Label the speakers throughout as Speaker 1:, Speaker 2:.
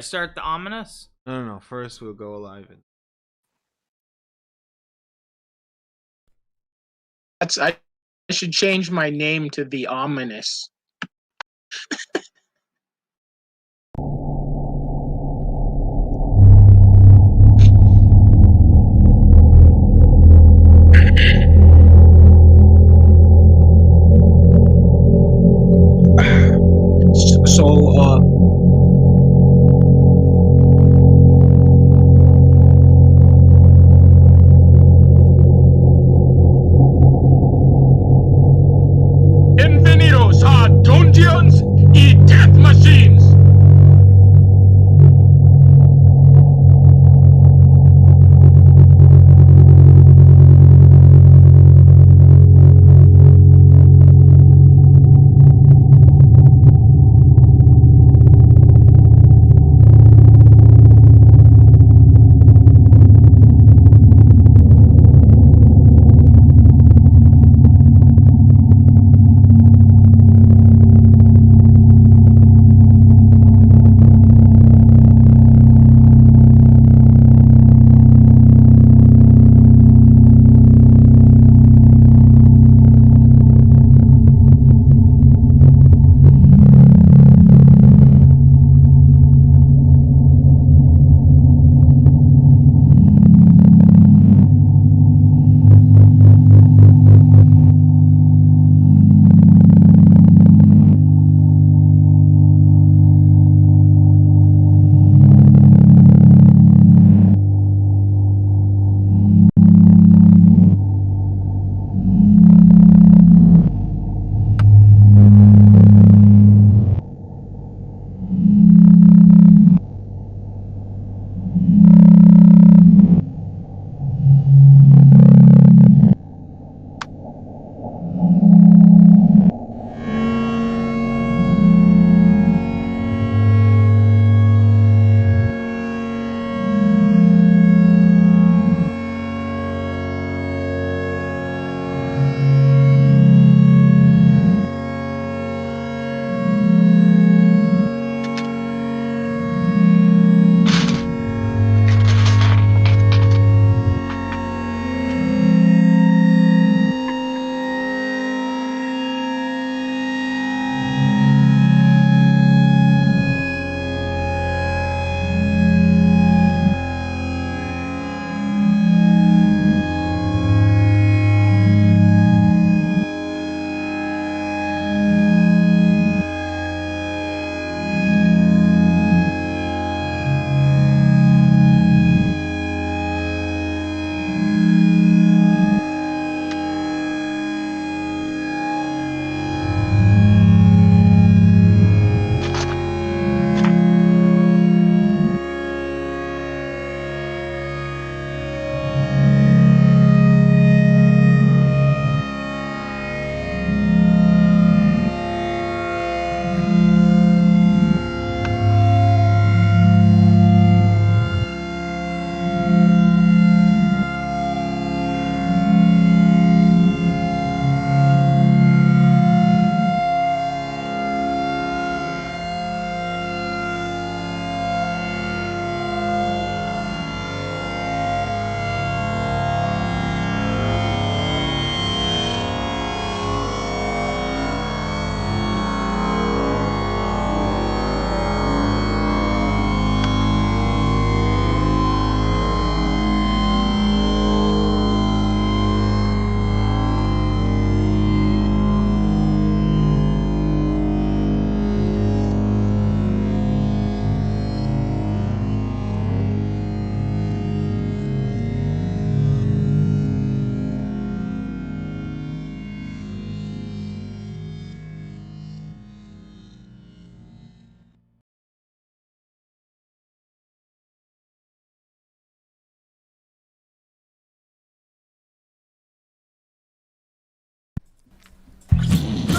Speaker 1: Start the ominous?
Speaker 2: No. First, we'll go alive.
Speaker 3: I should change my name to the ominous. Bienvenidos a Dungeons y Deathmachines!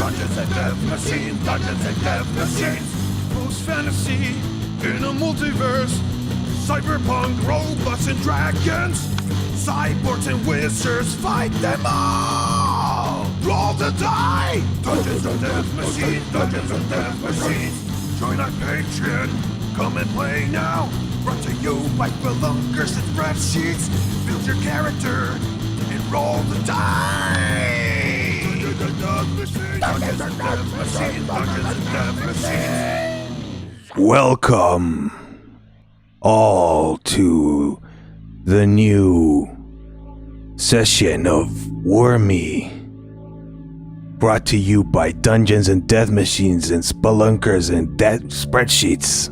Speaker 4: Dungeons and Deathmachines, Dungeons and Deathmachines. Post fantasy in a multiverse. Cyberpunk, robots and dragons. Cyborgs and wizards, fight them all! Roll the die! Dungeons and Deathmachines, Dungeons and Deathmachines. Join our Patreon Come and play now. Brought to you by Spelunkers and spreadsheets. Build your character and roll the dice. Welcome all to the new session of Wormy. Brought to you by Dungeons and Deathmachines and Spelunkers and Death Spreadsheets.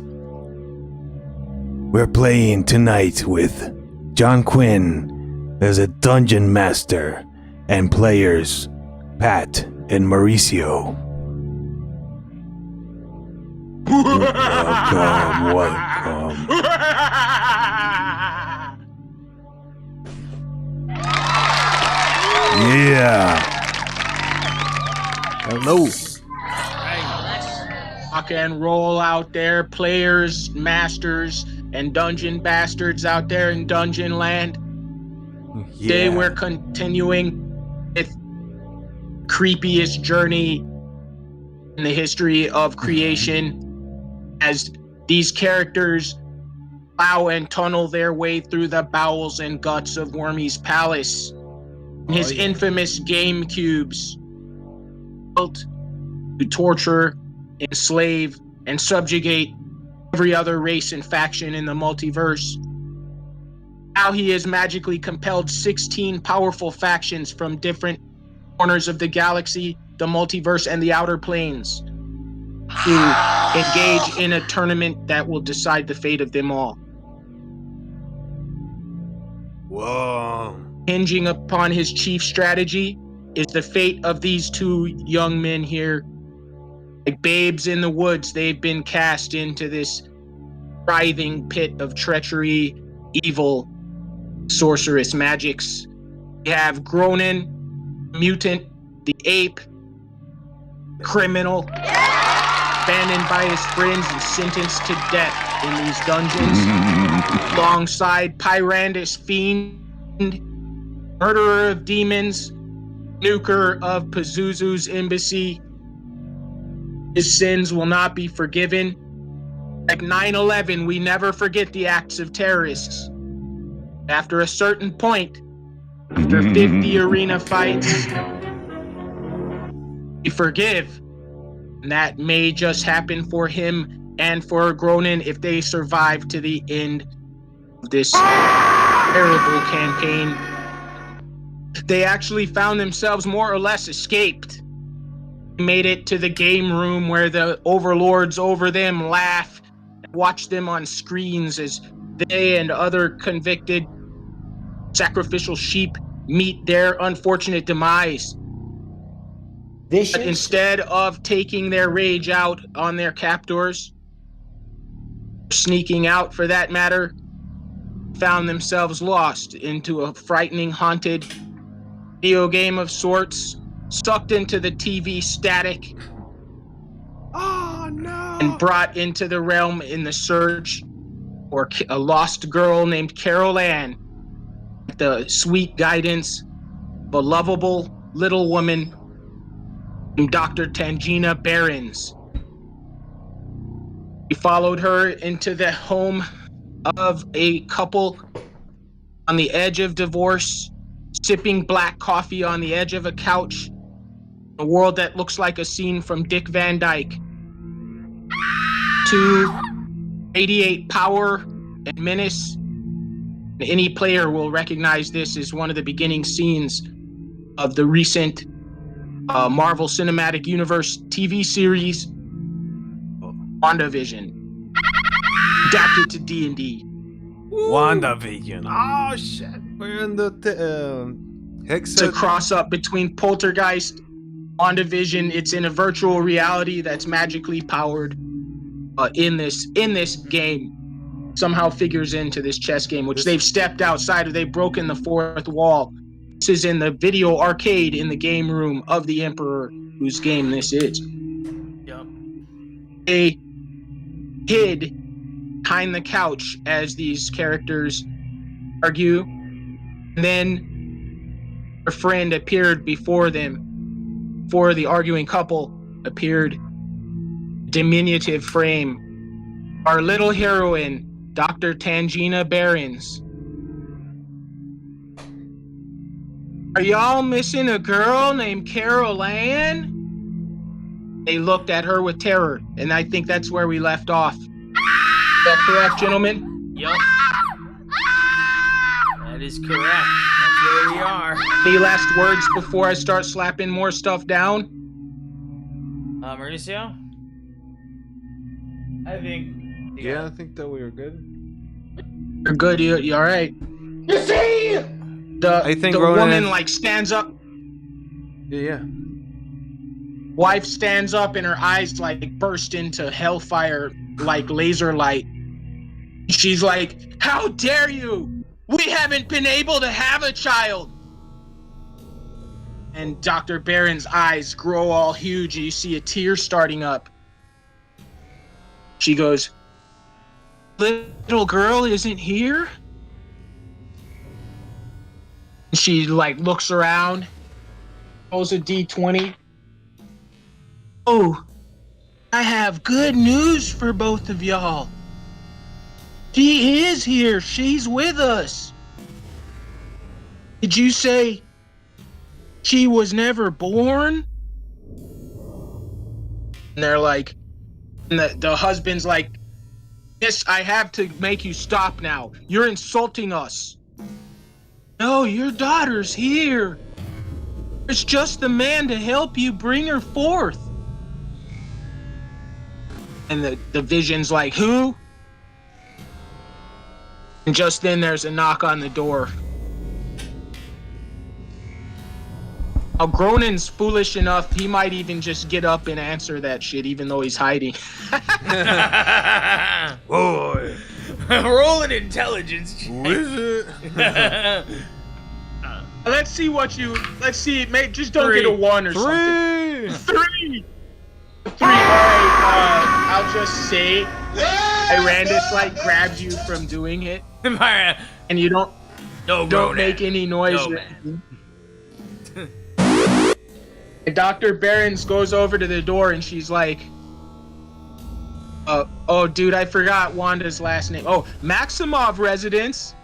Speaker 4: We're playing tonight with John Quinn as a dungeon master and players Pat and Mauricio. Welcome. Yeah.
Speaker 2: Hello.
Speaker 3: Rock and roll out there, players, masters, and dungeon bastards out there in Dungeon Land. Today we're continuing with creepiest journey in the history of creation as these characters plow and tunnel their way through the bowels and guts of Wormy's palace. His infamous game cubes built to torture, enslave, and subjugate every other race and faction in the multiverse. Now he has magically compelled 16 powerful factions from different corners of the galaxy, the multiverse, and the outer planes to engage in a tournament that will decide the fate of them all.
Speaker 2: Whoa.
Speaker 3: Hinging upon his chief strategy is the fate of these two young men here. Like babes in the woods, they've been cast into this writhing pit of treachery, evil, sorcerous magics. We have Gronin, mutant, the ape, criminal, abandoned by his friends and sentenced to death in these dungeons, alongside Pyrandus Fiend, murderer of demons, nuker of Pazuzu's embassy. His sins will not be forgiven. Like 9/11, we never forget the acts of terrorists. After a certain point, after 50 arena fights, we forgive. And that may just happen for him and for Gronin if they survive to the end of this terrible campaign. They actually found themselves more or less escaped. They made it to the game room where the overlords over them laugh and watch them on screens as they and other convicted sacrificial sheep meet their unfortunate demise. But instead of taking their rage out on their captors, sneaking out for that matter, found themselves lost into a frightening, haunted video game of sorts, sucked into the TV static, and brought into the realm in the search for a lost girl named Carol Ann, the sweet guidance of a lovable little woman named Dr. Tangina Behrens. We followed her into the home of a couple on the edge of divorce, sipping black coffee on the edge of a couch, a world that looks like a scene from Dick Van Dyke. To radiate power and menace. Any player will recognize this as one of the beginning scenes of the recent Marvel Cinematic Universe TV series, WandaVision, adapted to D&D.
Speaker 2: WandaVision. Oh shit. We're in the
Speaker 3: It's a cross-up between Poltergeist, WandaVision. It's in a virtual reality that's magically powered in this game. Somehow figures into this chess game, which they've stepped outside of. They've broken the fourth wall. This is in the video arcade in the game room of the Emperor, whose game this is.
Speaker 1: Yep.
Speaker 3: They hid behind the couch as these characters argue. And then their friend appeared before them. Before the arguing couple appeared, diminutive frame, our little heroine, Dr. Tangina Behrens. Are y'all missing a girl named Carol Ann? They looked at her with terror, and I think that's where we left off. Is that correct, gentlemen?
Speaker 1: Yup. That is correct. That's where we are.
Speaker 3: Any last words before I start slapping more stuff down?
Speaker 1: Mauricio? I think...
Speaker 2: Yeah, I think that we were good.
Speaker 3: You're good, you all right? You see?
Speaker 2: I think
Speaker 3: the
Speaker 2: Ronan
Speaker 3: woman,
Speaker 2: is-
Speaker 3: like, stands up.
Speaker 2: Yeah.
Speaker 3: Wife stands up and her eyes, like, burst into hellfire, like laser light. She's like, how dare you? We haven't been able to have a child. And Dr. Barron's eyes grow all huge and you see a tear starting up. She goes, little girl isn't here? She like looks around, rolls a D20. Oh, I have good news for both of y'all. She is here. She's with us. Did you say she was never born? And they're like, and the husband's like, yes, I have to make you stop now. You're insulting us. No, your daughter's here. It's just the man to help you bring her forth. And the vision's like, who? And just then there's a knock on the door. Now, Gronin's foolish enough, he might even just get up and answer that shit, even though he's hiding.
Speaker 2: Boy.
Speaker 1: Roll an intelligence check.
Speaker 2: Who is it?
Speaker 3: Let's see, mate, just don't get a 1 or something.
Speaker 2: 3!
Speaker 3: 3! Alright, I'll just say, Irandis, like, grabs you from doing it, and you don't make any noise.
Speaker 1: No,
Speaker 3: or anything. And Dr. Behrens goes over to the door and she's like, oh, dude, I forgot Wanda's last name. Oh, Maximov residence.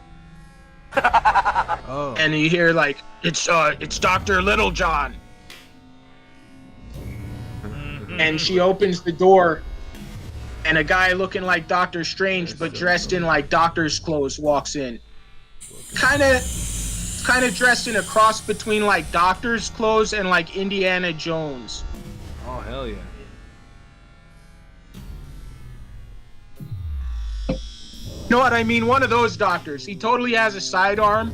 Speaker 2: Oh.
Speaker 3: And you hear like, it's Dr. Littlejohn. And she opens the door and a guy looking like Doctor Strange but dressed in like doctor's clothes walks in. Kind of dressed in a cross between like doctor's clothes and like Indiana Jones.
Speaker 2: Oh, hell yeah.
Speaker 3: You know what I mean? One of those doctors. He totally has a sidearm.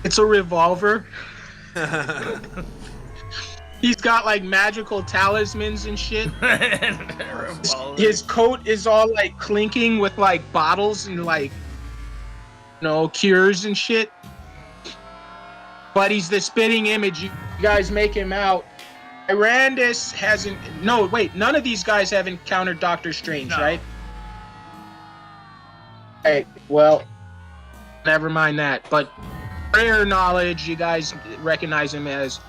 Speaker 3: It's a revolver. He's got like magical talismans and shit. His coat is all like clinking with like bottles and like, you know, cures and shit. But he's the spitting image. You guys make him out. Irandis hasn't. No, wait. None of these guys have encountered Doctor Strange, right? Hey, well, never mind that. But prayer knowledge, you guys recognize him as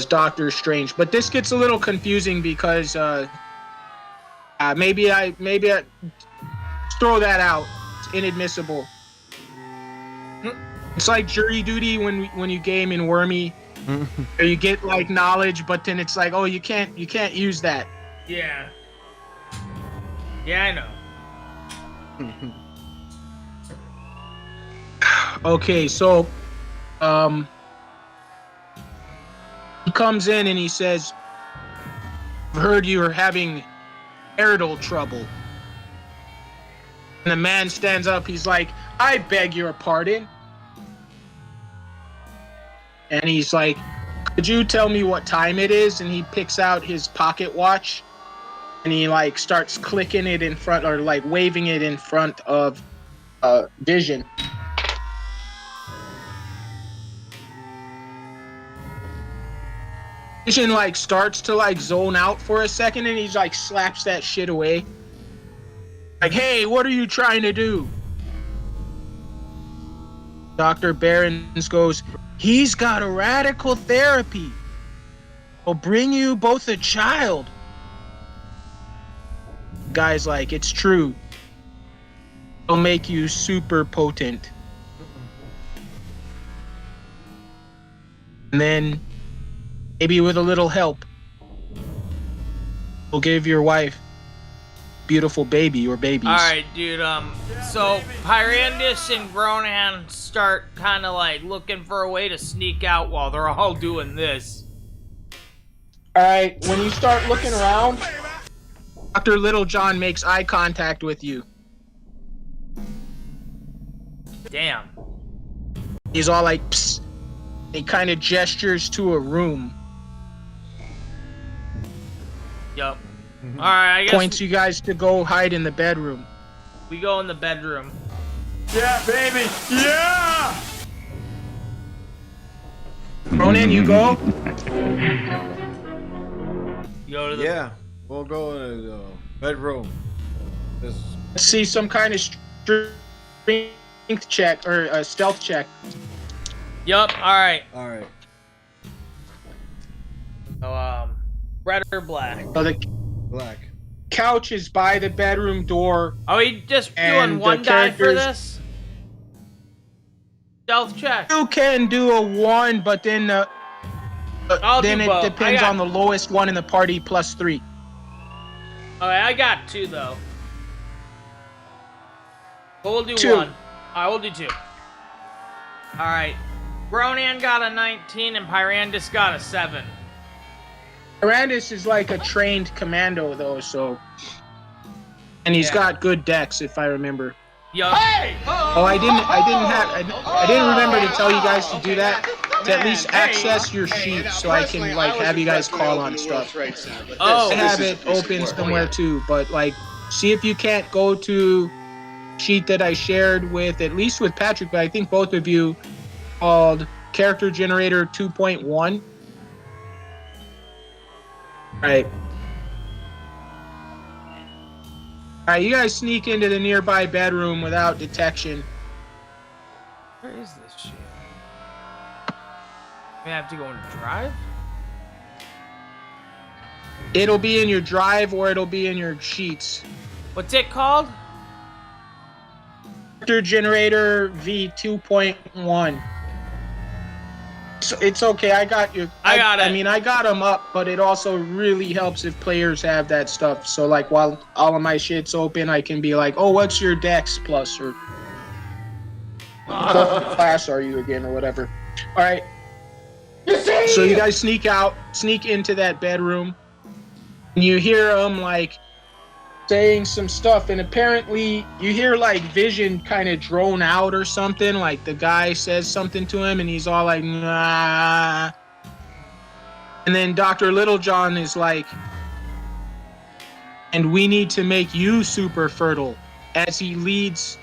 Speaker 3: Doctor Strange. But this gets a little confusing because maybe I throw that out. It's inadmissible. It's like jury duty when you game in Wormy. Or you get like knowledge, but then it's like, oh, you can't use that.
Speaker 1: Yeah. Yeah, I know.
Speaker 3: Okay, so he comes in and he says, I've heard you are having marital trouble. And the man stands up, he's like, I beg your pardon. And he's like, could you tell me what time it is? And he picks out his pocket watch and he like starts clicking it in front or like waving it in front of Vision. Vision like starts to like zone out for a second and he's like slaps that shit away. Like, hey, what are you trying to do? Dr. Behrens goes, he's got a radical therapy. Will bring you both a child. Guy's like, it's true. It'll make you super potent. And then, maybe with a little help, we'll give your wife beautiful baby or babies.
Speaker 1: All right, dude. So Pyrandus and Gronan start kind of like looking for a way to sneak out while they're all doing this.
Speaker 3: All right, when you start looking around, Dr. Littlejohn makes eye contact with you.
Speaker 1: Damn.
Speaker 3: He's all like, psst. He kind of gestures to a room.
Speaker 1: Yup. All right, I guess
Speaker 3: Points you guys to go hide in the bedroom.
Speaker 1: we go in the bedroom.
Speaker 4: Yeah, baby. Yeah.
Speaker 3: Ronan, you go.
Speaker 1: You go to the
Speaker 5: Yeah, we'll go in the bedroom. This
Speaker 3: Let's see some kind of strength check or a stealth check.
Speaker 1: Yup. All right.
Speaker 5: all right.
Speaker 1: So red or black?
Speaker 3: So the
Speaker 5: Black.
Speaker 3: couch is by the bedroom door.
Speaker 1: Are we just
Speaker 3: And
Speaker 1: doing
Speaker 3: the
Speaker 1: one die for
Speaker 3: characters-
Speaker 1: this? Stealth check.
Speaker 3: You can do a 1, but then
Speaker 1: I'll
Speaker 3: then
Speaker 1: do
Speaker 3: it
Speaker 1: both.
Speaker 3: depends
Speaker 1: I got-
Speaker 3: on the lowest one in the party plus 3.
Speaker 1: Alright, I got 2 though. But we'll do
Speaker 3: 2.
Speaker 1: 1. Alright, we'll do 2. Alright. Ronan got a 19 and Pyrandus got a 7.
Speaker 3: Arandis is like a trained commando though, so, and he's
Speaker 1: Yeah.
Speaker 3: got good decks if I remember.
Speaker 1: Yup.
Speaker 3: Oh, I didn't remember to tell you guys to do that. To at least access your sheet so I can like have you guys call on stuff.
Speaker 1: Oh,
Speaker 3: I have it open somewhere too, but like see if you can't go to sheet that I shared with at least with Patrick, but I think both of you, called Character Generator 2.1. Right. Alright, you guys sneak into the nearby bedroom without detection.
Speaker 1: where is this shit? We have to go into drive?
Speaker 3: It'll be in your drive or it'll be in your sheets.
Speaker 1: What's it called?
Speaker 3: Character Generator V 2.1. So it's okay, I got you.
Speaker 1: I got it.
Speaker 3: I mean, I got them up, but it also really helps if players have that stuff. So, like, while all of my shit's open, I can be like, oh, what's your dex plus? Or what class are you again, or whatever. All right. So you guys sneak into that bedroom, and you hear them, like, saying some stuff, and apparently you hear like Vision kind of drone out or something, like the guy says something to him and he's all like, nah. And then Dr. Littlejohn is like, and we need to make you super fertile, as he leads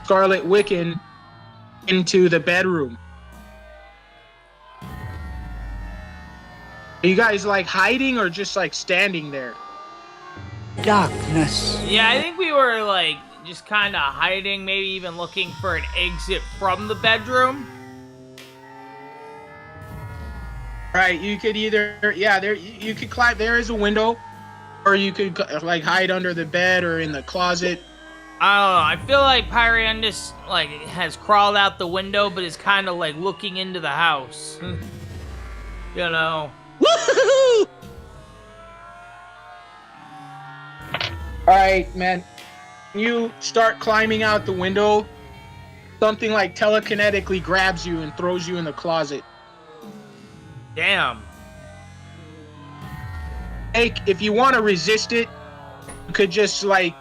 Speaker 3: Scarlet Wiccan into the bedroom. Are you guys like hiding or just like standing there?
Speaker 6: Darkness.
Speaker 1: Yeah, I think we were like just kind of hiding, maybe even looking for an exit from the bedroom.
Speaker 3: Right, you could either, yeah, there you could climb. There is a window, or you could like hide under the bed or in the closet.
Speaker 1: I don't know. I feel like Pyrandus like has crawled out the window, but is kind of like looking into the house. You know.
Speaker 6: Woohoo!
Speaker 3: All right, man. You start climbing out the window. Something like telekinetically grabs you and throws you in the closet.
Speaker 1: Damn.
Speaker 3: If you want to resist it, you could just like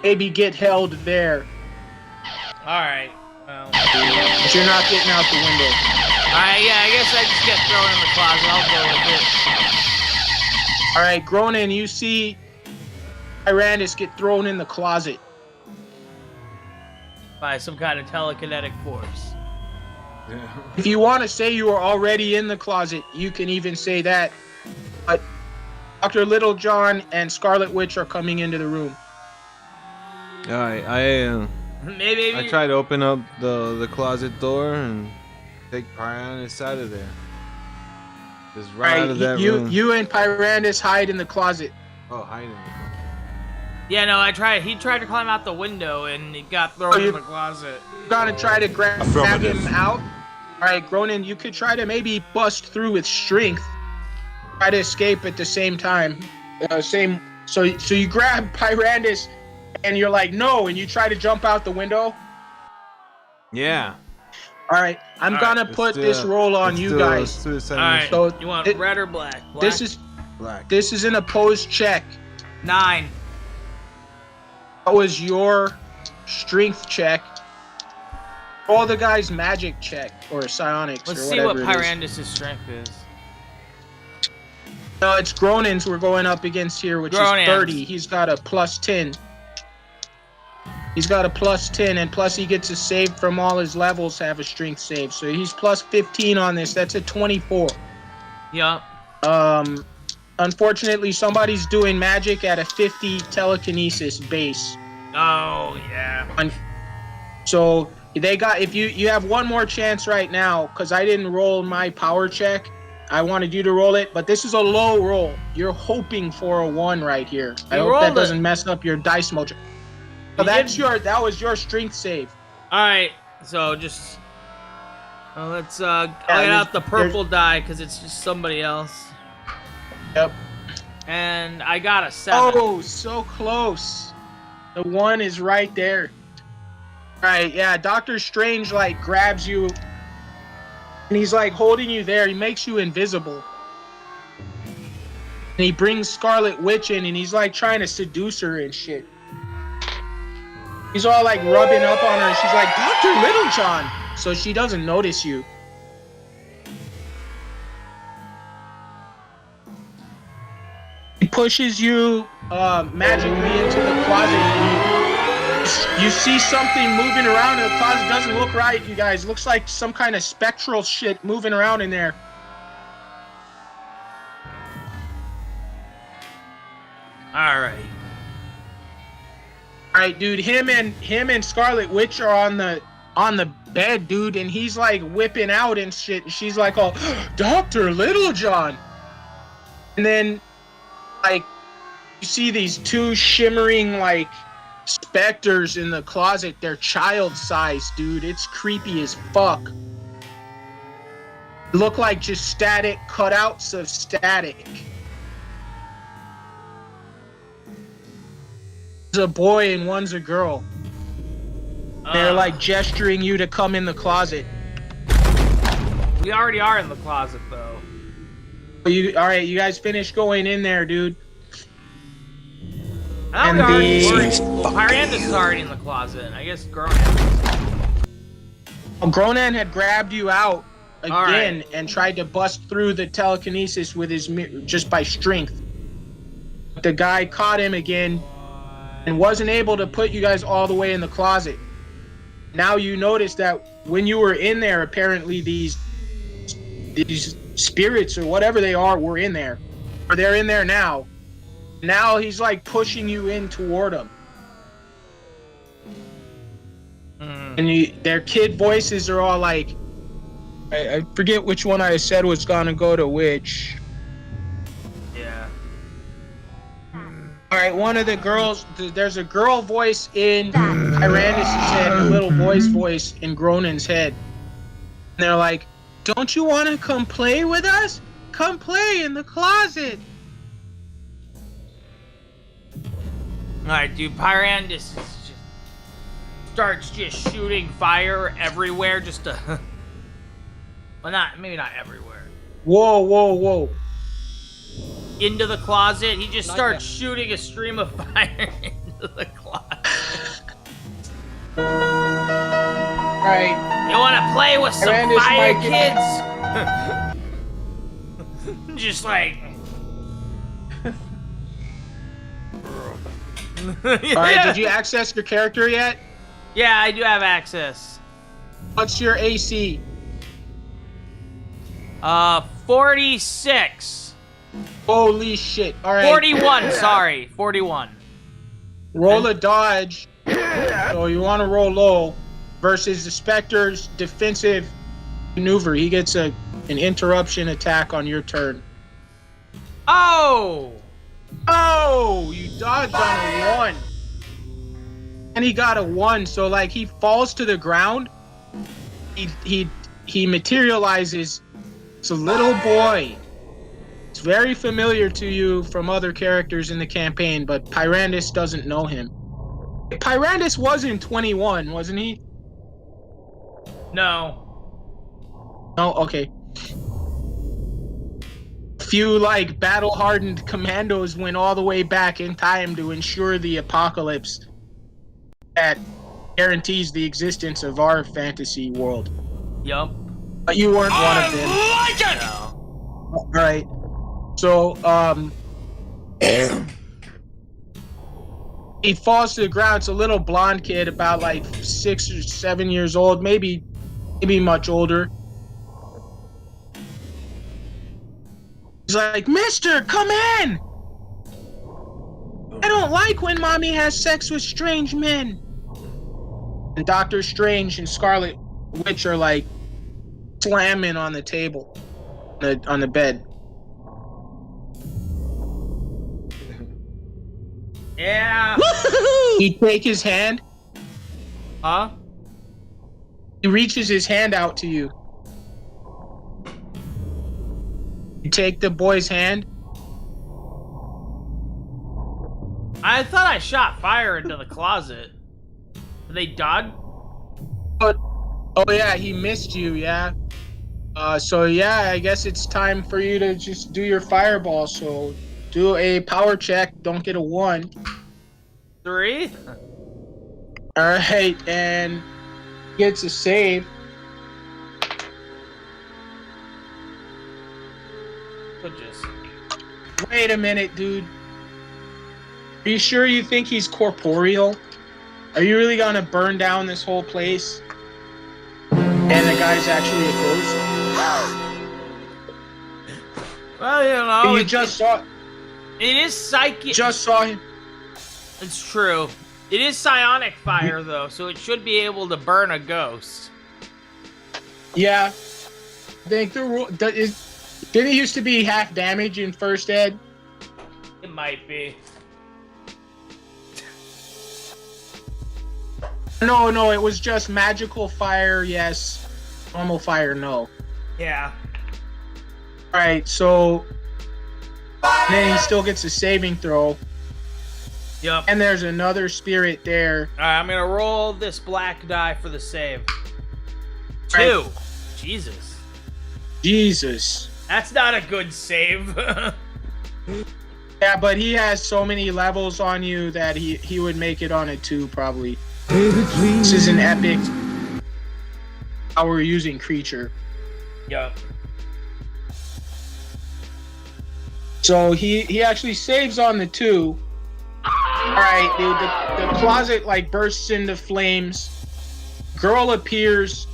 Speaker 3: maybe get held there.
Speaker 1: All right. Well.
Speaker 3: But you're not getting out the window.
Speaker 1: Yeah, I guess I just get thrown in the closet. I'll go with it.
Speaker 3: All right, Gronin, you see Tyrannus get thrown in the closet.
Speaker 1: By some kind of telekinetic force.
Speaker 5: Yeah.
Speaker 3: If you want to say you are already in the closet, you can even say that. But Dr. Littlejohn and Scarlet Witch are coming into the room.
Speaker 5: All right, I
Speaker 1: Maybe.
Speaker 5: tried to open up the closet door and take Pyrannus out of there. Just right out of that room.
Speaker 3: You and Pyrannus hide in the closet.
Speaker 5: Oh, hiding.
Speaker 1: Yeah, no, he tried to climb out the window and he got thrown in the closet.
Speaker 3: You gotta try to grab him out. Alright, Gronin, you could try to maybe bust through with strength. Try to escape at the same time. So you grab Pyrandus and you're like, no, and you try to jump out the window.
Speaker 2: Yeah.
Speaker 3: Alright, I'm gonna put this roll on you guys.
Speaker 1: Alright,
Speaker 3: So
Speaker 1: you want red or black?
Speaker 3: This is
Speaker 5: black.
Speaker 3: This is an opposed check.
Speaker 1: 9.
Speaker 3: That was your strength check. All the guys' magic check or psionics
Speaker 1: Let's
Speaker 3: or
Speaker 1: see what
Speaker 3: whatever
Speaker 1: Pyrandus' strength is.
Speaker 3: No, it's Gronin's we're going up against here, which is 30. He's got a plus 10. He's got a plus 10, and plus he gets a save from all his levels to have a strength save. So he's plus 15 on this. That's a 24.
Speaker 1: Yup.
Speaker 3: Unfortunately, somebody's doing magic at a 50 telekinesis base.
Speaker 1: Oh, yeah.
Speaker 3: So they got, if you have one more chance right now, because I didn't roll my power check. I wanted you to roll it, but this is a low roll. You're hoping for a 1 right here. I hope that doesn't mess up your dice mojo. So that was your strength save.
Speaker 1: Alright, so just let's get out the purple die because it's just somebody else.
Speaker 3: Yep.
Speaker 1: And I got a 7.
Speaker 3: Oh, so close. The 1 is right there. Alright, yeah, Doctor Strange like grabs you and he's like holding you there. He makes you invisible. And he brings Scarlet Witch in and he's like trying to seduce her and shit. He's all like rubbing up on her and she's like, Dr. Littlejohn! So she doesn't notice you. He pushes you magically into the closet. You see something moving around in the closet. Doesn't look right, you guys. Looks like some kind of spectral shit moving around in there.
Speaker 1: Alright.
Speaker 3: Alright, dude, him and Scarlet Witch are on the bed, dude, and he's like whipping out and shit, and she's like, oh, Dr. Littlejohn. And then like you see these 2 shimmering like specters in the closet. They're child-sized, dude. It's creepy as fuck. Look like just static cutouts of static. One's a boy and one's a girl. They're like gesturing you to come in the closet.
Speaker 1: We already are in the closet though.
Speaker 3: Alright, you guys finished going in there, dude.
Speaker 1: Pyrandus is already in the closet. I guess
Speaker 3: Gronan had grabbed you out again and tried to bust through the telekinesis with his just by strength. The guy caught him again and wasn't able to put you guys all the way in the closet. Now you notice that when you were in there, apparently these spirits or whatever they are were in there. Or they're in there now. Now he's like pushing you in toward them. And their kid voices are all like, I forget which one I said was gonna go to which.
Speaker 1: Yeah.
Speaker 3: Alright, one of the girls, there's a girl voice in Tyrannus' head and a little boy's voice in Gronin's head. And they're like, don't you want to come play with us? Come play in the closet.
Speaker 1: Alright, dude, Pyrandus starts just shooting fire everywhere just to... well, maybe not everywhere.
Speaker 3: Whoa.
Speaker 1: Into the closet. He just starts shooting a stream of fire into the closet.
Speaker 3: Right.
Speaker 1: You want to play with some fire, kids? Just like...
Speaker 3: Alright, did you access your character yet?
Speaker 1: Yeah, I do have access.
Speaker 3: What's your AC?
Speaker 1: 46.
Speaker 3: Holy shit. Alright.
Speaker 1: 41, sorry. 41.
Speaker 3: Roll a dodge. So you want to roll low versus the Spectre's defensive maneuver. He gets an interruption attack on your turn.
Speaker 1: Oh!
Speaker 3: Oh, you dodged on a 1. And he got a 1, so like he falls to the ground. He materializes. It's a little boy. It's very familiar to you from other characters in the campaign, but Pyrandus doesn't know him. Pyrandus was in 21, wasn't he?
Speaker 1: No.
Speaker 3: Oh, okay. Few like battle-hardened commandos went all the way back in time to ensure the apocalypse that guarantees the existence of our fantasy world.
Speaker 1: Yup.
Speaker 3: But you weren't one of them.
Speaker 4: Like it!
Speaker 1: No.
Speaker 3: All right. So, he falls to the ground. It's a little blonde kid, about like 6 or 7 years old, maybe much older. He's like, "Mister, come in! I don't like when mommy has sex with strange men." And Doctor Strange and Scarlet Witch are like slamming on the table, on the bed.
Speaker 1: Yeah.
Speaker 3: He take his hand.
Speaker 1: Huh?
Speaker 3: He reaches his hand out to you. You take the boy's hand.
Speaker 1: I thought I shot fire into the closet. Are they done?
Speaker 3: But oh yeah, he missed you. Yeah. So yeah, I guess it's time for you to just do your fireball. So do a power check. Don't get a 1.
Speaker 1: 3?
Speaker 3: All right, and gets a save.
Speaker 1: But just...
Speaker 3: Wait a minute, dude. Are you sure you think he's corporeal? Are you really gonna burn down this whole place? And the guy's actually a ghost?
Speaker 1: Well, you know,
Speaker 3: You just saw.
Speaker 1: it is psychic.
Speaker 3: Just saw him.
Speaker 1: It's true. It is psionic fire, though, so it should be able to burn a ghost.
Speaker 3: Yeah. I think the rule didn't it used to be half damage in first ed?
Speaker 1: It might be.
Speaker 3: No, it was just magical fire, yes. Normal fire, no.
Speaker 1: Yeah.
Speaker 3: Alright, so then he still gets a saving throw.
Speaker 1: Yep.
Speaker 3: And there's another spirit there.
Speaker 1: Alright, I'm gonna roll this black die for the save. 2.
Speaker 3: Right.
Speaker 1: Jesus.
Speaker 3: Jesus.
Speaker 1: That's not a good save.
Speaker 3: Yeah, but he has so many levels on you that he would make it on a 2 probably. This is an epic power using creature.
Speaker 1: Yep.
Speaker 3: So he actually saves on the 2. Alright, dude, the closet like bursts into flames. Girl appears.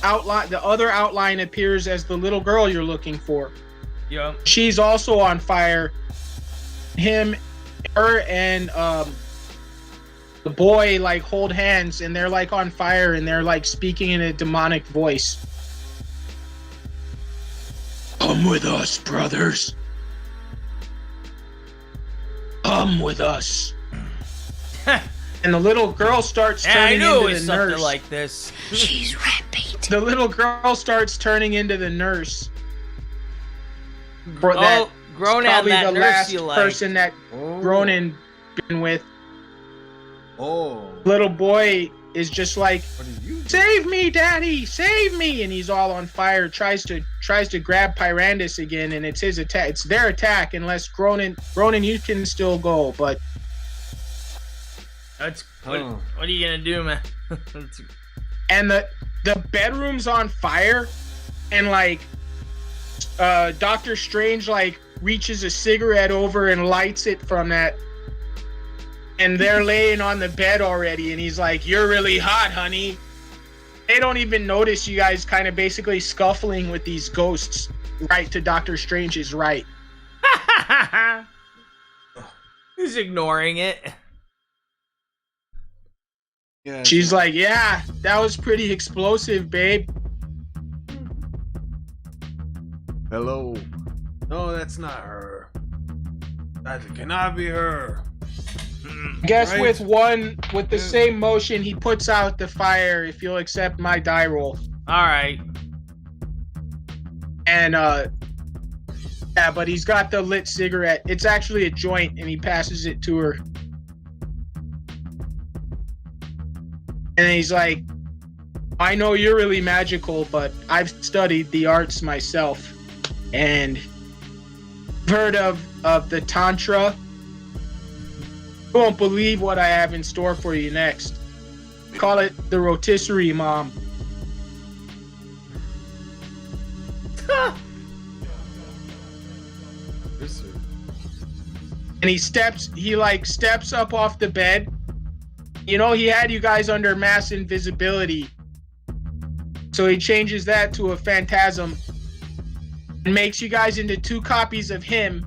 Speaker 3: The other outline appears as the little girl you're looking for.
Speaker 1: Yep.
Speaker 3: She's also on fire. Her and the boy like hold hands and they're like on fire and they're like speaking in a demonic voice. "Come with us, brothers. Come with us." And the little girl starts
Speaker 1: Yeah, I
Speaker 3: turning
Speaker 1: knew it
Speaker 3: into
Speaker 1: was
Speaker 3: the
Speaker 1: something
Speaker 3: nurse.
Speaker 1: like this.
Speaker 6: She's rat-bait.
Speaker 3: The little girl starts turning into the nurse.
Speaker 1: Oh, Gronan,
Speaker 3: Probably
Speaker 1: that
Speaker 3: the
Speaker 1: nurse
Speaker 3: last
Speaker 1: you like.
Speaker 3: person that Gronan been with.
Speaker 5: Oh.
Speaker 3: Little boy is just like,
Speaker 5: What did you do?
Speaker 3: "Save me, Daddy! Save me!" And he's all on fire. Tries to grab Pyrandus again, and it's his attack. It's their attack, unless Gronan, you can still go, but
Speaker 1: That's what are you gonna do, man?
Speaker 3: and the bedroom's on fire, and like Doctor Strange like reaches a cigarette over and lights it from that, and they're laying on the bed already, and he's like, "You're really hot, honey." They don't even notice you guys kind of basically scuffling with these ghosts right to Doctor Strange's right.
Speaker 1: He's ignoring it.
Speaker 5: Yeah.
Speaker 3: She's like, "Yeah, that was pretty explosive, babe."
Speaker 5: Hello. No, that's not her.
Speaker 2: That cannot be her.
Speaker 3: I guess
Speaker 2: Right.
Speaker 3: with the same motion, he puts out the fire if you'll accept my die roll.
Speaker 1: All right.
Speaker 3: And, yeah, but he's got the lit cigarette. It's actually a joint, and he passes it to her. And he's like, I know you're really magical, but I've studied the arts myself. And heard of the Tantra. You won't believe what I have in store for you next. Call it the rotisserie mom. And he steps up off the bed. You know, he had you guys under mass invisibility. So he changes that to a phantasm and makes you guys into 2 copies of him.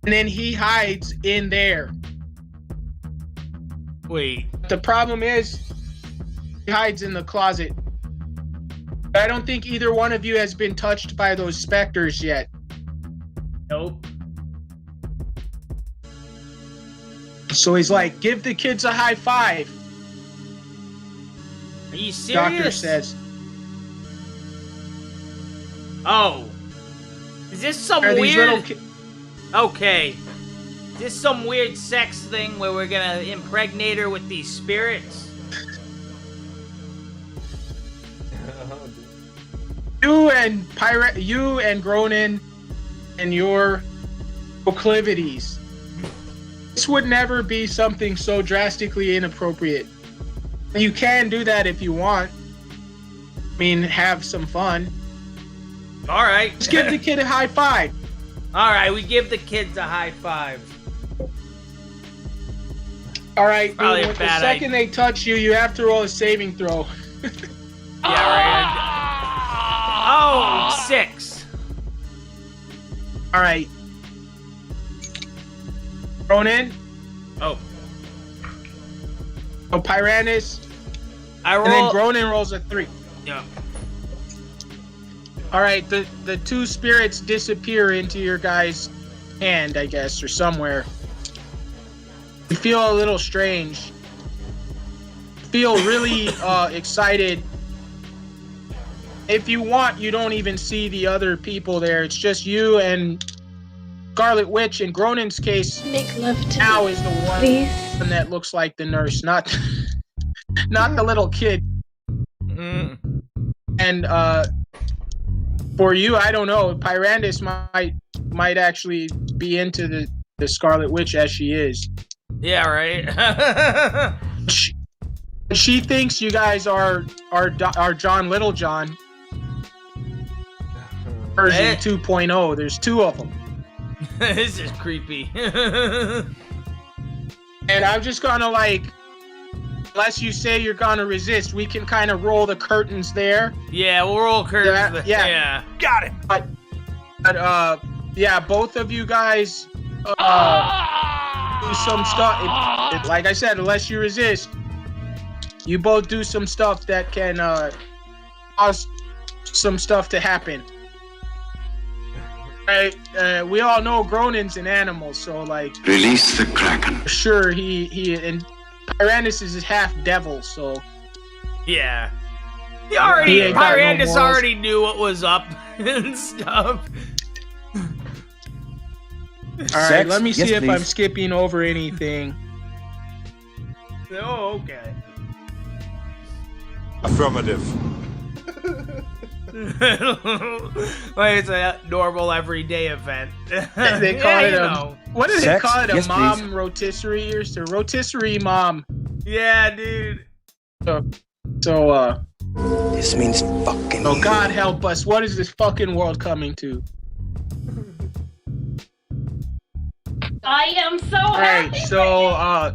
Speaker 3: And then he hides in there.
Speaker 1: Wait.
Speaker 3: The problem is, he hides in the closet. I don't think either one of you has been touched by those specters yet.
Speaker 1: Nope.
Speaker 3: So he's like, give the kids a high five.
Speaker 1: Are you serious?
Speaker 3: Doctor says.
Speaker 1: Oh. Is this some
Speaker 3: Are these little
Speaker 1: weird... Okay. Is this some weird sex thing where we're gonna impregnate her with these spirits?
Speaker 3: You and Gronin and your proclivities. This would never be something so drastically inappropriate. You can do that if you want. I mean, have some fun.
Speaker 1: All right.
Speaker 3: Just give the kid a high five.
Speaker 1: All right, we give the kids a high five.
Speaker 3: All right,
Speaker 1: Probably
Speaker 3: dude,
Speaker 1: a
Speaker 3: the
Speaker 1: bad
Speaker 3: second
Speaker 1: idea.
Speaker 3: they touch you, you have to roll a saving throw.
Speaker 1: Yeah, right. Oh, 6.
Speaker 3: All right. Ronin.
Speaker 1: Oh.
Speaker 3: Oh, Pyranus.
Speaker 1: I roll.
Speaker 3: And then Gronin rolls a 3.
Speaker 1: Yeah.
Speaker 3: All right, the 2 spirits disappear into your guy's hand, I guess, or somewhere. You feel a little strange. Feel really excited. If you want, you don't even see the other people there. It's just you and Scarlet Witch. In Gronin's case,
Speaker 6: Make love to
Speaker 3: now
Speaker 6: me,
Speaker 3: is the one
Speaker 6: please.
Speaker 3: that looks like the nurse, not the little kid.
Speaker 1: Mm.
Speaker 3: And for you, I don't know. Pyrandus might actually be into the Scarlet Witch as she is.
Speaker 1: Yeah, right.
Speaker 3: She thinks you guys are John Littlejohn version 2.0. There's 2 of them.
Speaker 1: This is creepy.
Speaker 3: And I'm just gonna unless you say you're gonna resist, we can kind of roll the curtains there.
Speaker 1: Yeah, we'll roll curtains.
Speaker 3: Yeah.
Speaker 2: Got it.
Speaker 3: But yeah, both of you guys do some stuff. Like I said, unless you resist, you both do some stuff that can cause some stuff to happen. Right? We all know Gronin's an animal, so
Speaker 7: Release the Kraken.
Speaker 3: sure he and Tyrannus is half devil, so
Speaker 1: Yeah. He already,
Speaker 3: ain't got no
Speaker 1: Pyrandus
Speaker 3: morals.
Speaker 1: already knew what was up and stuff.
Speaker 3: all right. Let me see if I'm skipping over anything.
Speaker 1: Oh, okay.
Speaker 4: Affirmative.
Speaker 1: Like it's a normal everyday event.
Speaker 3: They call it
Speaker 1: know.
Speaker 3: what do they
Speaker 8: Sex?
Speaker 3: call it? A
Speaker 8: Yes,
Speaker 3: mom
Speaker 8: please.
Speaker 3: rotisserie or so? Rotisserie mom.
Speaker 1: Yeah, dude.
Speaker 3: So
Speaker 8: This means fucking.
Speaker 3: oh God help us! What is this fucking world coming to?
Speaker 6: I am so
Speaker 3: All right,
Speaker 6: happy.
Speaker 3: so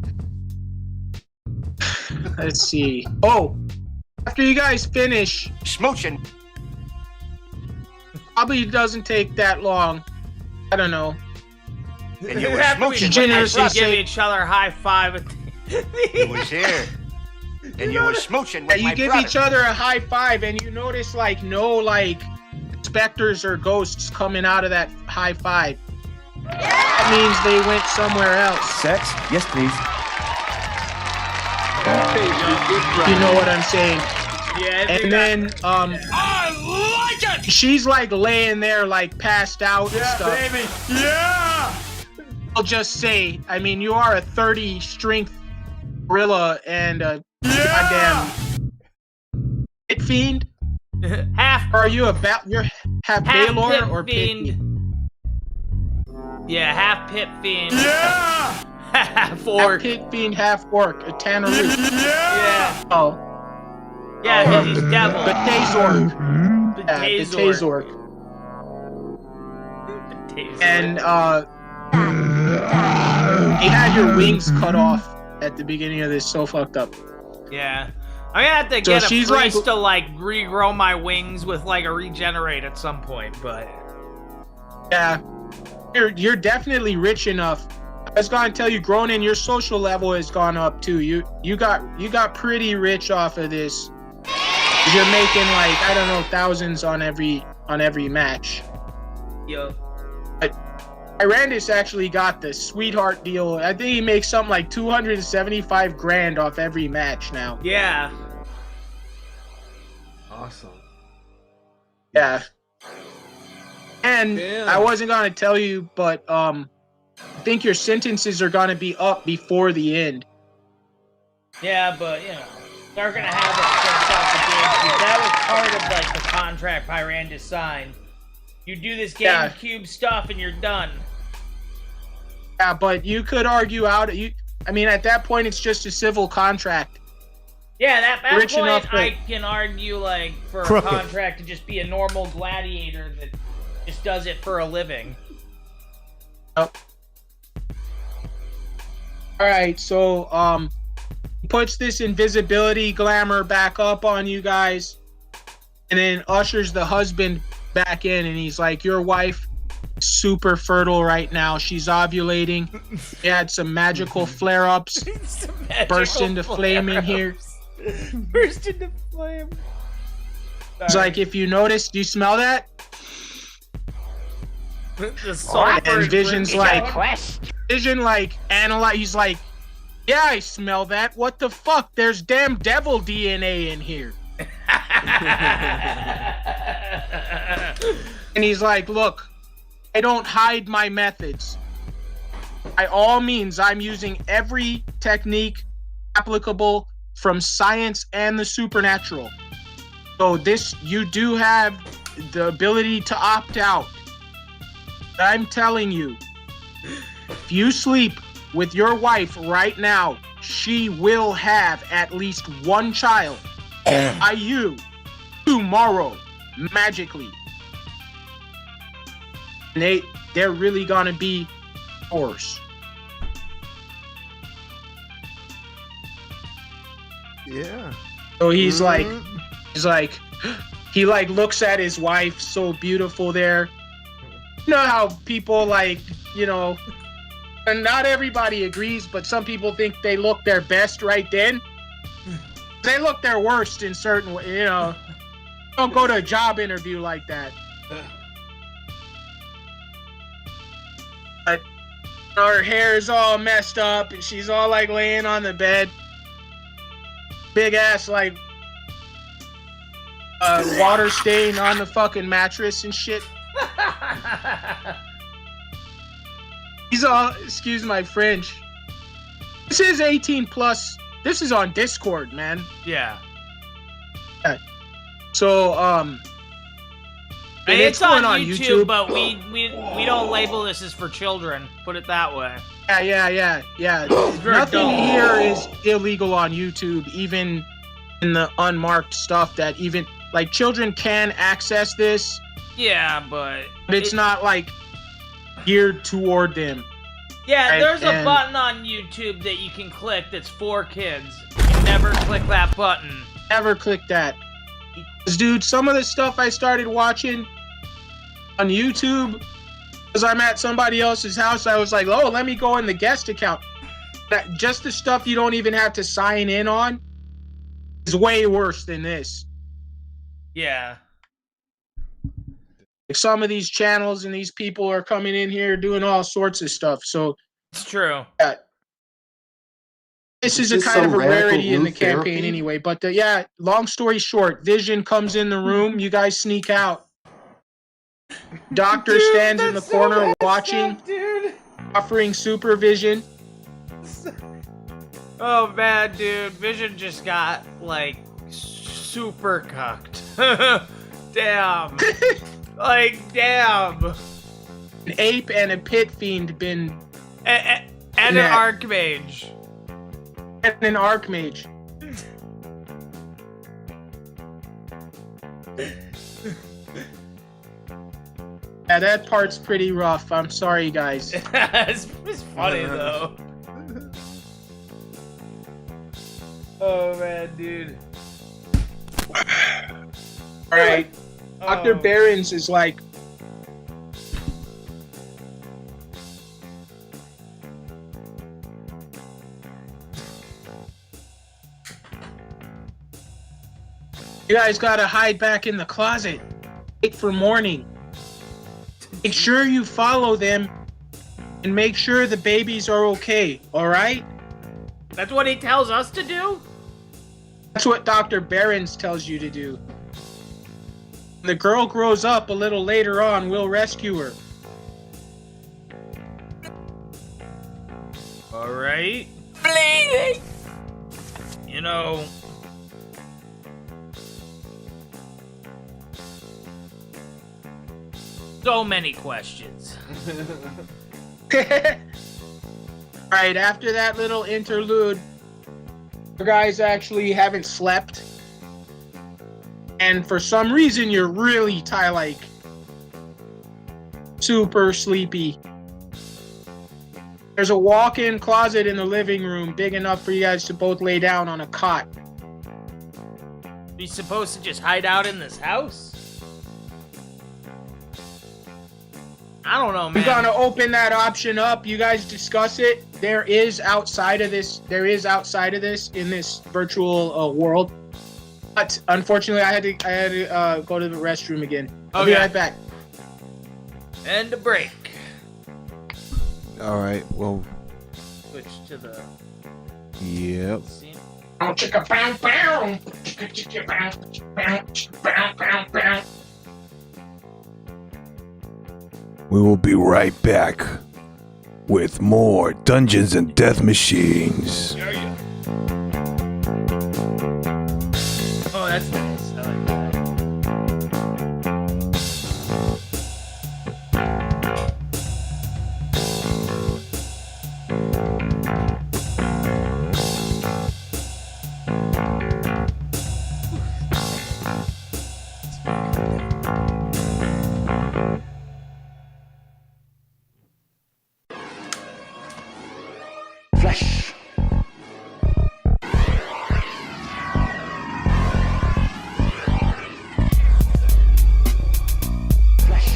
Speaker 3: let's see. Oh, after you guys finish,
Speaker 7: Smooching.
Speaker 3: probably doesn't take that long. I don't know.
Speaker 7: And you were
Speaker 1: After we
Speaker 7: smooching
Speaker 3: Generous
Speaker 1: finish,
Speaker 3: with
Speaker 1: we
Speaker 3: my
Speaker 1: give
Speaker 3: brother.
Speaker 1: each other a high five. At
Speaker 7: You was here. And you were smooching
Speaker 3: Yeah,
Speaker 7: with
Speaker 3: you
Speaker 7: my
Speaker 3: give
Speaker 7: brother.
Speaker 3: each other a high five, and you notice no specters or ghosts coming out of that high five. That means they went somewhere else.
Speaker 8: Sex? Yes, please.
Speaker 3: You know what I'm saying?
Speaker 1: Yeah.
Speaker 3: And then,
Speaker 4: I like it!
Speaker 3: she's like laying there, like passed out and stuff.
Speaker 2: Baby. Yeah.
Speaker 3: I'll just say, I mean, you are a 30 strength gorilla and a goddamn pit fiend.
Speaker 1: half.
Speaker 3: Or are you you're half Baylor
Speaker 1: pit
Speaker 3: or pit
Speaker 1: fiend.
Speaker 3: fiend?
Speaker 1: Yeah, half pit fiend.
Speaker 4: Yeah!
Speaker 1: half
Speaker 3: Half
Speaker 1: orc.
Speaker 3: pit fiend, half orc, a Tanaroo.
Speaker 1: Yeah.
Speaker 3: Oh,
Speaker 1: Yeah, 'cause he's devil.
Speaker 3: the Tazork.
Speaker 1: The
Speaker 3: Yeah, the
Speaker 1: Tazor.
Speaker 3: Tazork. And you had your wings cut off at the beginning of this. So fucked up.
Speaker 1: Yeah. I'm gonna have to
Speaker 3: So
Speaker 1: get a
Speaker 3: she's
Speaker 1: priest
Speaker 3: like-
Speaker 1: to like regrow my wings with like a regenerate at some point, but
Speaker 3: Yeah, you're definitely rich enough. I was gonna tell you, growing in, your social level has gone up too. You got pretty rich off of this. 'Cause you're making like, I don't know, thousands on every match.
Speaker 1: yo.
Speaker 3: Irandis actually got the sweetheart deal. I think he makes something like 275 grand off every match now.
Speaker 1: Yeah.
Speaker 5: Awesome.
Speaker 3: Yeah. And
Speaker 5: Damn.
Speaker 3: I wasn't gonna tell you, but I think your sentences are gonna be up before the end.
Speaker 1: Yeah, but you know, they're gonna have it fixed out the gate. 'Cause that was part of like the contract Pyrandis signed. You do this
Speaker 3: Yeah.
Speaker 1: GameCube stuff and you're done.
Speaker 3: Yeah, but you could argue out. I mean, at that point, it's just a civil contract.
Speaker 1: Yeah, that
Speaker 3: Rich
Speaker 1: point
Speaker 3: enough
Speaker 1: I
Speaker 3: that-
Speaker 1: can argue like for a
Speaker 2: Crooked.
Speaker 1: contract to just be a normal gladiator that just does it for a living.
Speaker 3: All right, so he puts this invisibility glamour back up on you guys, and then ushers the husband back in, and he's like, "Your wife is super fertile right now. She's ovulating. She had some magical flare-ups. Burst into flame in here."
Speaker 1: Burst into flame.
Speaker 3: He's like, "If you notice, do you smell that?"
Speaker 1: The sulfur
Speaker 3: And
Speaker 1: is
Speaker 3: Vision's
Speaker 1: really-
Speaker 3: like, Vision like analyze. He's like, "Yeah, I smell that. What the fuck? There's damn devil DNA in here." And he's like, "Look, I don't hide my methods. By all means, I'm using every technique applicable from science and the supernatural. So this, you do have the ability to opt out. But I'm telling you, if you sleep with your wife right now, she will have at least one child by you tomorrow, magically. And they're really gonna be yours."
Speaker 5: Yeah.
Speaker 3: So he's like, he like looks at his wife, so beautiful there. You know how people like, you know, and not everybody agrees, but some people think they look their best right then. They look their worst in certain ways, you know. Don't go to a job interview like that. But her hair is all messed up, and she's all like laying on the bed. Big ass like water stain on the fucking mattress and shit. He's all, excuse my French. This is 18 plus. This is on Discord, man.
Speaker 1: Yeah.
Speaker 3: So
Speaker 1: And it's on YouTube, but we don't label this as for children. Put it that way.
Speaker 3: Yeah.
Speaker 1: very
Speaker 3: Nothing
Speaker 1: dumb.
Speaker 3: here is illegal on YouTube, even in the unmarked stuff that even like children can access this,
Speaker 1: Yeah, but
Speaker 3: but it's not like geared toward them.
Speaker 1: Yeah,
Speaker 3: Right,
Speaker 1: there's a
Speaker 3: and-
Speaker 1: button on YouTube that you can click that's for kids. You never click that button.
Speaker 3: Never click that. 'Cause, dude, some of the stuff I started watching on YouTube, because I'm at somebody else's house, I was like, oh, let me go in the guest account. That just the stuff you don't even have to sign in on is way worse than this.
Speaker 1: Yeah.
Speaker 3: some of these channels and these people are coming in here doing all sorts of stuff. So
Speaker 1: It's true.
Speaker 3: yeah, this is a
Speaker 9: this
Speaker 3: kind of
Speaker 9: some
Speaker 3: a
Speaker 9: radical
Speaker 3: rarity in
Speaker 9: new
Speaker 3: the campaign
Speaker 9: therapy?
Speaker 3: anyway. But yeah, long story short, Vision comes in the room. You guys sneak out. Doctor stands in the corner watching,
Speaker 1: dude.
Speaker 3: offering supervision.
Speaker 1: Oh man, dude, Vision just got like super cucked. Damn. Like damn.
Speaker 3: An ape and a pit fiend been
Speaker 1: And an
Speaker 3: Nah.
Speaker 1: archmage.
Speaker 3: and an archmage. Yeah, that part's pretty rough. I'm sorry, guys.
Speaker 1: it's funny though. Oh man, dude.
Speaker 3: All right, Dr.
Speaker 1: Oh.
Speaker 3: Barons is like, you guys gotta hide back in the closet. Wait for morning. Make sure you follow them and make sure the babies are okay, alright?
Speaker 1: That's what he tells us to do?
Speaker 3: That's what Dr. Barons tells you to do. When the girl grows up a little later on, we'll rescue her.
Speaker 1: Alright. Bleeding! You know... So many questions.
Speaker 3: Alright, after that little interlude, you guys actually haven't slept. And for some reason, you're really like super sleepy. There's a walk-in closet in the living room, big enough for you guys to both lay down on a cot.
Speaker 1: We supposed to just hide out in this house? I don't know, man.
Speaker 3: We're gonna open that option up. You guys discuss it. There is outside of this in this virtual world. But unfortunately, I had to go to the restroom again. I'll be
Speaker 1: Okay.
Speaker 3: right back.
Speaker 1: And a break.
Speaker 5: All right. Well,
Speaker 1: Switch to the
Speaker 5: yep.
Speaker 1: scene.
Speaker 2: We will be right back with more Dungeons and Death Machines.
Speaker 1: Oh, that's nice. I like that.
Speaker 8: Flesh. Flesh.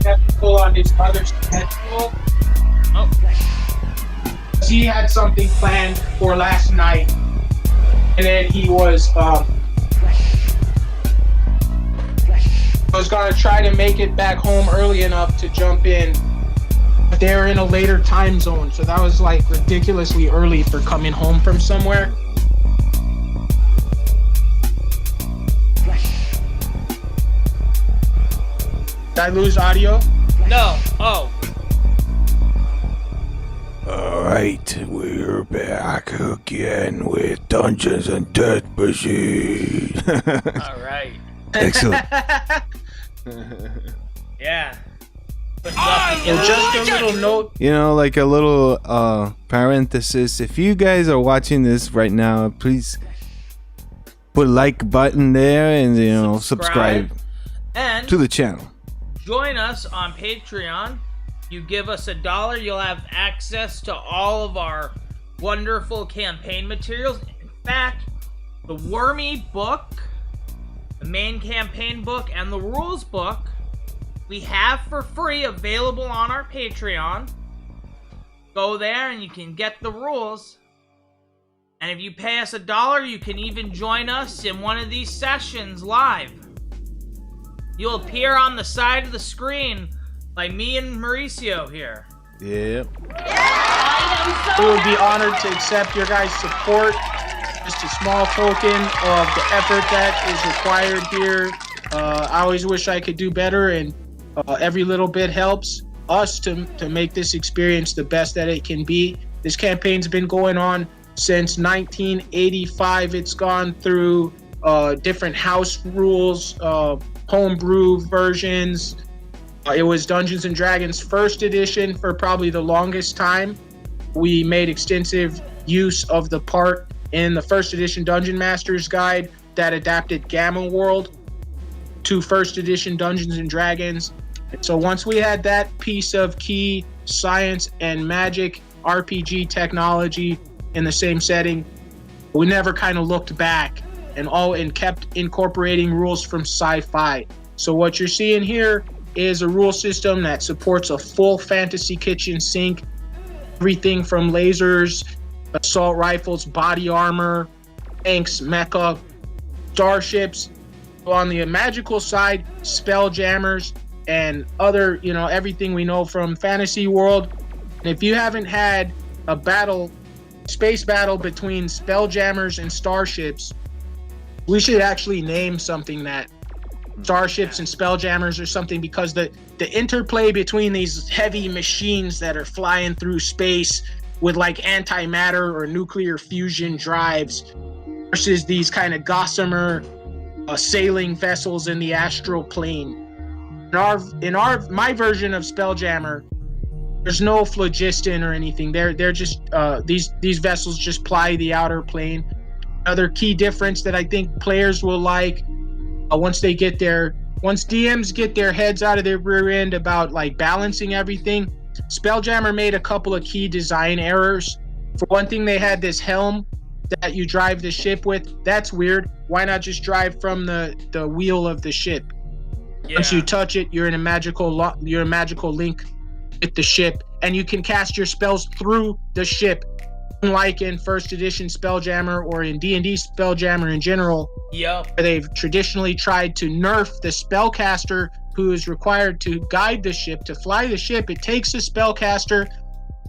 Speaker 3: Have to pull on his mother's schedule.
Speaker 1: Oh,
Speaker 3: He had something planned for last night, and then he was gonna try to make it back home early enough to jump in. But they're in a later time zone, so that was like ridiculously early for coming home from somewhere. Did I lose audio?
Speaker 1: no. Oh.
Speaker 2: Alright, we're back again with Dungeons and Death Machines.
Speaker 1: All right.
Speaker 2: Excellent.
Speaker 1: Yeah. But
Speaker 3: And just a little note.
Speaker 5: You know, like a little parenthesis. If you guys are watching this right now, please put a like button there and subscribe
Speaker 1: And
Speaker 5: to the channel.
Speaker 1: join us on Patreon. You give us $1, you'll have access to all of our wonderful campaign materials. In fact, the Wormy book, the main campaign book, and the rules book we have for free available on our Patreon. go there and you can get the rules. And if you pay us $1, you can even join us in one of these sessions live. You'll appear on the side of the screen like me and Mauricio here.
Speaker 5: Yep.
Speaker 3: We would be honored to accept your guys' support. Just a small token of the effort that is required here. I always wish I could do better, and every little bit helps us to make this experience the best that it can be. This campaign's been going on since 1985. It's gone through different house rules, homebrew versions. It was Dungeons and Dragons first edition for probably the longest time. We made extensive use of the part in the first edition Dungeon Master's Guide that adapted Gamma World to first edition Dungeons and Dragons. And so once we had that piece of key science and magic RPG technology in the same setting, we never kind of looked back and kept incorporating rules from sci-fi. So what you're seeing here is a rule system that supports a full fantasy kitchen sink, everything from lasers, assault rifles, body armor, tanks, mecha, starships. On the magical side, spelljammers and other, everything we know from fantasy world. And if you haven't had a space battle between spelljammers and starships, we should actually name something that starships and spelljammers or something, because the interplay between these heavy machines that are flying through space with like antimatter or nuclear fusion drives versus these kind of gossamer sailing vessels in the astral plane. My version of Spelljammer, there's no phlogiston or anything. They're just these vessels just ply the outer plane. Another key difference that I think players will like once DMs get their heads out of their rear end about like balancing everything. Spelljammer made a couple of key design errors. For one thing, they had this helm that you drive the ship with. That's weird. Why not just drive from the wheel of the ship? Yeah. Once you touch it, you're in a magical link with the ship, and you can cast your spells through the ship. Unlike in first edition Spelljammer or in D&D Spelljammer in general, where they've traditionally tried to nerf the spellcaster who is required to guide the ship, to fly the ship. It takes a spellcaster.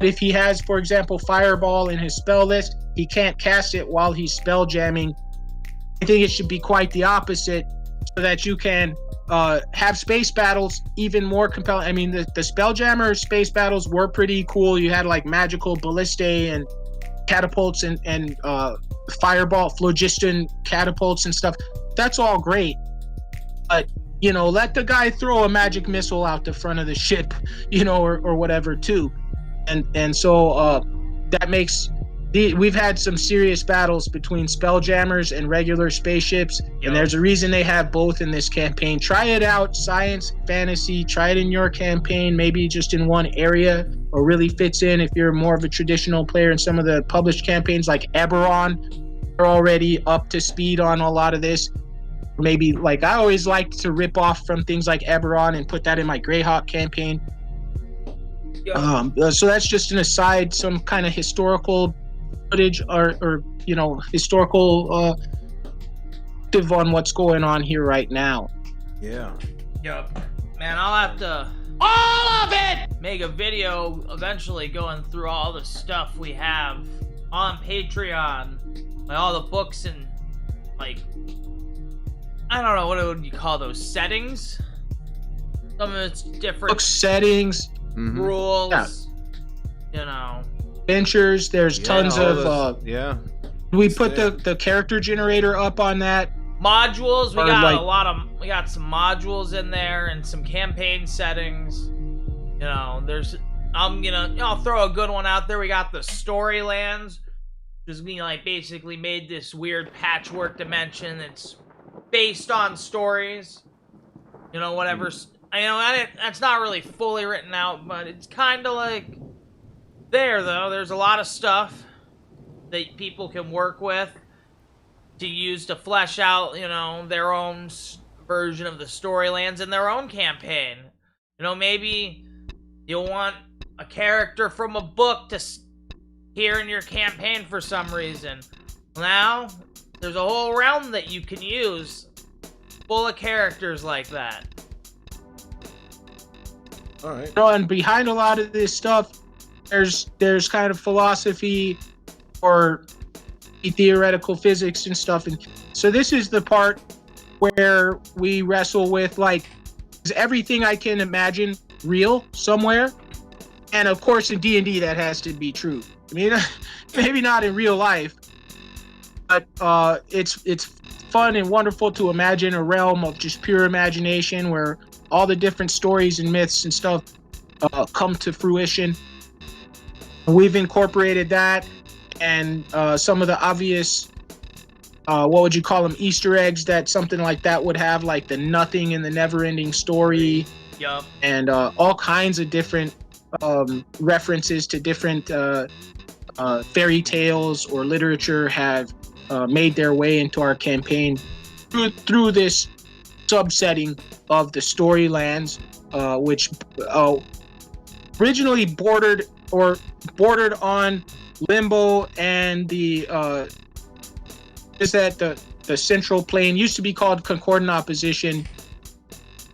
Speaker 3: If he has, for example, Fireball in his spell list, he can't cast it while he's spelljamming. I think it should be quite the opposite, so that you can have space battles even more compelling. I mean, the Spelljammer space battles were pretty cool. You had like magical ballistae and catapults and fireball phlogiston catapults and stuff. That's all great, but let the guy throw a magic missile out the front of the ship, or whatever too. And so that makes we've had some serious battles between spelljammers and regular spaceships, and there's a reason they have both in this campaign. Try it out, science, fantasy. Try it in your campaign, maybe just in one area, or really fits in if you're more of a traditional player in some of the published campaigns like Eberron. They're already up to speed on a lot of this. Maybe like I always like to rip off from things like Eberron and put that in my Greyhawk campaign. So that's just an aside, some kind of historical footage or historical on what's going on here right now.
Speaker 1: Yep. Man, I'll have to all of it make a video eventually going through all the stuff we have on Patreon, like all the books and like I don't know what would you call those settings. Some of it's different
Speaker 3: book settings,
Speaker 1: rules,
Speaker 3: adventures. There's tons of we put the character generator up on that.
Speaker 1: Modules, we got some modules in there and some campaign settings. I'll throw a good one out there. We got the Storylands, which is basically made this weird patchwork dimension that's based on stories. That's not really fully written out, but it's kind of like there, though. There's a lot of stuff that people can work with to use to flesh out, their own version of the Storylands in their own campaign. Maybe you'll want a character from a book to here in your campaign for some reason. Now, there's a whole realm that you can use full of characters like that.
Speaker 9: All right.
Speaker 3: And behind a lot of this stuff, there's kind of philosophy or theoretical physics and stuff. And so this is the part where we wrestle with, like, is everything I can imagine real somewhere? And of course in D&D that has to be true. I mean, maybe not in real life, but it's fun and wonderful to imagine a realm of just pure imagination where all the different stories and myths and stuff come to fruition. We've incorporated that and some of the obvious, what would you call them, Easter eggs that something like that would have, like the nothing in the never-ending story.
Speaker 1: Yup.
Speaker 3: And all kinds of different references to different fairy tales or literature have made their way into our campaign through this subsetting of the Storylands, which originally bordered on Limbo and the Central Plane. Used to be called Concordant Opposition.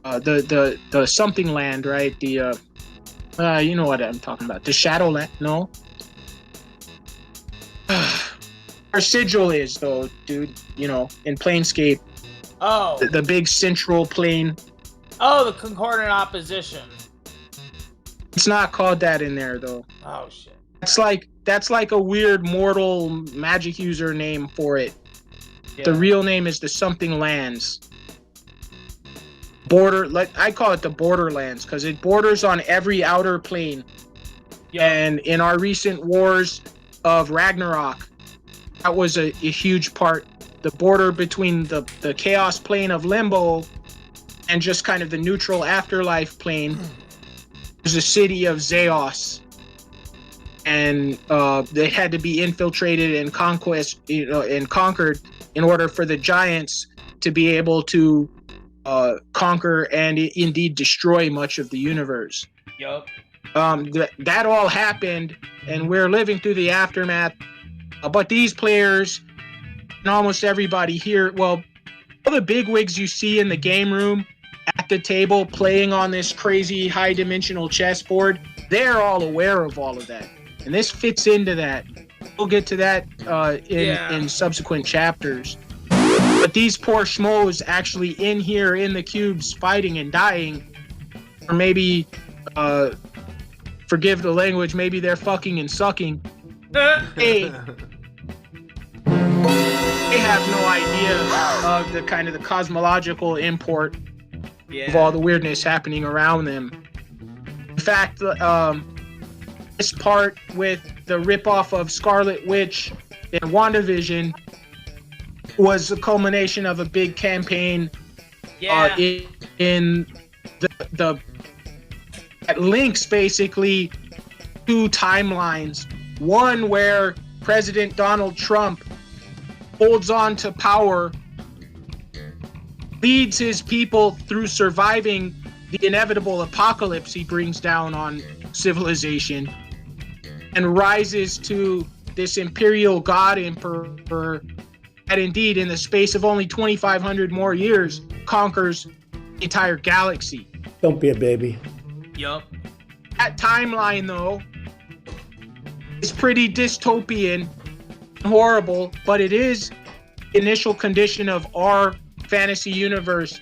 Speaker 3: The something land, right? The you know what I'm talking about. The Shadowland, no? Our sigil is, though, dude, you know, in Planescape.
Speaker 1: Oh.
Speaker 3: The big Central Plane.
Speaker 1: Oh, the Concordant Opposition.
Speaker 3: It's not called that in there, though.
Speaker 1: Oh, shit.
Speaker 3: That's like a weird mortal magic user name for it.
Speaker 1: Yeah.
Speaker 3: The real name is the Something Lands. I call it the Borderlands because it borders on every outer plane.
Speaker 1: Yeah.
Speaker 3: And in our recent wars of Ragnarok, that was a huge part. The border between the chaos plane of Limbo and just kind of the neutral afterlife plane was the city of Zeos. And they had to be infiltrated and conquered in order for the giants to be able to conquer and indeed destroy much of the universe.
Speaker 1: Yup.
Speaker 3: That all happened, and we're living through the aftermath. But these players, and almost everybody here, well, all the bigwigs you see in the game room at the table playing on this crazy high-dimensional chessboard, they're all aware of all of that. And this fits into that. We'll get to that in subsequent chapters. But these poor schmoes actually in here in the cubes fighting and dying, or maybe, forgive the language, maybe they're fucking and sucking. They have no idea of the kind of the cosmological import of all the weirdness happening around them. In fact, this part with the ripoff of Scarlet Witch and WandaVision was the culmination of a big campaign in the that links basically two timelines. One where President Donald Trump holds on to power, leads his people through surviving the inevitable apocalypse he brings down on civilization, and rises to this imperial god emperor that indeed in the space of only 2,500 more years conquers the entire galaxy.
Speaker 8: Don't be a baby.
Speaker 1: Yup.
Speaker 3: That timeline, though, is pretty dystopian, horrible, but it is the initial condition of our fantasy universe.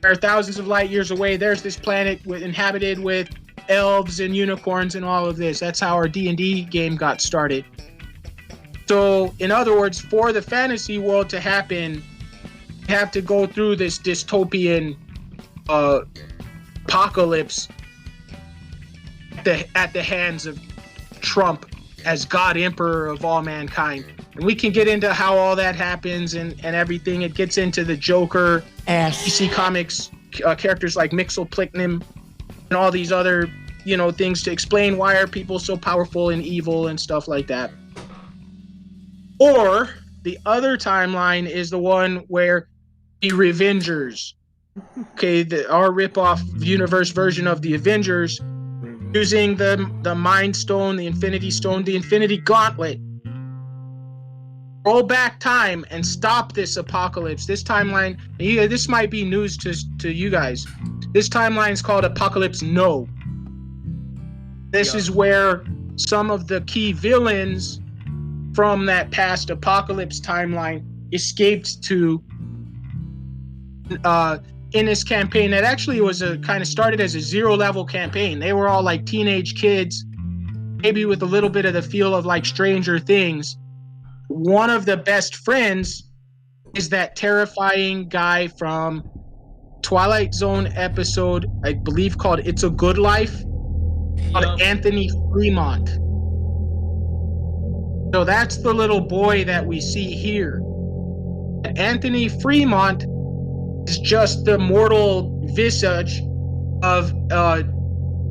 Speaker 3: Where thousands of light years away, there's this planet inhabited with elves and unicorns and all of this. That's how our D&D game got started. So, in other words, for the fantasy world to happen, you have to go through this dystopian apocalypse at the hands of Trump as God Emperor of all mankind. And we can get into how all that happens and everything. It gets into the Joker, DC Comics characters like Mxyzptlknim, and all these other, things to explain why are people so powerful and evil and stuff like that. Or the other timeline is the one where the Revengers, okay, our ripoff universe version of the Avengers, using the Mind Stone, the Infinity Stone, the Infinity Gauntlet. Roll back time and stop this apocalypse. This timeline, this might be news to you guys. This timeline is called Apocalypse No. This is where some of the key villains from that past apocalypse timeline escaped to in this campaign that actually was a kind of started as a 0-level campaign. They were all like teenage kids, maybe with a little bit of the feel of like Stranger Things. One of the best friends is that terrifying guy from Twilight Zone episode, I believe called It's a Good Life, called Anthony Fremont. So that's the little boy that we see here. And Anthony Fremont is just the mortal visage of a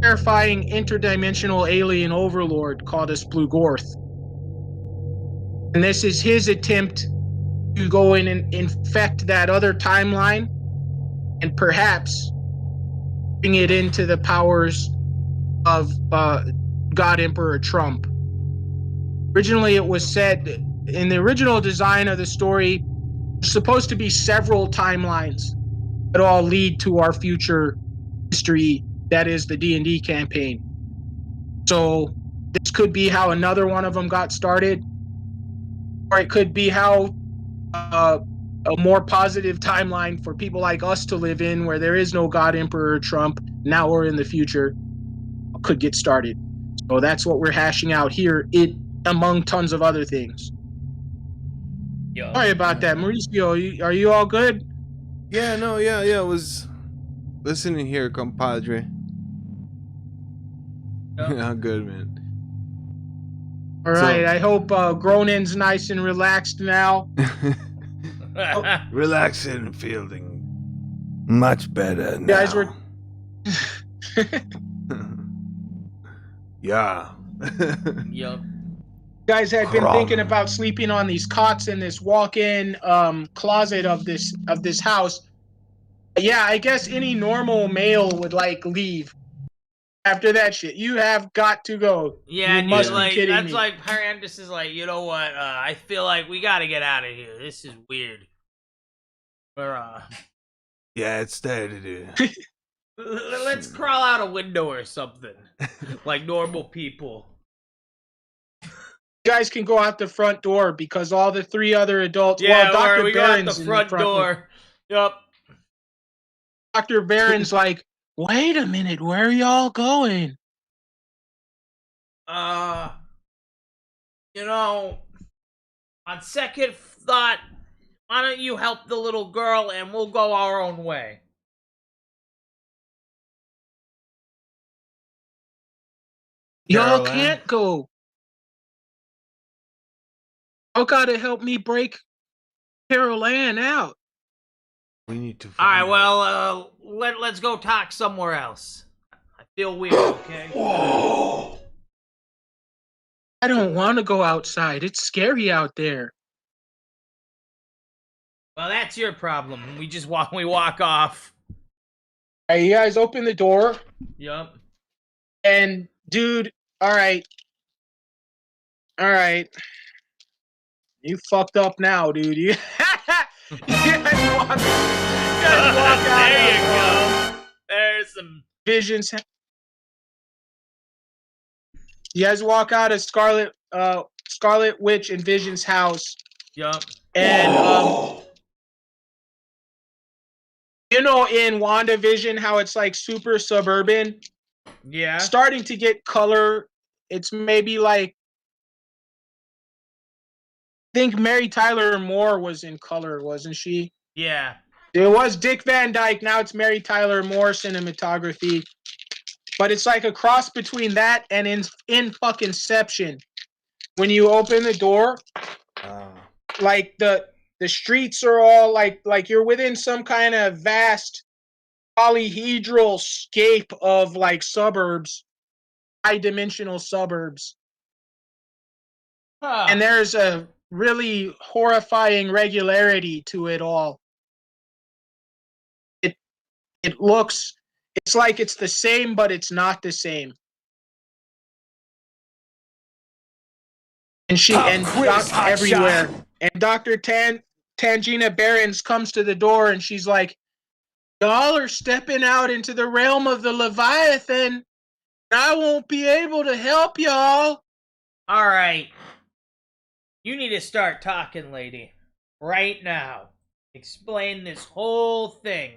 Speaker 3: terrifying interdimensional alien overlord called a Splugorth. And this is his attempt to go in and infect that other timeline and perhaps bring it into the powers of God Emperor Trump. Originally, it was said in the original design of the story, there's supposed to be several timelines that all lead to our future history, that is the D&D campaign. So this could be how another one of them got started, or it could be how a more positive timeline for people like us to live in, where there is no God Emperor Trump now or in the future, could get started. So that's what we're hashing out here, among tons of other things. Sorry about that, Mauricio. Are you all good?
Speaker 5: Yeah, I was listening here, compadre. Yeah, good, man.
Speaker 3: All right, I hope Gronin's nice and relaxed now.
Speaker 2: Relaxing and feeling much better now.
Speaker 3: Guys were
Speaker 2: Yeah.
Speaker 1: Yep.
Speaker 3: guys had been thinking about sleeping on these cots in this walk-in closet of this house. Yeah, I guess any normal male would like leave after that shit. You have got to go.
Speaker 1: Yeah,
Speaker 3: you
Speaker 1: dude,
Speaker 3: must be
Speaker 1: like
Speaker 3: kidding
Speaker 1: that's
Speaker 3: me.
Speaker 1: like Parandus is like, you know what? I feel like we gotta get out of here. This is weird. Or
Speaker 2: Yeah, it's there to do.
Speaker 1: let's crawl out a window or something, like normal people.
Speaker 3: You guys can go out the front door because all the three other adults.
Speaker 1: Yeah,
Speaker 3: well, Dr.
Speaker 1: we got
Speaker 3: Barron's
Speaker 1: the
Speaker 3: in
Speaker 1: front door. Yep.
Speaker 3: Dr. Barron's like, wait a minute, where are y'all going?
Speaker 1: You know, on second thought, why don't you help the little girl and we'll go our own way?
Speaker 3: Y'all can't go. Y'all gotta help me break Carol Ann out.
Speaker 2: We need to
Speaker 1: All right,
Speaker 2: find
Speaker 1: well, let's go talk somewhere else. I feel weird, okay?
Speaker 3: I don't want to go outside. It's scary out there.
Speaker 1: Well, that's your problem. We walk off.
Speaker 3: All right, you guys open the door.
Speaker 1: Yup.
Speaker 3: And dude, all right. You fucked up now, dude. You guys walk out
Speaker 1: There you
Speaker 3: of,
Speaker 1: go. There's some
Speaker 3: Vision's. You guys walk out of Scarlet Witch and Vision's house.
Speaker 1: Yup.
Speaker 3: And you know, in WandaVision, how it's like super suburban.
Speaker 1: Yeah.
Speaker 3: Starting to get color. It's maybe like, I think Mary Tyler Moore was in color, wasn't she?
Speaker 1: Yeah.
Speaker 3: It was Dick Van Dyke. Now it's Mary Tyler Moore cinematography. But it's like a cross between that and in fucking Inception. When you open the door, like the streets are all like you're within some kind of vast polyhedral scape of like suburbs, high-dimensional suburbs.
Speaker 1: Huh.
Speaker 3: And there's a really horrifying regularity to it all. It looks, it's like it's the same, but it's not the same. And everywhere. And Dr. Tangina Barons comes to the door and she's like, y'all are stepping out into the realm of the Leviathan. I won't be able to help y'all.
Speaker 1: All right. You need to start talking, lady. Right now. Explain this whole thing.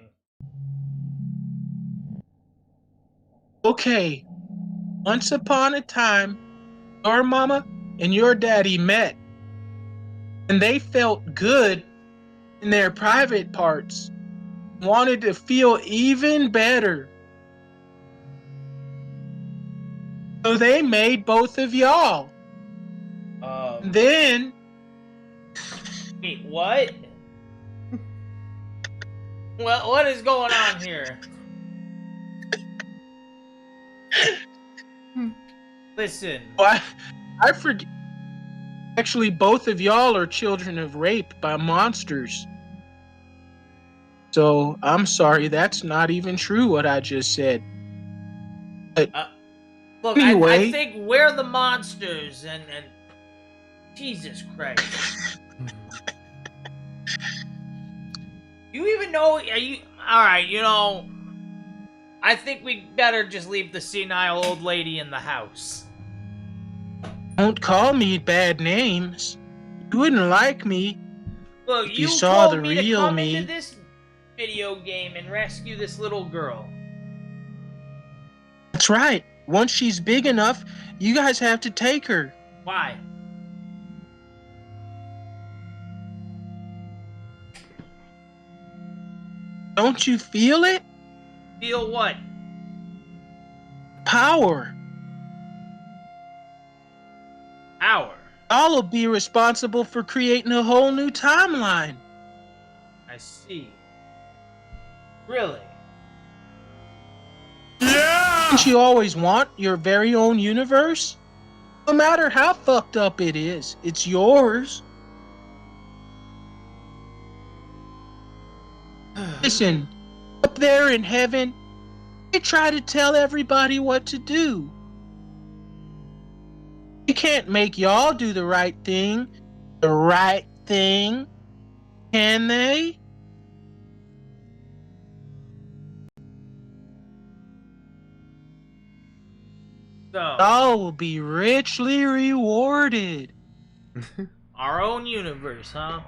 Speaker 3: Okay. Once upon a time, your mama and your daddy met. And they felt good in their private parts. Wanted to feel even better. So they made both of y'all. Then...
Speaker 1: Wait, what? Well, what is going on here? Listen.
Speaker 3: What? I forget. Actually, both of y'all are children of rape by monsters. So, I'm sorry, that's not even true what I just said. But
Speaker 1: Look,
Speaker 3: anyway,
Speaker 1: I think we're the monsters, and Jesus Christ. You even know? Are you all right? You know, I think we better just leave the senile old lady in the house.
Speaker 3: Don't call me bad names. You wouldn't like me.
Speaker 1: Look,
Speaker 3: if you
Speaker 1: you
Speaker 3: saw
Speaker 1: told
Speaker 3: the
Speaker 1: me to
Speaker 3: real
Speaker 1: come
Speaker 3: me.
Speaker 1: into this video game and rescue this little girl.
Speaker 3: That's right. Once she's big enough, you guys have to take her.
Speaker 1: Why?
Speaker 3: Don't you feel it?
Speaker 1: Feel what?
Speaker 3: Power.
Speaker 1: Power.
Speaker 3: I'll be responsible for creating a whole new timeline.
Speaker 1: I see. Really?
Speaker 3: Didn't you always want your very own universe? No matter how fucked up it is, it's yours. Listen, up there in heaven, they try to tell everybody what to do. They can't make y'all do the right thing, can they?
Speaker 1: So,
Speaker 3: Y'all will be richly rewarded.
Speaker 1: our own universe, huh?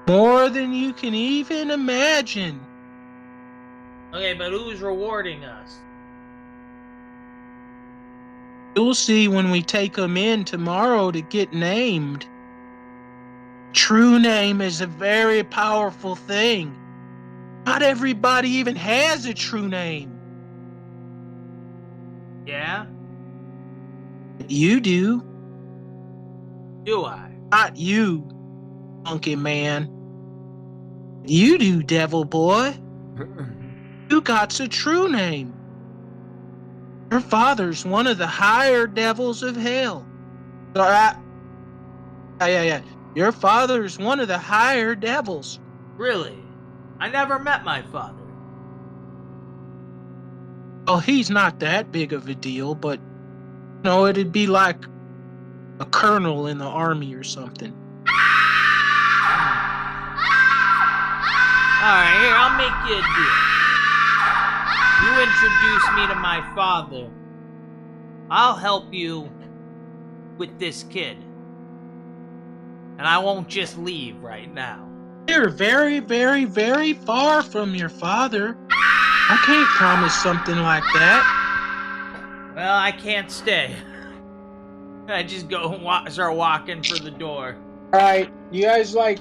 Speaker 3: More than you can even imagine.
Speaker 1: Okay, but who's rewarding us?
Speaker 3: You'll see when we take them in tomorrow to get named. True name is a very powerful thing. Not everybody even has a true name.
Speaker 1: Yeah?
Speaker 3: You do.
Speaker 1: Do I?
Speaker 3: Not you, monkey man. You do, devil boy. You got a true name. Your father's one of the higher devils of hell. Yeah. Your father's one of the higher devils.
Speaker 1: Really? I never met my father.
Speaker 3: Well, he's not that big of a deal, but it'd be like a colonel in the army or something.
Speaker 1: Alright, here, I'll make you a deal. You introduce me to my father. I'll help you with this kid. And I won't just leave right now.
Speaker 3: You're very, very, very far from your father. I can't promise something like that.
Speaker 1: Well, I can't stay. I just go start walking for the door.
Speaker 3: Alright, you guys a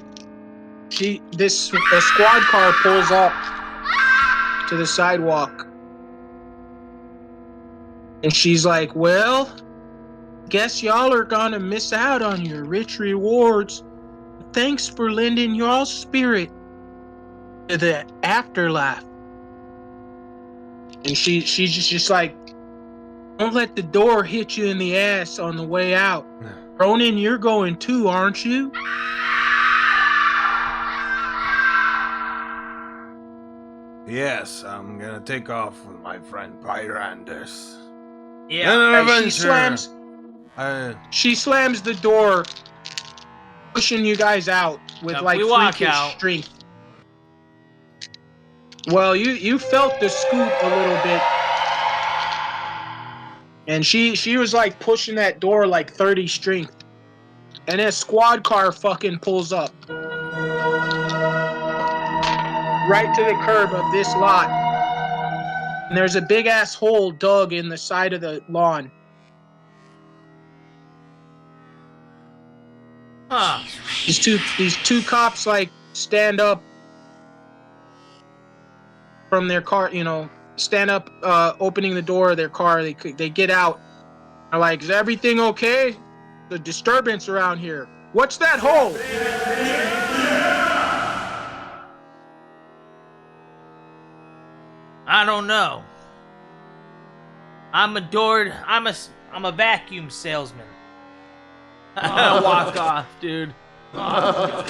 Speaker 3: squad car pulls up to the sidewalk. And she's like, well, guess y'all are gonna miss out on your rich rewards. Thanks for lending your spirit to the afterlife. And she's just like, don't let the door hit you in the ass on the way out. Ronan, you're going too, aren't you?
Speaker 2: Yes, I'm gonna take off with my friend Pyrandus.
Speaker 1: Yeah.
Speaker 3: She slams She slams the door, pushing you guys out with like
Speaker 1: we walk
Speaker 3: freakish
Speaker 1: out.
Speaker 3: strength. Well, you felt the scoot a little bit, and she was like pushing that door like 30 strength, and a squad car fucking pulls up right to the curb of this lot, and there's a big ass hole dug in the side of the lawn.
Speaker 1: Huh.
Speaker 3: These two cops like stand up from their car, stand up, opening the door of their car. They get out. They're like, "Is everything okay? The disturbance around here. What's that hole?"
Speaker 1: I don't know. I'm a vacuum salesman. Walk off, dude.
Speaker 3: Oh,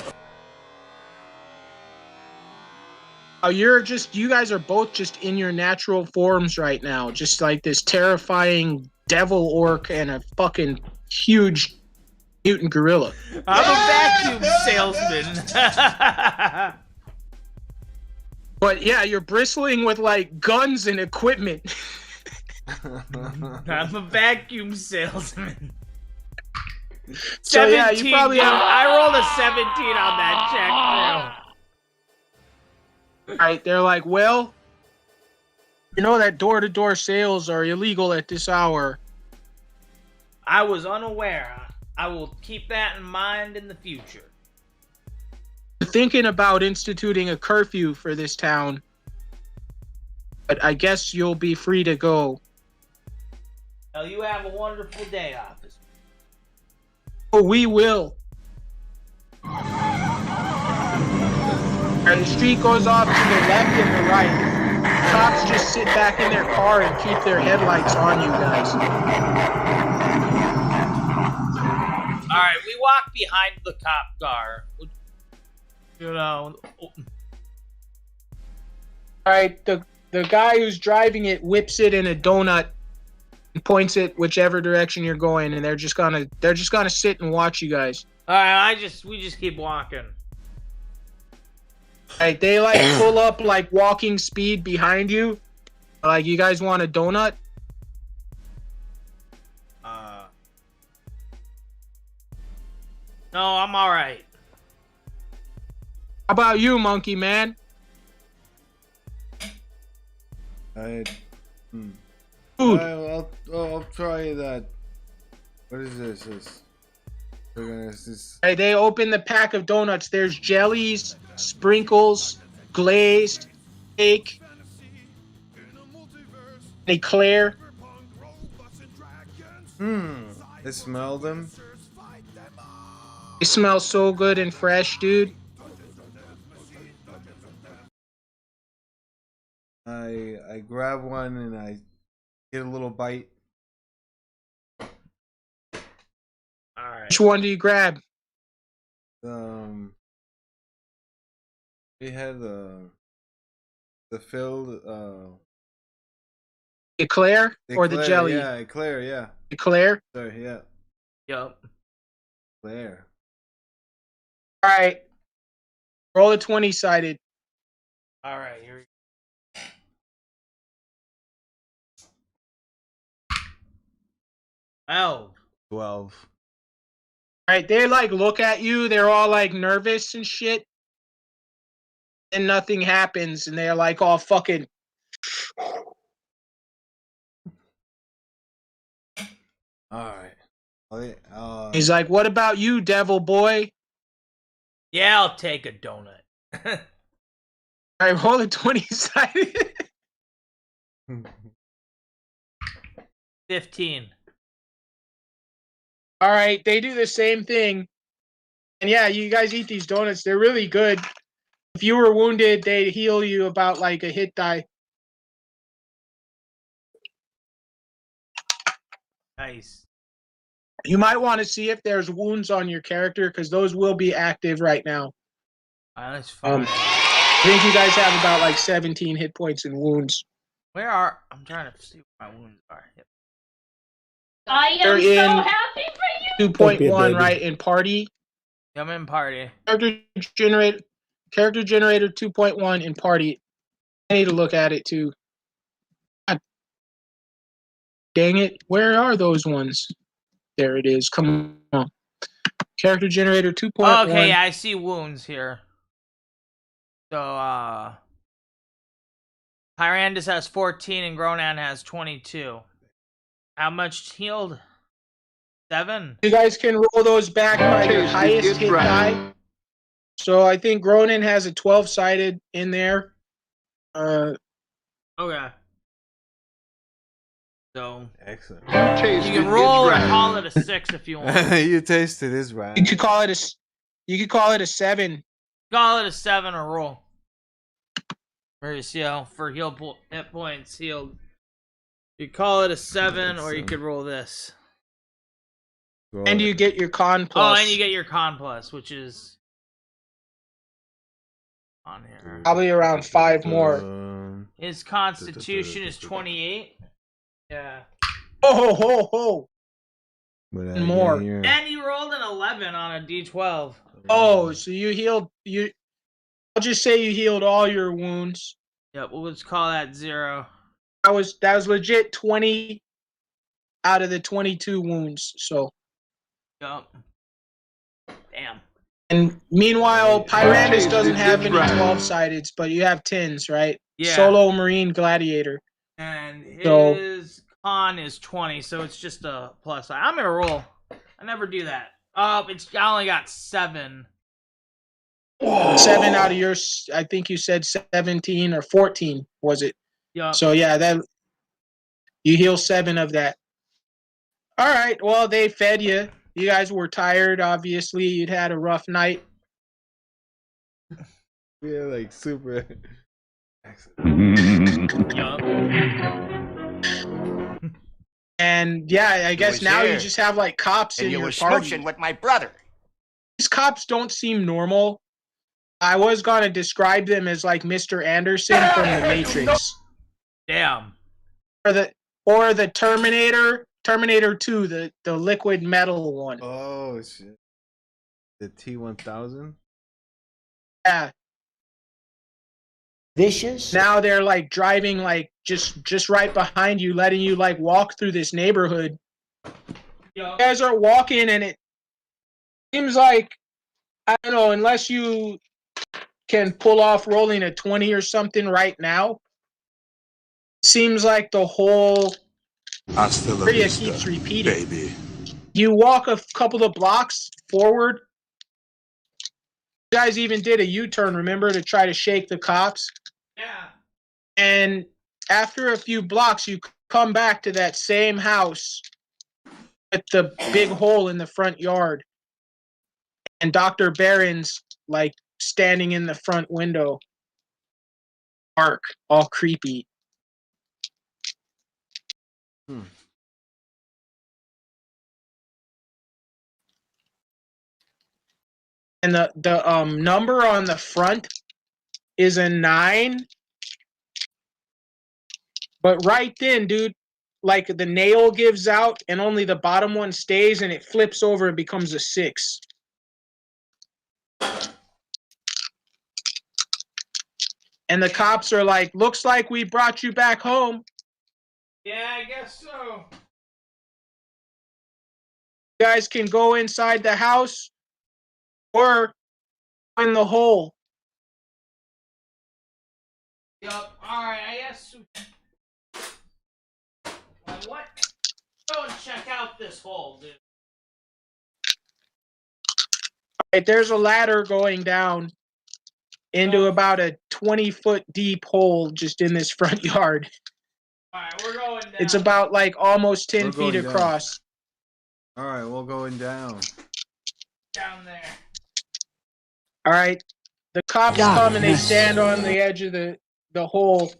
Speaker 3: you guys are both just in your natural forms right now. Just like this terrifying devil orc and a fucking huge mutant gorilla.
Speaker 1: I'm a vacuum salesman.
Speaker 3: But yeah, you're bristling with like guns and equipment.
Speaker 1: I'm a vacuum salesman.
Speaker 3: So yeah, you
Speaker 1: 17,
Speaker 3: probably
Speaker 1: dude.
Speaker 3: have.
Speaker 1: I rolled a 17 on that check, too.
Speaker 3: Right, they're like, well, you know that door-to-door sales are illegal at this hour.
Speaker 1: I was unaware. I will keep that in mind in the future.
Speaker 3: We're thinking about instituting a curfew for this town, but I guess you'll be free to go.
Speaker 1: Well, you have a wonderful day, officer.
Speaker 3: Oh, we will. And the street goes off to the left and the right. Cops just sit back in their car and keep their headlights on you guys.
Speaker 1: All right, we walk behind the cop car. You know.
Speaker 3: All right, the guy who's driving it whips it in a donut and points it whichever direction you're going, and they're just gonna sit and watch you guys.
Speaker 1: All right, we just keep walking.
Speaker 3: All right, they like pull up like walking speed behind you. Like, you guys want a donut?
Speaker 1: No, I'm all right.
Speaker 3: How about you, monkey man?
Speaker 5: Food. I'll try that. What is this?
Speaker 3: Hey, they open the pack of donuts. There's jellies, sprinkles, glazed, cake, an eclair.
Speaker 5: I smell them.
Speaker 3: They smell so good and fresh, dude.
Speaker 5: I grab one and I get a little bite.
Speaker 1: All right.
Speaker 3: Which one do you grab?
Speaker 5: We had the filled
Speaker 3: Eclair or the jelly?
Speaker 5: Yeah, eclair, yeah.
Speaker 3: Eclair?
Speaker 5: Sorry, yeah.
Speaker 1: Yup.
Speaker 5: Eclair.
Speaker 3: All right. Roll a 20-sided.
Speaker 1: All right, here we go. 12.
Speaker 5: 12.
Speaker 3: All right, they like look at you. They're all like nervous and shit. And nothing happens, and they're like all fucking.
Speaker 5: All right.
Speaker 3: He's like, "What about you, devil boy?"
Speaker 1: Yeah, I'll take a donut.
Speaker 3: All right, roll a 20-sided.
Speaker 1: 15.
Speaker 3: All right, they do the same thing. And yeah, you guys eat these donuts. They're really good. If you were wounded, they heal you about like a hit die.
Speaker 1: Nice.
Speaker 3: You might want to see if there's wounds on your character, because those will be active right now.
Speaker 1: That's fine.
Speaker 3: I think you guys have about like 17 hit points and wounds.
Speaker 1: I'm trying to see where my wounds are. Yep.
Speaker 6: I
Speaker 3: They're
Speaker 6: am so
Speaker 3: in
Speaker 6: happy for you.
Speaker 3: 2.1, right? In party.
Speaker 1: I'm in party.
Speaker 3: Character generator 2.1 in party. I need to look at it too. God dang it. Where are those ones? There it is. Come on. Character generator 2.1.
Speaker 1: Okay, I see wounds here. So, Tyrandus has 14 and Gronan has 22. How much healed? 7?
Speaker 3: You guys can roll those back by your highest hit die. So I think Gronin has a 12-sided in there.
Speaker 1: Okay. So,
Speaker 5: Excellent.
Speaker 1: you can roll or call it a 6 if you want.
Speaker 5: You tasted his right.
Speaker 3: You could call it a 7.
Speaker 1: Call it a 7 or roll. Or you see how for hit points healed. You call it a 7 or you could roll this.
Speaker 3: And you get your con
Speaker 1: Oh,
Speaker 3: plus.
Speaker 1: and you get your con plus, which is on here.
Speaker 3: Probably around 5 more.
Speaker 1: His constitution is 28. Yeah.
Speaker 3: Oh, ho, ho.
Speaker 5: And
Speaker 3: more.
Speaker 1: And you rolled an 11 on a d12.
Speaker 3: Oh, so you healed I'll just say you healed all your wounds.
Speaker 1: Yep, we'll just call that 0.
Speaker 3: That was legit 20 out of the 22 wounds. So
Speaker 1: Yep. Damn.
Speaker 3: and meanwhile, Pyrandus doesn't have any 12-sideds, but you have 10s, right?
Speaker 1: Yeah.
Speaker 3: Solo Marine Gladiator.
Speaker 1: And
Speaker 3: So-
Speaker 1: his con is 20, so it's just a plus. I'm gonna roll. I never do that. I only got 7.
Speaker 3: 7 out of your, I think you said 17 or 14, was it?
Speaker 1: Yep.
Speaker 3: So yeah, that you heal 7 of that. All right. Well, they fed you. You guys were tired. Obviously, you'd had a rough night.
Speaker 5: Yeah, like super. Excellent.
Speaker 1: Yup.
Speaker 3: And yeah, I guess
Speaker 7: was
Speaker 3: now you
Speaker 7: here.
Speaker 3: just have like cops
Speaker 7: And
Speaker 3: in
Speaker 7: you
Speaker 3: your
Speaker 7: were
Speaker 3: party.
Speaker 7: smooching with my brother.
Speaker 3: These cops don't seem normal. I was gonna describe them as like Mr. Anderson from the Matrix,
Speaker 1: Damn.
Speaker 3: or the Terminator 2, the liquid metal one.
Speaker 5: Oh shit. The T-1000.
Speaker 3: Yeah.
Speaker 8: Vicious.
Speaker 3: Now they're like driving like just right behind you, letting you like walk through this neighborhood. You guys are walking, and it seems like, I don't know, unless you can pull off rolling a 20 or something right now, it seems like the whole
Speaker 4: Hasta la
Speaker 3: area
Speaker 4: vista,
Speaker 3: keeps repeating.
Speaker 4: baby.
Speaker 3: You walk a couple of blocks forward. You guys even did a U-turn, remember, to try to shake the cops.
Speaker 1: Yeah.
Speaker 3: And after a few blocks, you come back to that same house with the big hole in the front yard. And Dr. Barron's like standing in the front window. Dark, all creepy. And the number on the front is a 9. But right then, dude, like the nail gives out and only the bottom one stays, and it flips over and becomes a 6. And the cops are like, looks like we brought you back home.
Speaker 1: Yeah, I guess so.
Speaker 3: You guys can go inside the house or in the hole.
Speaker 1: Yup. Alright, I guess. What? Go and check out this hole, dude.
Speaker 3: Right, there's a ladder going down into about a 20-foot deep hole just in this front yard.
Speaker 1: Alright, we're going down.
Speaker 3: It's about like almost 10
Speaker 5: We're
Speaker 3: feet
Speaker 5: going down.
Speaker 3: across.
Speaker 5: All right, we're going down.
Speaker 1: down there.
Speaker 3: All right. The cops come and they stand on the edge of the hole.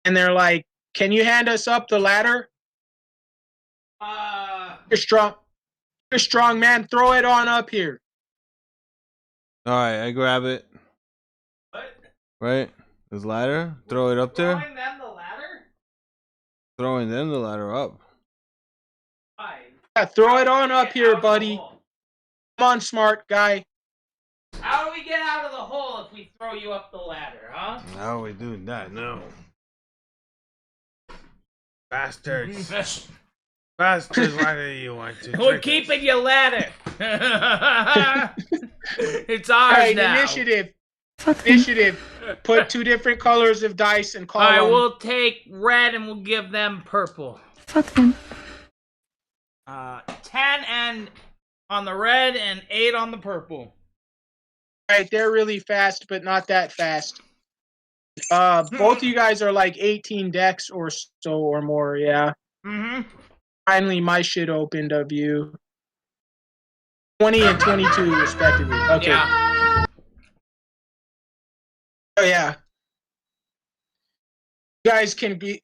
Speaker 3: And they're like, can you hand us up the ladder? You're strong. You're strong, man. Throw it on up here.
Speaker 5: All right, I grab it.
Speaker 1: What?
Speaker 5: Right, this ladder. Throw it up there.
Speaker 1: Throwing them the ladder?
Speaker 5: Throwing them the ladder up.
Speaker 3: Yeah, throw it on up here, buddy. Come on, smart guy.
Speaker 1: How do we get out of the hole if we throw you up the ladder, huh?
Speaker 5: How are we doing that? No. Bastards. Bastards, why do you want to?
Speaker 1: We're
Speaker 5: trick
Speaker 1: keeping
Speaker 5: us?
Speaker 1: your ladder. It's ours
Speaker 3: All right,
Speaker 1: now.
Speaker 3: initiative. Initiative. Put 2 different colors of dice and call
Speaker 1: All right,
Speaker 3: them.
Speaker 1: we'll take red and we'll give them purple.
Speaker 9: Fuck them.
Speaker 1: 10 and on the red and 8 on the purple.
Speaker 3: All right, they're really fast, but not that fast. Both of you guys are like 18 decks or so or more, yeah.
Speaker 1: Mm-hmm.
Speaker 3: Finally, my shit opened of you. 20 and 22, respectively. Okay.
Speaker 1: Yeah.
Speaker 3: Oh, yeah. You guys can be...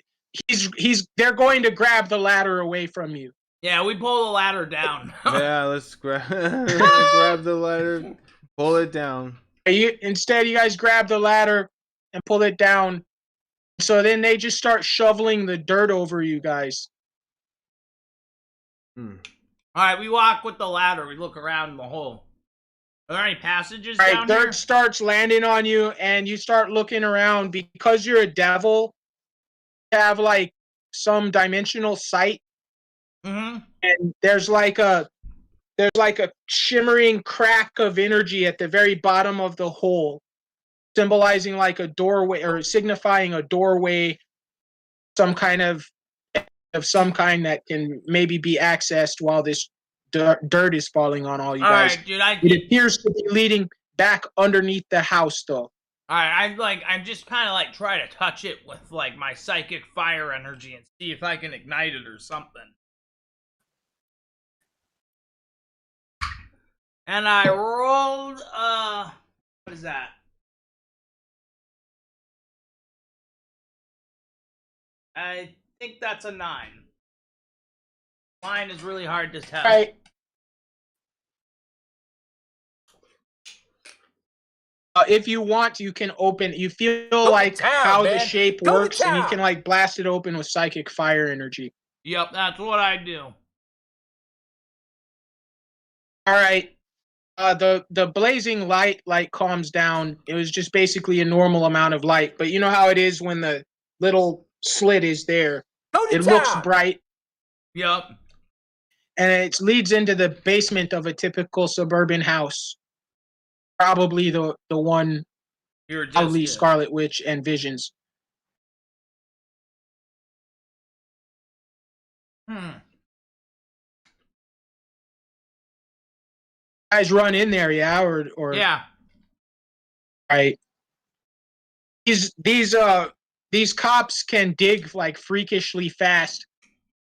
Speaker 3: They're going to grab the ladder away from you.
Speaker 1: Yeah, we pull the ladder down.
Speaker 5: Yeah, let's grab the ladder, pull it down.
Speaker 3: Instead, you guys grab the ladder and pull it down. So then they just start shoveling the dirt over you guys.
Speaker 1: All right, we walk with the ladder. We look around in the hole. Are there any passages
Speaker 3: All right,
Speaker 1: down
Speaker 3: dirt
Speaker 1: here?
Speaker 3: starts landing on you, and you start looking around. Because you're a devil, you have like some dimensional sight,
Speaker 1: Mm-hmm.
Speaker 3: and there's like a shimmering crack of energy at the very bottom of the hole, symbolizing like a doorway or signifying a doorway, some kind of some kind that can maybe be accessed while this dirt is falling on all you
Speaker 1: All
Speaker 3: guys.
Speaker 1: right, dude.
Speaker 3: It appears to be leading back underneath the house, though.
Speaker 1: All right, I'm just kind of like try to touch it with like my psychic fire energy and see if I can ignite it or something. And I rolled, what is that? I think that's a 9. 9 is really hard to tell.
Speaker 3: All right. If you want, you can open. You feel like how the shape works, and you can like blast it open with psychic fire energy.
Speaker 1: Yep, that's what I do.
Speaker 3: All right. The blazing light calms down. It was just basically a normal amount of light, but you know how it is when the little slit is there. It looks bright,
Speaker 1: Yep.
Speaker 3: and it leads into the basement of a typical suburban house. Probably the one
Speaker 1: You're just
Speaker 3: probably
Speaker 1: good.
Speaker 3: Scarlet Witch and Visions. Guys run in there, yeah, or
Speaker 1: Yeah.
Speaker 3: right. These cops can dig like freakishly fast.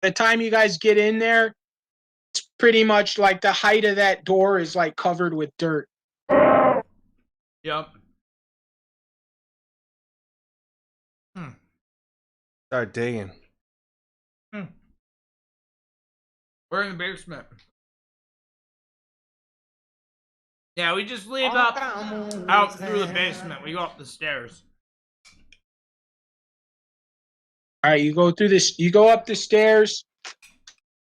Speaker 3: By the time you guys get in there, it's pretty much like the height of that door is like covered with dirt.
Speaker 1: Yep.
Speaker 5: Start digging.
Speaker 1: We're in the basement. Yeah, we just leave up out through the basement. We go up the stairs.
Speaker 3: All right, you go through this. You go up the stairs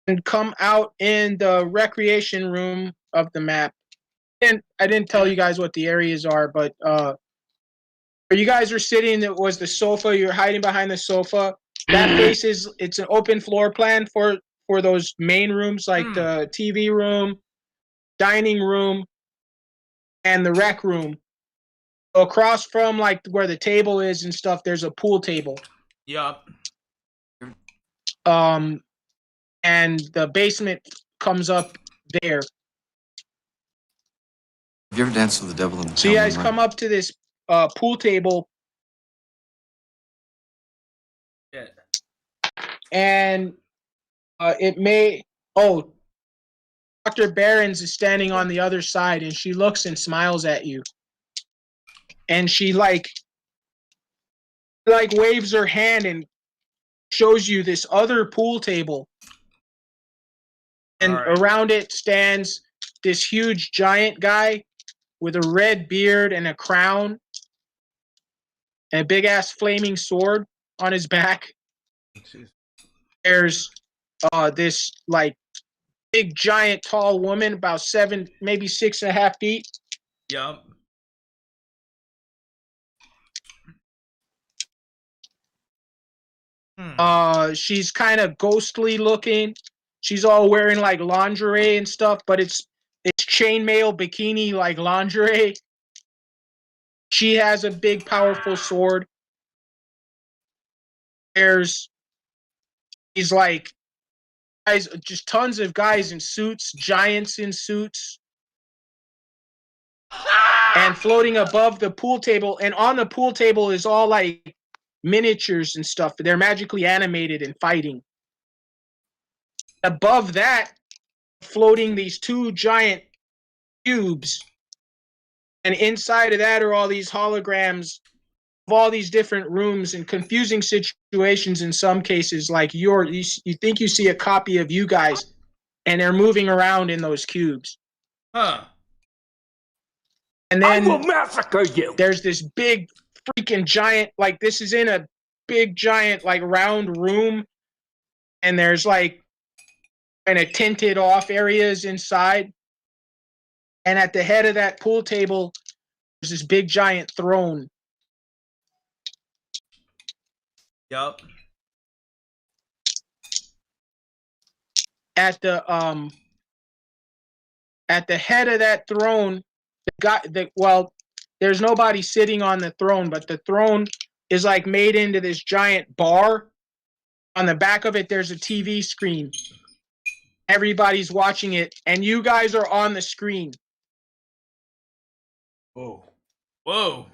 Speaker 3: and come out in the recreation room of the map. And I didn't tell you guys what the areas are, but where you guys are sitting, it was the sofa. You're hiding behind the sofa. That faces. It's an open floor plan for those main rooms, like the TV room, dining room, and the rec room. So across from like where the table is and stuff, there's a pool table.
Speaker 1: Yup.
Speaker 3: And the basement comes up there.
Speaker 10: Have you ever danced with the devil in the
Speaker 3: So you guys come up to this pool table,
Speaker 1: Yeah.
Speaker 3: and it may. Oh, Dr. Barons is standing on the other side, and she looks and smiles at you. And she like waves her hand and shows you this other pool table. And around it stands this huge giant guy with a red beard and a crown and a big ass flaming sword on his back. There's this like big, giant, tall woman, about 7, maybe 6.5 feet.
Speaker 1: Yup.
Speaker 3: She's kind of ghostly looking. She's all wearing like lingerie and stuff, but it's chainmail bikini like lingerie. She has a big, powerful sword. There's these like guys, just tons of guys in suits, giants in suits, and floating above the pool table. And on the pool table is all like miniatures and stuff. They're magically animated and fighting. Above that, floating these 2 giant cubes, and inside of that are all these holograms of all these different rooms and confusing situations in some cases. Like you think you see a copy of you guys, and they're moving around in those cubes.
Speaker 1: Huh.
Speaker 3: And then
Speaker 8: I will massacre you.
Speaker 3: there's this big freaking giant, like this is in a big giant like round room, and there's like kind of tinted off areas inside. And at the head of that pool table, there's this big giant throne.
Speaker 1: Yup.
Speaker 3: At the head of that throne, there's nobody sitting on the throne, but the throne is like made into this giant bar. On the back of it, there's a TV screen. Everybody's watching it, and you guys are on the screen.
Speaker 4: Whoa.
Speaker 1: Whoa.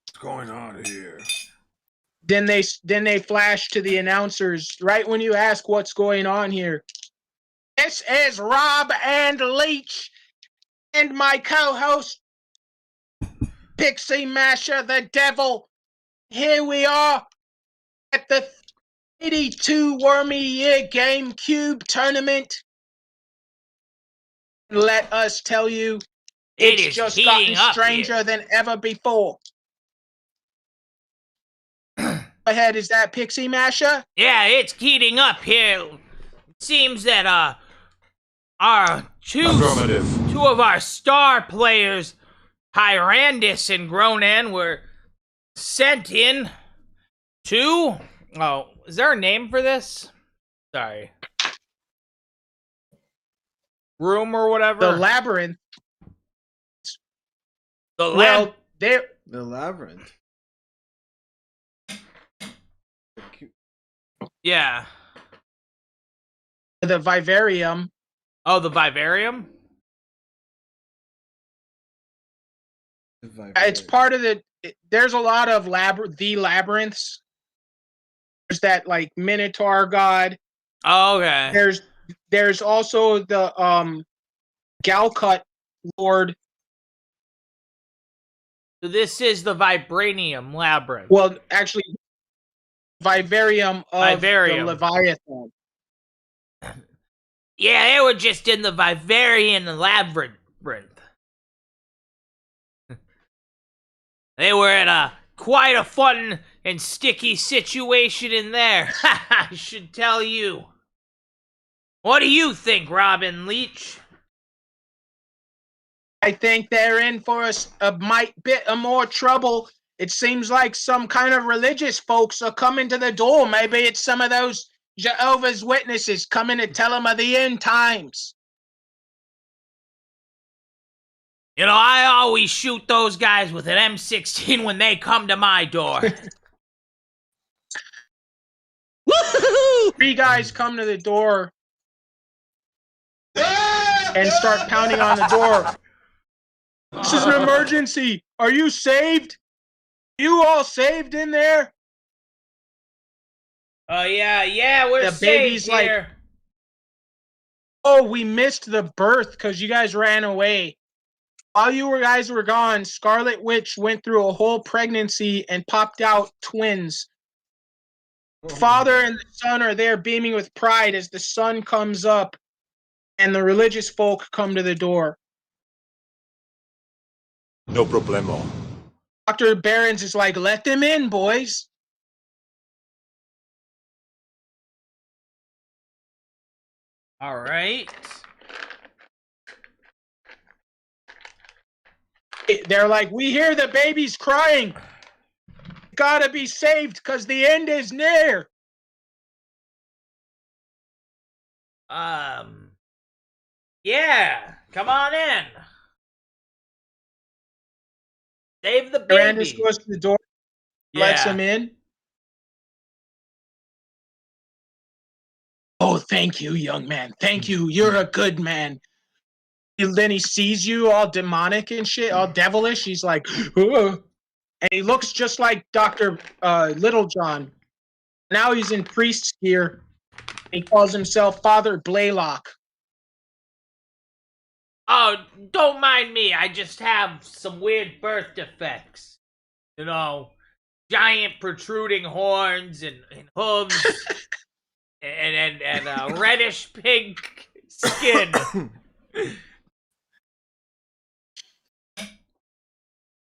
Speaker 4: What's going on here?
Speaker 3: Then they flash to the announcers right when you ask what's going on here. This is Rob and Leech and my co-host Pixie Masher the Devil. Here we are at the 82 Wormy Year GameCube tournament. Let us tell you,
Speaker 1: It
Speaker 3: it's
Speaker 1: is
Speaker 3: just
Speaker 1: heating
Speaker 3: gotten
Speaker 1: up
Speaker 3: stranger
Speaker 1: here.
Speaker 3: than ever before. Go ahead, is that Pixie Masher?
Speaker 1: Yeah, it's heating up here. It seems that our two of our star players, Tyrandus and Gronan, were sent in to. Oh, is there a name for this? Sorry. Room or whatever.
Speaker 3: The labyrinth.
Speaker 1: The
Speaker 3: Well, they're
Speaker 5: The labyrinth.
Speaker 1: Yeah.
Speaker 3: the vivarium.
Speaker 1: Oh, the vivarium.
Speaker 3: It's part of the. There's a lot of labyrinths. There's that like Minotaur god.
Speaker 1: Oh, okay.
Speaker 3: There's also the Galcut Lord.
Speaker 1: So this is the vibranium labyrinth.
Speaker 3: Well, actually, vivarium of
Speaker 1: Vivarium.
Speaker 3: the Leviathan.
Speaker 1: Yeah, they were just in the Vivarian labyrinth. They were in quite a fun and sticky situation in there. I should tell you. What do you think, Robin Leach?
Speaker 3: I think they're in for a bit of more trouble. It seems like some kind of religious folks are coming to the door. Maybe it's some of those Jehovah's Witnesses coming to tell them of the end times.
Speaker 1: You know, I always shoot those guys with an M16 when they come to my door.
Speaker 3: 3 guys come to the door and start pounding on the door. This is an emergency. Are you saved? You all saved in there?
Speaker 1: Oh, yeah, we're
Speaker 3: The
Speaker 1: safe
Speaker 3: baby's
Speaker 1: here.
Speaker 3: Oh, we missed the birth because you guys ran away. While you guys were gone, Scarlet Witch went through a whole pregnancy and popped out twins. Father and the son are there beaming with pride as the sun comes up and the religious folk come to the door.
Speaker 4: No problemo.
Speaker 3: Dr. Barons is like, let them in, boys.
Speaker 1: All right.
Speaker 3: They're like, we hear the baby's crying. Gotta be saved because the end is near.
Speaker 1: Yeah, come on in. Save the
Speaker 3: Mirandus
Speaker 1: baby.
Speaker 3: goes to the door, lets him in. Oh, thank you, young man. Thank you. You're a good man. Then he sees you all demonic and shit, all devilish. He's like, "Ugh." And he looks just like Dr. Littlejohn. Now he's in priest's gear. He calls himself Father Blaylock.
Speaker 1: Oh, don't mind me. I just have some weird birth defects. You know, giant protruding horns and hooves and reddish pink skin.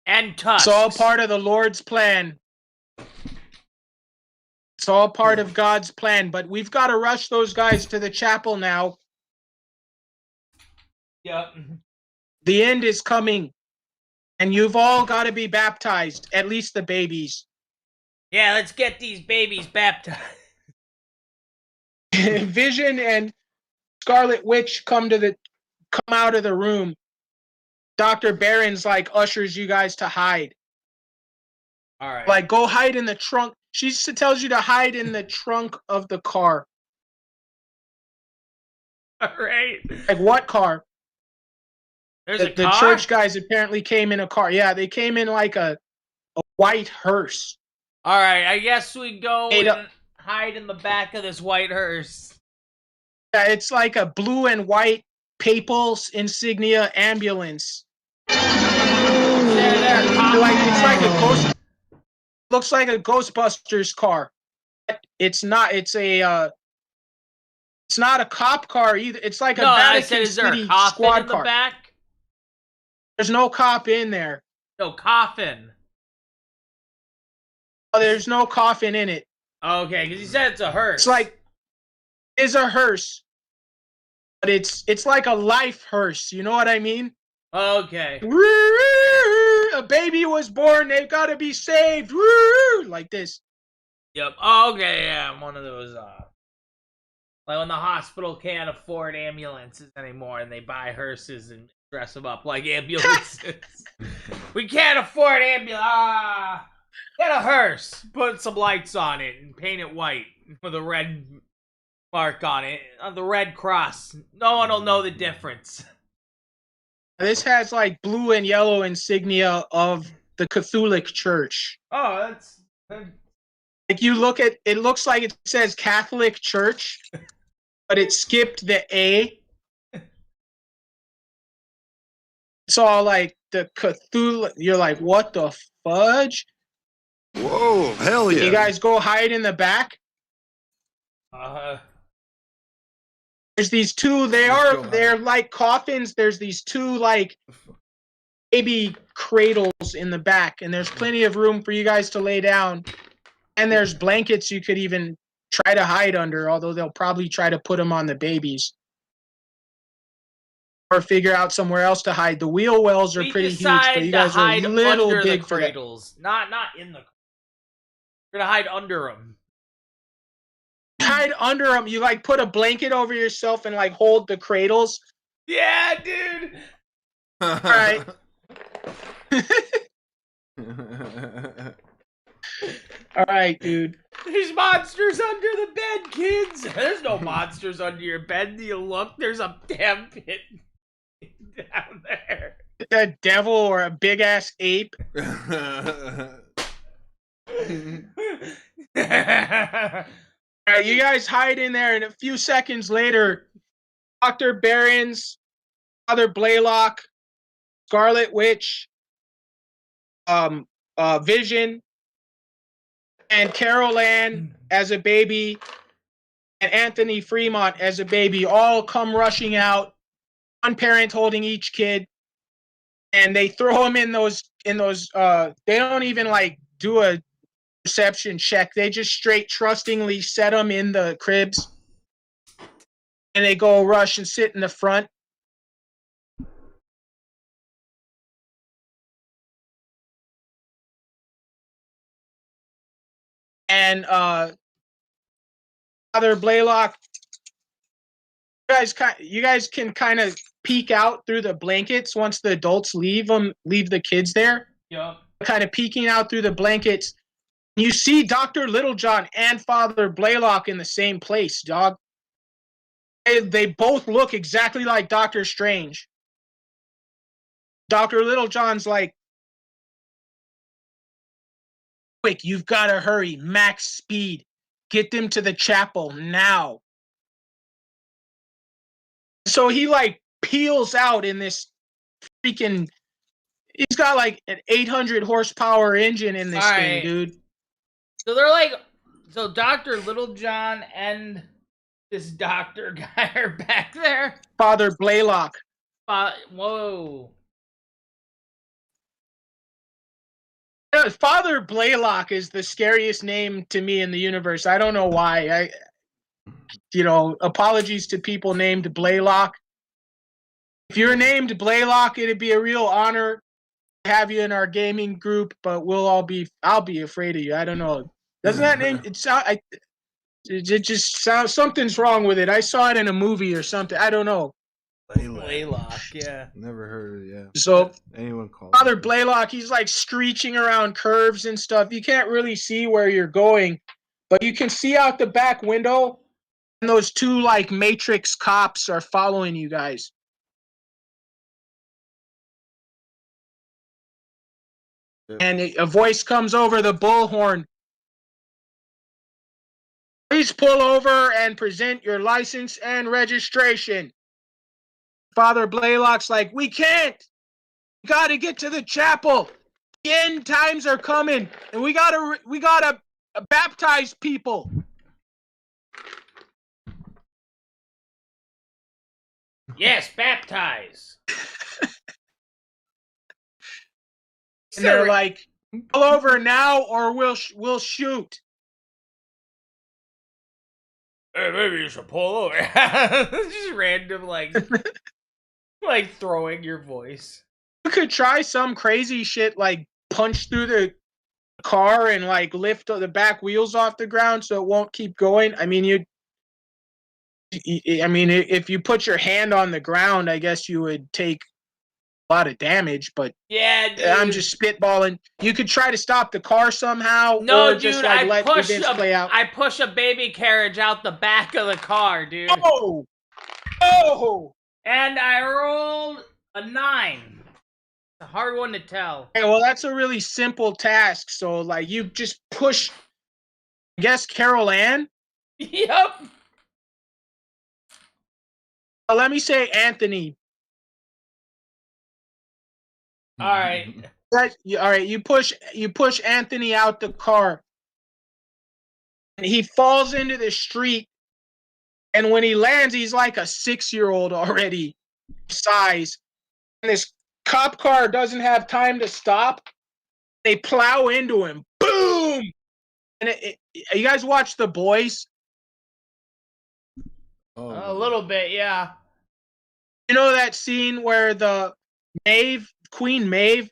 Speaker 1: And tusks.
Speaker 3: It's all part of the Lord's plan. It's all part of God's plan, but we've got to rush those guys to the chapel now.
Speaker 1: Yep.
Speaker 3: The end is coming, and you've all got to be baptized, at least the babies.
Speaker 1: Yeah, let's get these babies baptized.
Speaker 3: Vision and Scarlet Witch come out of the room. Dr. Barron's like ushers you guys to hide.
Speaker 1: All right.
Speaker 3: Like, go hide in the trunk. She tells you to hide in the trunk of the car.
Speaker 1: All right.
Speaker 3: Like, what car?
Speaker 1: There's a car?
Speaker 3: The church guys apparently came in a car. Yeah, they came in like a white hearse.
Speaker 1: All right, I guess we go and hide in the back of this white hearse.
Speaker 3: Yeah, it's like a blue and white papal insignia ambulance. It's like a ghost. Looks like a Ghostbusters car. It's not. It's a. It's not a cop car either. It's like a Vatican
Speaker 1: is there
Speaker 3: City
Speaker 1: a coffin
Speaker 3: squad
Speaker 1: in the
Speaker 3: car.
Speaker 1: back?
Speaker 3: There's no cop in there.
Speaker 1: No coffin.
Speaker 3: Oh, there's no coffin in it.
Speaker 1: Okay, because he said it's a hearse.
Speaker 3: It's like it's a hearse, but it's like a life hearse. You know what I mean?
Speaker 1: Okay.
Speaker 3: A baby was born. They've got to be saved. Like this.
Speaker 1: Yep. Oh, okay, yeah, one of those. Like when the hospital can't afford ambulances anymore, and they buy hearses and dress them up like ambulances. We can't afford ambulance. Get a hearse, put some lights on it, and paint it white with a red mark on it, the red cross. No one will know the difference.
Speaker 3: This has like blue and yellow insignia of the Catholic Church.
Speaker 1: Oh, that's
Speaker 3: like you look at it, looks like it says Catholic Church, but it skipped the A. It's all like the Cthulhu. You're like, what the fudge?
Speaker 4: Whoa, hell yeah.
Speaker 3: You guys go hide in the back. There's these two. They're like coffins. There's these two like baby cradles in the back, and there's plenty of room for you guys to lay down. And there's blankets you could even try to hide under, although they'll probably try to put them on the babies. Or figure out somewhere else to hide. The wheel wells are pretty huge, but you guys are a little big for that.
Speaker 1: Not in the. We're gonna hide under them.
Speaker 3: Hide under them. You like put a blanket over yourself and like hold the cradles.
Speaker 1: Yeah, dude.
Speaker 3: All right. All right, dude.
Speaker 1: There's monsters under the bed, kids. There's no monsters under your bed. Do you look? There's a damn pit down there.
Speaker 3: A devil or a big ass ape. All right, you guys hide in there, and a few seconds later, Dr. Barron's, Father Blaylock, Scarlet Witch, Vision, and Carol Ann as a baby, and Anthony Fremont as a baby all come rushing out, one parent holding each kid, and they throw them in those they don't even like do a perception check. They just straight trustingly set them in the cribs. and they go rush and sit in the front. And Father Blaylock, you guys can kind of peek out through the blankets once the adults leave the kids there.
Speaker 1: Yup.
Speaker 3: Kind of peeking out through the blankets. You see Dr. Littlejohn and Father Blaylock in the same place, dog. They both look exactly like Doctor Strange. Dr. Littlejohn's like, quick, you've got to hurry, max speed. Get them to the chapel now. So he like peels out in this freaking, he's got like an 800 horsepower engine in this thing, dude.
Speaker 1: So they're like, so Dr. Littlejohn and this doctor guy are back there?
Speaker 3: Father Blaylock.
Speaker 1: Whoa.
Speaker 3: Father Blaylock is the scariest name to me in the universe. I don't know why. Apologies to people named Blaylock. If you're named Blaylock, it'd be a real honor to have you in our gaming group, but I'll be afraid of you. I don't know. Doesn't that name, it just sounds, something's wrong with it. I saw it in a movie or something. I don't know.
Speaker 1: Blaylock, yeah.
Speaker 5: Never heard of it, yeah.
Speaker 3: So
Speaker 5: anyone called
Speaker 3: Father Blaylock, he's like screeching around curves and stuff. You can't really see where you're going, but you can see out the back window, and those two like Matrix cops are following you guys. And a voice comes over the bullhorn. Please pull over and present your license and registration. Father Blaylock's like, we can't. We got to get to the chapel. The end times are coming, and we gotta baptize people.
Speaker 1: Yes, baptize.
Speaker 3: And they're like, pull over now, or we'll shoot.
Speaker 1: Hey, maybe you should pull over. Just random, like throwing your voice.
Speaker 3: You could try some crazy shit like punch through the car and like lift the back wheels off the ground so it won't keep going. I mean, if you put your hand on the ground, I guess you would take a lot of damage, but
Speaker 1: yeah, dude.
Speaker 3: I'm just spitballing. You could try to stop the car somehow,
Speaker 1: no,
Speaker 3: or
Speaker 1: dude,
Speaker 3: just like let events play out.
Speaker 1: I push a baby carriage out the back of the car, dude.
Speaker 3: Oh!
Speaker 1: And I rolled a 9. It's a hard one to tell.
Speaker 3: Okay, well, that's a really simple task. So, like, you just push, I guess, Carol Ann?
Speaker 1: Yep.
Speaker 3: Let me say Anthony.
Speaker 1: All right.
Speaker 3: All right, you push Anthony out the car. And he falls into the street. And when he lands, he's like a 6-year-old already size. And this cop car doesn't have time to stop. They plow into him. Boom! And you guys watch The Boys?
Speaker 1: A little bit, yeah.
Speaker 3: You know that scene where the Queen Maeve,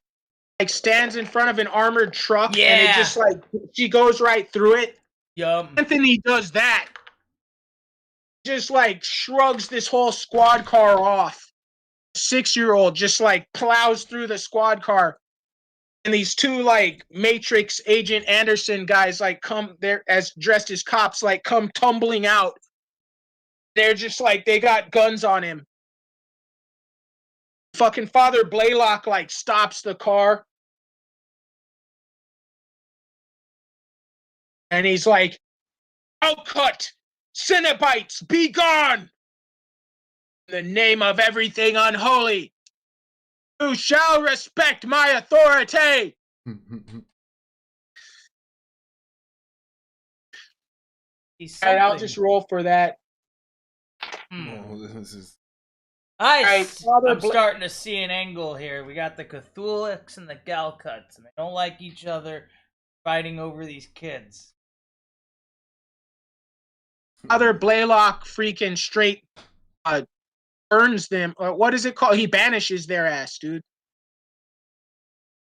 Speaker 3: like stands in front of an armored truck, and it just like she goes right through it?
Speaker 1: Yup.
Speaker 3: Anthony does that. Just like shrugs this whole squad car off. 6-year-old just like plows through the squad car. And these two like Matrix Agent Anderson guys like come there as dressed as cops, like come tumbling out. They're just like, they got guns on him. Fucking Father Blaylock like stops the car. And he's like, outcut! Cenobites, be gone! In the name of everything unholy, you shall respect my authority! Alright, I'll just roll for that.
Speaker 5: This is...
Speaker 1: I'm starting to see an angle here. We got the Cthulhu's and the Galcuts, and they don't like each other, fighting over these kids.
Speaker 3: Father Blaylock freaking straight burns them. What is it called? He banishes their ass, dude.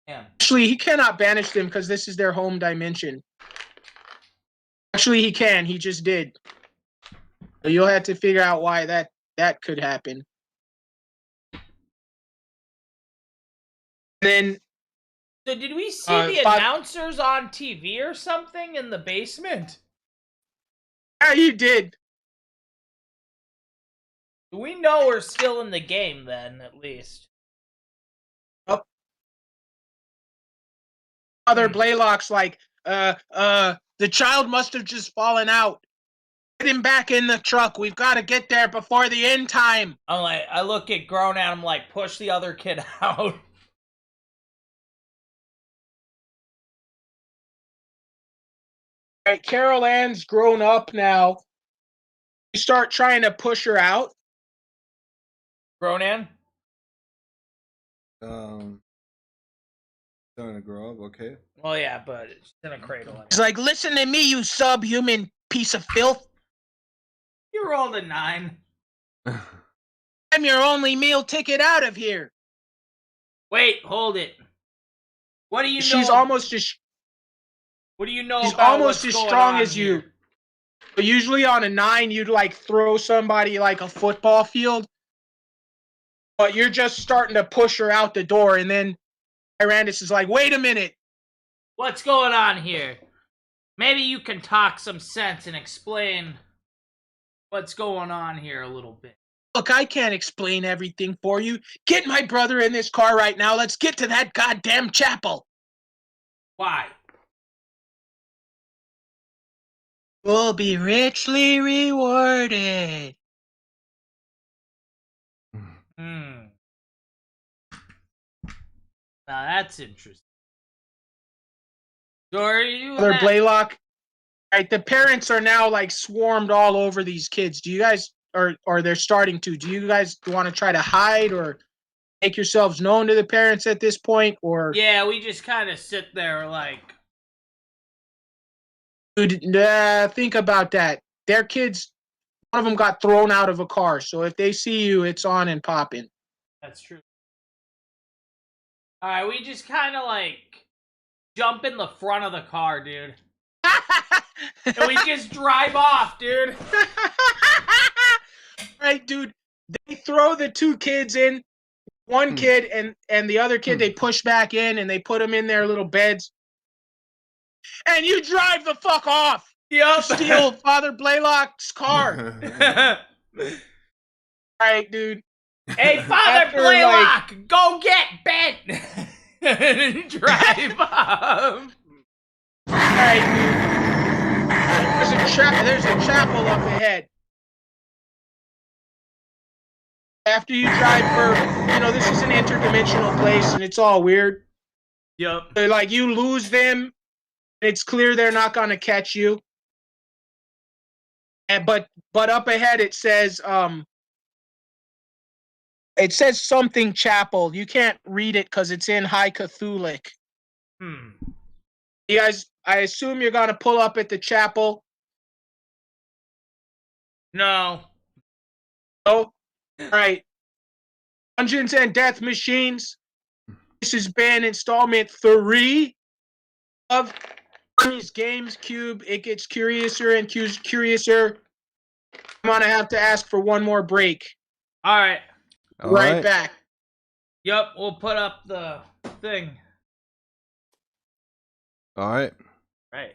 Speaker 1: Damn.
Speaker 3: Actually, he cannot banish them because this is their home dimension. Actually, he can. He just did. So you'll have to figure out why that could happen. Then.
Speaker 1: So did we see the announcers on TV or something in the basement?
Speaker 3: Yeah, you did.
Speaker 1: We know we're still in the game then, at least.
Speaker 3: Oh. Father Blaylock's like, the child must have just fallen out. Get him back in the truck. We've got to get there before the end time.
Speaker 1: I'm like, I look at Grown and I'm like, push the other kid out.
Speaker 3: Right, Carol Ann's grown up now. You start trying to push her out.
Speaker 1: Grown Ann?
Speaker 5: Starting to grow up, okay.
Speaker 1: Well, yeah, but it's in a cradle.
Speaker 3: He's like, listen to me, you subhuman piece of filth.
Speaker 1: You rolled a 9.
Speaker 3: I'm your only meal ticket out of here.
Speaker 1: Wait, hold it. What do you know?
Speaker 3: She's almost as.
Speaker 1: What do you know
Speaker 3: She's
Speaker 1: about
Speaker 3: almost
Speaker 1: what's
Speaker 3: as
Speaker 1: going
Speaker 3: strong
Speaker 1: on
Speaker 3: as you.
Speaker 1: here?
Speaker 3: But usually on a 9, you'd like throw somebody like a football field. But you're just starting to push her out the door, and then Tyrannus is like, wait a minute.
Speaker 1: What's going on here? Maybe you can talk some sense and explain what's going on here a little bit.
Speaker 3: Look, I can't explain everything for you. Get my brother in this car right now. Let's get to that goddamn chapel.
Speaker 1: Why?
Speaker 3: We'll be richly rewarded.
Speaker 1: Now that's interesting. So are you
Speaker 3: Brother Blaylock, right? The parents are now like swarmed all over these kids. Do you guys, or they're starting to? Do you guys want to try to hide or make yourselves known to the parents at this point, or?
Speaker 1: Yeah, we just kind of sit there like.
Speaker 3: Dude, think about that. Their kids, one of them got thrown out of a car. So if they see you, it's on and popping.
Speaker 1: That's true. All right, we just kind of like jump in the front of the car, dude. And we just drive off, dude.
Speaker 3: Right, dude. They throw the 2 kids in. One kid and the other kid, they push back in and they put them in their little beds. And you drive the fuck off.
Speaker 1: Yep.
Speaker 3: Steal Father Blaylock's car. All right, dude.
Speaker 1: Hey, Father Blaylock, go get Ben. And drive off.
Speaker 3: All right, dude. There's a chapel up ahead. After you drive for, this is an interdimensional place and it's all weird.
Speaker 1: Yep.
Speaker 3: So, like, you lose them. It's clear they're not going to catch you. But up ahead it says something chapel. You can't read it because it's in High Cthulhic. You guys, I assume you're going to pull up at the chapel.
Speaker 1: No.
Speaker 3: Oh, all right. Dungeons and Death Machines. This has been installment 3 of Hermes Games Cube. It gets curiouser and curiouser. I'm going to have to ask for one more break.
Speaker 1: All right.
Speaker 3: Right back.
Speaker 1: Yep, we'll put up the thing.
Speaker 5: All right.
Speaker 1: Right.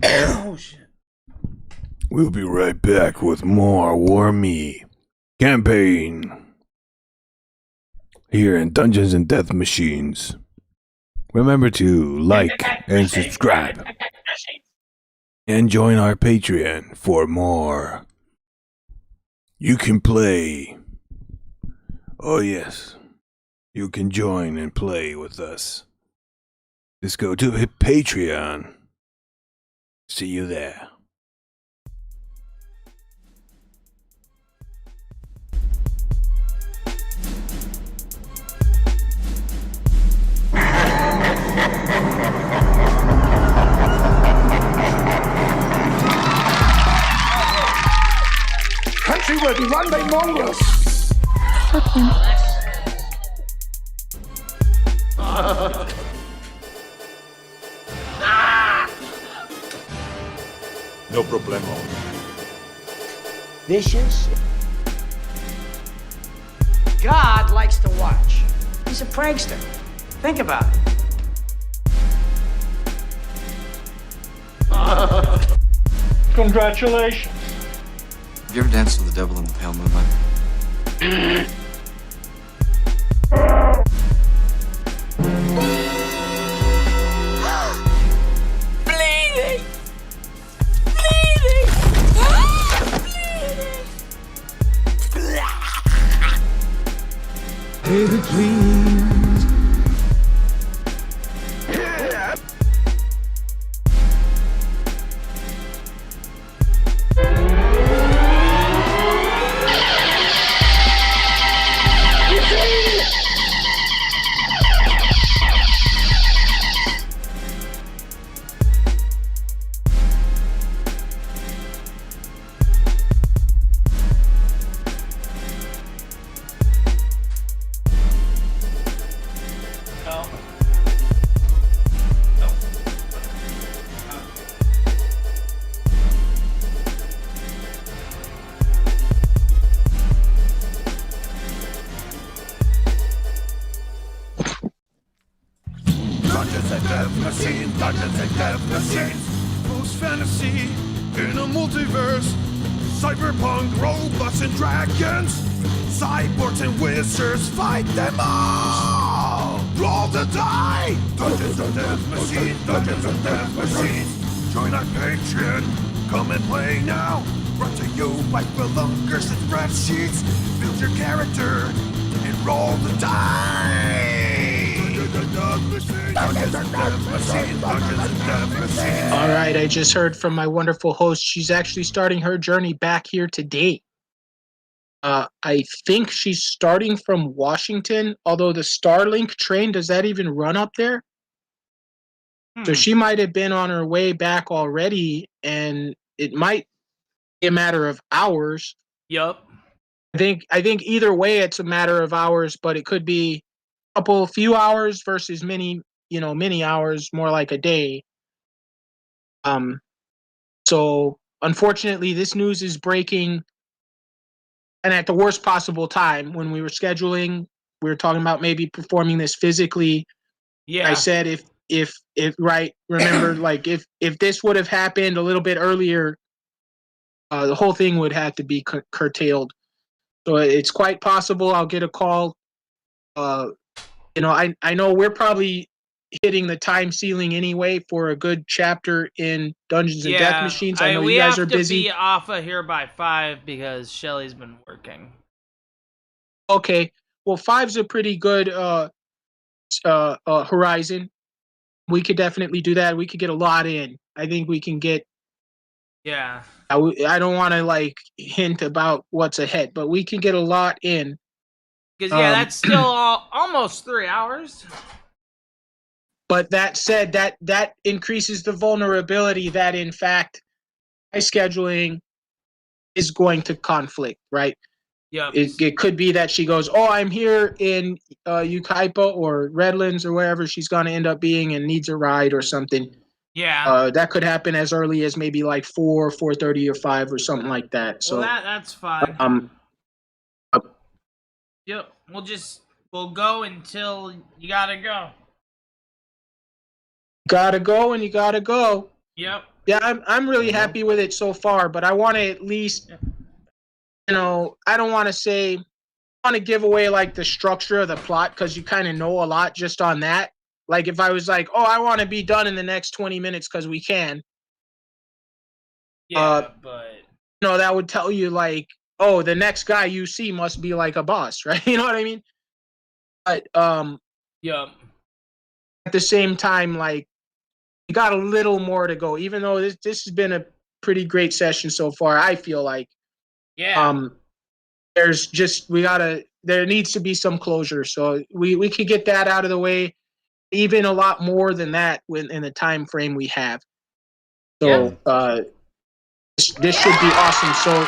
Speaker 1: Oh, shit.
Speaker 2: We'll be right back with more War Me campaign here in Dungeons and Death Machines. Remember to like and subscribe. And join our Patreon for more. You can play. Oh yes. You can join and play with us. Just go to Patreon. See you there.
Speaker 4: run by mongrels. No problemo.
Speaker 8: Vicious. God likes to watch. He's a prankster. Think about it.
Speaker 3: Congratulations.
Speaker 10: Have you ever danced with the devil in the pale moonlight?
Speaker 6: Bleeding! Bleeding! Bleeding!
Speaker 4: Baby, please. Dungeons and Deathmachines, Dungeons and Deathmachines. Post fantasy in a multiverse. Cyberpunk, robots and dragons. Cyborgs and wizards, fight them all! Roll the die! Dungeons and Deathmachines, Dungeons and Deathmachines. Join our Patreon, come and play now. Brought to you by Belunkers and spreadsheets. Build your character and roll the die!
Speaker 3: All right, I just heard from my wonderful host. She's actually starting her journey back here today. I think she's starting from Washington, although the Starlink train, does that even run up there? So she might have been on her way back already, and it might be a matter of hours.
Speaker 1: Yup.
Speaker 3: I think either way it's a matter of hours, but it could be a few hours versus many hours, more like a day. So unfortunately this news is breaking and at the worst possible time. When we were scheduling, we were talking about maybe performing this physically.
Speaker 1: Yeah.
Speaker 3: I said if right, remember, like if this would have happened a little bit earlier, the whole thing would have to be curtailed. So it's quite possible I'll get a call. I know we're probably hitting the time ceiling anyway for a good chapter in Dungeons and Death Machines. I know you guys are busy.
Speaker 1: We have to be off of here by 5 because Shelly's been working.
Speaker 3: Okay, well, 5's a pretty good horizon. We could definitely do that. We could get a lot in. I think we can get.
Speaker 1: Yeah.
Speaker 3: I don't want to hint about what's ahead, but we can get a lot in.
Speaker 1: Because that's still almost 3 hours.
Speaker 3: But that said, that increases the vulnerability that, in fact, my scheduling is going to conflict, right?
Speaker 1: Yeah.
Speaker 3: It could be that she goes, oh, I'm here in Ukaipa or Redlands or wherever she's going to end up being and needs a ride or something.
Speaker 1: Yeah.
Speaker 3: That could happen as early as maybe 4, 4:30 or 5 or something like that. So
Speaker 1: well, that's fine. Yep. We'll go until you gotta go.
Speaker 3: Gotta go and you gotta go.
Speaker 1: Yep.
Speaker 3: Yeah, I'm really happy with it so far, but I want to at least, I don't want to say, I want to give away the structure of the plot because you kind of know a lot just on that. Like if I was like, oh, I want to be done in the next 20 minutes because we can.
Speaker 1: Yeah, but
Speaker 3: that would tell you oh, the next guy you see must be a boss, right? You know what I mean? But
Speaker 1: yeah.
Speaker 3: At the same time, you got a little more to go. Even though this has been a pretty great session so far, I feel like.
Speaker 1: Yeah.
Speaker 3: There's just there needs to be some closure, so we could get that out of the way. Even a lot more than that in the time frame we have. So this should be awesome. So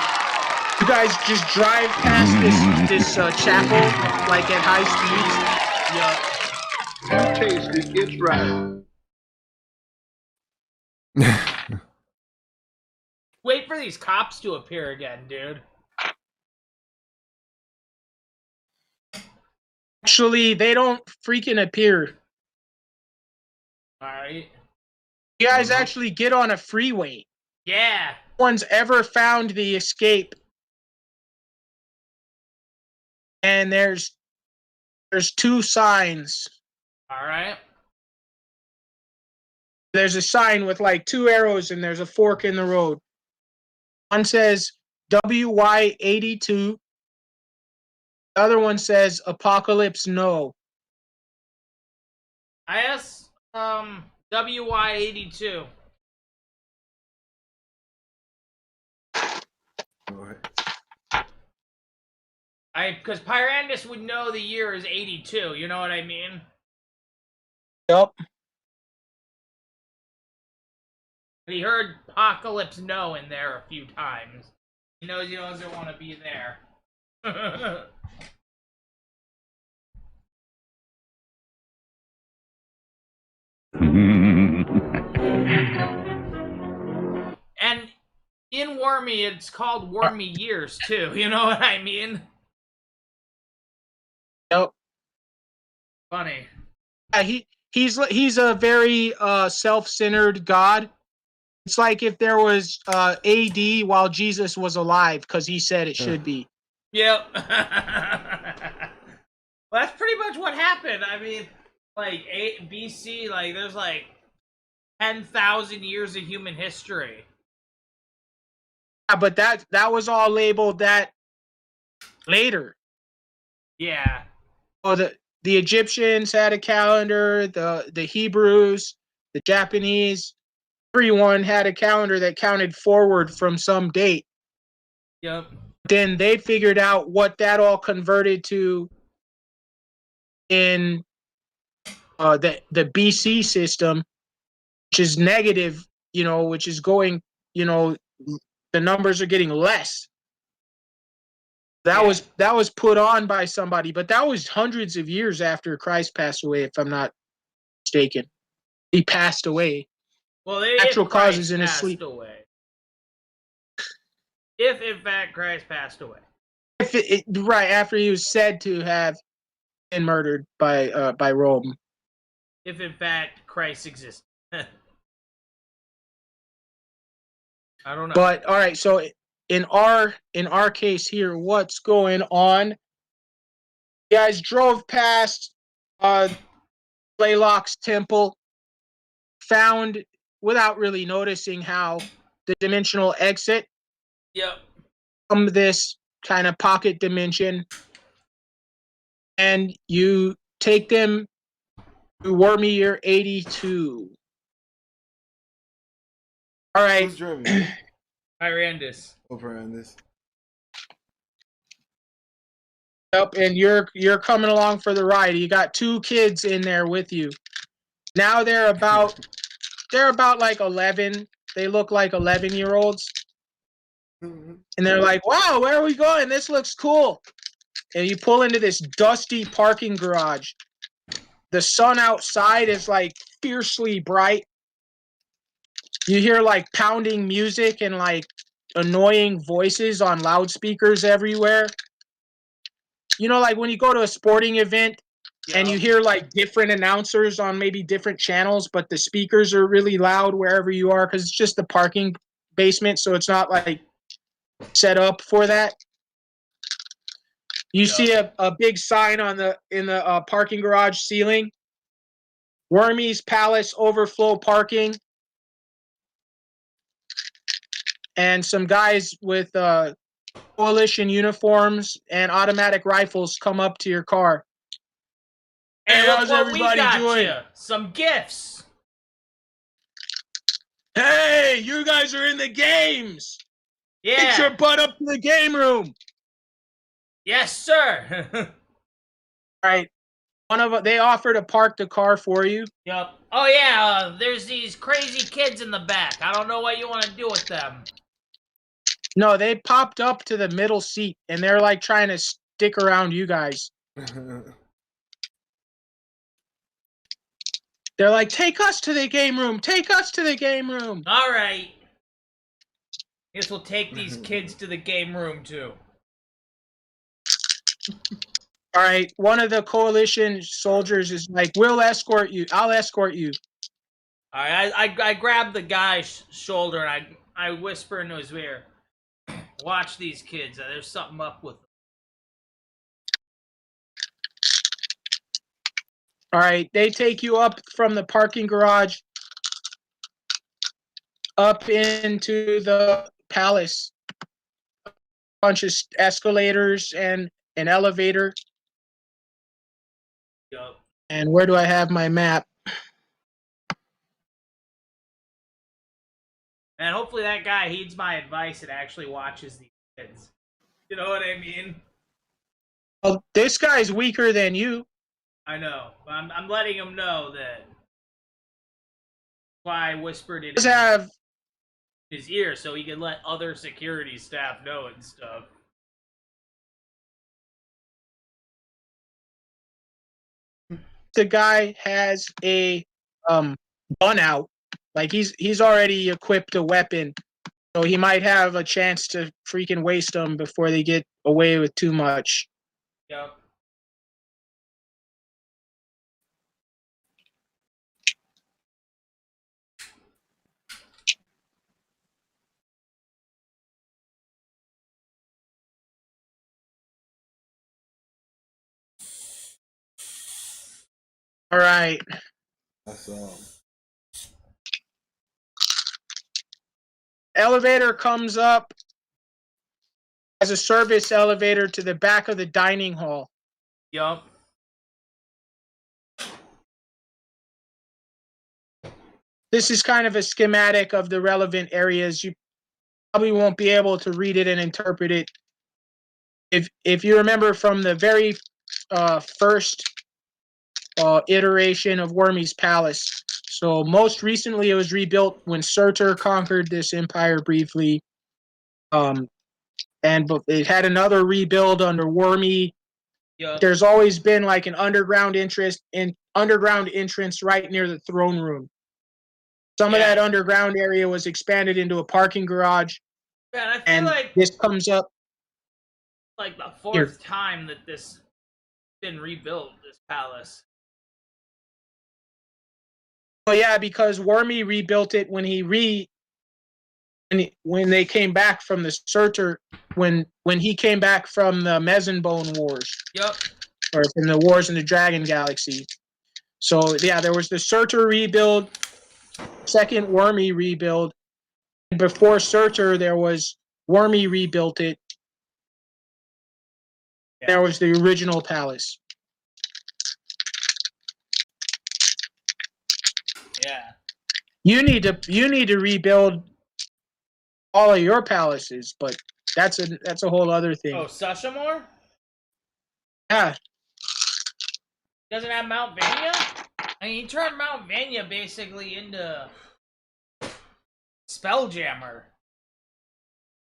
Speaker 3: You guys just drive past this chapel like at high speeds.
Speaker 4: You taste it, it's right.
Speaker 1: Wait for these cops to appear again, dude.
Speaker 3: Actually, they don't freaking appear.
Speaker 1: Alright.
Speaker 3: You guys actually get on a freeway.
Speaker 1: Yeah.
Speaker 3: No one's ever found the escape. And there's 2 signs.
Speaker 1: Alright.
Speaker 3: There's a sign with like 2 arrows and there's a fork in the road. One says WY82. The other one says Apocalypse No.
Speaker 1: IS WY82. Because Pyrandus would know the year is 82, you know what I mean?
Speaker 3: Yup.
Speaker 1: But he heard Apocalypse No in there a few times. He knows he doesn't want to be there. And in Wormy, it's called Wormy Years, too. You know what I mean?
Speaker 3: Yep.
Speaker 1: Funny.
Speaker 3: Yeah, he's a very self-centered god. It's like if there was AD while Jesus was alive, because he said it should be.
Speaker 1: Yep. Well, that's pretty much what happened. I mean, like, BC, like, there's like 10,000 years of human history.
Speaker 3: Yeah, but that was all labeled that later.
Speaker 1: Yeah.
Speaker 3: Oh, the Egyptians had a calendar, the Hebrews, the Japanese, everyone had a calendar that counted forward from some date.
Speaker 1: Yep.
Speaker 3: Then they figured out what that all converted to in the BC system, which is negative, which is going, the numbers are getting less. That was put on by somebody, but that was hundreds of years after Christ passed away, if I'm not mistaken. He passed away.
Speaker 1: Well,
Speaker 3: Natural
Speaker 1: if Christ
Speaker 3: causes in his sleep.
Speaker 1: away. If, in fact, Christ passed away.
Speaker 3: Right after he was said to have been murdered by Rome.
Speaker 1: If, in fact, Christ existed. I don't know.
Speaker 3: But, all right, so in our case here, what's going on? You guys drove past Blaylock's temple, found, without really noticing how, the dimensional exit.
Speaker 1: Yep.
Speaker 3: From this kind of pocket dimension, and you take them to Wormy Year 82. All right.
Speaker 5: Who's driving?
Speaker 1: Pyrandus.
Speaker 5: Pyrandus.
Speaker 3: Yep, and you're coming along for the ride. You got 2 kids in there with you. Now they're about like 11. They look like 11-year-olds. And they're like, "Wow, where are we going? This looks cool." And you pull into this dusty parking garage. The sun outside is like fiercely bright. You hear like pounding music and like annoying voices on loudspeakers everywhere. Like when you go to a sporting event and you hear like different announcers on maybe different channels, but the speakers are really loud wherever you are because it's just the parking basement, so it's not like set up for that. You see a big sign in the parking garage ceiling. Wormy's Palace overflow parking. And some guys with coalition uniforms and automatic rifles come up to your car.
Speaker 1: Hey,
Speaker 3: how's
Speaker 1: look what
Speaker 3: everybody
Speaker 1: we got
Speaker 3: doing?
Speaker 1: You. Some gifts.
Speaker 3: Hey, you guys are in the games.
Speaker 1: Yeah.
Speaker 3: Get your butt up to the game room.
Speaker 1: Yes, sir.
Speaker 3: All right. They offer to park the car for you.
Speaker 1: Yep. Oh yeah, there's these crazy kids in the back. I don't know what you want to do with them.
Speaker 3: No, they popped up to the middle seat, and they're like trying to stick around you guys. They're like, take us to the game room. Take us to the game room.
Speaker 1: All right. Guess we'll take these kids to the game room too.
Speaker 3: All right. One of the coalition soldiers is like, we'll escort you. I'll escort you.
Speaker 1: All right. I grab the guy's shoulder and I whisper into his ear. Watch these kids. There's something up with them.
Speaker 3: All right. They take you up from the parking garage up into the palace. Bunch of escalators and an elevator.
Speaker 1: Yup.
Speaker 3: And where do I have my map?
Speaker 1: And hopefully that guy heeds my advice and actually watches these kids. You know what I mean?
Speaker 3: Well, this guy's weaker than you.
Speaker 1: I know. I'm letting him know that. Why I whispered it
Speaker 3: Does
Speaker 1: in
Speaker 3: have
Speaker 1: his ear so he can let other security staff know and stuff.
Speaker 3: the guy has a gun out. Like he's already equipped a weapon. So he might have a chance to freaking waste them before they get away with too much.
Speaker 1: Yep.
Speaker 3: All right.
Speaker 5: That's all.
Speaker 3: Elevator comes up as a service elevator to the back of the dining hall.
Speaker 1: Yup.
Speaker 3: This is kind of a schematic of the relevant areas. You probably won't be able to read it and interpret it. If you remember from the very first iteration of Wormy's Palace. So most recently it was rebuilt when Surtur conquered this empire briefly. And it had another rebuild under Wormy.
Speaker 1: Yep.
Speaker 3: There's always been like an underground entrance right near the throne room. Some of that underground area was expanded into a parking garage.
Speaker 1: Man, I feel
Speaker 3: and
Speaker 1: like
Speaker 3: this comes up
Speaker 1: like the fourth time that this been rebuilt, this palace.
Speaker 3: Oh yeah, because Wormy rebuilt it when when they came back from the Surtur, when he came back from the Mezenbone Wars.
Speaker 1: Yep.
Speaker 3: Or from the Wars in the Dragon Galaxy. So yeah, there was the Surtur rebuild, second Wormy rebuild. Before Surtur, there was Wormy rebuilt it. Yeah. There was the original palace.
Speaker 1: Yeah.
Speaker 3: You need to rebuild all of your palaces, but that's a whole other thing.
Speaker 1: Oh, Sushamore?
Speaker 3: Yeah.
Speaker 1: Doesn't have Mount Vania? I mean, he turned Mount Vania basically into Spelljammer.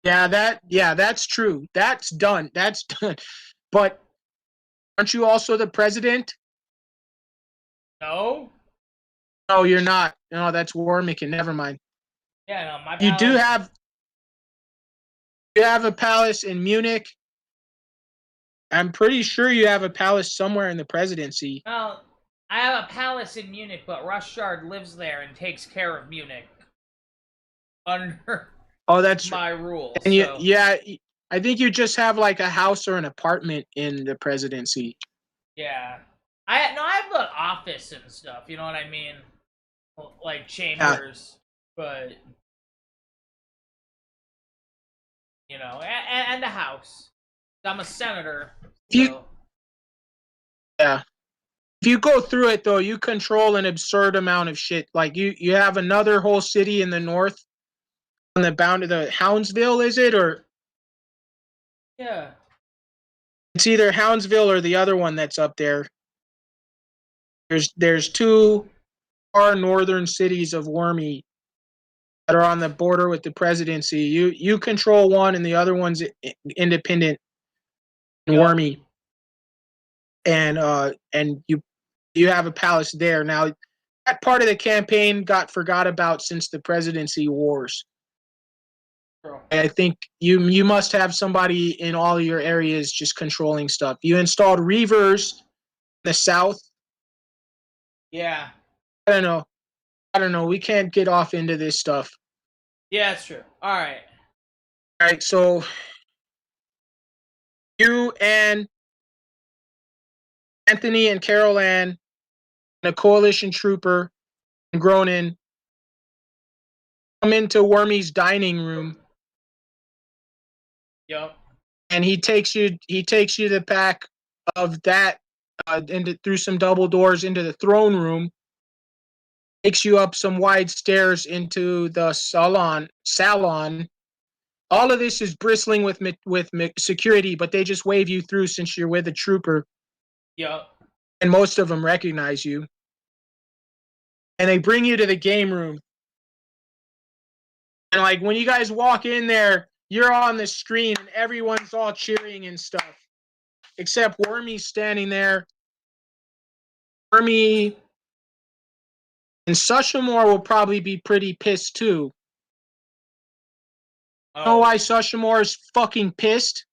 Speaker 3: Yeah, that's true. That's done. That's done. But aren't you also the president?
Speaker 1: No.
Speaker 3: No, you're not. No, that's Warmican. Never mind.
Speaker 1: Yeah, no, my
Speaker 3: You do have a palace in Munich. I'm pretty sure you have a palace somewhere in the presidency.
Speaker 1: Well, I have a palace in Munich, but Rushard lives there and takes care of Munich under
Speaker 3: that's
Speaker 1: my rules.
Speaker 3: And
Speaker 1: so.
Speaker 3: I think you just have like a house or an apartment in the presidency.
Speaker 1: Yeah, I have an office and stuff. You know what I mean? Like chambers, but you know, and a house. I'm a senator. So.
Speaker 3: Yeah. If you go through it though, you control an absurd amount of shit. Like you have another whole city in the north on the boundary, the Houndsville, is it? Or
Speaker 1: yeah.
Speaker 3: It's either Houndsville or the other one that's up there. There's two far northern cities of Wormy that are on the border with the presidency. You control one, and the other one's independent and wormy. And you have a palace there. Now that part of the campaign got forgot about since the presidency wars. I think you must have somebody in all your areas just controlling stuff. You installed Reavers in the south.
Speaker 1: Yeah.
Speaker 3: I don't know. We can't get off into this stuff.
Speaker 1: Yeah, that's true. All right.
Speaker 3: All right, so you and Anthony and Carol Ann and a coalition trooper and Gronin come into Wormy's dining room.
Speaker 1: Yep.
Speaker 3: And he takes you to the back of that through some double doors into the throne room. Takes you up some wide stairs into the salon. All of this is bristling with security, but they just wave you through since you're with a trooper.
Speaker 1: Yep.
Speaker 3: And most of them recognize you. And they bring you to the game room. And like when you guys walk in there, you're on the screen and everyone's all cheering and stuff. Except Wormy's standing there. Wormy and Sushamore will probably be pretty pissed too.
Speaker 1: Oh.
Speaker 3: You know why Sushamore is fucking pissed?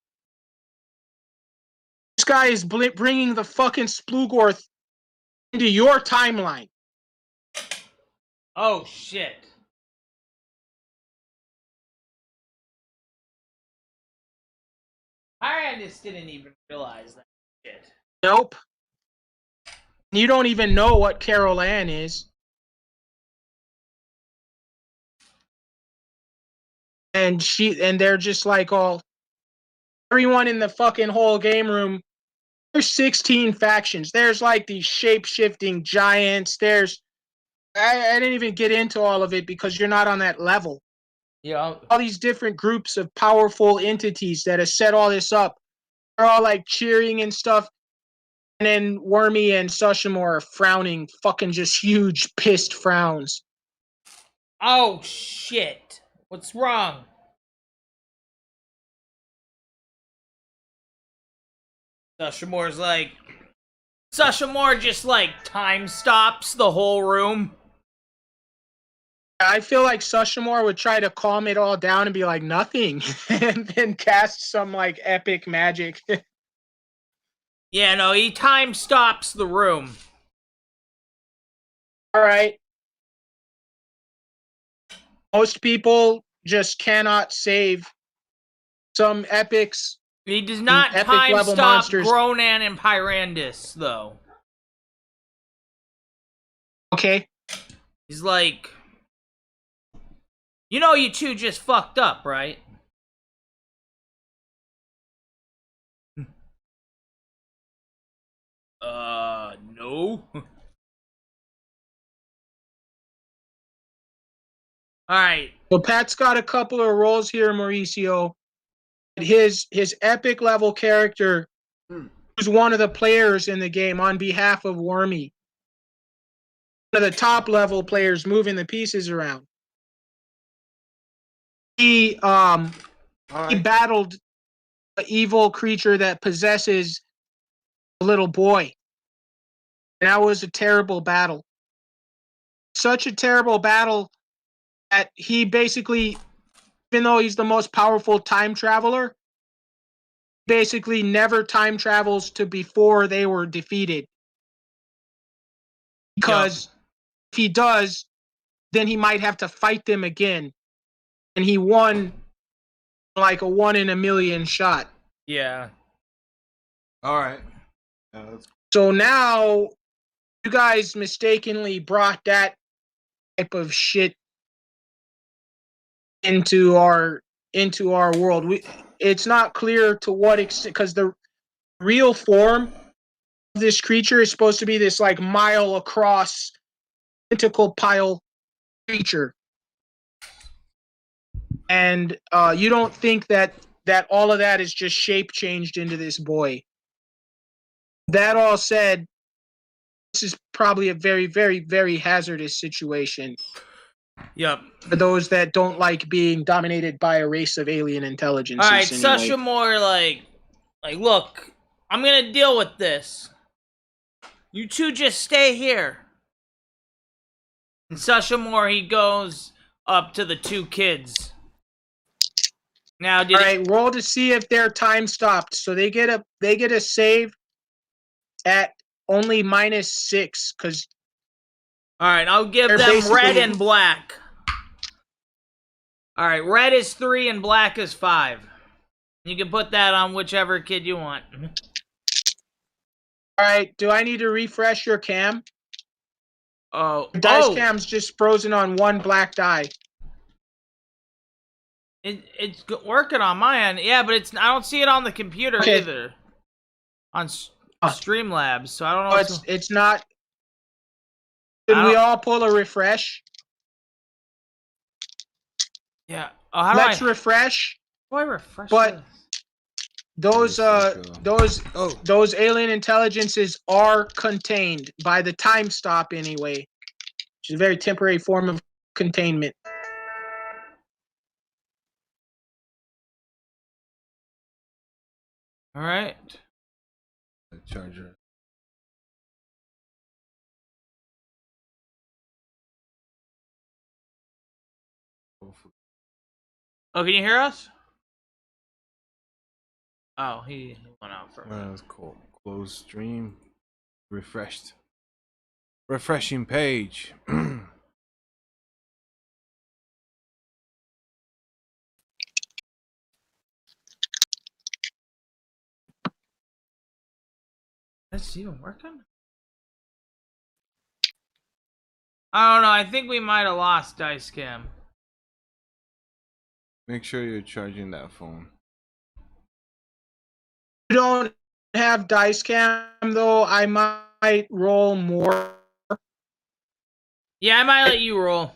Speaker 3: This guy is bringing the fucking Splugorth into your timeline.
Speaker 1: Oh, shit. I just didn't even realize that shit.
Speaker 3: Nope. You don't even know what Carol Ann is. And they're just like everyone in the fucking whole game room. There's 16 factions. There's like these shape-shifting giants. I didn't even get into all of it because you're not on that level.
Speaker 1: Yeah.
Speaker 3: All these different groups of powerful entities that have set all this up. They're all like cheering and stuff. And then Wormy and Sushamore are frowning, fucking just huge pissed frowns.
Speaker 1: Oh, shit. What's wrong? Sushamore just like time stops the whole room.
Speaker 3: I feel like Sushamore would try to calm it all down and be like, nothing. And then cast some like epic magic.
Speaker 1: Yeah, no, he time stops the room.
Speaker 3: All right. Most people just cannot save some epics.
Speaker 1: He does not
Speaker 3: epic
Speaker 1: time
Speaker 3: level
Speaker 1: stop
Speaker 3: monsters.
Speaker 1: Gronan and Pyrandis, though.
Speaker 3: Okay.
Speaker 1: He's like... You know you two just fucked up, right? No. Alright.
Speaker 3: So Pat's got a couple of roles here, Mauricio. His epic level character, who's one of the players in the game on behalf of Wormy. One of the top level players moving the pieces around. He battled an evil creature that possesses a little boy. And that was a terrible battle. Such a terrible battle that he basically, even though he's the most powerful time traveler, basically never time travels to before they were defeated. Because if he does, then he might have to fight them again. And he won like a 1 in a million shot.
Speaker 1: Yeah.
Speaker 5: Alright.
Speaker 3: So now you guys mistakenly brought that type of shit into our world. It's not clear to what extent, because the real form of this creature is supposed to be this like mile across tentacle pile creature. And you don't think that all of that is just shape changed into this boy. That all said, this is probably a very, very, very hazardous situation.
Speaker 1: Yep.
Speaker 3: For those that don't like being dominated by a race of alien intelligences.
Speaker 1: All right,
Speaker 3: anyway.
Speaker 1: Sasha Moore, like, look, I'm gonna deal with this. You two just stay here. And Sasha Moore, he goes up to the two kids. Now,
Speaker 3: All right, roll to see if they're time stopped. So they get a save at only -6 because.
Speaker 1: All right, I'll give
Speaker 3: They're
Speaker 1: them
Speaker 3: basically-
Speaker 1: red and black. All right, red is 3 and black is 5. You can put that on whichever kid you want.
Speaker 3: All right, do I need to refresh your cam?
Speaker 1: Oh,
Speaker 3: Dice cam's just frozen on one black die.
Speaker 1: It's working on my end. Yeah, but I don't see it on the computer either. On Streamlabs, so I don't know.
Speaker 3: Oh, it's not. Did we all pull a refresh?
Speaker 1: Yeah. Oh, how
Speaker 3: Let's
Speaker 1: do I
Speaker 3: refresh.
Speaker 1: How do I refresh
Speaker 3: But
Speaker 1: this?
Speaker 3: those alien intelligences are contained by the time stop anyway, which is a very temporary form of containment.
Speaker 1: All right.
Speaker 5: The charger.
Speaker 1: Oh, can you hear us? Oh, he went out for a minute.
Speaker 5: That was cool. Close stream. Refreshed. Refreshing page.
Speaker 1: That's even working? I don't know. I think we might have lost Dice Cam.
Speaker 5: Make sure you're charging that phone.
Speaker 3: You don't have dice cam though. I might roll more.
Speaker 1: Yeah, I might let you roll.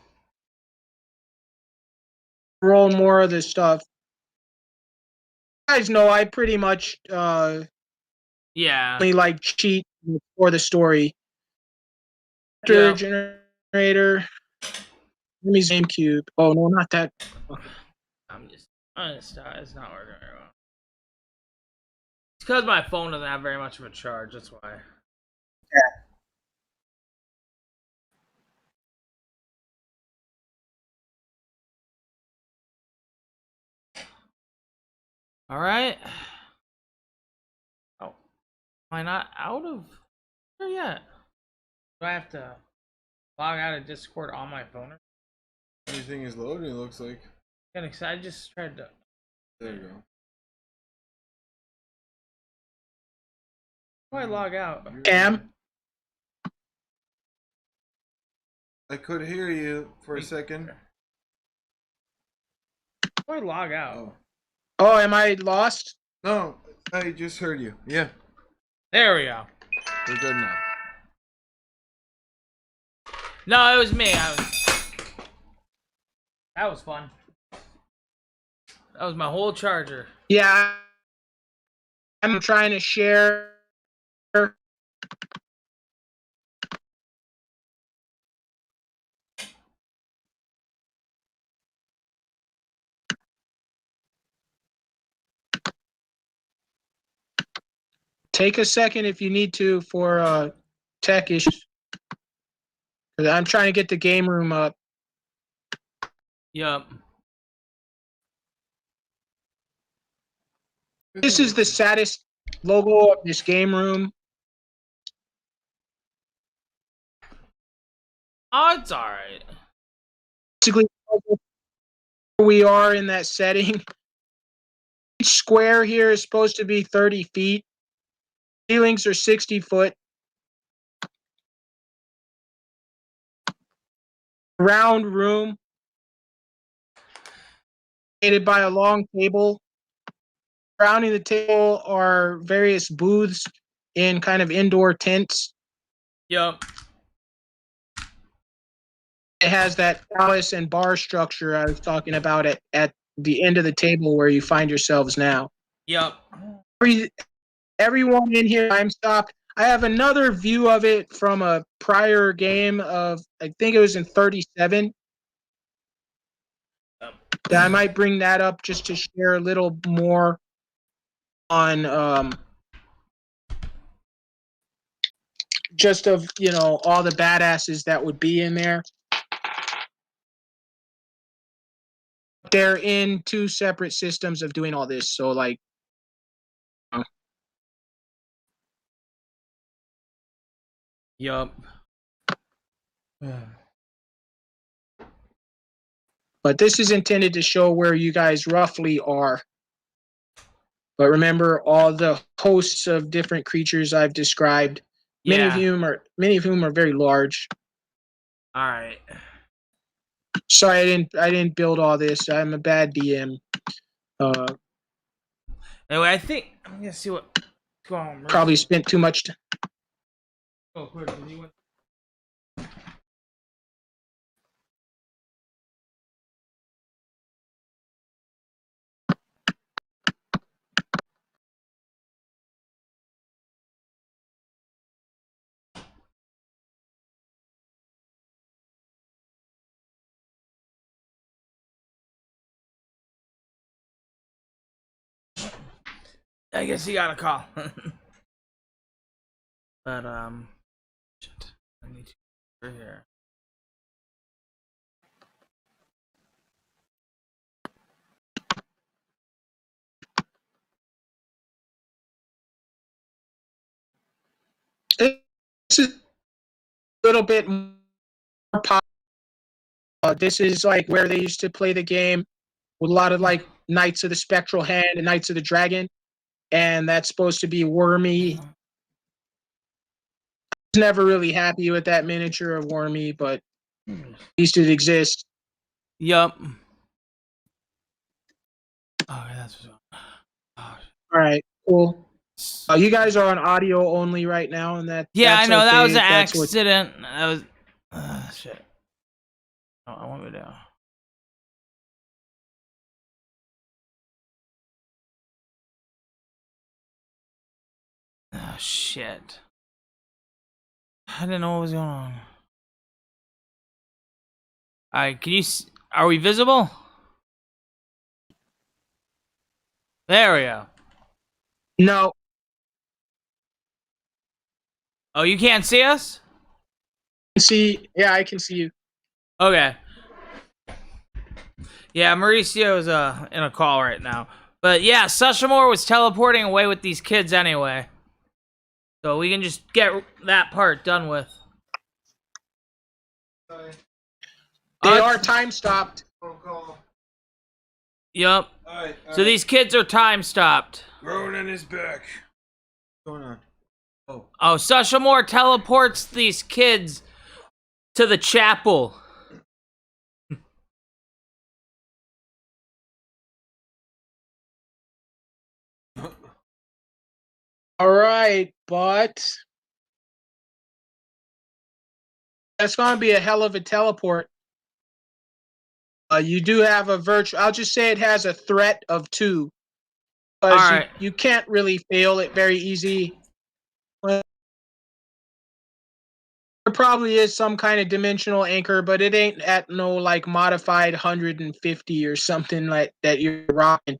Speaker 3: Roll more of this stuff. You guys know I pretty much
Speaker 1: Yeah.
Speaker 3: only like cheat for the story.
Speaker 1: Yeah.
Speaker 3: Generator. Enemy's GameCube. Oh no, not that.
Speaker 1: It's not working very well. It's because my phone doesn't have very much of a charge. That's why.
Speaker 3: Yeah.
Speaker 1: All right. Oh, am I not out of here yet? Do I have to log out of Discord on my phone?
Speaker 5: Everything is loading, it looks like.
Speaker 1: I just tried to.
Speaker 5: There you go.
Speaker 1: How do I log out?
Speaker 3: Cam?
Speaker 5: I could hear you for a second.
Speaker 1: How do I log out?
Speaker 3: Oh, am I lost?
Speaker 5: No, I just heard you. Yeah.
Speaker 1: There we go.
Speaker 5: We're good now.
Speaker 1: No, it was me. That was fun. That was my whole charger.
Speaker 3: Yeah. I'm trying to share. Take a second if you need to for tech issues. I'm trying to get the game room up.
Speaker 1: Yup.
Speaker 3: This is the saddest logo of this game room.
Speaker 1: Oh, it's alright.
Speaker 3: Basically, we are in that setting. Each square here is supposed to be 30 feet. Ceilings are 60 foot. Round room. Created by a long table. Surrounding the table are various booths in kind of indoor tents.
Speaker 1: Yup.
Speaker 3: It has that palace and bar structure I was talking about at the end of the table where you find yourselves now.
Speaker 1: Yup.
Speaker 3: Everyone in here, I'm stopped. I have another view of it from a prior game of, I think it was in 37. I might bring that up just to share a little more on just of all the badasses that would be in there. They're in two separate systems of doing all this, so like.
Speaker 1: Yup.
Speaker 3: But this is intended to show where you guys roughly are. But remember, all the hosts of different creatures I've described, many of whom are very large.
Speaker 1: All right.
Speaker 3: Sorry, I didn't build all this. I'm a bad DM.
Speaker 1: Anyway, I think I'm gonna see what's going on.
Speaker 3: Probably spent too much time.
Speaker 1: Oh, where did you went? I guess he got a call. But shit. I need to over here.
Speaker 3: This is a little bit more pop. This is like where they used to play the game with a lot of like Knights of the Spectral Hand and Knights of the Dragon, and that's supposed to be Wormy. I was never really happy with that miniature of Wormy, but at least it exists.
Speaker 1: Yup. Oh, that's
Speaker 3: all right, cool. You guys are on audio only right now, and that's
Speaker 1: I know
Speaker 3: okay.
Speaker 1: that was an
Speaker 3: That's what-
Speaker 1: accident. That was shit. Oh, I want me to. Oh shit. I didn't know what was going on. Alright, can you are we visible? There we go.
Speaker 3: No,
Speaker 1: Oh, you can't see us?
Speaker 3: yeah, I can see you.
Speaker 1: Okay. Yeah, Mauricio's in a call right now. But yeah, Sushamore was teleporting away with these kids anyway. So we can just get that part done with.
Speaker 3: They are time stopped.
Speaker 1: Yup. So these kids are time stopped.
Speaker 2: Ronan is back. What's going on?
Speaker 1: Oh, Sushamore teleports these kids to the chapel.
Speaker 3: All right, but that's going to be a hell of a teleport. You do have a virtual. I'll just say it has a threat of 2. Because
Speaker 1: Alright.
Speaker 3: you can't really fail it very easy. Well, there probably is some kind of dimensional anchor, but it ain't at no like modified 150 or something like that you're rocking.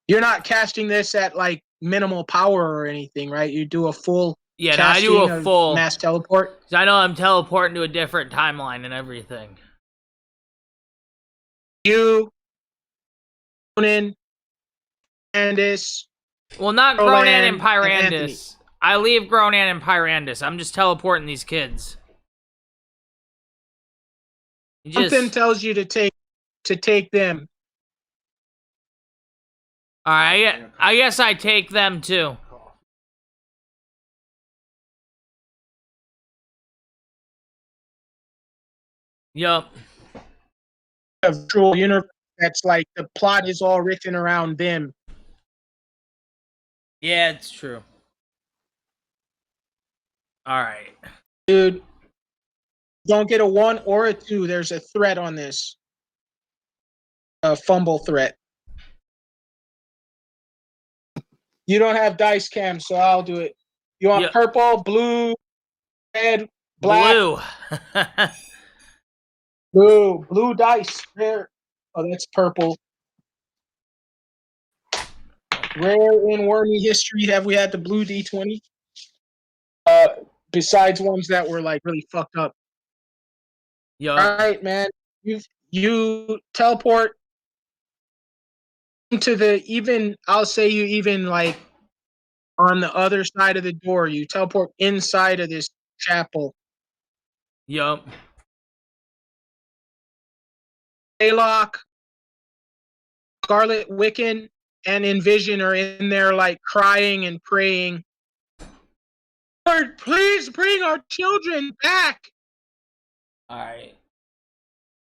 Speaker 3: You're not casting this at like minimal power or anything, right? You do a full
Speaker 1: Yeah, no, I do a full
Speaker 3: mass teleport.
Speaker 1: I know I'm teleporting to a different timeline and everything.
Speaker 3: You, Ronan, Andis.
Speaker 1: Well, not
Speaker 3: Roland
Speaker 1: Gronan and
Speaker 3: and Anthony.
Speaker 1: Pyrandis. I leave Gronan and Pyrandis. I'm just teleporting these kids.
Speaker 3: Something tells you to take them.
Speaker 1: Alright, I guess I take them too. Yup.
Speaker 3: A virtual universe that's like the plot is all written around them.
Speaker 1: Yeah, it's true. Alright.
Speaker 3: Dude, don't get a 1 or a 2. There's a threat on this. A fumble threat. You don't have dice cam, so I'll do it. You want purple, blue, red, black?
Speaker 1: Blue.
Speaker 3: Blue dice. There. Oh, that's purple. Rare in Wormy history have we had the blue D20. Besides ones that were like really fucked up.
Speaker 1: Yup.
Speaker 3: All right, man. You teleport into the even. I'll say you even like on the other side of the door. You teleport inside of this chapel.
Speaker 1: Yup.
Speaker 3: Aylock, Scarlet Wiccan, and Envision are in there like crying and praying. Lord, please bring our children back.
Speaker 1: Alright.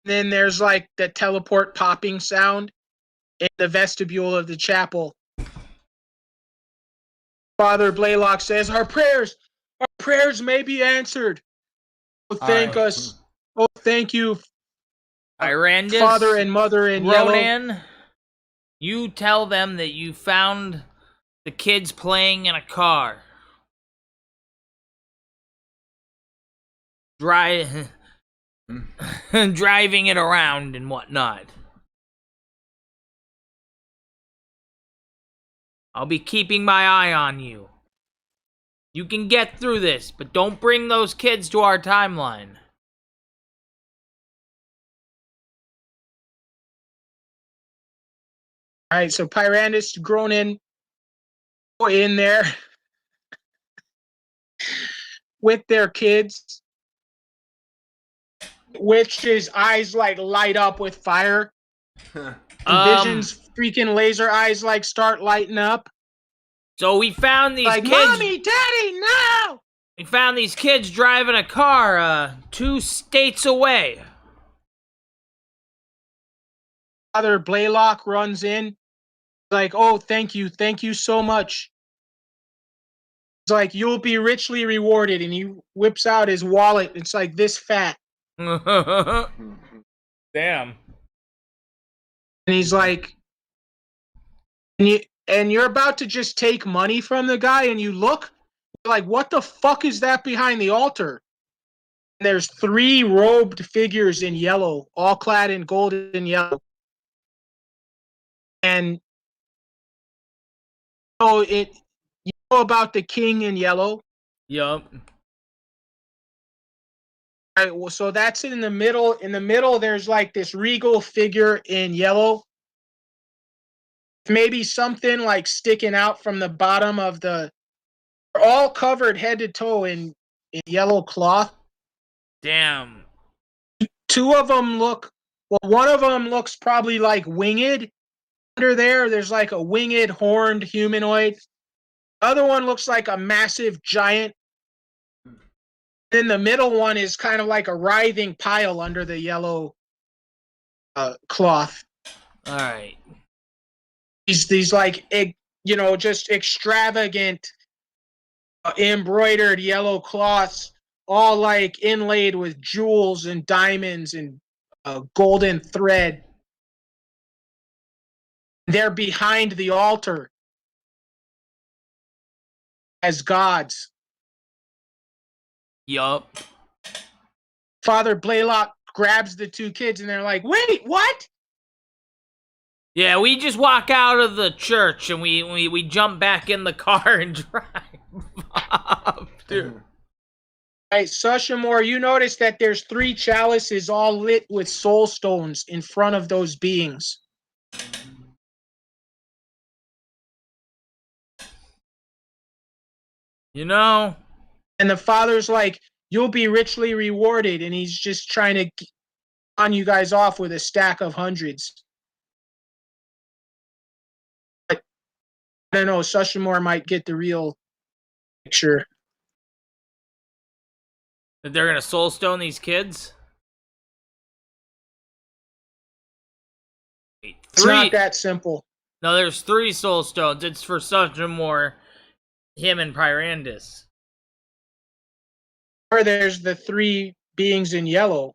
Speaker 3: Then there's like the teleport popping sound in the vestibule of the chapel. Father Blaylock says, our prayers may be answered. Oh, thank
Speaker 1: Alright.
Speaker 3: us. Oh, thank you,
Speaker 1: Irandis,
Speaker 3: Father and Mother in yellow.
Speaker 1: Ronan, you tell them that you found the kids playing in a car. Driving it around and whatnot. I'll be keeping my eye on you. You can get through this, but don't bring those kids to our timeline.
Speaker 3: All right, so Pyrandis, Gronin, go in there with their kids. Witch's eyes like light up with fire. Vision's freaking laser eyes like start lighting up.
Speaker 1: So we found these
Speaker 3: like,
Speaker 1: kids.
Speaker 3: Mommy, Daddy, no!
Speaker 1: We found these kids driving a car 2 states away.
Speaker 3: Father Blaylock runs in. Like, oh, thank you so much. It's like, you'll be richly rewarded. And he whips out his wallet. It's like this fat.
Speaker 1: Damn.
Speaker 3: And he's like, and you're about to just take money from the guy, and you look, like, what the fuck is that behind the altar? And there's 3 robed figures in yellow, all clad in gold and yellow. And so you know about the king in yellow?
Speaker 1: Yup.
Speaker 3: All right, well, so that's in the middle. In the middle, there's like this regal figure in yellow. Maybe something like sticking out from the bottom of the. They're all covered head to toe in yellow cloth.
Speaker 1: Damn.
Speaker 3: 2 of them look. Well, one of them looks probably like winged. Under there's like a winged, horned humanoid. The other one looks like a massive giant. Then the middle one is kind of like a writhing pile under the yellow cloth.
Speaker 1: All right.
Speaker 3: These like just extravagant embroidered yellow cloths, all like inlaid with jewels and diamonds and golden thread. They're behind the altar as gods.
Speaker 1: Yup.
Speaker 3: Father Blaylock grabs the 2 kids and they're like, wait, what?
Speaker 1: Yeah, we just walk out of the church and we jump back in the car and drive off, dude.
Speaker 3: Right, Sushamore, you notice that there's 3 chalices all lit with soul stones in front of those beings.
Speaker 1: You know?
Speaker 3: And the father's like, you'll be richly rewarded. And he's just trying to on you guys off with a stack of hundreds. But I don't know, Sushamore might get the real picture.
Speaker 1: That they're gonna soulstone these kids? Wait, 3.
Speaker 3: It's not that simple.
Speaker 1: No, there's 3 soulstones. It's for Sushamore, him, and Pyrandis.
Speaker 3: Or there's the 3 beings in yellow.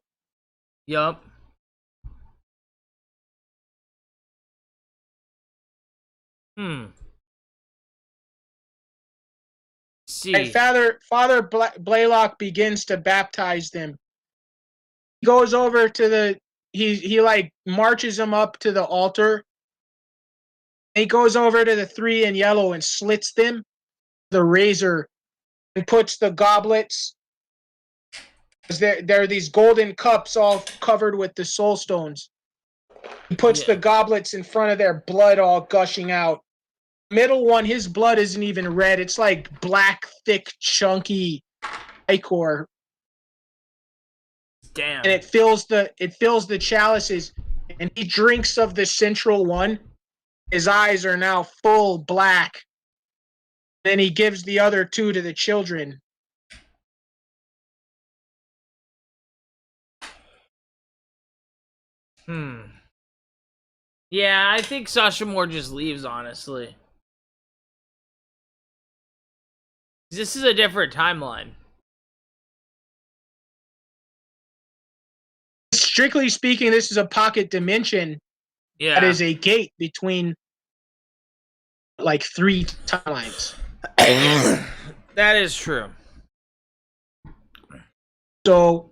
Speaker 1: Yup. See.
Speaker 3: And Father Blaylock begins to baptize them. He goes over to he like marches them up to the altar. He goes over to the 3 in yellow and slits them, the razor, and puts the goblets. There are these golden cups all covered with the soul stones. He puts the goblets in front of their blood all gushing out. Middle one, his blood isn't even red. It's like black, thick, chunky ichor.
Speaker 1: Damn.
Speaker 3: And it fills the chalices, and he drinks of the central one. His eyes are now full black. Then he gives the other 2 to the children.
Speaker 1: Yeah, I think Sasha Moore just leaves, honestly. This is a different timeline.
Speaker 3: Strictly speaking, this is a pocket dimension.
Speaker 1: Yeah.
Speaker 3: That is a gate between like 3 timelines.
Speaker 1: That is true.
Speaker 3: So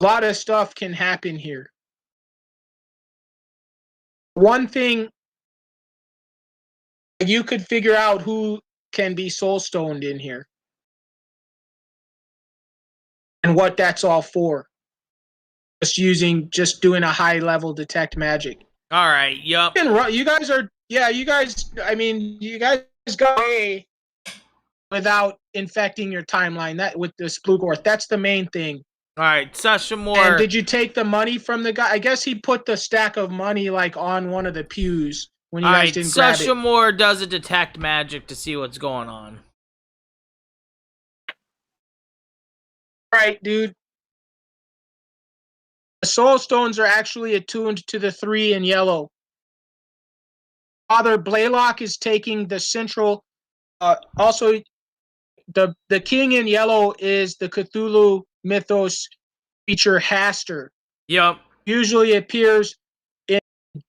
Speaker 3: a lot of stuff can happen here. One thing, you could figure out who can be soul stoned in here and what that's all for. Just doing a high level detect magic.
Speaker 1: All right. Yup.
Speaker 3: You guys got away without infecting your timeline. That with this blue gorth, that's the main thing.
Speaker 1: All right, Sasha Moore.
Speaker 3: And did you take the money from the guy? I guess he put the stack of money like on one of the pews when you guys didn't grab it.
Speaker 1: Sasha Moore does a detect magic to see what's going on.
Speaker 3: All right, dude. The soul stones are actually attuned to the 3 in yellow. Father Blaylock is taking the central. Also, the king in yellow is the Cthulhu mythos creature Haster.
Speaker 1: Yep.
Speaker 3: Usually appears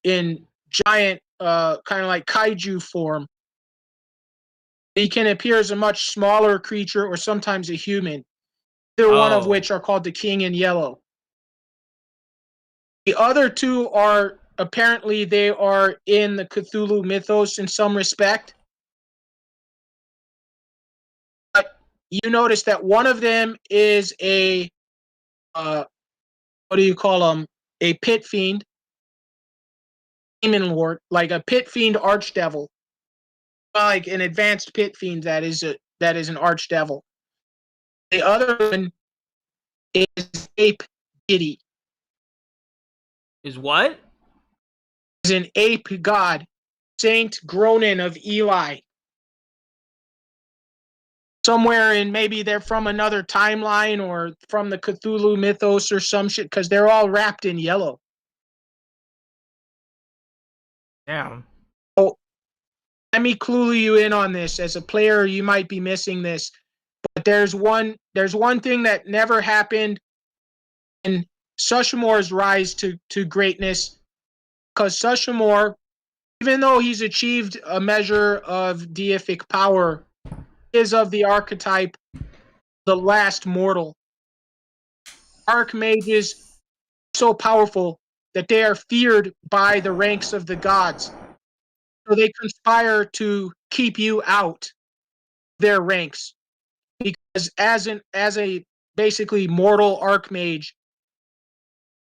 Speaker 3: in giant, kind of like kaiju form. He can appear as a much smaller creature or sometimes a human. Either one of which are called the king in yellow. The other 2 are apparently they are in the Cthulhu mythos in some respect. But you notice that one of them is a what do you call them? A pit fiend, demon lord, like a pit fiend archdevil, like an advanced pit fiend that is an archdevil. The other one is ape deity.
Speaker 1: Is what?
Speaker 3: Is an ape god, Saint Gronin of Eli. Somewhere in, maybe they're from another timeline or from the Cthulhu mythos or some shit, because they're all wrapped in yellow.
Speaker 1: Yeah.
Speaker 3: Oh, let me clue you in on this. As a player, you might be missing this, but there's one thing that never happened in Sushamore's rise to greatness, because Sushamore, even though he's achieved a measure of deific power, is of the archetype the last mortal. Archmages so powerful that they are feared by the ranks of the gods. So they conspire to keep you out of their ranks. Because as a basically mortal archmage,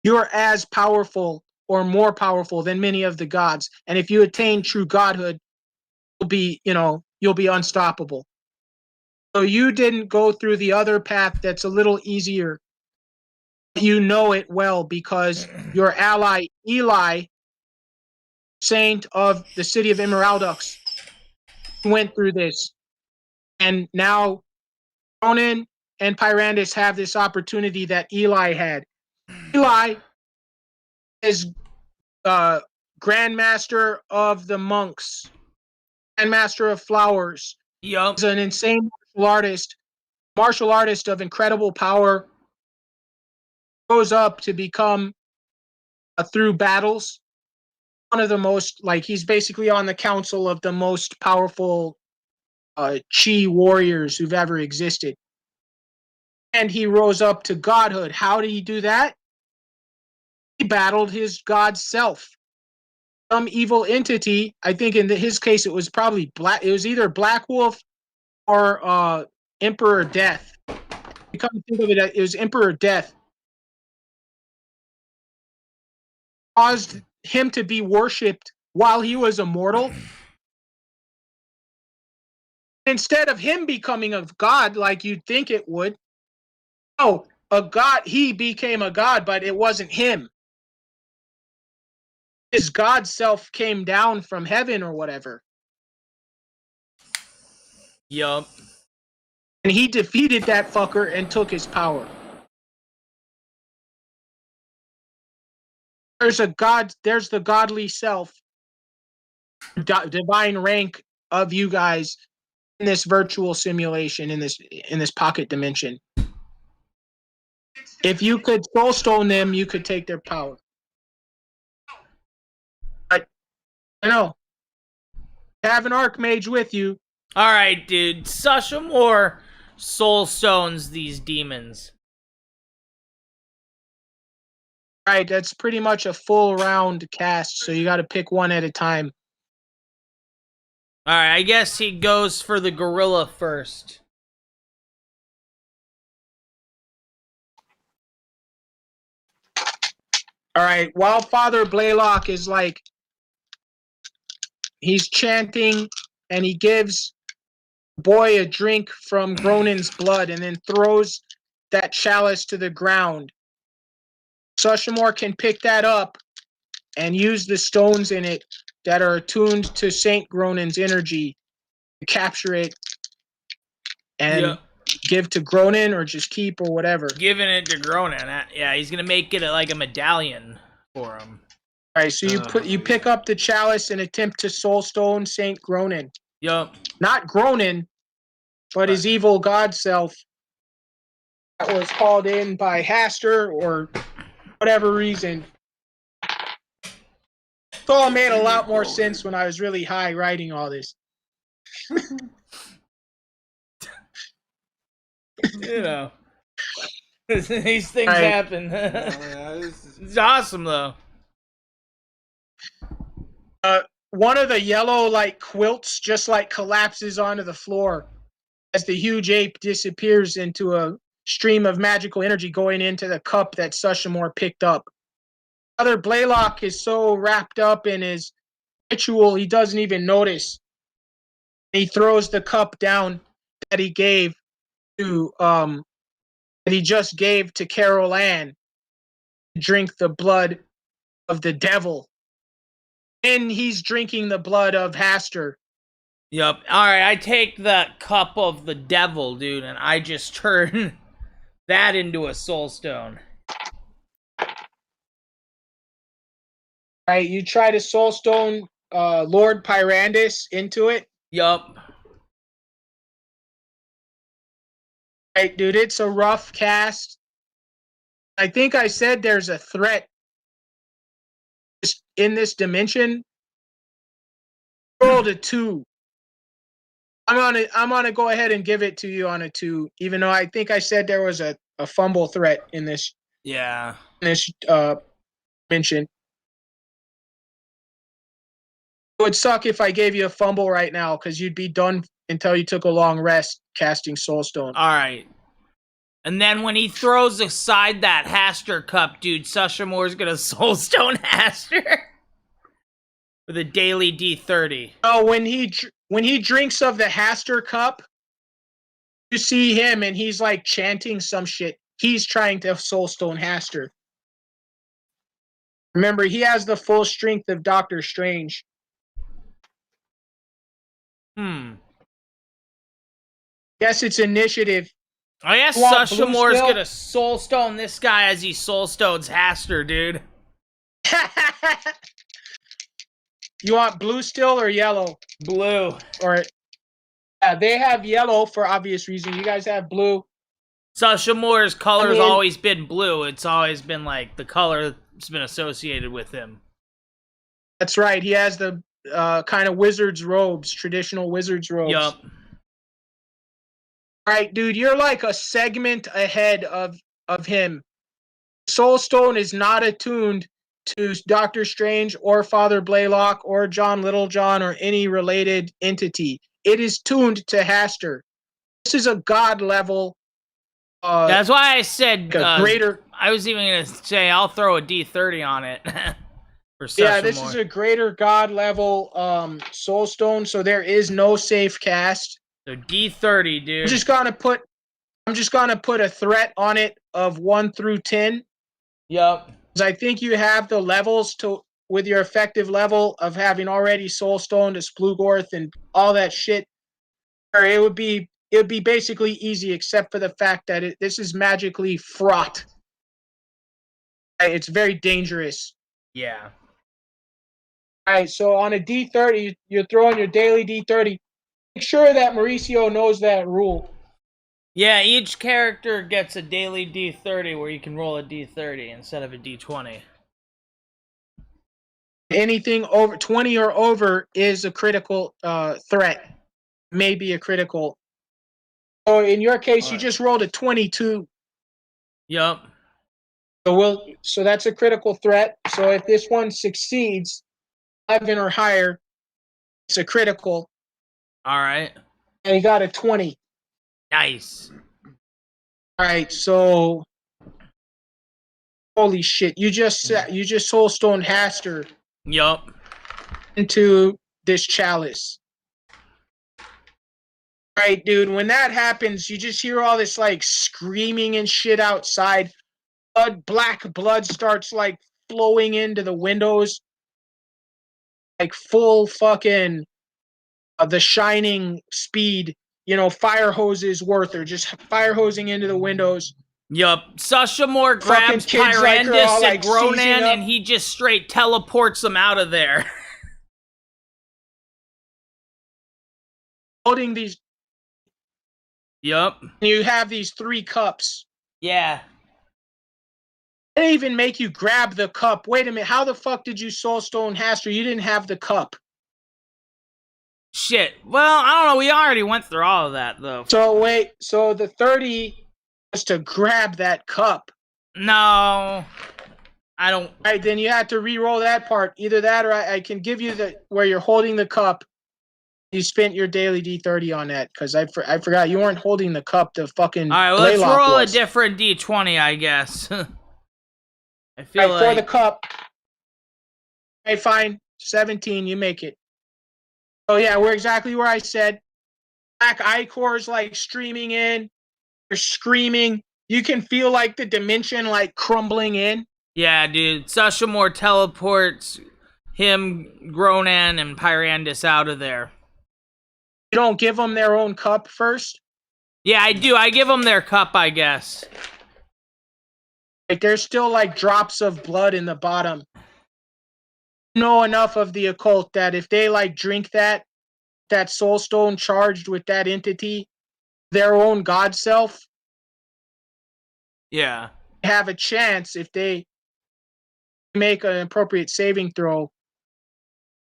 Speaker 3: you're as powerful or more powerful than many of the gods. And if you attain true godhood, you'll be unstoppable. So you didn't go through the other path that's a little easier. You know it well because your ally Eli, saint of the city of Emeraldux, went through this. And now Ronan and Pyrandus have this opportunity that Eli had. Eli is Grandmaster of the Monks, Grandmaster of Flowers.
Speaker 1: Yup.
Speaker 3: He's an insane martial artist of incredible power. Grows up to become, through battles, one of the most, like, he's basically on the council of the most powerful Chi warriors who've ever existed. And he rose up to godhood. How did he do that? He battled his god self. some evil entity. I think in his case, it was probably black. It was either Black Wolf or Emperor Death. You come to think of it, it was Emperor Death. Caused him to be worshipped while he was immortal. Instead of him becoming a god like you'd think it would, no, a god, he became a god, but it wasn't him. His god self came down from heaven or whatever.
Speaker 1: Yup.
Speaker 3: And he defeated that fucker and took his power. There's the godly self, divine rank of you guys in this virtual simulation, in this pocket dimension. If you could soulstone them, you could take their power. But I know. Have an archmage with you.
Speaker 1: Alright, dude. Sasha Moore soul stones these demons.
Speaker 3: Right, that's pretty much a full round cast, so you gotta pick one at a time.
Speaker 1: Alright, I guess he goes for the gorilla first.
Speaker 3: Alright, while Father Blaylock is like, he's chanting, and he gives the boy a drink from Gronin's blood, and then throws that chalice to the ground. Sushamore can pick that up and use the stones in it that are attuned to Saint Gronin's energy to capture it and give to Gronin or just keep or whatever.
Speaker 1: Giving it to Gronin. Yeah, he's gonna make it like a medallion for him.
Speaker 3: Alright, so you pick up the chalice and attempt to soulstone Saint Gronin.
Speaker 1: Yup.
Speaker 3: Not Gronin, but his evil god self that was called in by Haster or whatever reason. It all made a lot more sense when I was really high writing all this.
Speaker 1: You know. These things happen. It's awesome, though.
Speaker 3: One of the yellow, like, quilts just, like, collapses onto the floor as the huge ape disappears into a stream of magical energy going into the cup that Sushamore picked up. Father Blaylock is so wrapped up in his ritual, he doesn't even notice. He throws the cup down that he gave to, that he just gave to Carol Ann to drink the blood of the devil. And he's drinking the blood of Haster.
Speaker 1: Yup. Alright, I take the cup of the devil, dude, and I just turn that into a soul stone.
Speaker 3: Right, you try to soulstone Lord Pyrandus into it.
Speaker 1: Yup.
Speaker 3: Right, dude, it's a rough cast. I think I said there's a threat in this dimension. Rolled a 2. I'm gonna go ahead and give it to you on a 2, even though I think I said there was a fumble threat in this.
Speaker 1: Yeah.
Speaker 3: In this dimension. It would suck if I gave you a fumble right now, because you'd be done until you took a long rest casting Soulstone.
Speaker 1: Alright. And then when he throws aside that Haster cup, dude, Sushamore's gonna Soulstone Haster. With a daily D30.
Speaker 3: Oh, when he drinks of the Haster cup, you see him and he's like chanting some shit. He's trying to Soulstone Haster. Remember, he has the full strength of Doctor Strange. Guess it's initiative.
Speaker 1: I guess Sushamore's gonna Soulstone this guy as he Soulstones Haster, dude.
Speaker 3: You want blue still or yellow?
Speaker 1: Blue.
Speaker 3: Or they have yellow for obvious reasons. You guys have blue.
Speaker 1: Sushamore's color's always been blue. It's always been like the color that's been associated with him.
Speaker 3: That's right. He has the kind of wizard's robes, traditional wizard's robes.
Speaker 1: Yup.
Speaker 3: Right, dude, you're like a segment ahead of him. Soulstone is not attuned to Doctor Strange or Father Blaylock or John Littlejohn or any related entity. It is tuned to Haster. This is a god level.
Speaker 1: That's why I said
Speaker 3: greater.
Speaker 1: I was even gonna say I'll throw a D30 on it. For
Speaker 3: Yeah, this is a greater god level soul stone, so there is no safe cast.
Speaker 1: So D30, dude.
Speaker 3: I'm just gonna put a threat on it of 1 through 10.
Speaker 1: Yep.
Speaker 3: Because I think you have the levels to with your effective level of having already soul stone to Splugorth and all that shit. Or it would be basically easy, except for the fact that this is magically fraught. It's very dangerous.
Speaker 1: Yeah.
Speaker 3: All right, so on a D30, you're throwing your daily D30. Make sure that Mauricio knows that rule.
Speaker 1: Yeah, each character gets a daily D30 where you can roll a D30 instead of a D20.
Speaker 3: Anything over 20 or over is a critical threat. Maybe a critical. So in your case, you just rolled a 22.
Speaker 1: Yep.
Speaker 3: So that's a critical threat. So if this one succeeds, 11 or higher, it's a critical.
Speaker 1: All right.
Speaker 3: And you got a 20.
Speaker 1: Nice.
Speaker 3: All right, so holy shit! You just soulstone Haster
Speaker 1: Yup.
Speaker 3: into this chalice. All right, dude. When that happens, you just hear all this like screaming and shit outside. Black blood starts like flowing into the windows, like full fucking The Shining speed. Fire hoses worth, or just fire hosing into the windows.
Speaker 1: Yup. Sashamore grabs
Speaker 3: kids like her
Speaker 1: Pyrandis
Speaker 3: all, like,
Speaker 1: and Gronan
Speaker 3: seizing up.
Speaker 1: and he just straight teleports them out of there.
Speaker 3: Holding these,
Speaker 1: Yup.
Speaker 3: you have these 3 cups.
Speaker 1: Yeah.
Speaker 3: They even make you grab the cup. Wait a minute, how the fuck did you soulstone Haster? You didn't have the cup.
Speaker 1: Shit. Well, I don't know. We already went through all of that, though.
Speaker 3: So the 30 was to grab that cup.
Speaker 1: No. I don't.
Speaker 3: All right, then you have to re-roll that part. Either that or I can give you where you're holding the cup. You spent your daily D30 on that, because I forgot you weren't holding the cup. The fucking
Speaker 1: All right, let's
Speaker 3: Blaylock
Speaker 1: roll
Speaker 3: was.
Speaker 1: a different D20, I guess. I feel
Speaker 3: All right,
Speaker 1: like...
Speaker 3: for the cup. All right, fine. 17, you make it. Oh yeah, we're exactly where I said. Black ichors like streaming in. They're screaming. You can feel like the dimension like crumbling in.
Speaker 1: Yeah, dude. Sashamore teleports him, Gronan, and Pyrandis out of there.
Speaker 3: You don't give them their own cup first?
Speaker 1: Yeah, I do. I give them their cup, I guess.
Speaker 3: Like, there's still like drops of blood in the bottom. You know enough of the occult that if they like drink that soul stone charged with that entity, their own god self,
Speaker 1: Yeah.
Speaker 3: have a chance if they make an appropriate saving throw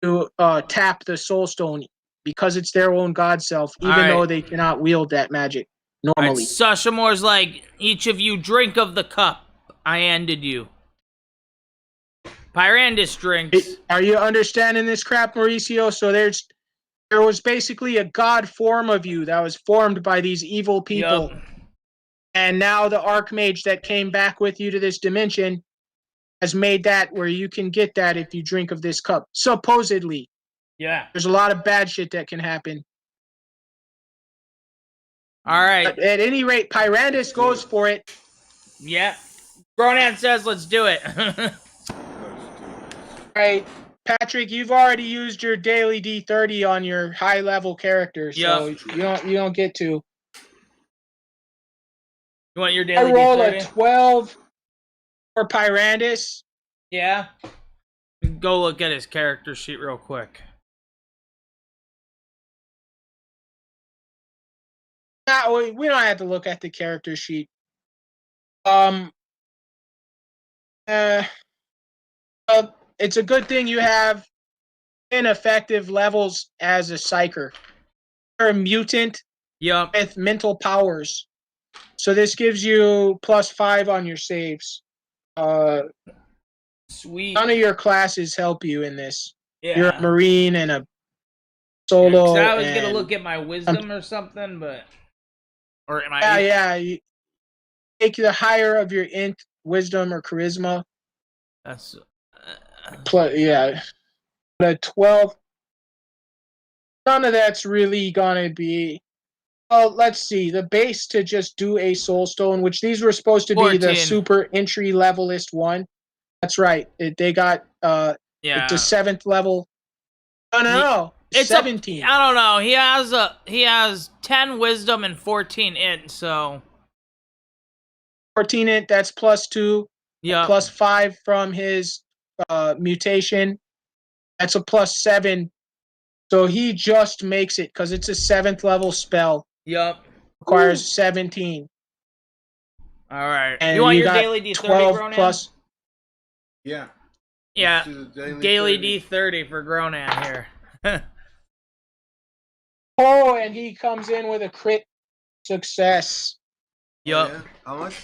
Speaker 3: to tap the soul stone, because it's their own god self, even though they cannot wield that magic normally.
Speaker 1: Sashamore's like, each of you drink of the cup I handed you. Pyrandis drinks.
Speaker 3: Are you understanding this crap, Mauricio? So there was basically a god form of you that was formed by these evil people.
Speaker 1: Yep.
Speaker 3: And now the Archmage that came back with you to this dimension has made that where you can get that if you drink of this cup. Supposedly.
Speaker 1: Yeah.
Speaker 3: There's a lot of bad shit that can happen.
Speaker 1: All right.
Speaker 3: But at any rate, Pyrandis goes for it.
Speaker 1: Yeah. Gronan says, let's do it.
Speaker 3: All right. Patrick, you've already used your daily D30 on your high level character, so you don't get to.
Speaker 1: You want your daily
Speaker 3: I roll
Speaker 1: D30?
Speaker 3: a 12 for Pyrandis.
Speaker 1: Yeah. Go look at his character sheet real quick.
Speaker 3: We don't have to look at the character sheet. It's a good thing you have ineffective levels as a psyker. You're a mutant with mental powers. So this gives you +5 on your saves.
Speaker 1: Sweet.
Speaker 3: None of your classes help you in this.
Speaker 1: Yeah.
Speaker 3: You're a Marine and a
Speaker 1: Yeah, 'cause
Speaker 3: solo.
Speaker 1: I was gonna
Speaker 3: and
Speaker 1: look at my wisdom or something, but or am I?
Speaker 3: yeah. You take the higher of your int, wisdom, or charisma.
Speaker 1: That's
Speaker 3: Plus, yeah, the 12. None of that's really gonna be. Well, let's see. The base to just do a soul stone, which these were supposed to be the
Speaker 1: 14.
Speaker 3: super entry levelist one. That's right. They got it's a 7th level. No.
Speaker 1: It's
Speaker 3: 17.
Speaker 1: I don't know. He has 10 wisdom and 14 int, so
Speaker 3: 14 int, that's +2.
Speaker 1: yeah.
Speaker 3: +5 from his mutation. That's a +7. So he just makes it because it's a 7th level spell.
Speaker 1: Yup.
Speaker 3: Requires 17.
Speaker 1: All right.
Speaker 3: And
Speaker 1: You want your
Speaker 3: got
Speaker 1: daily D30
Speaker 3: 12
Speaker 1: Gronan?
Speaker 3: plus.
Speaker 5: Yeah.
Speaker 1: Yeah.
Speaker 5: Let's do the
Speaker 1: Daily
Speaker 5: 30.
Speaker 1: D30 for Gronan here.
Speaker 3: Oh, and he comes in with a crit success.
Speaker 1: Yup.
Speaker 5: Oh, yeah? How much?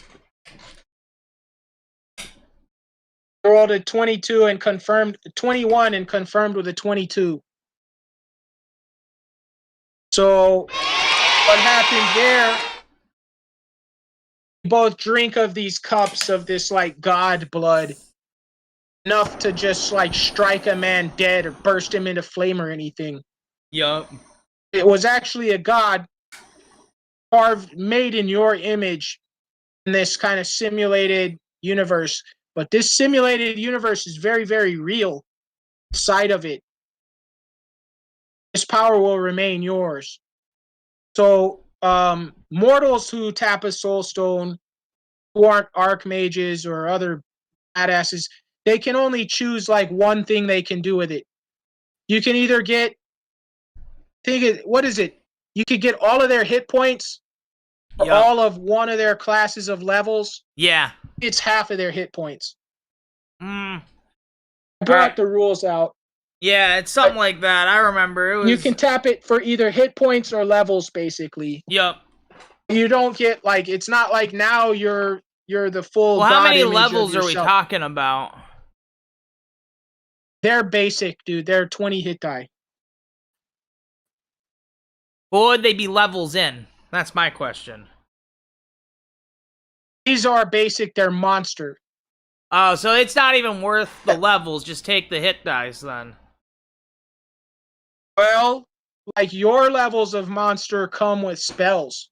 Speaker 3: Rolled a 22 and confirmed 21 and confirmed with a 22. So what happened there? We both drink of these cups of this like god blood, enough to just like strike a man dead or burst him into flame or anything.
Speaker 1: Yup.
Speaker 3: It was actually a god made in your image in this kind of simulated universe. But this simulated universe is very, very real. Side of it, this power will remain yours. So, mortals who tap a soul stone, who aren't archmages or other badasses, they can only choose like one thing they can do with it. You can either get, what is it? You could get all of their hit points, or
Speaker 1: Yup.
Speaker 3: all of one of their classes of levels.
Speaker 1: Yeah.
Speaker 3: It's half of their hit points.
Speaker 1: Mm.
Speaker 3: I brought
Speaker 1: Alright.
Speaker 3: the rules out.
Speaker 1: Yeah, it's something like that. I remember. It was.
Speaker 3: You can tap it for either hit points or levels, basically.
Speaker 1: Yup.
Speaker 3: You don't get like, it's not like now you're the full.
Speaker 1: Well, how
Speaker 3: god
Speaker 1: many
Speaker 3: image of
Speaker 1: levels are we
Speaker 3: yourself.
Speaker 1: talking about?
Speaker 3: They're basic, dude. They're 20 hit die.
Speaker 1: What would they be levels in? That's my question.
Speaker 3: These are basic. They're monster.
Speaker 1: Oh, so it's not even worth the levels. Just take the hit dice then.
Speaker 3: Well, like your levels of monster come with spells.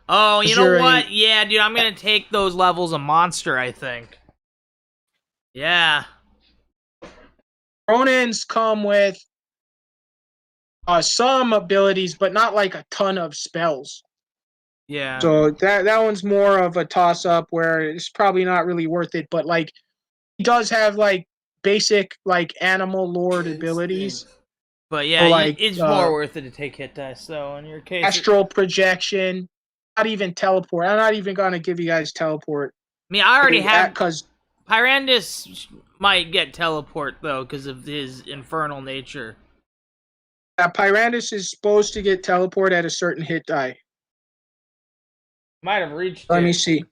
Speaker 1: Oh, you know
Speaker 3: You're
Speaker 1: what? Yeah, dude, I'm gonna take those levels of monster, I think. Yeah.
Speaker 3: Ronins come with some abilities, but not like a ton of spells.
Speaker 1: Yeah.
Speaker 3: So that one's more of a toss up where it's probably not really worth it. But like, he does have like basic like animal lord abilities.
Speaker 1: But yeah,
Speaker 3: So, like,
Speaker 1: it's more worth it to take hit dice, though, in your case.
Speaker 3: Astral projection, not even teleport. I'm not even gonna give you guys teleport.
Speaker 1: I mean, I already have.
Speaker 3: Because
Speaker 1: Pyrandus might get teleport, though, because of his infernal nature.
Speaker 3: Pyrandus is supposed to get teleport at a certain hit die.
Speaker 1: Might have reached
Speaker 3: Let
Speaker 1: it.
Speaker 3: me see.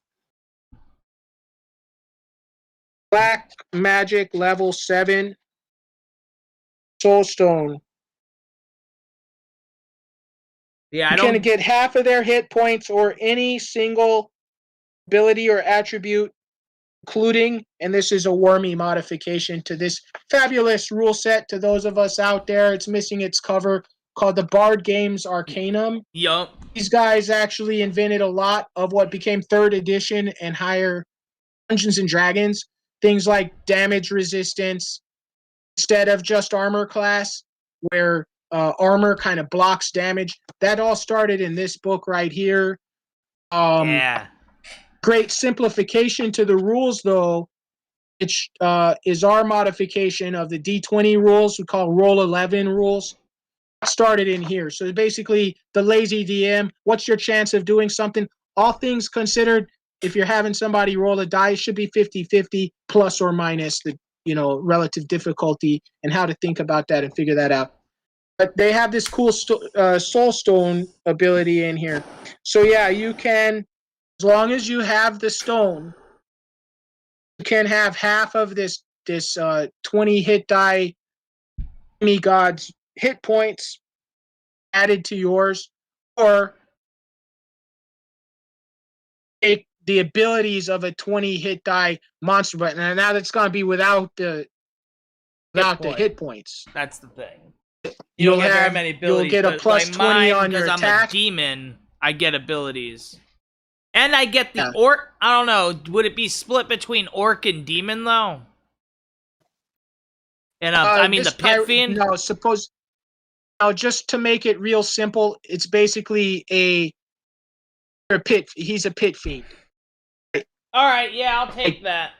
Speaker 3: Black magic level 7. Soulstone.
Speaker 1: Yeah, I
Speaker 3: You can
Speaker 1: don't.
Speaker 3: get half of their hit points or any single ability or attribute, including, and this is a wormy modification to this fabulous rule set to those of us out there. It's missing its cover, called the Bard Games Arcanum.
Speaker 1: Yup.
Speaker 3: These guys actually invented a lot of what became 3rd edition and higher Dungeons and Dragons. Things like damage resistance instead of just armor class, where armor kind of blocks damage. That all started in this book right here.
Speaker 1: Yeah.
Speaker 3: Great simplification to the rules, though, which is our modification of the D20 rules. We call Roll 11 rules. Started in here. So basically, the lazy DM, what's your chance of doing something? All things considered, if you're having somebody roll a die, it should be 50-50 plus or minus the relative difficulty, and how to think about that and figure that out. But they have this cool soul stone ability in here. So yeah, you can, as long as you have the stone, you can have half of this this 20 hit die demigod's hit points added to yours, or take the abilities of a 20 hit die monster. But now that's going to be without the hit points.
Speaker 1: That's the thing. You don't get very many abilities.
Speaker 3: You'll get a
Speaker 1: but
Speaker 3: plus
Speaker 1: like
Speaker 3: 20
Speaker 1: mine,
Speaker 3: on your
Speaker 1: because I'm
Speaker 3: attack.
Speaker 1: a demon, I get abilities. And I get the
Speaker 3: Yeah.
Speaker 1: orc. I don't know. Would it be split between orc and demon, though? And I mean, the pit fiend?
Speaker 3: No, now, just to make it real simple, it's basically a pit. He's a pit fiend.
Speaker 1: All right, yeah, I'll take that.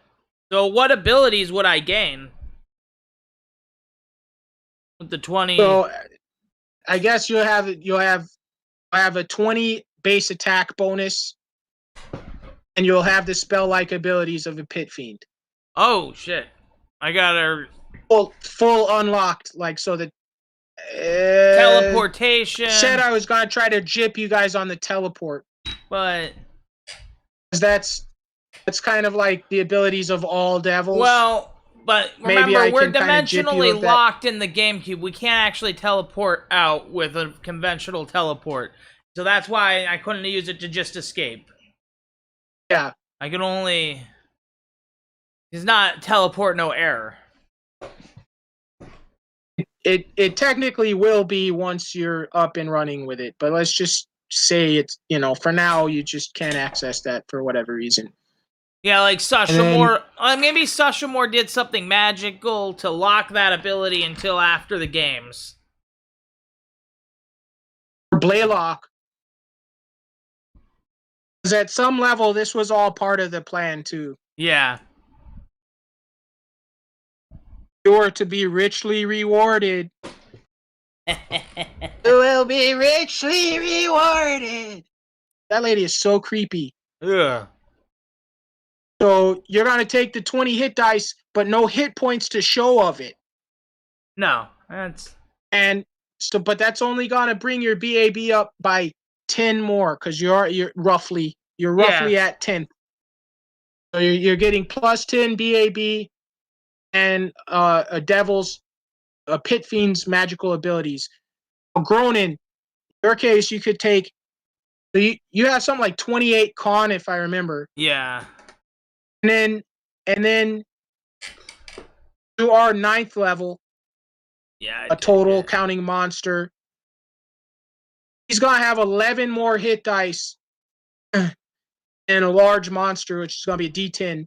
Speaker 1: So, what abilities would I gain with the 20?
Speaker 3: So, I guess you'll have a 20 base attack bonus, and you'll have the spell-like abilities of a pit fiend.
Speaker 1: Oh shit! I got a
Speaker 3: full unlocked, like so that.
Speaker 1: Teleportation.
Speaker 3: Said I was gonna try to jip you guys on the teleport,
Speaker 1: but
Speaker 3: that's kind of like the abilities of all devils.
Speaker 1: Well, but remember,
Speaker 3: Maybe
Speaker 1: we're
Speaker 3: kind of jip you
Speaker 1: dimensionally
Speaker 3: with that.
Speaker 1: locked in the GameCube. We can't actually teleport out with a conventional teleport. So that's why I couldn't use it to just escape.
Speaker 3: Yeah.
Speaker 1: I can only... It's not teleport, no error.
Speaker 3: It technically will be once you're up and running with it, but let's just say it's, for now you just can't access that for whatever reason.
Speaker 1: Yeah, like Sashamore... maybe Sashamore did something magical to lock that ability until after the games.
Speaker 3: Blaylock. Because at some level, this was all part of the plan, too.
Speaker 1: Yeah.
Speaker 3: You're to be richly rewarded. You will be richly rewarded. That lady is so creepy.
Speaker 1: Ugh.
Speaker 3: So you're going to take the 20 hit dice, but no hit points to show of it.
Speaker 1: No, that's...
Speaker 3: But that's only going to bring your BAB up by 10 more, because you're roughly at 10. So you're getting plus 10 BAB and a pit fiend's magical abilities. Gronin, in your case, you could take. You have something like 28 con, if I remember.
Speaker 1: Yeah.
Speaker 3: And then you are 9th level.
Speaker 1: Yeah.
Speaker 3: A total counting monster. He's gonna have 11 more hit dice and a large monster, which is gonna be a D10.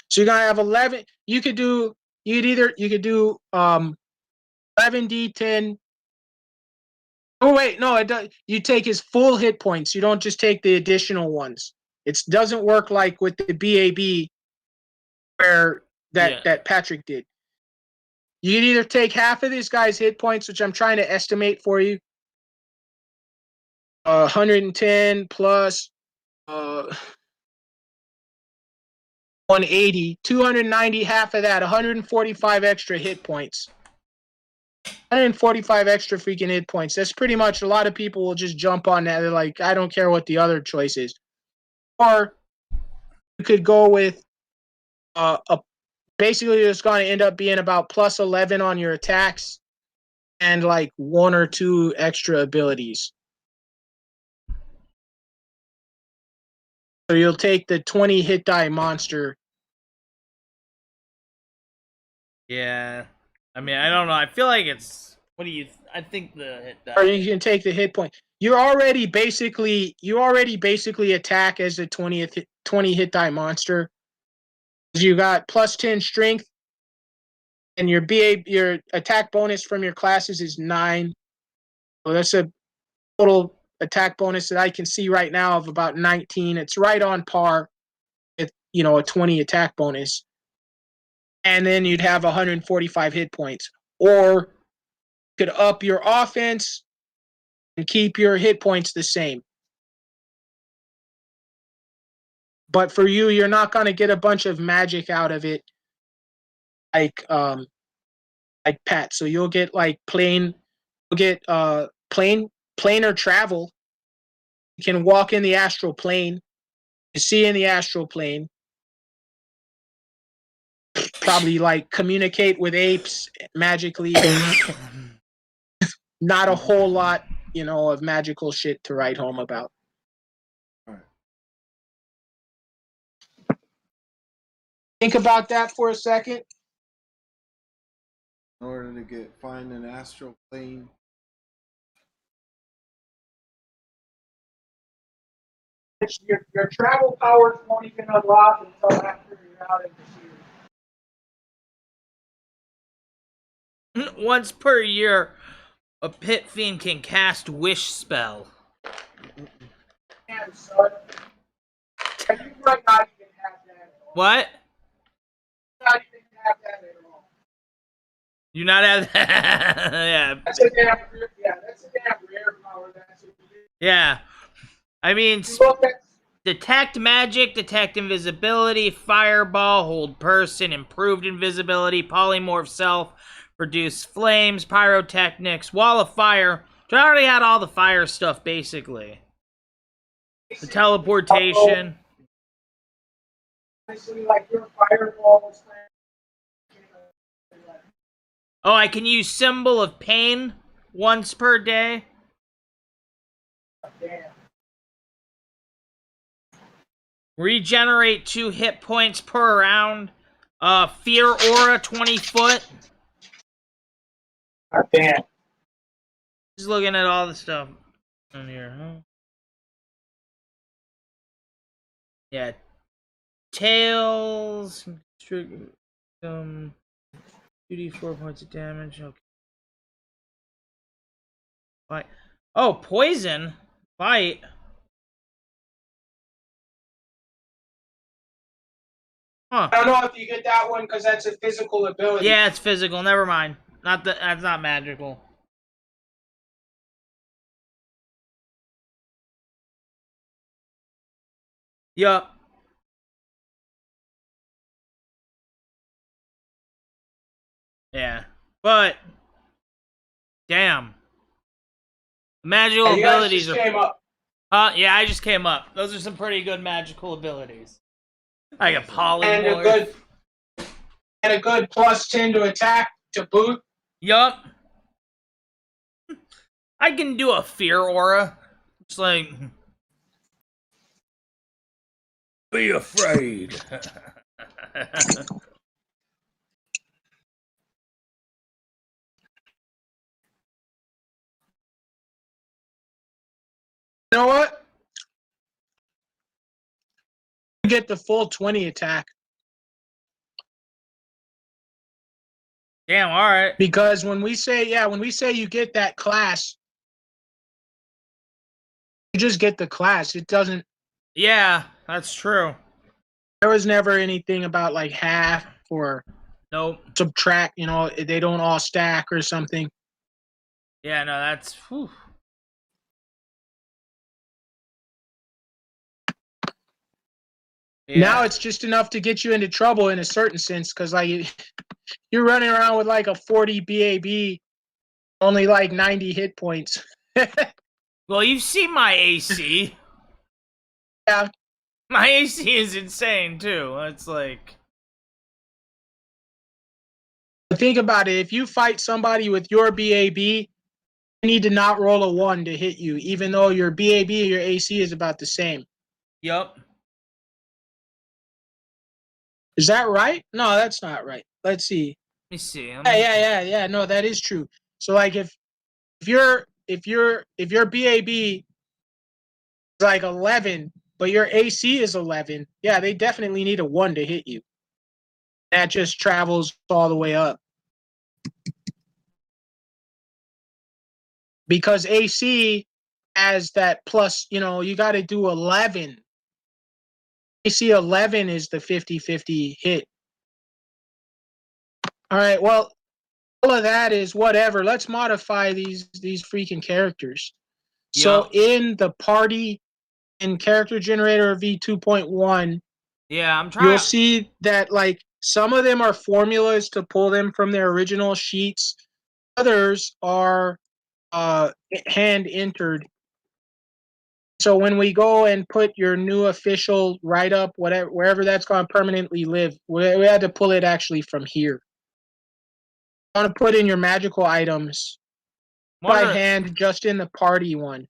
Speaker 3: So you're gonna have 11. You could do 11 D10. Oh wait, no, it does. You take his full hit points. You don't just take the additional ones. It doesn't work like with the BAB where that Patrick did. You can either take half of this guy's hit points, which I'm trying to estimate for you. 110 plus 180, 290, half of that, 145 extra hit points. 145 extra freaking hit points. That's pretty much, a lot of people will just jump on that. They're like, I don't care what the other choice is. Or you could go with basically it's going to end up being about plus 11 on your attacks and like 1 or 2 extra abilities. So you'll take the 20 hit die monster.
Speaker 1: Yeah. I mean, I don't know. I feel like it's... What do you... I think the hit die...
Speaker 3: Or you can take the hit point. You already basically attack as a 20 hit die monster. You got plus 10 strength, and your attack bonus from your classes is 9. So that's a total attack bonus that I can see right now of about 19. It's right on par with a 20 attack bonus. And then you'd have 145 hit points. Or you could up your offense and keep your hit points the same. But for you, you're not going to get a bunch of magic out of it like Pat. So you'll get like planar travel. You can walk in the astral plane. You see in the astral plane. probably like communicate with apes magically. Not a whole lot, of magical shit to write home about. Think about that for a second.
Speaker 5: In order to find an astral plane.
Speaker 3: Your travel powers won't even unlock until after you're out in the series.
Speaker 1: Once per year, a pit fiend can cast wish spell.
Speaker 3: Damn, son. And you might not even have that.
Speaker 1: What?
Speaker 3: Not even have that at all.
Speaker 1: You not have that? Yeah.
Speaker 3: That's a damn rare power.
Speaker 1: Yeah. I mean,
Speaker 3: Look at
Speaker 1: detect magic, detect invisibility, fireball, hold person, improved invisibility, polymorph self, produce flames, pyrotechnics, wall of fire. So I already had all the fire stuff, basically. The teleportation.
Speaker 3: like your fireball was
Speaker 1: Oh, I can use symbol of pain once per day.
Speaker 3: damn.
Speaker 1: Regenerate 2 hit points per round. Fear aura 20 foot.
Speaker 3: Damn.
Speaker 1: Just looking at all the stuff on here, huh? Yeah. Tails. 2d4 points of damage. Okay. Bite. Oh, poison. Bite. Huh.
Speaker 3: I don't know if you get that one because that's a physical ability.
Speaker 1: Yeah, it's physical. Never mind. That's not magical. Yup. Yeah. But damn. Magical
Speaker 3: You guys
Speaker 1: abilities
Speaker 3: just
Speaker 1: are
Speaker 3: came up.
Speaker 1: yeah, I just came up. Those are some pretty good magical abilities. I got
Speaker 3: And
Speaker 1: polymorph.
Speaker 3: a good +10 to attack to boot.
Speaker 1: Yup. I can do a fear aura. It's like be afraid.
Speaker 3: You know what? You get the full 20 attack.
Speaker 1: Damn, alright.
Speaker 3: Because when we say you get that class, you just get the class. It doesn't.
Speaker 1: Yeah, that's true.
Speaker 3: There was never anything about like half or
Speaker 1: Nope.
Speaker 3: subtract. They don't all stack or something.
Speaker 1: Yeah, no, that's whew. Yeah.
Speaker 3: Now it's just enough to get you into trouble in a certain sense, because like you're running around with like a 40 BAB, only like 90 hit points.
Speaker 1: Well, you've seen my AC.
Speaker 3: Yeah.
Speaker 1: My AC is insane too. It's like
Speaker 3: Think about it. If you fight somebody with your BAB, you need to not roll a 1 to hit you, even though your BAB or your AC is about the same.
Speaker 1: yup.
Speaker 3: Is that right? No, that's not right. Let's see.
Speaker 1: Let me see.
Speaker 3: Yeah. No, that is true. So like if your BAB is like 11, but your AC is 11, yeah, they definitely need a 1 to hit you. That just travels all the way up. Because AC has that plus, you got to do 11. AC 11 is the 50-50 hit. All right, well, all of that is whatever. Let's modify these freaking characters. So in the party in character generator V2.1,
Speaker 1: yeah, I'm trying.
Speaker 3: you'll see that like some of them are formulas to pull them from their original sheets. Others are hand entered. So when we go and put your new official write-up, whatever, wherever that's going to permanently live, we had to pull it actually from here. I want to put in your magical items by hand, just in the party one.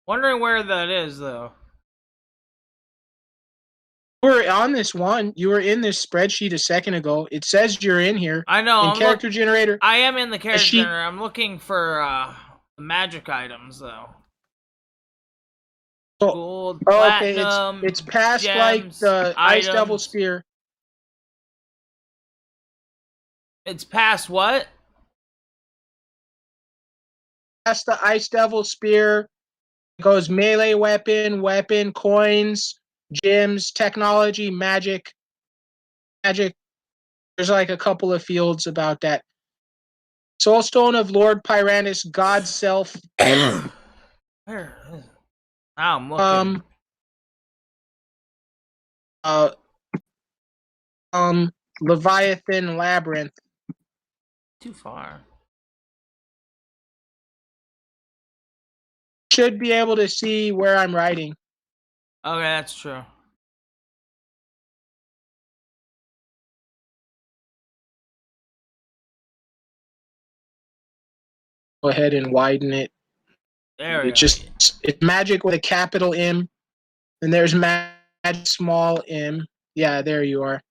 Speaker 1: Wondering where that is, though.
Speaker 3: You were on this one. You were in this spreadsheet a second ago. It says you're in here.
Speaker 1: I know.
Speaker 3: In character generator.
Speaker 1: I am in the character generator. I'm looking for magic items, though. Gold, platinum,
Speaker 3: okay, it's past
Speaker 1: gems,
Speaker 3: like the
Speaker 1: items.
Speaker 3: Ice Devil Spear.
Speaker 1: It's past what?
Speaker 3: Past the Ice Devil Spear. It goes melee weapon, coins, gems, technology, magic. There's like a couple of fields about that. Soulstone of Lord Pyranus, God's Self.
Speaker 1: Where is it? Now I'm looking.
Speaker 3: Leviathan Labyrinth.
Speaker 1: Too far.
Speaker 3: Should be able to see where I'm writing.
Speaker 1: Okay, that's true.
Speaker 3: Go ahead and widen it.
Speaker 1: There we
Speaker 3: go. It's magic with a capital M, and there's magic small m. Yeah, there you are.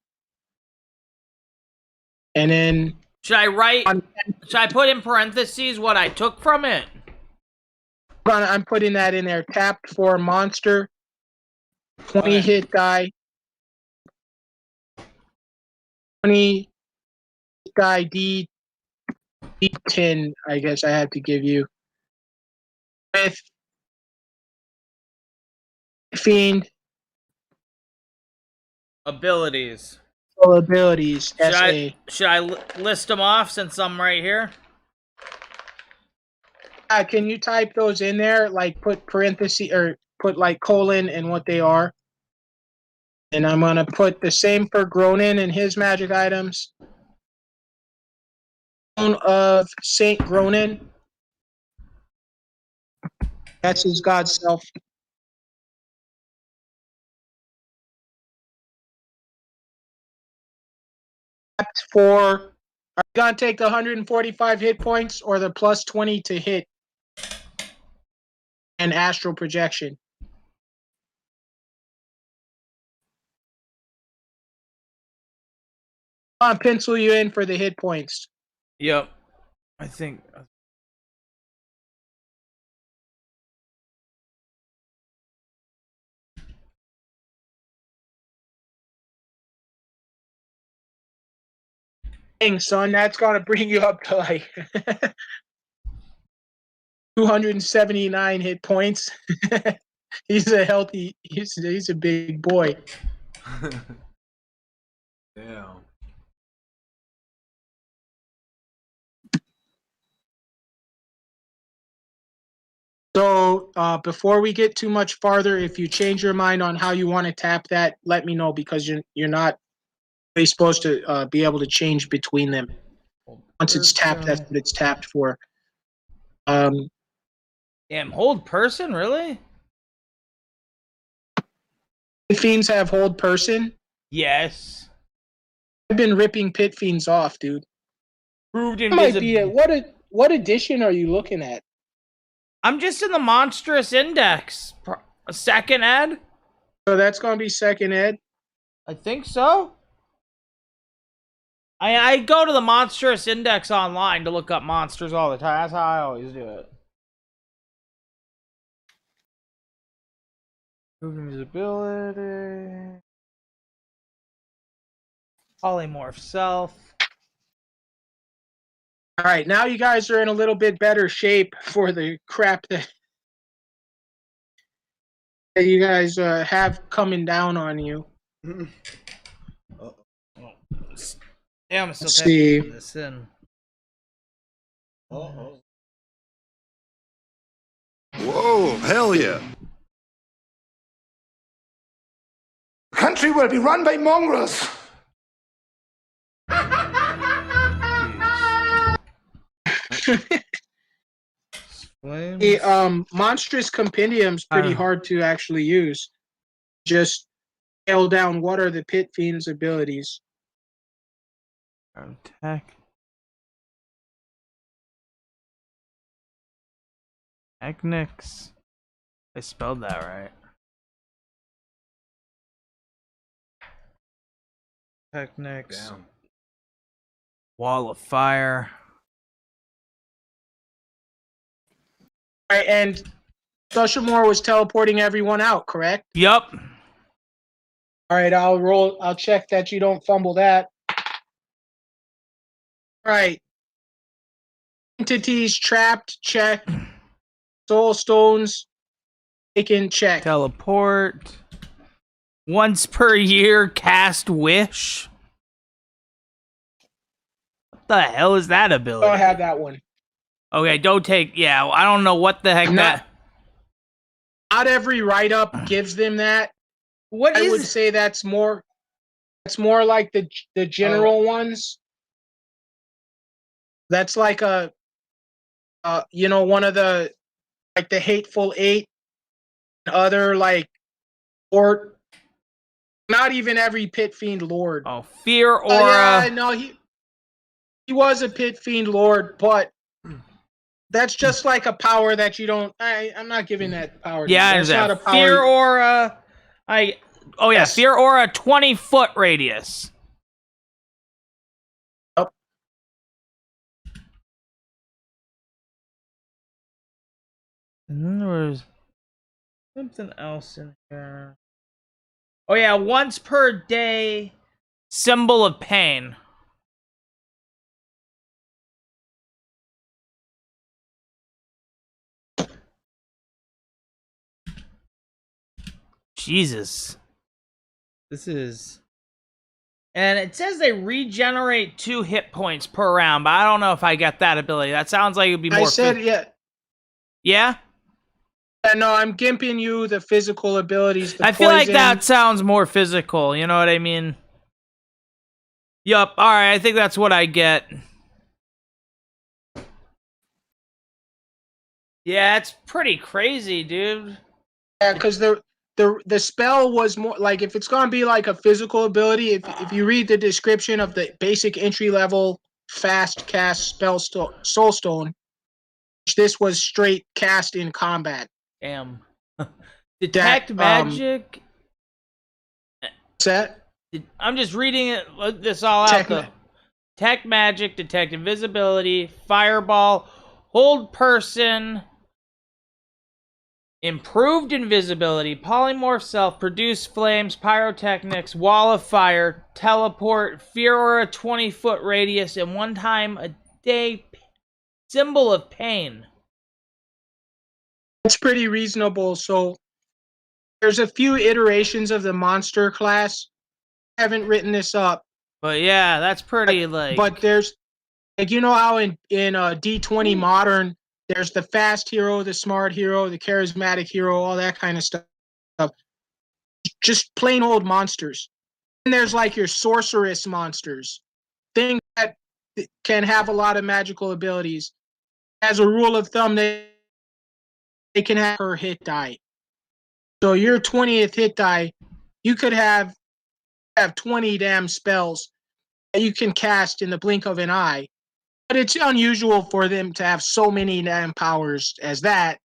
Speaker 3: And then
Speaker 1: should I put in parentheses what I took from it?
Speaker 3: I'm putting that in there. Tapped for monster. 20 hit die. 20 die D10, I guess I had to give you. With Fiend.
Speaker 1: Abilities.
Speaker 3: Abilities.
Speaker 1: Should I list them off since I'm right here?
Speaker 3: Can you type those in there? Like put parentheses or put like colon and what they are. And I'm going to put the same for Gronin and his magic items. Of Saint Gronin. That's his God's Self. For, are you going to take the 145 hit points or the plus 20 to hit and astral projection? I'll pencil you in for the hit points.
Speaker 1: Yep. I think.
Speaker 3: Dang, son, that's gonna bring you up to like 279 hit points. He's a healthy. He's a big boy.
Speaker 5: Damn.
Speaker 3: So before we get too much farther, if you change your mind on how you want to tap that, let me know, because you're not really supposed to be able to change between them. Once it's tapped, that's what it's tapped for.
Speaker 1: Damn, hold person, really?
Speaker 3: Pit Fiends have hold person?
Speaker 1: Yes.
Speaker 3: I've been ripping Pit Fiends off, dude.
Speaker 1: Proved invisible.
Speaker 3: What edition are you looking at?
Speaker 1: I'm just in the monstrous index. Second ed?
Speaker 3: So that's gonna be second ed?
Speaker 1: I think so. I go to the monstrous index online to look up monsters all the time. That's how I always do it. Invisibility. Polymorph self.
Speaker 3: All right, now you guys are in a little bit better shape for the crap that you guys have coming down on you.
Speaker 1: Yeah, I'm still typing this in.
Speaker 4: Whoa, hell yeah.
Speaker 9: The country will be run by mongrels.
Speaker 3: The monstrous compendium's pretty hard to actually use. Just nail down what are the Pit Fiend's abilities.
Speaker 1: Attack. Technics. I spelled that right. Technics.
Speaker 5: Damn.
Speaker 1: Wall of Fire.
Speaker 3: All right, and Sushamore was teleporting everyone out, correct?
Speaker 1: Yup.
Speaker 3: All right, I'll check that you don't fumble that. All right. Entities trapped, check. Soul stones, taken, check.
Speaker 1: Teleport. Once per year, cast Wish. What the hell is that ability?
Speaker 3: Don't have that one.
Speaker 1: Okay, don't take. Yeah, I don't know what the heck that.
Speaker 3: Not every write-up gives them that.
Speaker 1: What
Speaker 3: I would say that's more. That's more like the general ones. That's like one of the like the Hateful Eight, other like, or not even every Pit Fiend Lord.
Speaker 1: Oh, Fear Aura.
Speaker 3: Yeah, no, he was a Pit Fiend Lord, but that's just like a power that you don't. I'm not giving that power.
Speaker 1: Yeah,
Speaker 3: that's not a power.
Speaker 1: Fear Aura.
Speaker 3: Yes.
Speaker 1: Fear Aura, 20-foot radius.
Speaker 3: Yep.
Speaker 1: And then there was something else in here. Oh yeah, once per day, symbol of pain. Jesus. This is... And it says they regenerate 2 hit points per round, but I don't know if I get that ability. That sounds like it would be more...
Speaker 3: I said, yeah.
Speaker 1: Yeah?
Speaker 3: No, I'm gimping you the physical abilities.
Speaker 1: I feel like that sounds more physical, you know what I mean? Yup, alright, I think that's what I get. Yeah, it's pretty crazy, dude.
Speaker 3: Yeah, because the spell was more like, if it's gonna be like a physical ability, if you read the description of the basic entry level fast cast spell Soulstone, this was straight cast in combat.
Speaker 1: Damn. Detect magic.
Speaker 3: Set.
Speaker 1: I'm just reading this all out though. Detect magic, detect invisibility, fireball, hold person, improved invisibility, polymorph self, produce flames, pyrotechnics, wall of fire, teleport, fear aura, 20-foot radius, and 1 time a day symbol of pain.
Speaker 3: It's pretty reasonable. So there's a few iterations of the monster class. I haven't written this up.
Speaker 1: But yeah, that's pretty
Speaker 3: But there's like, you know how in D20 Modern there's the fast hero, the smart hero, the charismatic hero, all that kind of stuff. Just plain old monsters. And there's like your sorceress monsters, things that can have a lot of magical abilities. As a rule of thumb, they can have her hit die. So your 20th hit die, you could have 20 damn spells that you can cast in the blink of an eye. But it's unusual for them to have so many damn powers as that.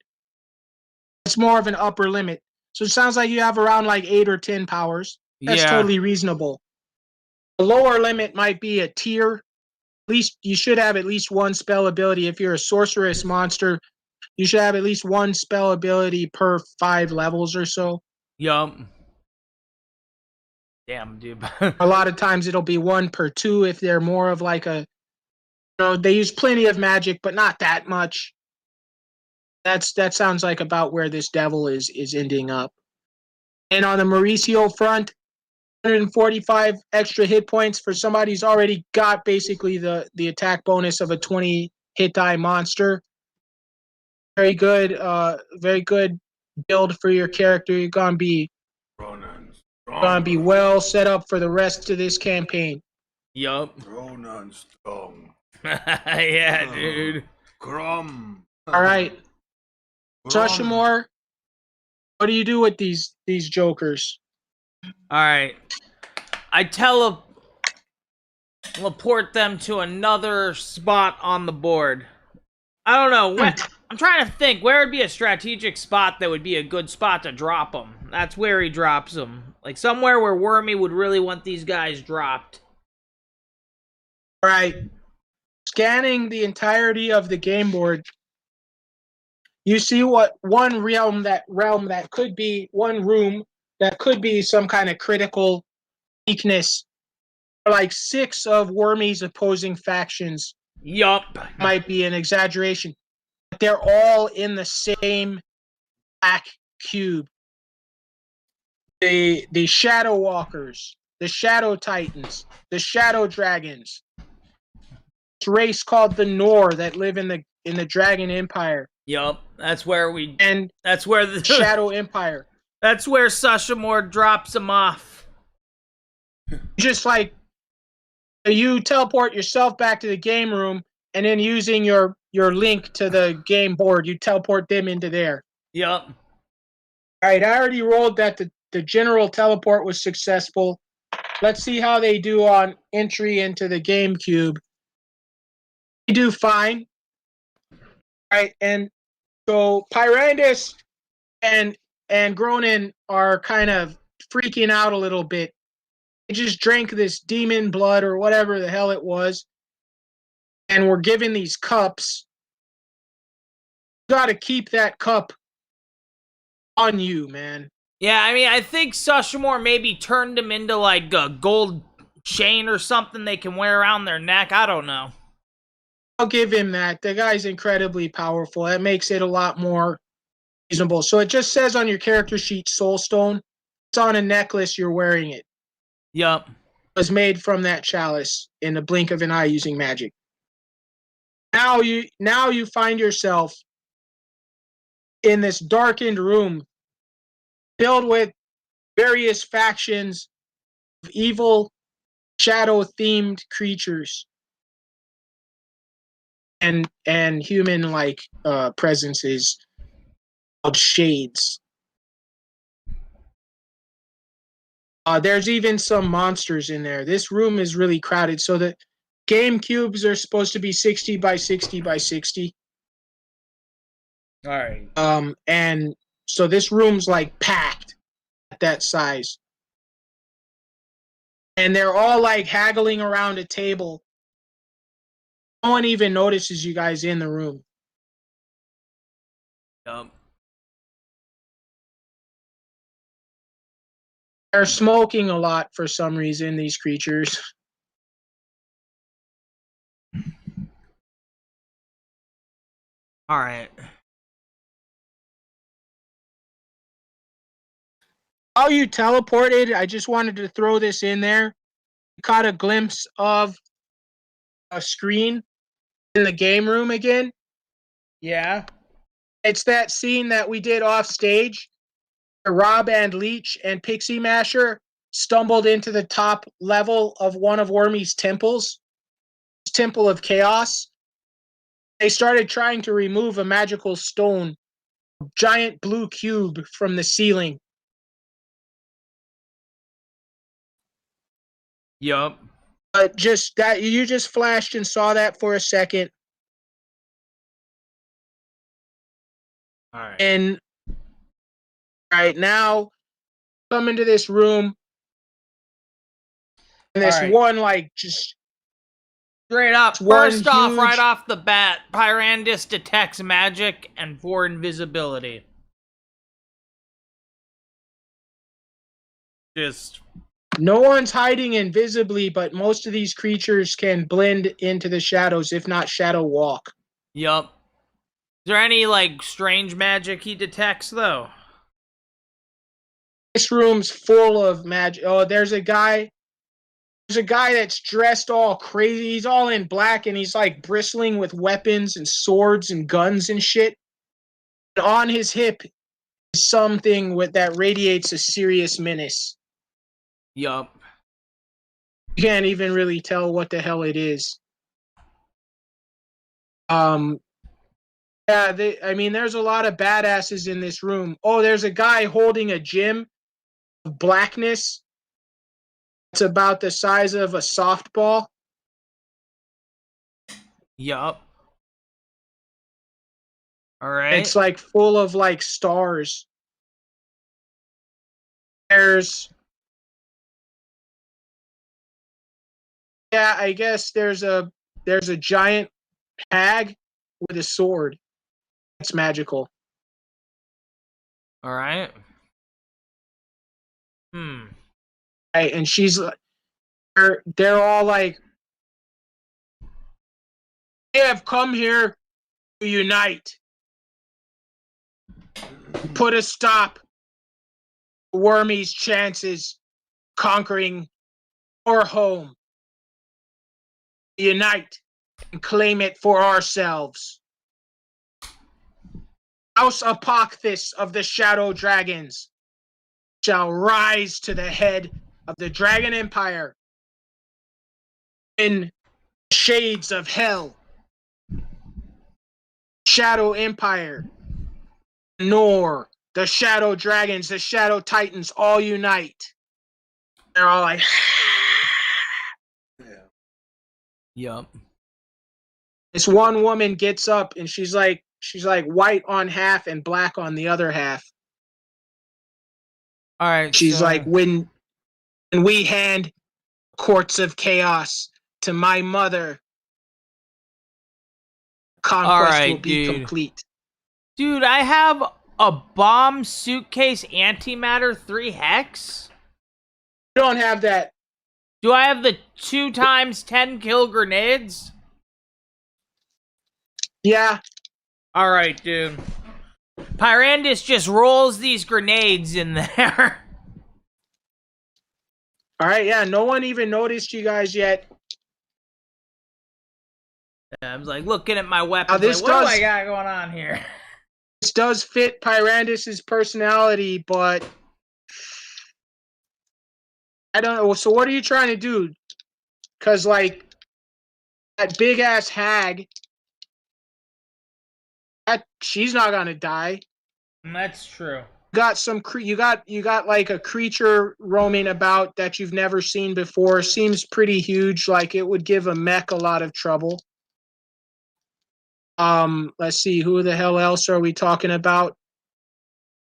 Speaker 3: It's more of an upper limit. So it sounds like you have around like 8 or 10 powers. That's totally reasonable. The lower limit might be a tier. At least you should have at least 1 spell ability. If you're a sorceress monster, you should have at least 1 spell ability per 5 levels or so.
Speaker 1: Yup. Damn, dude.
Speaker 3: A lot of times it'll be 1 per 2 if they're more of like a, they use plenty of magic, but not that much. That sounds like about where this devil is ending up. And on the Mauricio front, 145 extra hit points for somebody who's already got basically the attack bonus of a 20 hit die monster. Very good build for your character. You're gonna be well set up for the rest of this campaign.
Speaker 1: Yup.
Speaker 2: Ronan strong.
Speaker 1: Yeah, dude.
Speaker 2: Crumb.
Speaker 3: All right. Sushimore, what do you do with these jokers?
Speaker 1: All right. I teleport them to another spot on the board. I don't know. I'm trying to think. Where would be a strategic spot that would be a good spot to drop them? That's where he drops them. Like somewhere where Wormy would really want these guys dropped.
Speaker 3: All right. Scanning the entirety of the game board, you see what one realm that could be one room that could be some kind of critical weakness. Like 6 of Wormy's opposing factions.
Speaker 1: Yup.
Speaker 3: Might be an exaggeration. But they're all in the same black cube. The Shadow Walkers, the Shadow Titans, the Shadow Dragons. This race called the Nor that live in the Dragon Empire.
Speaker 1: Yup. That's where
Speaker 3: that's
Speaker 1: where the
Speaker 3: Shadow Empire.
Speaker 1: That's where Sushimore drops them off.
Speaker 3: Just like you teleport yourself back to the game room, and then using your link to the game board, you teleport them into there.
Speaker 1: Yup.
Speaker 3: All right, I already rolled that the general teleport was successful. Let's see how they do on entry into the GameCube. They do fine. All right, and so Pyrandus and Gronin are kind of freaking out a little bit. They just drank this demon blood or whatever the hell it was, and we're given these cups. You got to keep that cup on you, man.
Speaker 1: Yeah, I mean, I think Sushimore maybe turned him into like a gold chain or something they can wear around their neck. I don't know.
Speaker 3: I'll give him that. The guy's incredibly powerful. That makes it a lot more reasonable. So it just says on your character sheet, Soulstone. It's on a necklace. You're wearing it.
Speaker 1: Yup.
Speaker 3: It was made from that chalice in the blink of an eye using magic. Now you find yourself in this darkened room filled with various factions of evil, shadow-themed creatures and human-like presences called shades. There's even some monsters in there. This room is really crowded. So the game cubes are supposed to be 60 by 60 by 60.
Speaker 1: All right.
Speaker 3: And so this room's like packed at that size. And they're all like haggling around a table. No one even notices you guys in the room.
Speaker 1: Yup.
Speaker 3: They're smoking a lot for some reason, these creatures.
Speaker 1: All right.
Speaker 3: How you teleported, I just wanted to throw this in there. You caught a glimpse of a screen in the game room again.
Speaker 1: Yeah.
Speaker 3: It's that scene that we did off stage. Rob and Leech and Pixie Masher stumbled into the top level of one of Wormy's temples, his Temple of Chaos. They started trying to remove a magical stone, a giant blue cube from the ceiling.
Speaker 1: Yup.
Speaker 3: But just that you just flashed and saw that for a second.
Speaker 1: All right.
Speaker 3: And right now, come into this room. And this one, like, just
Speaker 1: straight up,
Speaker 3: one
Speaker 1: first off,
Speaker 3: huge-
Speaker 1: right off the bat, Pyrandus detects magic and 4 invisibility. Just
Speaker 3: no one's hiding invisibly, but most of these creatures can blend into the shadows, if not shadow walk.
Speaker 1: yup. Is there any like strange magic he detects though?
Speaker 3: This room's full of magic. Oh, there's a guy that's dressed all crazy. He's all in black and he's like bristling with weapons and swords and guns and shit. And on his hip is something that radiates a serious menace.
Speaker 1: Yup.
Speaker 3: You can't even really tell what the hell it is. That Yeah, I mean, there's a lot of badasses in this room. Oh, there's a guy holding a gem of blackness. It's about the size of a softball.
Speaker 1: Yup. All right.
Speaker 3: It's like full of like stars. There's, yeah, I guess there's a giant hag with a sword. It's magical.
Speaker 1: All right.
Speaker 3: Right, and they're all like, they have come here to unite, put a stop to Wormy's chances conquering our home. Unite and claim it for ourselves. House Apophis of the Shadow Dragons shall rise to the head of the Dragon Empire in shades of hell. Shadow Empire, nor the Shadow Dragons, the Shadow Titans all unite. They're all like,
Speaker 1: Yup.
Speaker 3: this one woman gets up and she's like white on half and black on the other half.
Speaker 1: All right.
Speaker 3: She's like, when we hand courts of chaos to my mother, conquest will be complete.
Speaker 1: Dude, I have a bomb suitcase antimatter 3 hex.
Speaker 3: You don't have that.
Speaker 1: Do I have the 2 times 10 kill grenades?
Speaker 3: Yeah.
Speaker 1: All right, dude. Pyrandus just rolls these grenades in there.
Speaker 3: All right, yeah. No one even noticed you guys yet.
Speaker 1: I was like looking at my weapons.
Speaker 3: This
Speaker 1: like, what do I got going on here?
Speaker 3: This does fit Pyrandus's personality, but I don't know. So what are you trying to do? Because like that big ass hag, she's not gonna die.
Speaker 1: That's true.
Speaker 3: You got like a creature roaming about that you've never seen before. Seems pretty huge. Like it would give a mech a lot of trouble. Let's see, who the hell else are we talking about?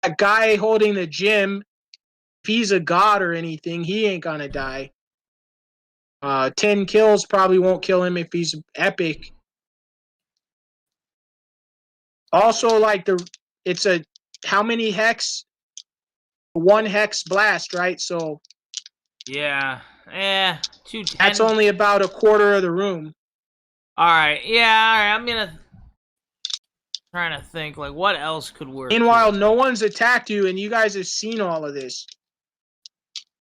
Speaker 3: A guy holding the gym. If he's a god or anything, he ain't gonna die. 10 kills probably won't kill him if he's epic. Also, like it's a how many hex? 1 hex blast, right? So
Speaker 1: yeah, 210.
Speaker 3: That's only about a quarter of the room.
Speaker 1: All right, yeah, all right. I'm gonna trying to think like what else could work.
Speaker 3: Meanwhile, no one's attacked you, and you guys have seen all of this.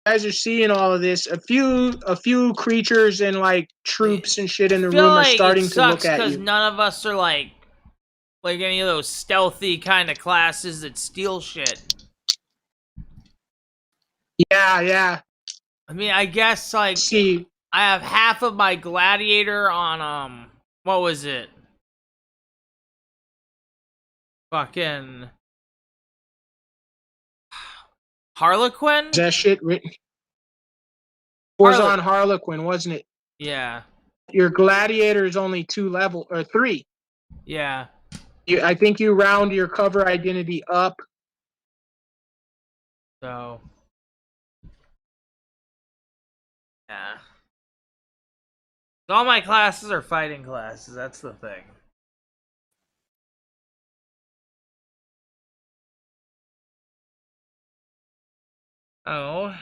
Speaker 3: You guys are seeing all of this. A few creatures and like troops and shit in the room are starting to look at you.
Speaker 1: Because none of us are like any of those stealthy kind of classes that steal shit.
Speaker 3: Yeah.
Speaker 1: I mean, I guess like
Speaker 3: see,
Speaker 1: I have half of my gladiator on what was it? Fucking Harlequin?
Speaker 3: Is that shit written? It was on Harlequin, wasn't it?
Speaker 1: Yeah.
Speaker 3: Your gladiator is only 2 level or 3.
Speaker 1: Yeah.
Speaker 3: I think you round your cover identity up.
Speaker 1: So. Yeah. All my classes are fighting classes. That's the thing. Oh.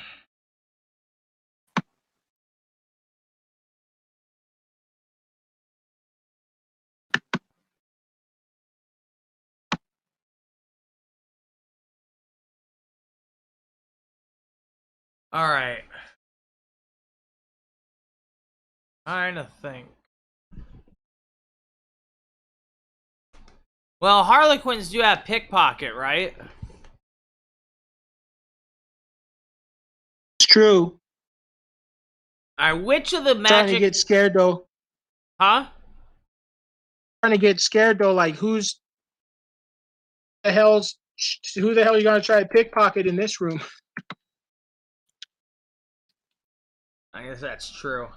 Speaker 1: All right. Trying to think. Well, Harlequins do have pickpocket, right?
Speaker 3: It's true.
Speaker 1: All right, which of the magic...
Speaker 3: Trying to get scared, though.
Speaker 1: Huh?
Speaker 3: Trying to get scared, though, like, who's Who the hell are you gonna try to pickpocket in this room?
Speaker 1: I guess that's true.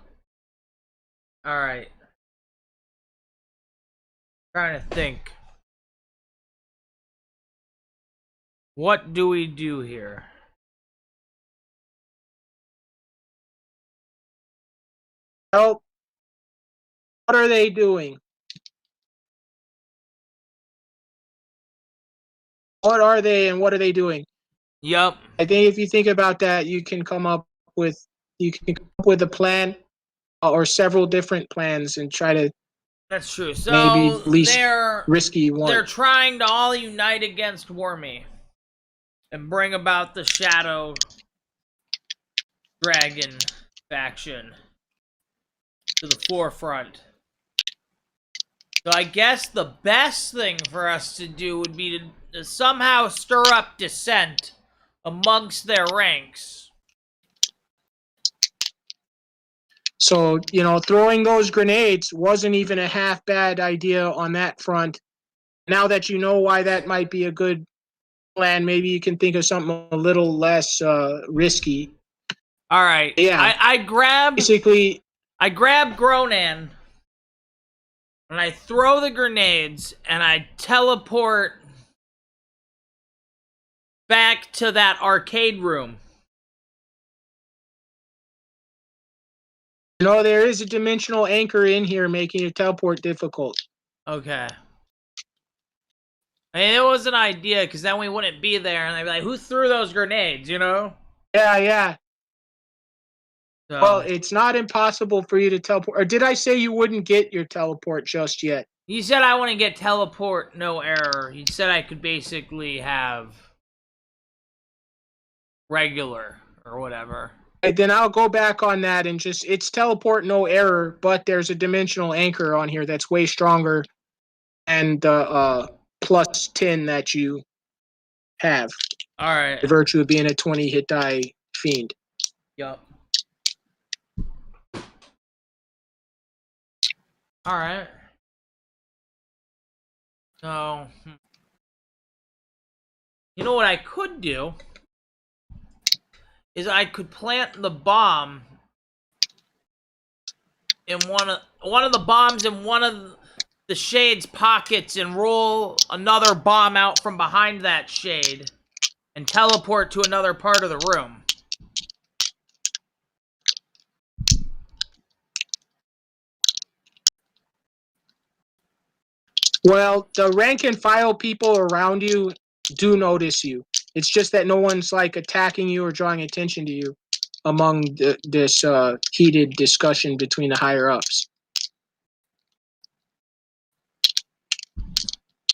Speaker 1: Alright. Trying to think. What do we do here?
Speaker 3: Oh, what are they doing? What are they and what are they doing?
Speaker 1: Yup.
Speaker 3: I think if you think about that, you can come up with a plan or several different plans and try to
Speaker 1: That's true.
Speaker 3: maybe
Speaker 1: So
Speaker 3: least
Speaker 1: they're
Speaker 3: risky one.
Speaker 1: they're trying to all unite against Wormy and bring about the Shadow Dragon faction to the forefront. So I guess the best thing for us to do would be to somehow stir up dissent amongst their ranks.
Speaker 3: So, throwing those grenades wasn't even a half bad idea on that front. Now that you know why that might be a good plan, maybe you can think of something a little less risky.
Speaker 1: All right.
Speaker 3: Yeah.
Speaker 1: I grab Gronan and I throw the grenades and I teleport back to that arcade room.
Speaker 3: There is a dimensional anchor in here making your teleport difficult.
Speaker 1: Okay. I mean, it was an idea because then we wouldn't be there and they'd be like, who threw those grenades,
Speaker 3: Yeah.
Speaker 1: So,
Speaker 3: Well, it's not impossible for you to teleport. Or did I say you wouldn't get your teleport just yet?
Speaker 1: you said I wouldn't get teleport, no error. You said I could basically have regular or whatever.
Speaker 3: Right, then I'll go back on that and it's teleport no error, but there's a dimensional anchor on here that's way stronger than the plus 10 that you have.
Speaker 1: All right.
Speaker 3: By virtue of being a 20 hit die fiend.
Speaker 1: Yup. All right. So, you know what I could do is I could plant the bomb in one of the bombs in one of the shade's pockets and roll another bomb out from behind that shade and teleport to another part of the room.
Speaker 3: Well, the rank and file people around you do notice you. It's just that no one's attacking you or drawing attention to you among this heated discussion between the higher ups.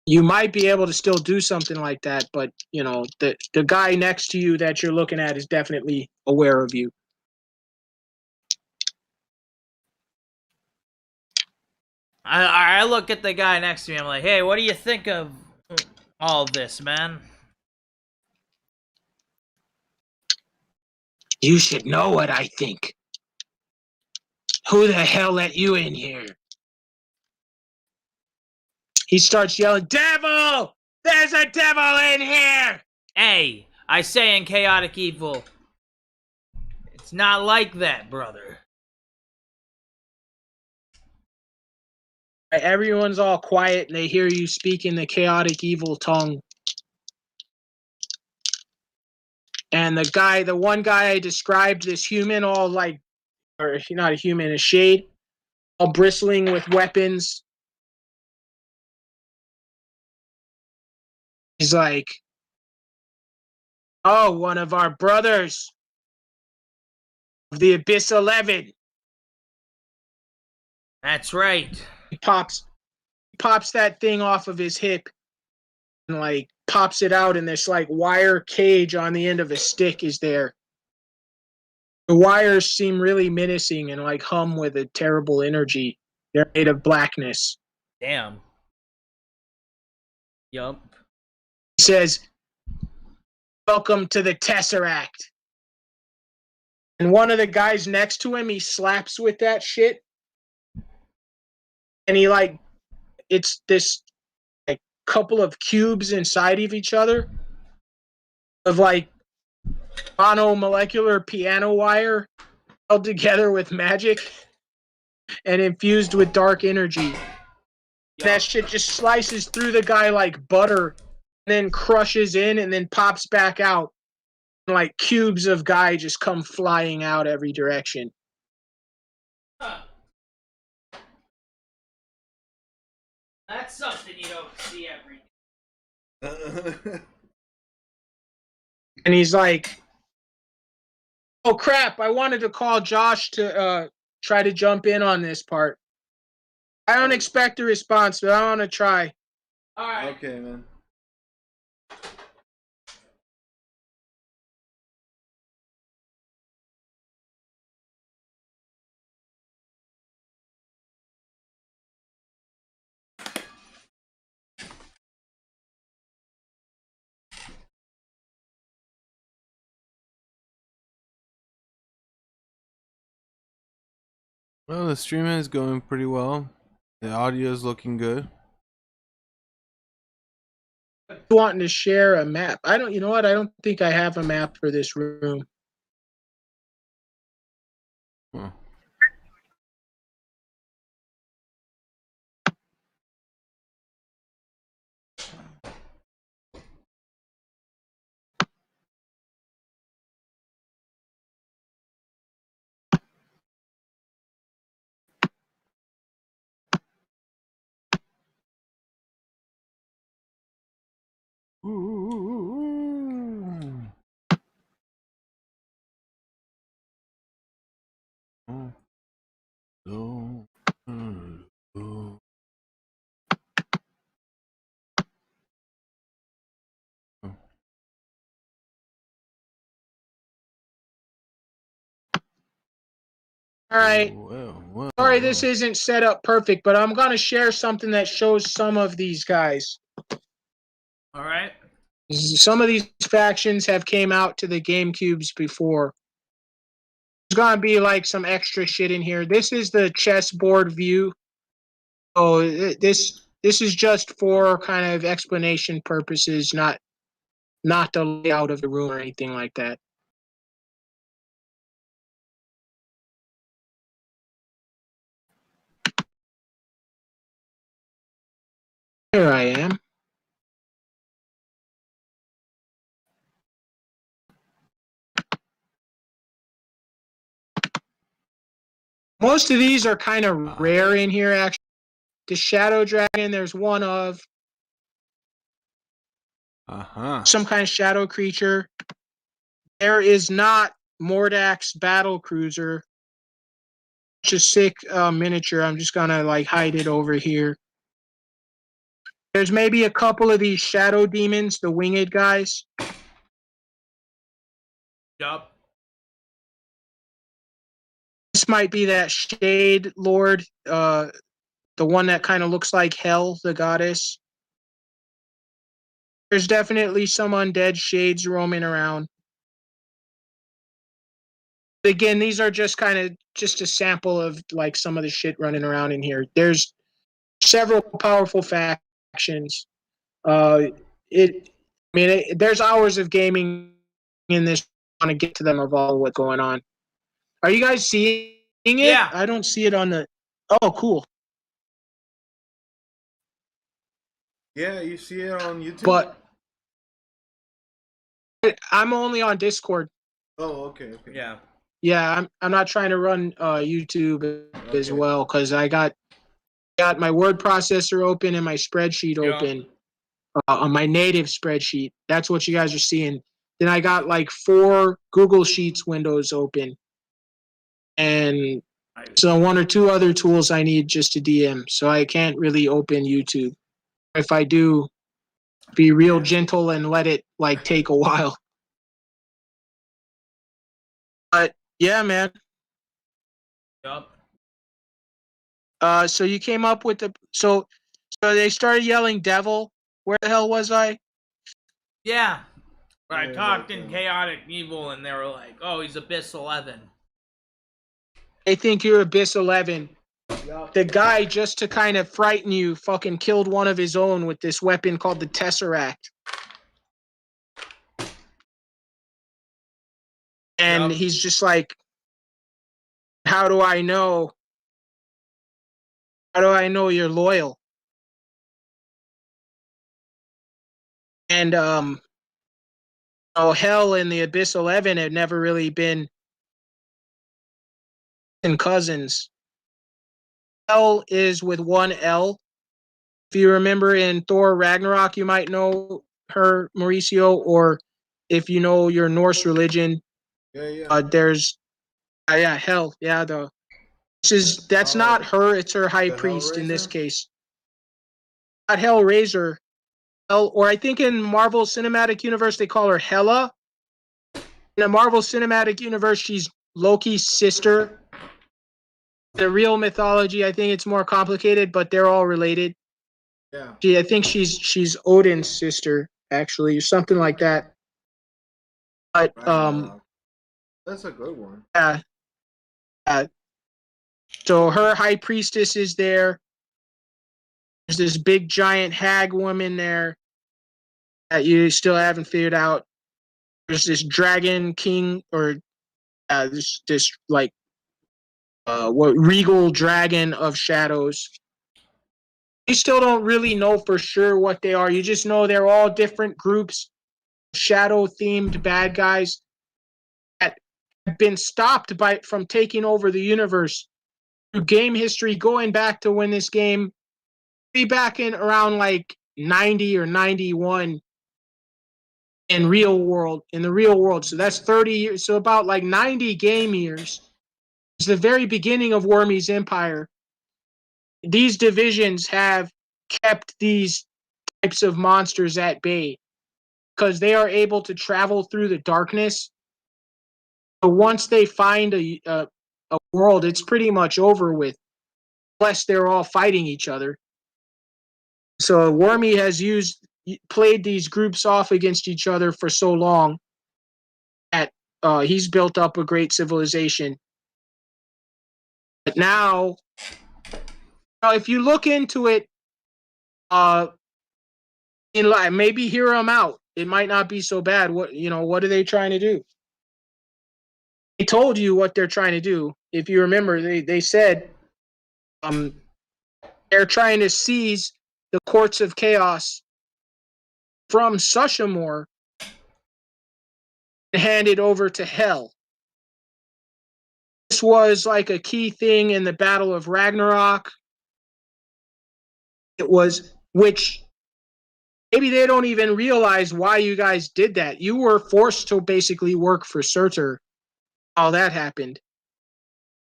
Speaker 3: You might be able to still do something like that, but the guy next to you that you're looking at is definitely aware of you.
Speaker 1: I look at the guy next to me. I'm like, hey, what do you think of all this, man?
Speaker 3: You should know what I think. Who the hell let you in here? He starts yelling, "Devil! There's a devil in here!"
Speaker 1: Hey, I say in Chaotic Evil, it's not like that, brother.
Speaker 3: Everyone's all quiet and they hear you speak in the Chaotic Evil tongue. And the one guy I described, this human, all or not a human, a shade, all bristling with weapons. He's like, "Oh, one of our brothers of the Abyss 11.
Speaker 1: That's right.
Speaker 3: He pops that thing off of his hip and pops it out, and this wire cage on the end of a stick is there. The wires seem really menacing and hum with a terrible energy. They're made of blackness.
Speaker 1: Damn. Yup.
Speaker 3: He says, "Welcome to the Tesseract." And one of the guys next to him, he slaps with that shit. And he it's this couple of cubes inside of each other of like monomolecular piano wire held together with magic and infused with dark energy. That shit just slices through the guy like butter, and then crushes in and then pops back out. And like cubes of guy just come flying out every direction.
Speaker 1: That's something you don't see every day.
Speaker 3: And he's like, oh crap, I wanted to call Josh to try to jump in on this part. I don't expect a response, but I want to try.
Speaker 1: Alright.
Speaker 5: Okay, man. Well, the streaming is going pretty well. The audio is looking good.
Speaker 3: Wanting to share a map. You know what? I don't think I have a map for this room.
Speaker 5: Huh.
Speaker 3: All right.
Speaker 5: Well,
Speaker 3: Sorry, this isn't set up perfect, but I'm going to share something that shows some of these guys.
Speaker 1: Alright.
Speaker 3: Some of these factions have came out to the GameCubes before. There's going to be like some extra shit in here. This is the chessboard view. Oh, this is just for kind of explanation purposes, not the layout of the room or anything like that. Here I am. Most of these are kind of rare in here, actually. The Shadow Dragon, there's one of. Some kind of shadow creature. There is not Mordak's battle cruiser. It's a sick miniature. I'm just gonna like hide it over here. There's maybe a couple of these shadow demons, the winged guys.
Speaker 1: Yup.
Speaker 3: This might be that Shade Lord, the one that kind of looks like Hel, the goddess. There's definitely some undead shades roaming around. Again, these are just kind of just a sample of like some of the shit running around in here. There's several powerful factions. There's hours of gaming in this. I want to get to them of all what's going on. Are you guys seeing it?
Speaker 1: Yeah.
Speaker 3: I don't see it on the. Oh, cool.
Speaker 5: Yeah, you see it on YouTube.
Speaker 3: But I'm only on Discord.
Speaker 5: Oh, okay.
Speaker 1: Yeah.
Speaker 3: Yeah, I'm not trying to run YouTube as well because I got my word processor open and my spreadsheet open on my native spreadsheet. That's what you guys are seeing. Then I got like 4 Google Sheets windows open, and so 1 or 2 other tools I need just to DM. So I can't really open YouTube. If I do, be real gentle and let it like take a while. But yeah, man.
Speaker 1: Yup.
Speaker 3: So you came up with so they started yelling devil. Where the hell was I?
Speaker 1: Yeah. I
Speaker 5: Yeah,
Speaker 1: talked
Speaker 5: like,
Speaker 1: in Chaotic Evil and they were like, oh, he's Abyss 11.
Speaker 3: They think you're Abyss 11. the guy, just to kind of frighten you, fucking killed one of his own with this weapon called the Tesseract. And he's just like, how do I know? How do I know you're loyal? And Hell and the Abyss 11 had never really been in cousins. Hell is with one L. If you remember in Thor Ragnarok, you might know her, Mauricio, or if you know your Norse religion, there's Hell. Yeah, that's not her, it's her high priest in this case. Not Hellraiser. Or I think in Marvel Cinematic Universe they call her Hela. In the Marvel Cinematic Universe, she's Loki's sister. The real mythology, I think it's more complicated, but they're all related. Yeah. I think she's Odin's sister, actually, or something like that. But
Speaker 5: that's a good one.
Speaker 3: Yeah. So her high priestess is there. There's this big giant hag woman there that you still haven't figured out. There's this dragon king, or this like what regal dragon of shadows. You still don't really know for sure what they are. You just know they're all different groups, shadow themed bad guys that have been stopped from taking over the universe through game history, going back to when this game be back in around like 90 or 91 in the real world. So that's 30 years. So about like 90 game years. It's the very beginning of Wormy's empire. These divisions have kept these types of monsters at bay because they are able to travel through the darkness. So once they find a world, it's pretty much over with, unless they're all fighting each other. So Wormy has played these groups off against each other for so long that he's built up a great civilization. But now, if you look into it, maybe hear them out. It might not be so bad. What are they trying to do? They told you what they're trying to do. If you remember, they said they're trying to seize the courts of chaos from Sushamore and hand it over to Hell. This was like a key thing in the Battle of Ragnarok. It was, which maybe they don't even realize why you guys did that. You were forced to basically work for Surtur. All that happened.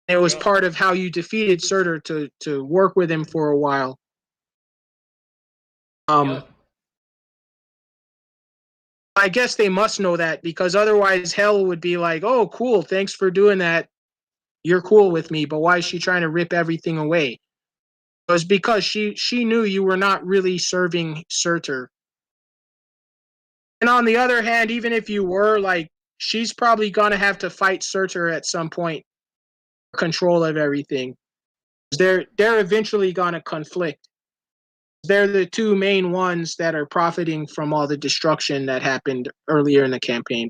Speaker 3: It was part of how you defeated Surtur, to work with him for a while. I guess they must know that, because otherwise Hell would be like, oh, cool, thanks for doing that. You're cool with me, but why is she trying to rip everything away? It was because she knew you were not really serving Surtur. And on the other hand, even if you were, like, she's probably gonna have to fight Surtur at some point for control of everything. They're eventually gonna conflict. They're the two main ones that are profiting from all the destruction that happened earlier in the campaign.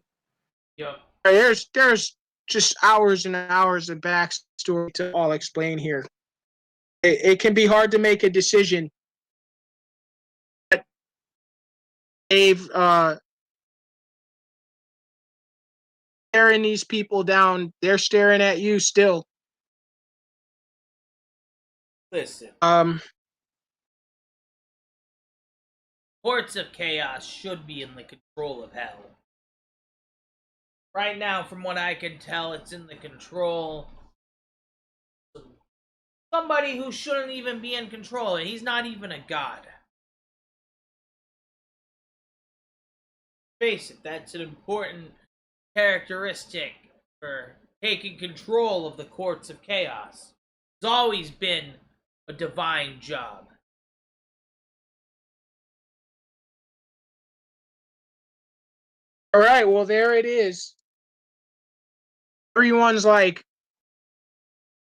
Speaker 1: Yep.
Speaker 3: There's just hours and hours of backstory to all explain here. It can be hard to make a decision. But they've staring these people down. They're staring at you still.
Speaker 1: Listen. Courts of Chaos should be in the control of Hell. Right now, from what I can tell, it's in the control of somebody who shouldn't even be in control. He's not even a god. Face it, that's an important characteristic for taking control of the Courts of Chaos. It's always been a divine job.
Speaker 3: All right, well, there it is. Everyone's like,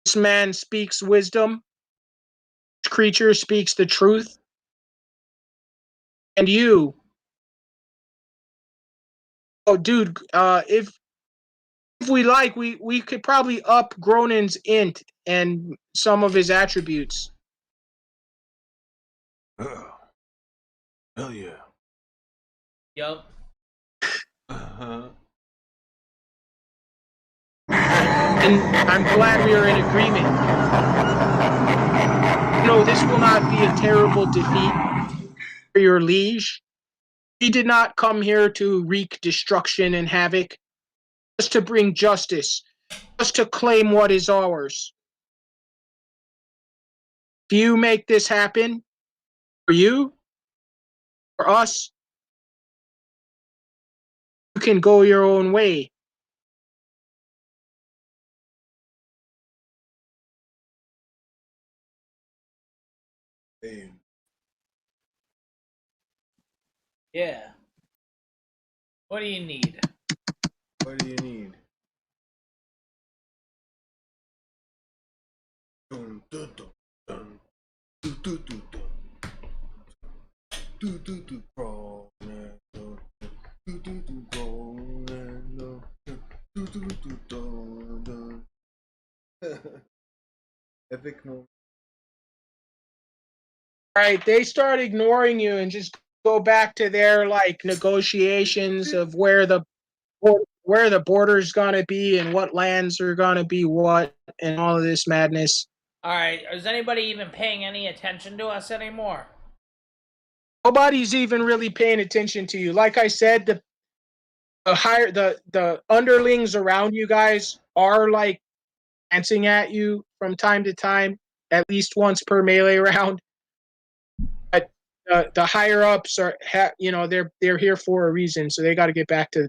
Speaker 3: this man speaks wisdom. creature speaks the truth. And you, oh dude, if we like, we could probably up Gronin's int and some of his attributes.
Speaker 2: Hell yeah.
Speaker 1: Yup.
Speaker 3: And I'm glad we are in agreement. No, this will not be a terrible defeat for your liege. He did not come here to wreak destruction and havoc, just to bring justice, just to claim what is ours. If you make this happen, for you, for us, you can go your own way.
Speaker 1: Yeah. What do you need?
Speaker 5: What do you need?
Speaker 2: Dun, dun, dun, dun. Do, do, do, dun. Do, do, do, crawl, and, do, do, do, crawl, and, do, do, do, dun, dun. Epic moment.
Speaker 3: Right, they start ignoring you and just go back to their like negotiations of where the border's gonna be and what lands are gonna be what and all of this madness.
Speaker 1: Alright, is anybody even paying any attention to us anymore?
Speaker 3: Nobody's even really paying attention to you. Like I said, the underlings around you guys are like dancing at you from time to time, at least once per melee round. But the higher ups are, they're here for a reason, so they got to get back to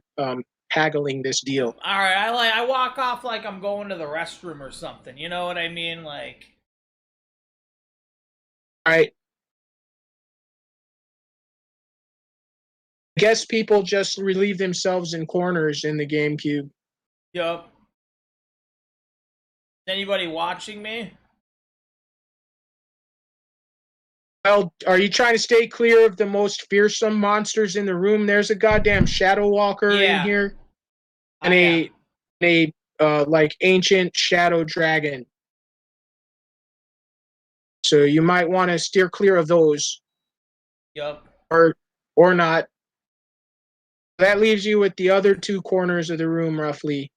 Speaker 3: haggling this deal.
Speaker 1: All right, I walk off like I'm going to the restroom or something. You know what I mean? Like,
Speaker 3: all right. I guess people just relieve themselves in corners in the GameCube.
Speaker 1: yup. Is anybody watching me?
Speaker 3: Well, are you trying to stay clear of the most fearsome monsters in the room? There's a goddamn Shadow Walker in here, and a like ancient shadow dragon. So you might want to steer clear of those.
Speaker 1: Yup.
Speaker 3: Or not. That leaves you with the other two corners of the room, roughly.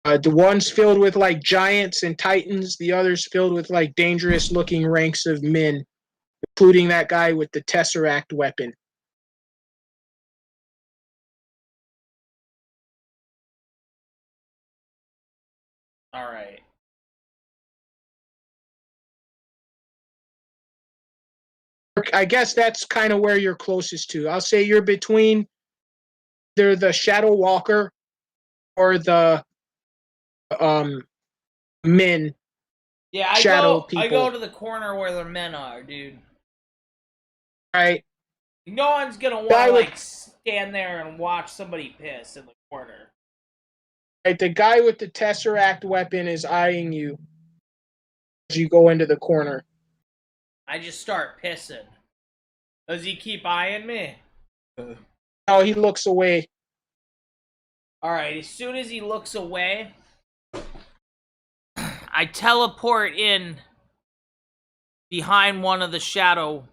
Speaker 3: The one's filled with like giants and titans. The other's filled with like dangerous-looking ranks of men, including that guy with the Tesseract weapon.
Speaker 1: All right.
Speaker 3: I guess that's kind of where you're closest to. I'll say you're between either the Shadow Walker or the men.
Speaker 1: Yeah, I go to the corner where the men are, dude.
Speaker 3: Right.
Speaker 1: No one's gonna want to like stand there and watch somebody piss in the corner.
Speaker 3: Right, the guy with the Tesseract weapon is eyeing you as you go into the corner.
Speaker 1: I just start pissing. Does he keep eyeing me?
Speaker 3: Oh, he looks away.
Speaker 1: Alright, as soon as he looks away, I teleport in behind one of the Shadow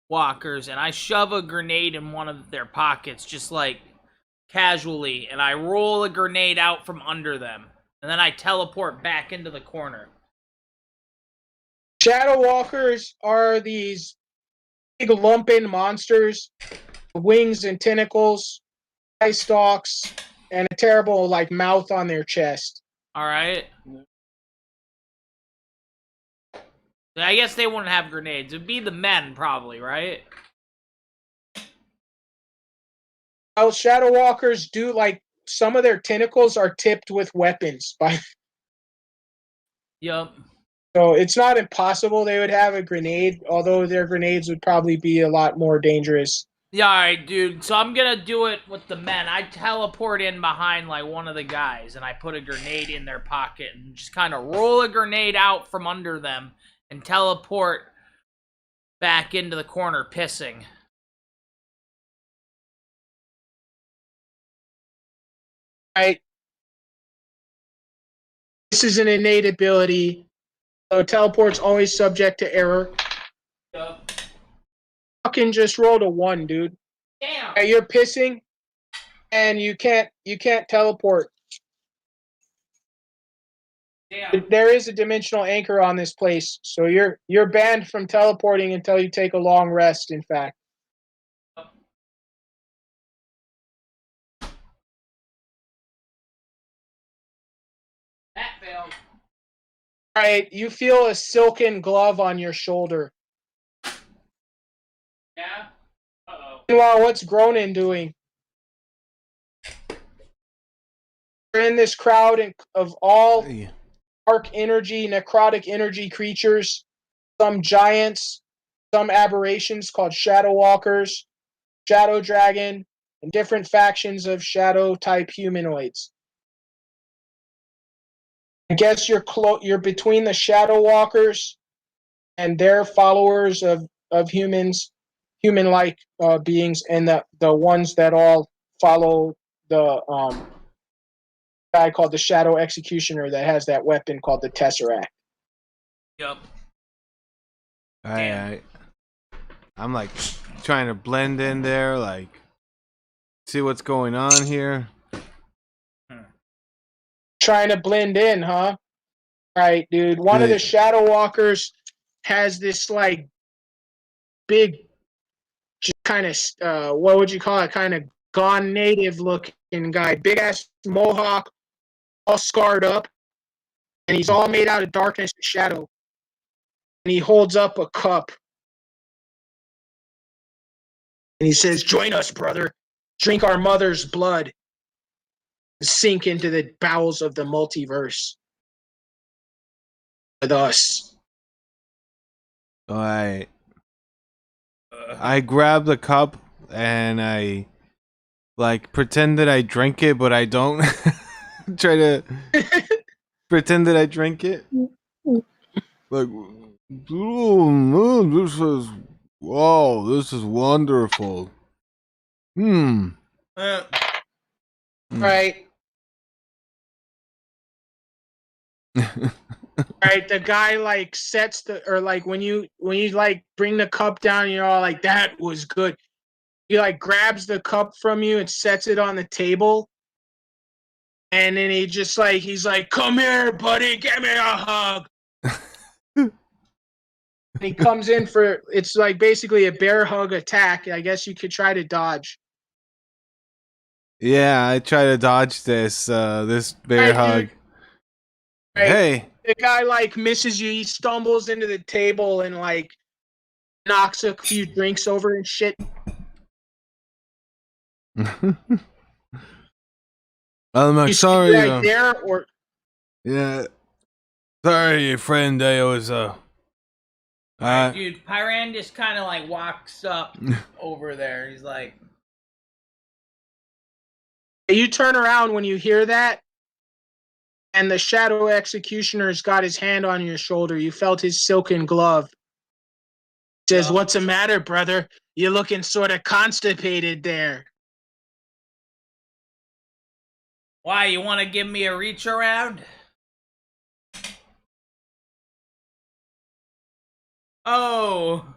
Speaker 1: Walkers and I shove a grenade in one of their pockets, just like casually, and I roll a grenade out from under them. And then I teleport back into the corner.
Speaker 3: Shadow Walkers are these big lumping monsters, wings and tentacles, eye stalks, and a terrible like mouth on their chest.
Speaker 1: Alright. I guess they wouldn't have grenades. It'd be the men, probably, right?
Speaker 3: Well, Shadow Walkers do, like, some of their tentacles are tipped with weapons.
Speaker 1: Yup.
Speaker 3: So it's not impossible they would have a grenade, although their grenades would probably be a lot more dangerous.
Speaker 1: Yeah, alright, dude. So I'm gonna do it with the men. I teleport in behind, like, one of the guys, and I put a grenade in their pocket and just kind of roll a grenade out from under them. and teleport back into the corner pissing.
Speaker 3: Right. This is an innate ability. So teleport's always subject to error.
Speaker 1: Yup.
Speaker 3: Fucking just rolled a 1, dude.
Speaker 1: Damn.
Speaker 3: Right, you're pissing, and you can't teleport.
Speaker 1: Damn.
Speaker 3: There is a dimensional anchor on this place, so you're banned from teleporting until you take a long rest. In fact.
Speaker 1: That failed.
Speaker 3: All right, you feel a silken glove on your shoulder.
Speaker 1: Yeah? Uh-oh.
Speaker 3: Meanwhile, what's Gronin doing? We're in this crowd of all dark energy, necrotic energy creatures, some giants, some aberrations called Shadow Walkers, Shadow Dragon, and different factions of shadow-type humanoids. I guess you're between the Shadow Walkers and their followers of humans, human-like beings, and the ones that all follow the guy called the Shadow Executioner that has that weapon called the Tesseract.
Speaker 1: Yup.
Speaker 5: I'm like trying to blend in there, like see what's going on here.
Speaker 3: Trying to blend in, huh? Right, dude. One of the Shadow Walkers has this like big, just kind of what would you call it? Kind of gone native looking guy, big ass mohawk, all scarred up, and he's all made out of darkness and shadow. And he holds up a cup, and he says, "Join us, brother. Drink our mother's blood. Sink into the bowels of the multiverse with us."
Speaker 5: All right. I grab the cup and I like pretend that I drink it, but I don't. Try to pretend that I drink it. Like, oh, this is wonderful.
Speaker 3: Right. Right, the guy like sets when you like bring the cup down, you're all like, "That was good." He like grabs the cup from you and sets it on the table, and then he's like, "Come here, buddy, give me a hug." And he comes in for it's like basically a bear hug attack. I guess you could try to dodge.
Speaker 5: Yeah, I try to dodge this bear hug.
Speaker 3: Right.
Speaker 5: Hey.
Speaker 3: The guy like misses you. He stumbles into the table and like knocks a few drinks over and shit.
Speaker 5: I'm sorry.
Speaker 3: Right there, or
Speaker 5: yeah, sorry, friend. I was
Speaker 1: dude, Pyran just kind of like walks up over there. He's like,
Speaker 3: you turn around when you hear that, and the Shadow Executioner's got his hand on your shoulder. You felt his silken glove. He says, "What's the matter, brother? You're looking sort of constipated there."
Speaker 1: "Why, you want to give me a reach around?" Oh.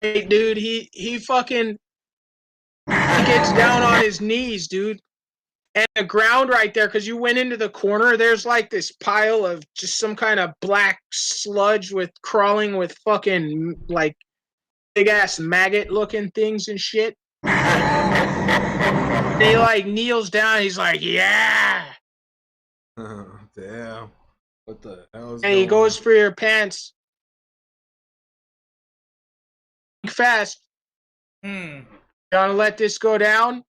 Speaker 3: Hey, dude, he fucking he gets down on his knees, dude. And the ground right there, because you went into the corner, there's like this pile of just some kind of black sludge with crawling with fucking like big ass maggot looking things and shit. And he like kneels down, he's like, "Yeah."
Speaker 5: Oh, damn. What the hell is
Speaker 3: And he goes for your pants. Fast. You wanna let this go down?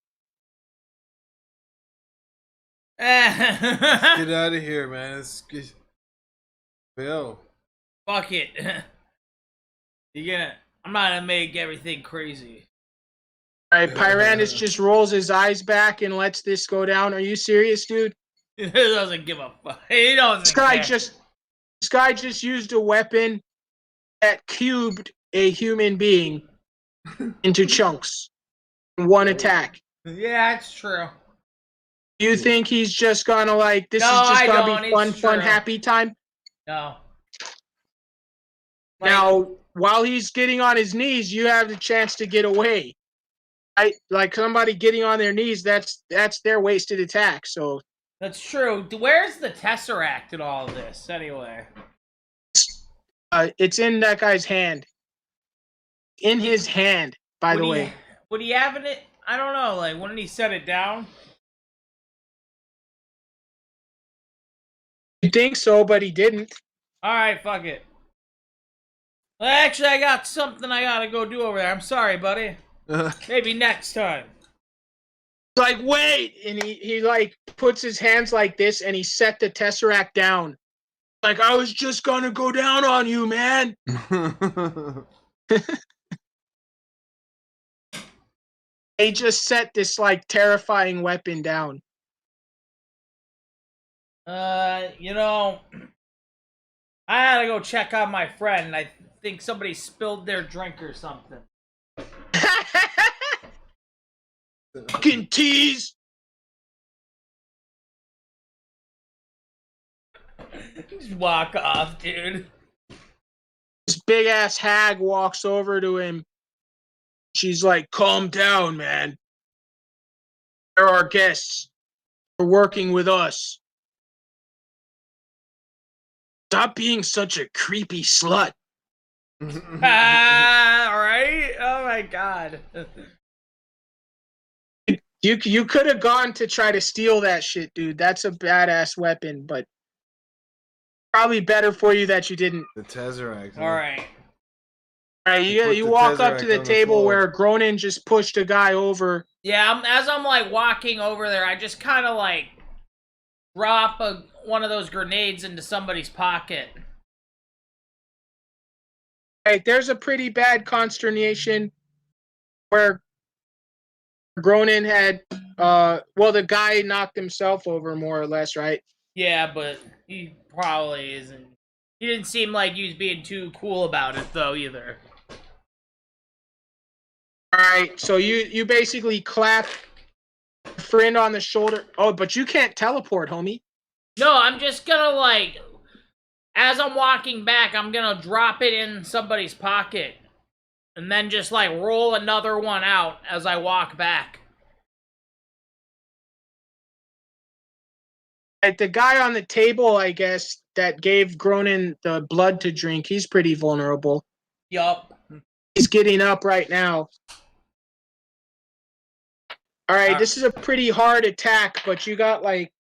Speaker 5: Let's get out of here, man. Let's get... Bill.
Speaker 1: Fuck it. I'm not gonna make everything crazy.
Speaker 3: Alright, Pyranus just rolls his eyes back and lets this go down. Are you serious, dude?
Speaker 1: He doesn't give a fuck. He doesn't
Speaker 3: This guy
Speaker 1: care.
Speaker 3: just This guy just used a weapon that cubed a human being into chunks in one attack.
Speaker 1: Yeah, it's true.
Speaker 3: You think he's just gonna this
Speaker 1: No,
Speaker 3: is just
Speaker 1: I
Speaker 3: gonna
Speaker 1: don't.
Speaker 3: be fun,
Speaker 1: It's
Speaker 3: fun,
Speaker 1: true.
Speaker 3: happy time?
Speaker 1: No.
Speaker 3: Now, while he's getting on his knees, you have the chance to get away. Right? Like somebody getting on their knees, that's their wasted attack. So
Speaker 1: that's true. Where's the Tesseract in all of this, anyway?
Speaker 3: it's in that guy's hand. In his hand, by the way.
Speaker 1: Would he have it? I don't know. Like, wouldn't he set it down?
Speaker 3: You think so, but he didn't.
Speaker 1: All right, fuck it. Well, actually, I got something I gotta go do over there. I'm sorry, buddy. Maybe next time.
Speaker 3: Like, wait! And he like puts his hands like this and he set the Tesseract down. Like, I was just gonna go down on you, man. They just set this like terrifying weapon down.
Speaker 1: You know, I gotta go check on my friend. I think somebody spilled their drink or something.
Speaker 3: Fucking tease!
Speaker 1: Just walk off, dude.
Speaker 3: This big ass hag walks over to him. She's like, calm down, man. They're our guests. They're working with us. Stop being such a creepy slut.
Speaker 1: Alright? Oh my god.
Speaker 3: You could have gone to try to steal that shit, dude. That's a badass weapon, but probably better for you that you didn't.
Speaker 5: The Tesseract.
Speaker 1: Alright.
Speaker 3: Alright, you walk up to the table where Gronin just pushed a guy over.
Speaker 1: Yeah, as I'm like walking over there, I just kind of like drop one of those grenades into somebody's pocket.
Speaker 3: Right, there's a pretty bad consternation where Gronin had the guy knocked himself over more or less, right?
Speaker 1: Yeah, but he probably isn't. He didn't seem like he was being too cool about it though either.
Speaker 3: Alright, so you basically clap a friend on the shoulder. Oh, but you can't teleport, homie.
Speaker 1: No, I'm just gonna like, as I'm walking back, I'm gonna drop it in somebody's pocket. And then just like roll another one out as I walk back.
Speaker 3: Right, the guy on the table, I guess, that gave Gronin the blood to drink, he's pretty vulnerable.
Speaker 1: Yup.
Speaker 3: He's getting up right now. Alright, this is a pretty hard attack, but you got like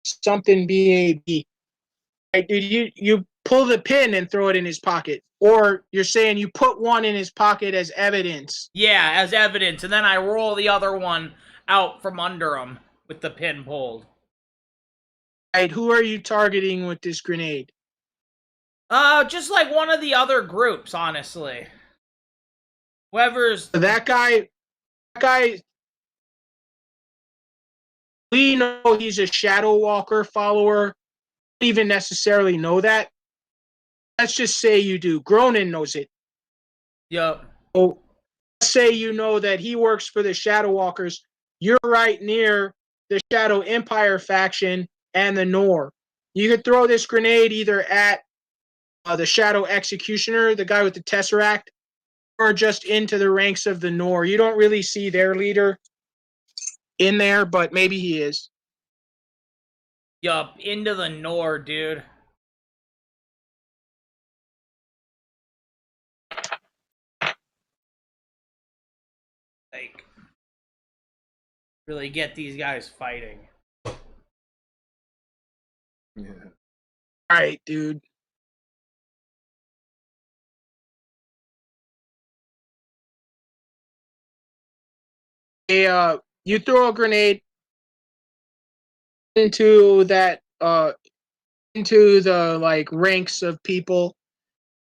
Speaker 3: something BAB. Right, dude, you pull the pin and throw it in his pocket. Or you're saying you put one in his pocket as evidence.
Speaker 1: Yeah, as evidence, and then I roll the other one out from under him with the pin pulled.
Speaker 3: Right, who are you targeting with this grenade?
Speaker 1: Just like one of the other groups, honestly. Whoever's...
Speaker 3: That guy, we know he's a Shadow Walker follower. Don't even necessarily know that. Let's just say you do. Gronin knows it.
Speaker 1: Yup.
Speaker 3: So, let's say you know that he works for the Shadow Walkers. You're right near the Shadow Empire faction and the Nor. You could throw this grenade either at the Shadow Executioner, the guy with the Tesseract, or just into the ranks of the Nor. You don't really see their leader in there, but maybe he is.
Speaker 1: Yup, into the Nor, dude. Like, really get these guys fighting.
Speaker 5: Yeah.
Speaker 3: Alright, dude. You throw a grenade into that into the like ranks of people.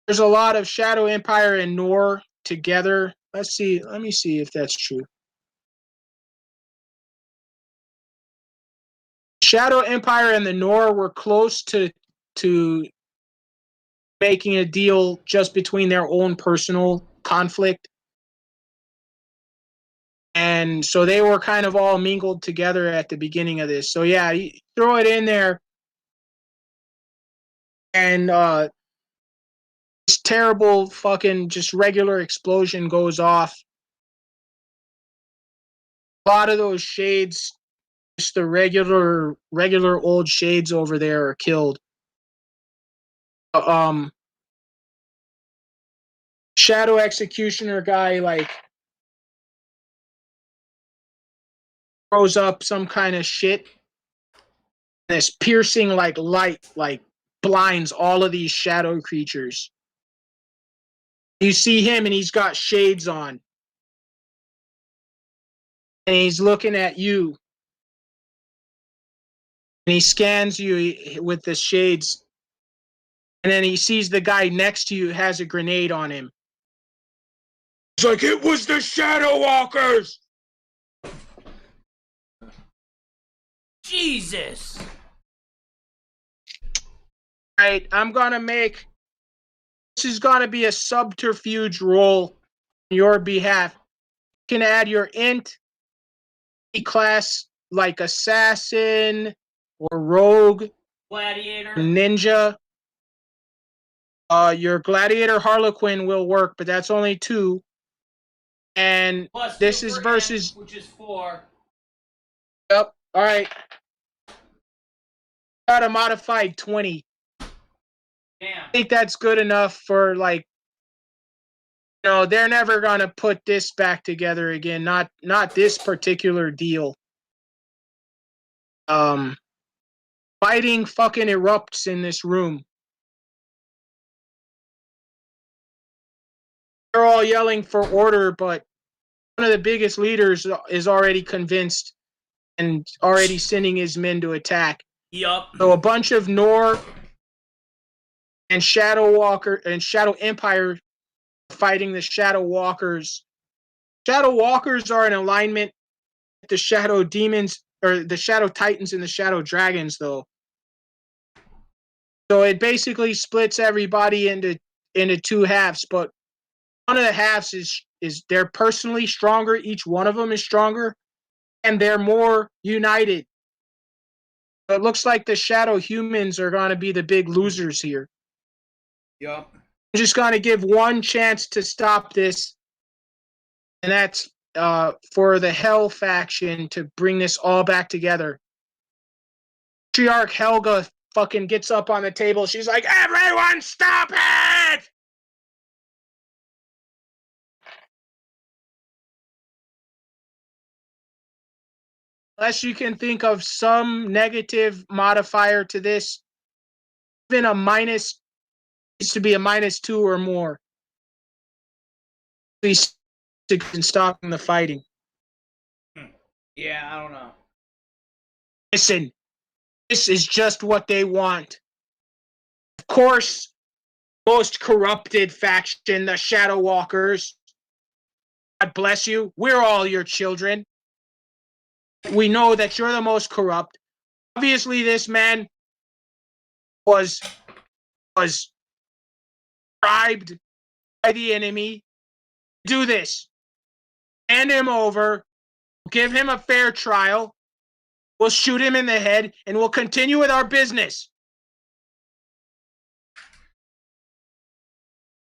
Speaker 3: There's a lot of Shadow Empire and Nor together. Let me see if that's true. Shadow Empire and the Nor were close to making a deal just between their own personal conflict. And so they were kind of all mingled together at the beginning of this. So yeah, you throw it in there. And this terrible fucking just regular explosion goes off. A lot of those shades, just the regular old shades over there are killed. Shadow Executioner guy like throws up some kind of shit. And this piercing like light like blinds all of these shadow creatures. You see him and he's got shades on. And he's looking at you. And he scans you with the shades. And then he sees the guy next to you has a grenade on him. He's like, it was the Shadow Walkers!
Speaker 1: Jesus!
Speaker 3: Alright, I'm gonna make... This is gonna be a subterfuge roll on your behalf. You can add your int, class, like assassin, or rogue,
Speaker 1: Gladiator.
Speaker 3: ninja. Your gladiator harlequin will work, but that's only 2. And
Speaker 1: Plus
Speaker 3: this
Speaker 1: 2
Speaker 3: is
Speaker 1: for
Speaker 3: versus...
Speaker 1: him, which is 4.
Speaker 3: Yep, alright. Got a modified 20.
Speaker 1: Damn.
Speaker 3: I think that's good enough for, like, you know, they're never gonna put this back together again. Not this particular deal. Fighting fucking erupts in this room. They're all yelling for order, but one of the biggest leaders is already convinced and already sending his men to attack.
Speaker 1: Yup.
Speaker 3: So a bunch of Nor and Shadow Walker and Shadow Empire fighting the Shadow Walkers. Shadow Walkers are in alignment with the Shadow Demons, or the Shadow Titans and the Shadow Dragons, though. So it basically splits everybody into 2 halves, but one of the halves is they're personally stronger. Each one of them is stronger, and they're more united. It looks like the Shadow Humans are going to be the big losers here.
Speaker 1: Yup.
Speaker 3: I'm just going to give one chance to stop this, and that's for the Hell faction to bring this all back together. Patriarch Helga fucking gets up on the table. She's like, everyone stop it! Unless you can think of some negative modifier to this, even a minus needs to be a -2 or more. At least in stopping the fighting.
Speaker 1: Yeah, I don't know.
Speaker 3: Listen, this is just what they want. Of course, most corrupted faction, the Shadow Walkers. God bless you. We're all your children. We know that you're the most corrupt. Obviously, this man was bribed by the enemy. Do this. Hand him over. Give him a fair trial. We'll shoot him in the head, and we'll continue with our business.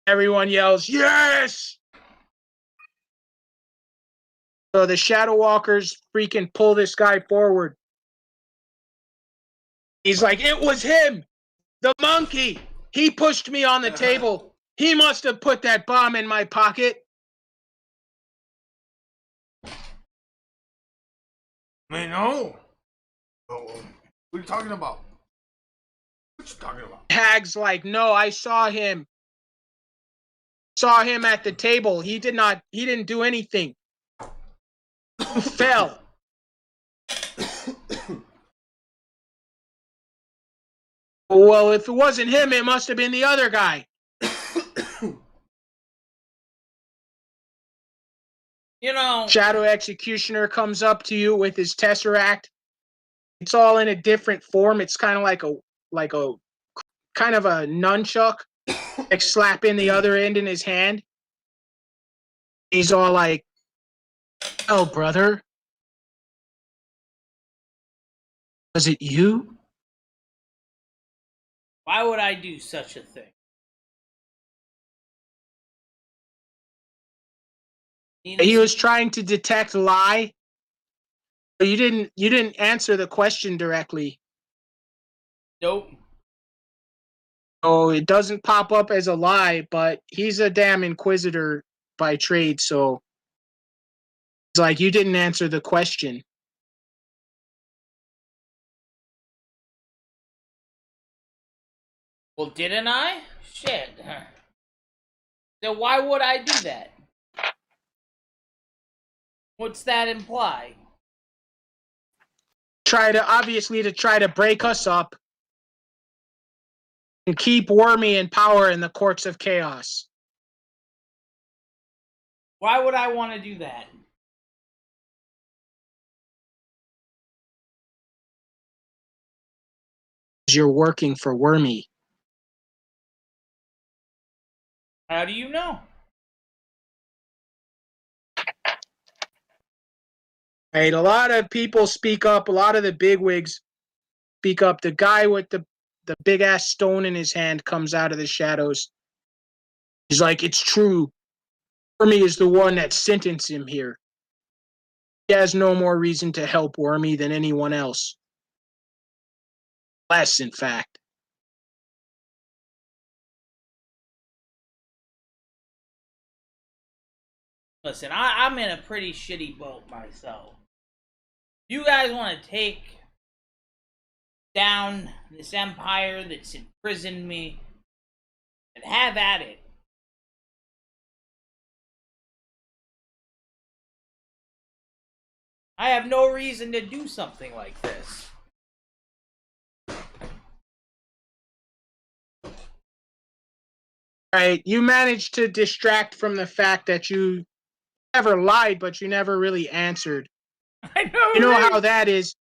Speaker 3: Everyone yells, yes! So the Shadow Walkers freaking pull this guy forward. He's like, it was him! The monkey! He pushed me on the table. He must have put that bomb in my pocket.
Speaker 5: Man, no. What are you talking about? What you talking about?
Speaker 3: Hag's like, no, I saw him. Saw him at the table. He didn't do anything. You fell. Well, if it wasn't him, it must have been the other guy.
Speaker 1: You know,
Speaker 3: Shadow Executioner comes up to you with his Tesseract. It's all in a different form. It's kind of like a kind of a nunchuck, like slapping the other end in his hand. He's all like, "Oh, brother, was it you?"
Speaker 1: Why would I do such a thing?
Speaker 3: He was trying to detect lie. But you didn't answer the question directly.
Speaker 1: Nope.
Speaker 3: So it doesn't pop up as a lie, but he's a damn inquisitor by trade, so it's like you didn't answer the question.
Speaker 1: Well, didn't I? Shit. Then why would I do that? What's that imply?
Speaker 3: Try to break us up and keep Wormy in power in the courts of chaos.
Speaker 1: Why would I want to do that?
Speaker 3: You're working for Wormy.
Speaker 1: How do you know?
Speaker 3: Right, a lot of people speak up. A lot of the bigwigs speak up. The guy with the big ass stone in his hand comes out of the shadows. He's like, "It's true. Wormy is the one that sentenced him here. He has no more reason to help Wormy than anyone else. Less, in fact."
Speaker 1: Listen, I'm in a pretty shitty boat myself. You guys want to take down this empire that's imprisoned me, and have at it. I have no reason to do something like this.
Speaker 3: Right, you managed to distract from the fact that you never lied, but you never really answered.
Speaker 1: I know.
Speaker 3: You know how that is.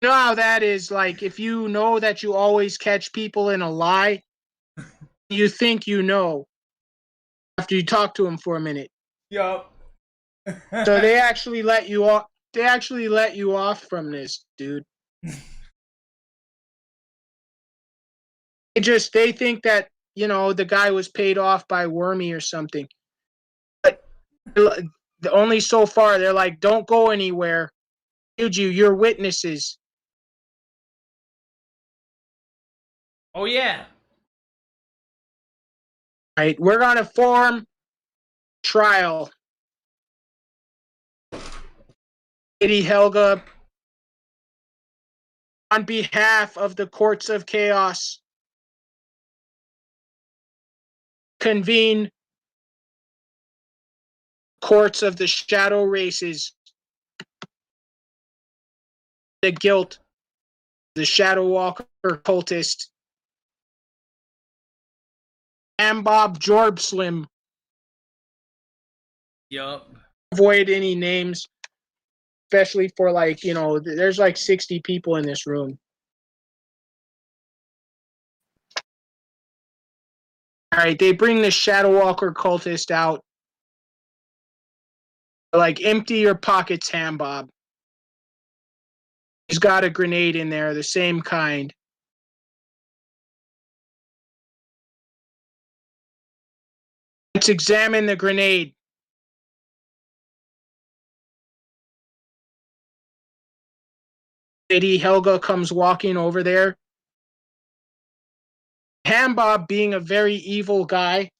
Speaker 3: You know how that is. Like, if you know that you always catch people in a lie, you think you know after you talk to them for a minute.
Speaker 1: Yup.
Speaker 3: So they actually let you off. They actually let you off from this, dude. They think that, you know, the guy was paid off by Wormy or something. But only so far. They're like, "Don't go anywhere. You're witnesses."
Speaker 1: Oh yeah.
Speaker 3: Right, we're gonna form trial. Lady Helga, on behalf of the courts of chaos, convene courts of the shadow races. The guilt, the Shadow Walker cultist, Ambob Jorbslim.
Speaker 1: Yup.
Speaker 3: Avoid any names, especially for, like, you know, there's like 60 people in this room. All right, they bring the Shadow Walker cultist out. They're like, "Empty your pockets, Hambob." He's got a grenade in there, the same kind. Let's examine the grenade. Lady Helga comes walking over there. Hambob, being a very evil guy,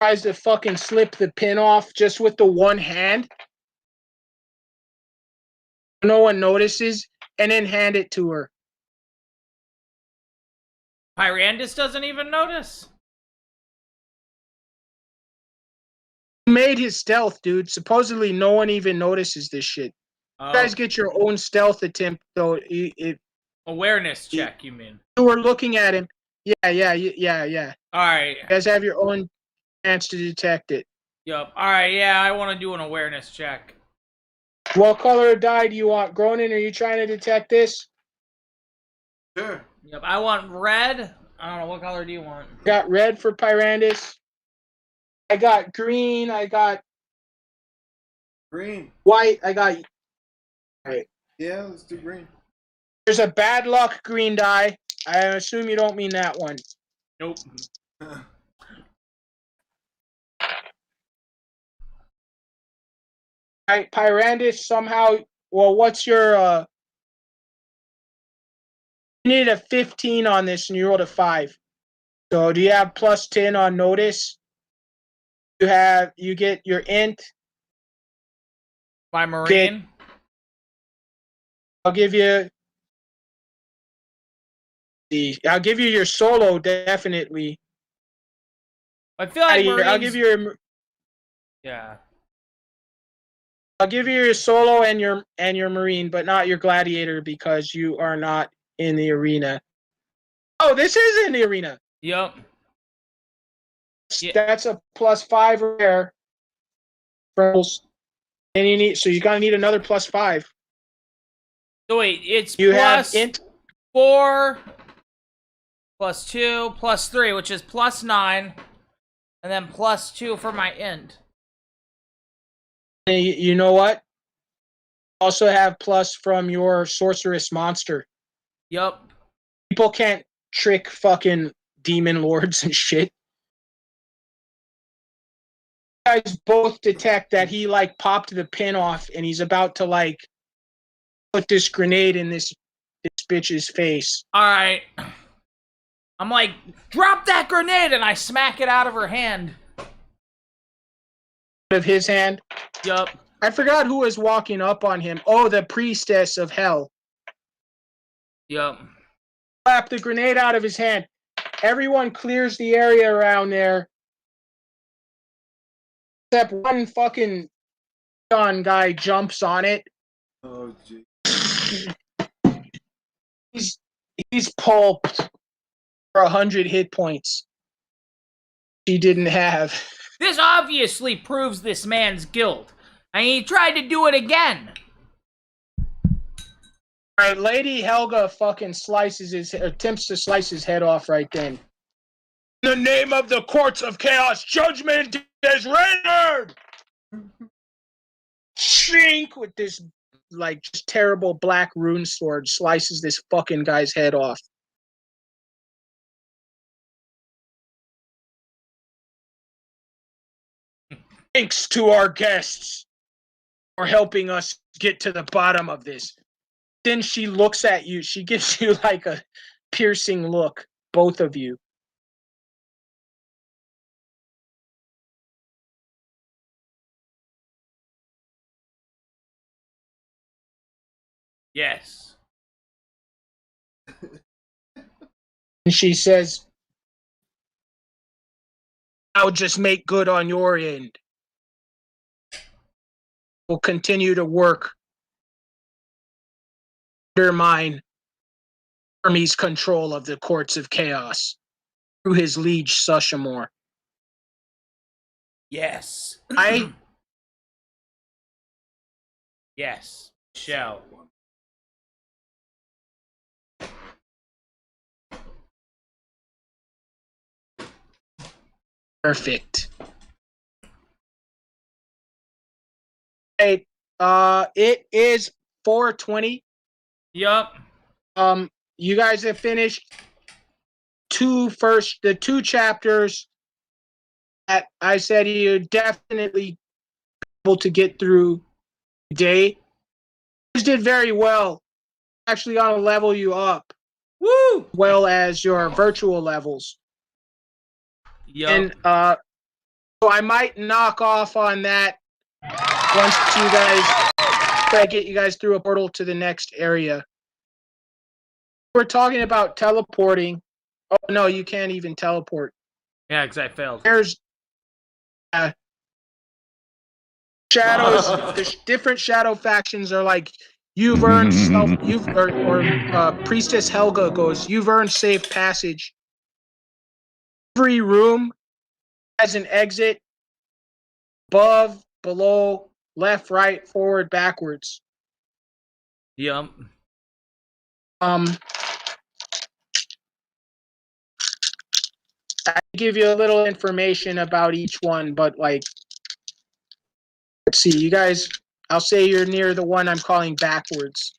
Speaker 3: tries to fucking slip the pin off just with the one hand. No one notices, and then hand it to her.
Speaker 1: Pyrandus doesn't even notice.
Speaker 3: He made his stealth, dude. Supposedly, no one even notices this shit.
Speaker 1: Oh.
Speaker 3: You guys get your own stealth attempt, though.
Speaker 1: Awareness check, you mean?
Speaker 3: You were looking at him. Yeah.
Speaker 1: Alright.
Speaker 3: You guys have your own chance to detect it.
Speaker 1: Yup. Alright, yeah, I want to do an awareness check.
Speaker 3: What color of die do you want? Gronin, are you trying to detect this?
Speaker 5: Sure.
Speaker 1: Yep, I want red. I don't know, what color do you want?
Speaker 3: Got red for Pyrandus. I got green. I got
Speaker 5: Green.
Speaker 3: white. I got. Right.
Speaker 5: Yeah, let's do green.
Speaker 3: There's a bad luck green die. I assume you don't mean that one.
Speaker 1: Nope.
Speaker 3: Right, Pyrandus somehow. Well, what's your? You need a 15 on this, and you rolled a 5. So, do you have plus 10 on notice? You get your int.
Speaker 1: My Marine.
Speaker 3: I'll give you. I'll give you your solo definitely.
Speaker 1: I feel like Marines.
Speaker 3: I'll give you your.
Speaker 1: Yeah.
Speaker 3: I'll give you your solo and your marine, but not your gladiator because you are not in the arena. Oh, this is in the arena.
Speaker 1: Yep. Yeah.
Speaker 3: That's a +5 there. And you're gonna need another +5.
Speaker 1: So wait, it's
Speaker 3: You
Speaker 1: plus
Speaker 3: have int
Speaker 1: 4, +2, +3, which is +9, and then +2 for my int.
Speaker 3: You know what? Also have plus from your sorceress monster.
Speaker 1: Yep.
Speaker 3: People can't trick fucking demon lords and shit. You guys both detect that he like popped the pin off and he's about to like put this grenade in this bitch's face.
Speaker 1: Alright. I'm like, drop that grenade, and I smack it out of her hand.
Speaker 3: Of his hand.
Speaker 1: Yup.
Speaker 3: I forgot who was walking up on him. Oh, the priestess of hell.
Speaker 1: Yup.
Speaker 3: Slap the grenade out of his hand. Everyone clears the area around there. Except one fucking guy jumps on it.
Speaker 5: Oh, gee.
Speaker 3: He's pulped for 100 hit points. He didn't have.
Speaker 1: This obviously proves this man's guilt. And he tried to do it again.
Speaker 3: Alright, Lady Helga fucking attempts to slice his head off right then. In the name of the courts of chaos, judgment is rendered! Shink with this, like, just terrible black rune sword slices this fucking guy's head off. Thanks to our guests for helping us get to the bottom of this. Then she looks at you. She gives you like a piercing look, both of you.
Speaker 1: Yes.
Speaker 3: And she says, I'll just make good on your end. We'll continue to work. Undermine Hermes' control of the courts of chaos through his liege Sushamore.
Speaker 1: Yes. Yes. Shall.
Speaker 3: Perfect. Hey, it is 4:20.
Speaker 1: Yup.
Speaker 3: You guys have finished the two chapters that I said you definitely able to get through today. You guys did very well. Actually, gonna level you up.
Speaker 1: Woo!
Speaker 3: Well as your virtual levels.
Speaker 1: Yup.
Speaker 3: And so I might knock off on that once you guys try to get you guys through a portal to the next area. We're talking about teleporting. Oh no, you can't even teleport.
Speaker 1: Yeah, because I failed.
Speaker 3: There's shadows. The different shadow factions are like you've earned Priestess Helga goes. You've earned safe passage. Every room has an exit. Above, below, left, right, forward, backwards.
Speaker 1: Yup.
Speaker 3: I give you a little information about each one, but like, let's see, you guys. I'll say you're near the one I'm calling backwards.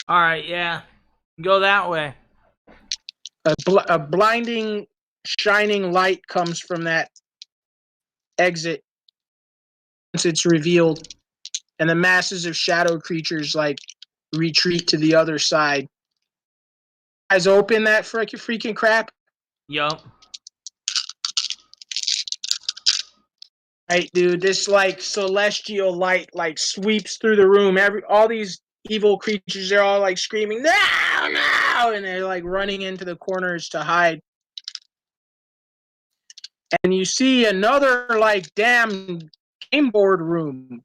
Speaker 1: All right, yeah. Go that way.
Speaker 3: A blinding, shining light comes from that exit once it's revealed, and the masses of shadow creatures like retreat to the other side. Guys, open that freaking crap.
Speaker 1: Yup.
Speaker 3: Right, dude. This like celestial light like sweeps through the room. All these evil creatures, they're all like screaming, "No, no!" and they're like running into the corners to hide. And you see another like damn game board room.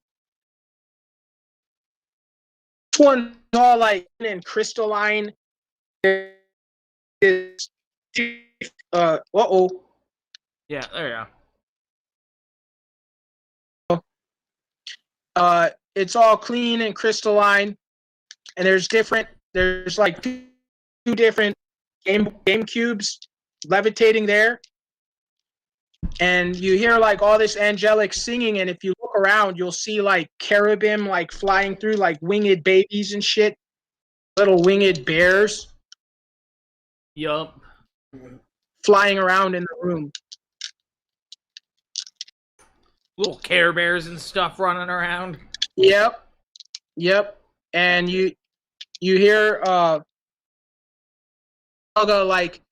Speaker 3: This one's all like in crystalline. Is uh-oh.
Speaker 1: Yeah, there you
Speaker 3: It's all clean and crystalline, and there's like two different game cubes levitating there, and you hear like all this angelic singing, and if you look around you'll see like cherubim like flying through, like winged babies and shit, little winged bears
Speaker 1: Yup.
Speaker 3: flying around in the room.
Speaker 1: Little Care Bears and stuff running around.
Speaker 3: Yep. And you hear Helga like,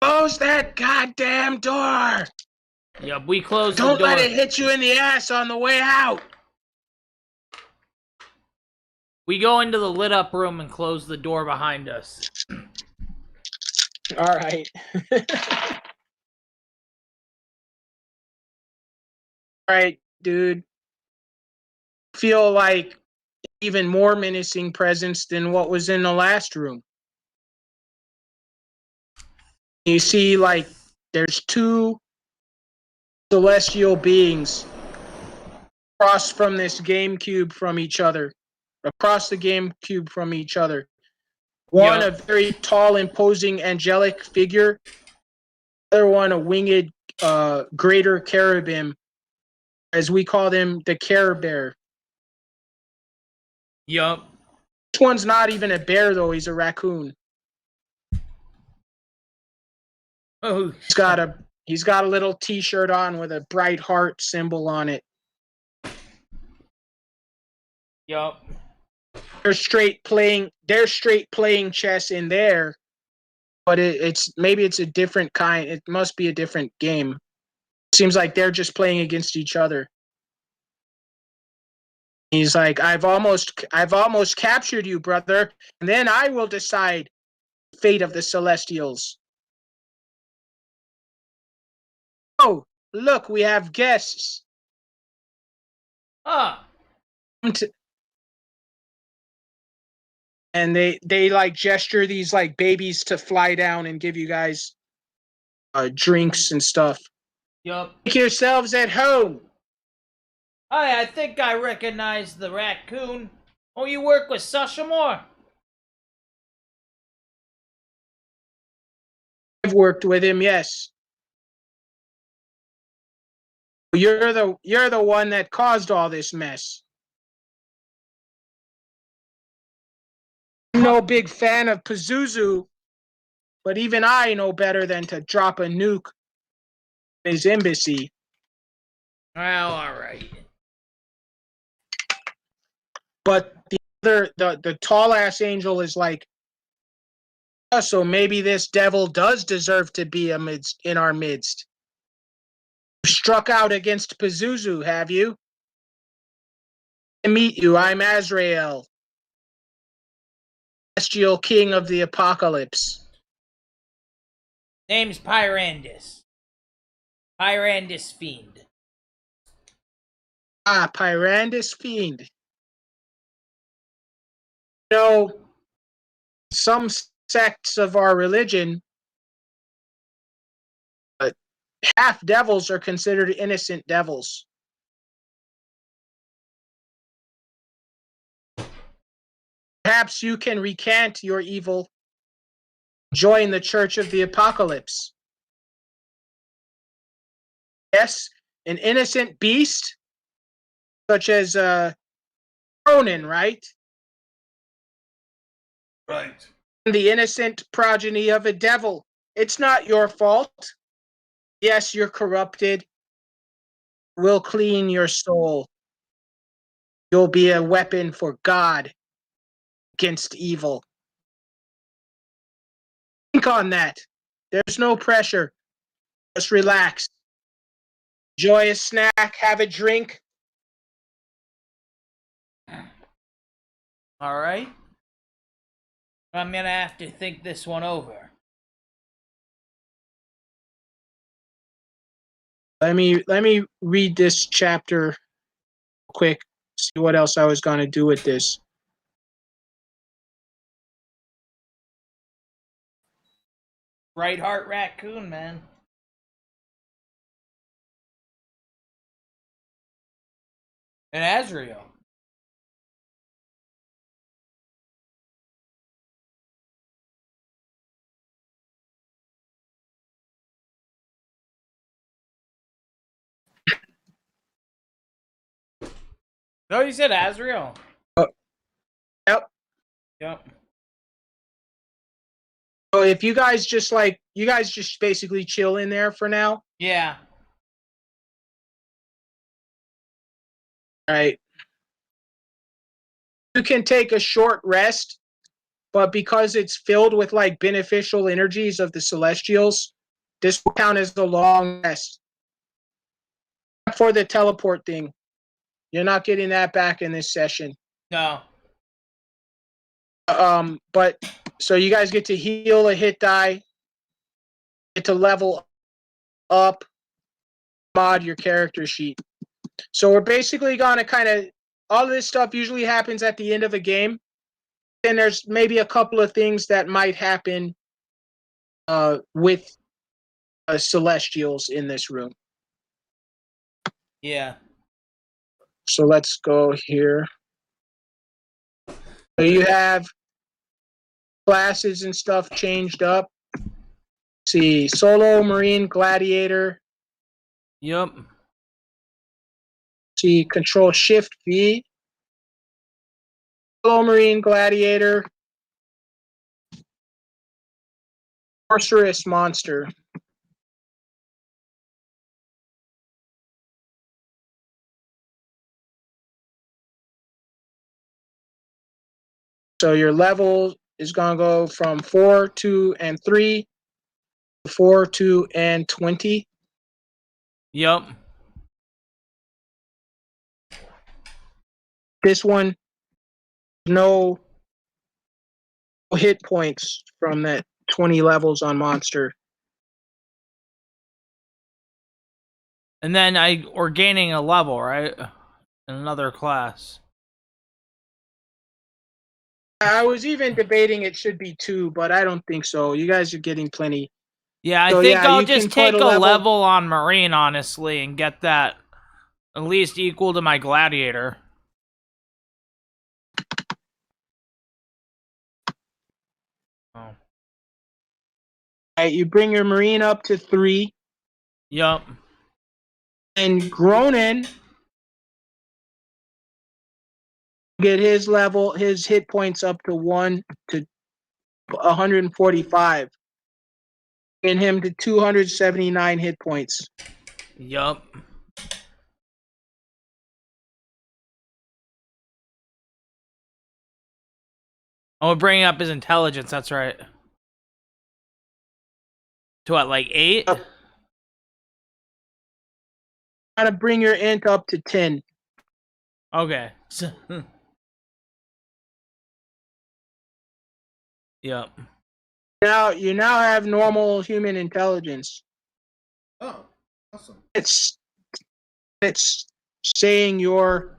Speaker 3: close that goddamn door.
Speaker 1: Yup, we closed the
Speaker 3: Don't
Speaker 1: door.
Speaker 3: let it hit you in the ass on the way out.
Speaker 1: We go into the lit up room and close the door behind us.
Speaker 3: All right. All right, dude. Feel like even more menacing presence than what was in the last room. You see, like, there's two celestial beings across from this GameCube from each other. Across the GameCube from each other. One,
Speaker 1: Yep.
Speaker 3: a very tall, imposing, angelic figure. Other one, a winged, greater cherubim, as we call them, the Care Bear.
Speaker 1: Yup.
Speaker 3: This one's not even a bear, though. He's a raccoon.
Speaker 1: Oh,
Speaker 3: He's got a little T-shirt on with a bright heart symbol on it.
Speaker 1: yup.
Speaker 3: They're straight playing chess in there, but maybe it's a different kind. It must be a different game. Seems like they're just playing against each other. He's like, I've almost captured you, brother, and then I will decide the fate of the Celestials. Oh, look, we have guests.
Speaker 1: Ah.
Speaker 3: And they like gesture these like babies to fly down and give you guys drinks and stuff.
Speaker 1: Yup.
Speaker 3: Make yourselves at home.
Speaker 1: Hi, I think I recognize the raccoon. Oh, you work with Sashamore?
Speaker 3: I've worked with him, yes. You're the one that caused all this mess. I'm no big fan of Pazuzu, but even I know better than to drop a nuke in his embassy.
Speaker 1: Well, alright.
Speaker 3: But the tall ass angel is like, oh, so maybe this devil does deserve to be in our midst. You struck out against Pazuzu, have you? To meet you, I'm Azrael, celestial king of the apocalypse.
Speaker 1: Name's Pyrandus. Pyrandus Fiend.
Speaker 3: Ah, Pyrandus Fiend. You know, some sects of our religion, half devils are considered innocent devils. Perhaps you can recant your evil, join the Church of the Apocalypse. Yes, an innocent beast, such as Ronan, right?
Speaker 4: Right.
Speaker 3: The innocent progeny of a devil. It's not your fault. Yes, you're corrupted. We'll clean your soul. You'll be a weapon for God against evil. Think on that. There's no pressure. Just relax. Enjoy a snack, have a drink.
Speaker 1: All right. I'm gonna have to think this one over.
Speaker 3: Let me read this chapter quick. See what else I was gonna do with this.
Speaker 1: Right Heart Raccoon, man. And Azrael. No, you said Azrael.
Speaker 3: Yep.
Speaker 1: Yep.
Speaker 3: So if you guys just basically chill in there for now.
Speaker 1: Yeah.
Speaker 3: All right. You can take a short rest, but because it's filled with like beneficial energies of the celestials, this will count as a long rest. For the teleport thing, you're not getting that back in this session.
Speaker 1: No.
Speaker 3: But so you guys get to heal a hit die, get to level up, mod your character sheet. So we're basically gonna kind of all of this stuff usually happens at the end of a game. And there's maybe a couple of things that might happen with celestials in this room.
Speaker 1: Yeah.
Speaker 3: So let's go here. So you have classes and stuff changed up. Let's see, solo, marine, gladiator.
Speaker 1: Yep.
Speaker 3: See, control shift V. Solo, marine, gladiator. Sorceress monster. So your level is going to go from 4, 2, and 3 to 4, 2, and 20.
Speaker 1: Yep.
Speaker 3: This one, no hit points from that 20 levels on monster.
Speaker 1: And then we're gaining a level, right? In another class.
Speaker 3: I was even debating it should be 2, but I don't think so. You guys are getting plenty.
Speaker 1: Yeah, I
Speaker 3: So,
Speaker 1: think
Speaker 3: yeah,
Speaker 1: I'll
Speaker 3: you
Speaker 1: just
Speaker 3: can
Speaker 1: take
Speaker 3: put
Speaker 1: a
Speaker 3: a
Speaker 1: level on Marine, honestly, and get that at least equal to my Gladiator. Oh.
Speaker 3: All right, you bring your marine up to 3.
Speaker 1: Yup.
Speaker 3: And Gronin get his level, his hit points up to 1 to 145. And him to 279 hit points.
Speaker 1: Yup. Oh, bringing up his intelligence, that's right. To what, like 8?
Speaker 3: Gotta bring your int up to 10.
Speaker 1: Okay. Yep.
Speaker 3: Now you now have normal human intelligence.
Speaker 4: Oh, awesome.
Speaker 3: It's saying your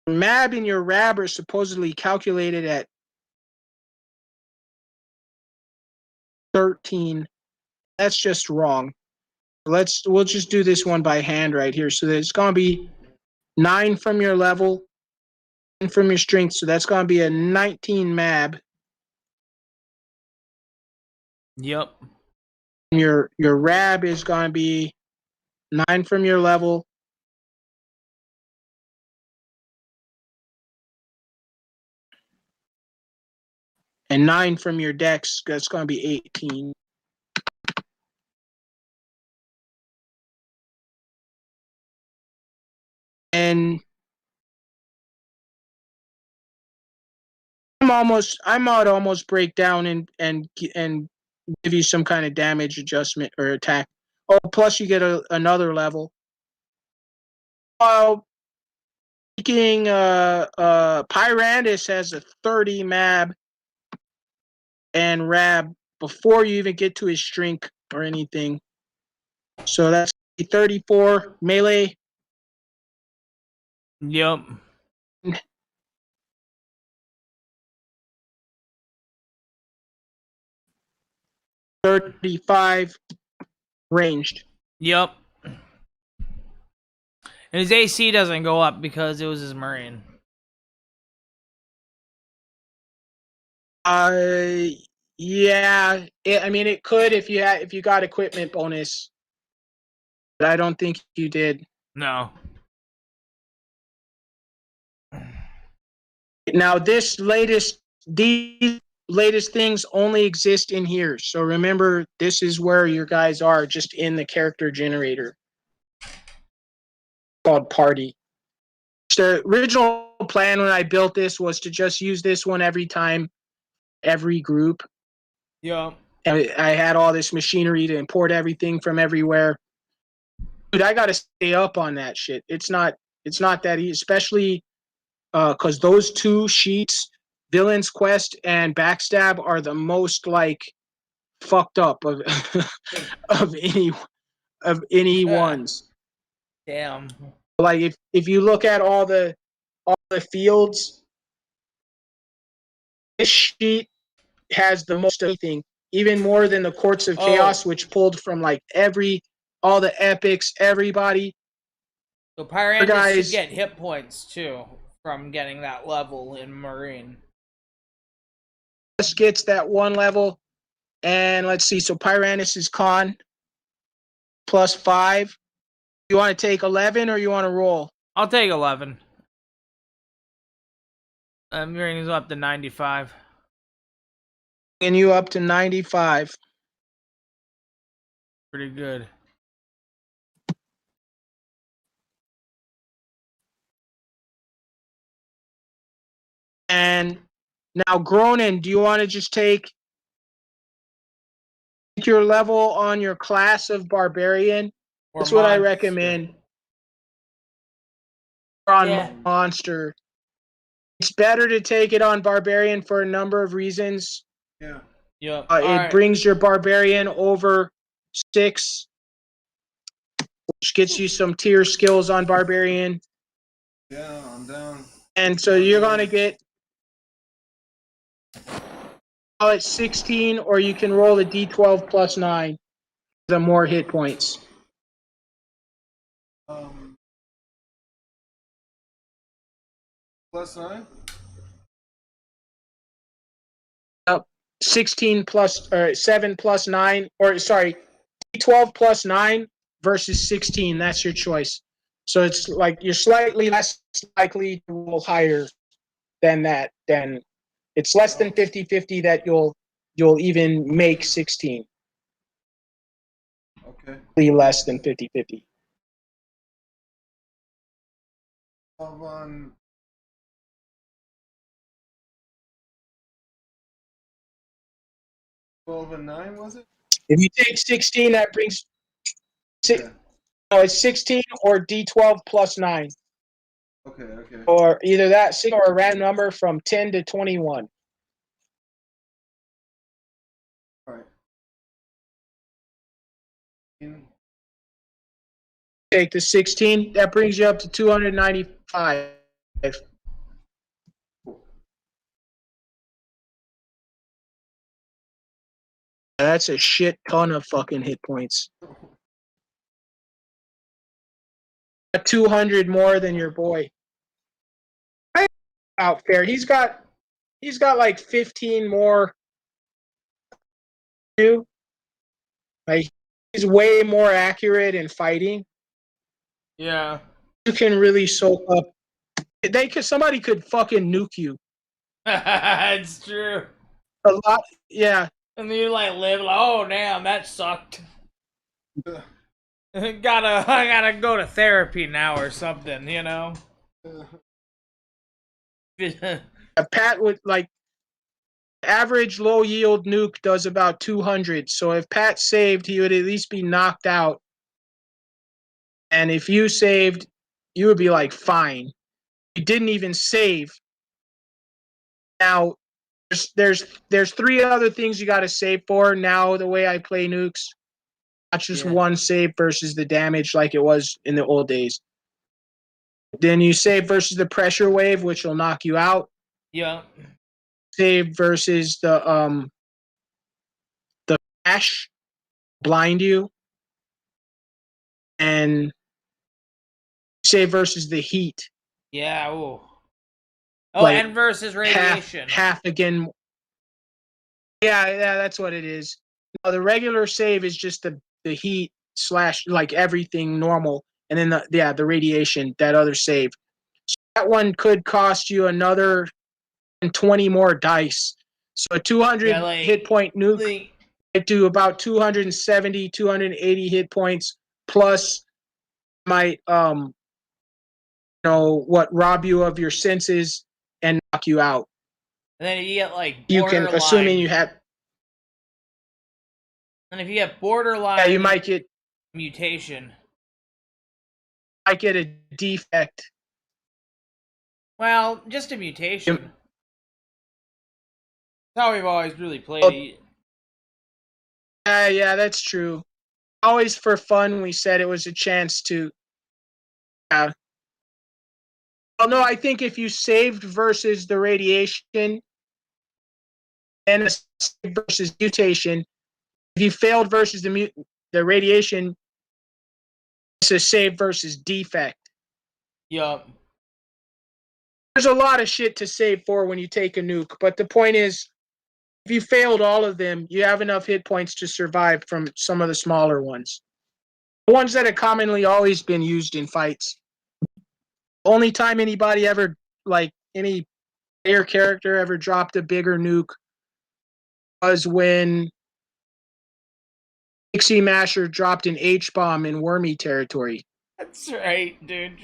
Speaker 3: MAB and your RAB are supposedly calculated at 13. That's just wrong. We'll just do this one by hand right here. So it's gonna be 9 from your level, 10 from your strength. So that's gonna be a 19 MAB.
Speaker 1: Yep.
Speaker 3: Your RAB is gonna be 9 from your level. And 9 from your dex. That's going to be 18. And I might almost break down and give you some kind of damage adjustment or attack. Oh, plus you get another level. Speaking, Pyrandus has a 30 mab and rab before you even get to his shrink or anything. So that's 34 melee.
Speaker 1: Yep.
Speaker 3: $35 ranged.
Speaker 1: Yep. And his AC doesn't go up because it was his Marine.
Speaker 3: Yeah. I mean, it could if you got equipment bonus, but I don't think you did.
Speaker 1: No.
Speaker 3: Now, these latest things only exist in here. So remember, this is where your guys are, just in the character generator called Party. The original plan when I built this was to just use this one every time, every group.
Speaker 1: Yeah.
Speaker 3: And I had all this machinery to import everything from everywhere. Dude, I gotta stay up on that shit. It's not that easy, especially because those two sheets, Villain's Quest and Backstab, are the most like fucked up of of any ones.
Speaker 1: Damn.
Speaker 3: Like if you look at all the fields, this sheet has the most of everything, even more than the Courts of Chaos, which pulled from like all the epics, everybody.
Speaker 1: So Pyrandus should get hit points too from getting that level in Marine.
Speaker 3: Just gets that one level, and let's see. So Pyrandus is con plus 5. You want to take 11 or you want to roll?
Speaker 1: I'll take 11. I'm bringing him up to 95.
Speaker 3: And you up to 95.
Speaker 1: Pretty good.
Speaker 3: And now, Gronin, do you want to just take your level on your class of Barbarian? That's what I recommend. On Monster. It's better to take it on Barbarian for a number of reasons.
Speaker 5: Yeah.
Speaker 1: Yep.
Speaker 3: It brings your Barbarian over 6, which gets you some tier skills on Barbarian.
Speaker 5: Yeah, I'm down.
Speaker 3: And so you're going to get at 16, or you can roll a d12 plus 9, the more hit points.
Speaker 5: Plus 9?
Speaker 3: 16 plus, or 7 plus 9, or sorry, 12 plus 9 versus 16. That's your choice. So it's like you're slightly less likely to roll higher than that. Then it's less than 50-50 that you'll even make 16.
Speaker 5: Okay.
Speaker 3: Less than 50-50.
Speaker 5: On 12 and 9, was it?
Speaker 3: If you take 16, that brings no, it's 16 or D12 plus 9.
Speaker 5: Okay.
Speaker 3: Or either that or a random number from 10 to 21.
Speaker 5: All right.
Speaker 3: Take the 16, that brings you up to 295. That's a shit ton of fucking hit points. 200 more than your boy. Out fair. He's got like 15 more. Like he's way more accurate in fighting.
Speaker 1: Yeah.
Speaker 3: You can really soak up. Somebody could fucking nuke you.
Speaker 1: It's true.
Speaker 3: A lot. Yeah.
Speaker 1: And then you like live like, oh damn, that sucked. I gotta go to therapy now or something, you know.
Speaker 3: A Pat would like average low yield nuke does about 200. So if Pat saved, he would at least be knocked out. And if you saved, you would be like fine. You didn't even save. Now there's three other things you got to save for now. The way I play nukes, not just one save versus the damage like it was in the old days. Then you save versus the pressure wave, which will knock you out.
Speaker 1: Yeah.
Speaker 3: Save versus the flash, blind you, and save versus the heat.
Speaker 1: Yeah. Ooh. Oh,
Speaker 3: Like,
Speaker 1: and versus radiation.
Speaker 3: Half again. Yeah, that's what it is. No, the regular save is just the heat / like everything normal, and then the radiation, that other save. So that one could cost you another 20 more dice. So a 200 hit point nuke it do about 270, 280 hit points plus might rob you of your senses and knock you out.
Speaker 1: And then if you get like
Speaker 3: You can, assuming you have.
Speaker 1: And if you get borderline,
Speaker 3: yeah, you might get
Speaker 1: mutation.
Speaker 3: Might get a defect.
Speaker 1: Well, just a mutation. That's how we've always really played it.
Speaker 3: Yeah, that's true. Always for fun, we said it was a chance to. Well, no, I think if you saved versus the radiation and a save versus mutation, if you failed versus the radiation, it's a save versus defect.
Speaker 1: Yup.
Speaker 3: There's a lot of shit to save for when you take a nuke, but the point is, if you failed all of them, you have enough hit points to survive from some of the smaller ones. The ones that have commonly always been used in fights. Only time anybody ever, like any player character ever dropped a bigger nuke was when Pixie Masher dropped an H-bomb in Wormy territory.
Speaker 1: That's right, dude.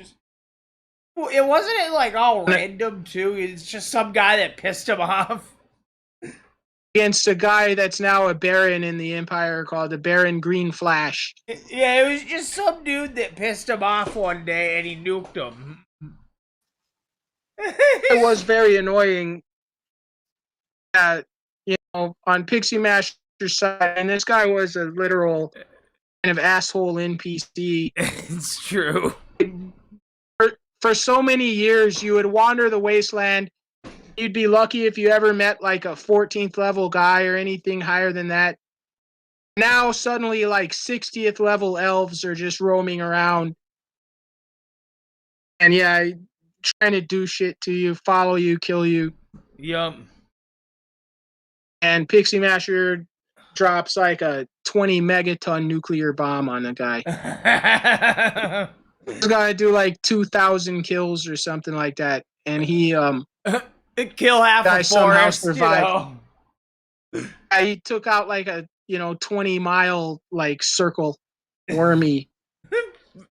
Speaker 1: It wasn't like all random too. It's just some guy that pissed him off.
Speaker 3: Against a guy that's now a Baron in the Empire called the Baron Green Flash.
Speaker 1: Yeah, it was just some dude that pissed him off one day and he nuked him.
Speaker 3: It was very annoying. On Pixie Master's side, and this guy was a literal kind of asshole NPC.
Speaker 1: It's true.
Speaker 3: For so many years, you would wander the wasteland. You'd be lucky if you ever met like a 14th level guy or anything higher than that. Now suddenly like 60th level elves are just roaming around. And yeah, trying to do shit to you, follow you, kill you.
Speaker 1: Yup.
Speaker 3: And Pixie Masher drops like a 20 megaton nuclear bomb on the guy. He's got to do like 2,000 kills or something like that. And he
Speaker 1: kill half
Speaker 3: guy
Speaker 1: a
Speaker 3: somehow
Speaker 1: forest,
Speaker 3: survived. Yeah, he took out like a 20-mile like circle. Wormy.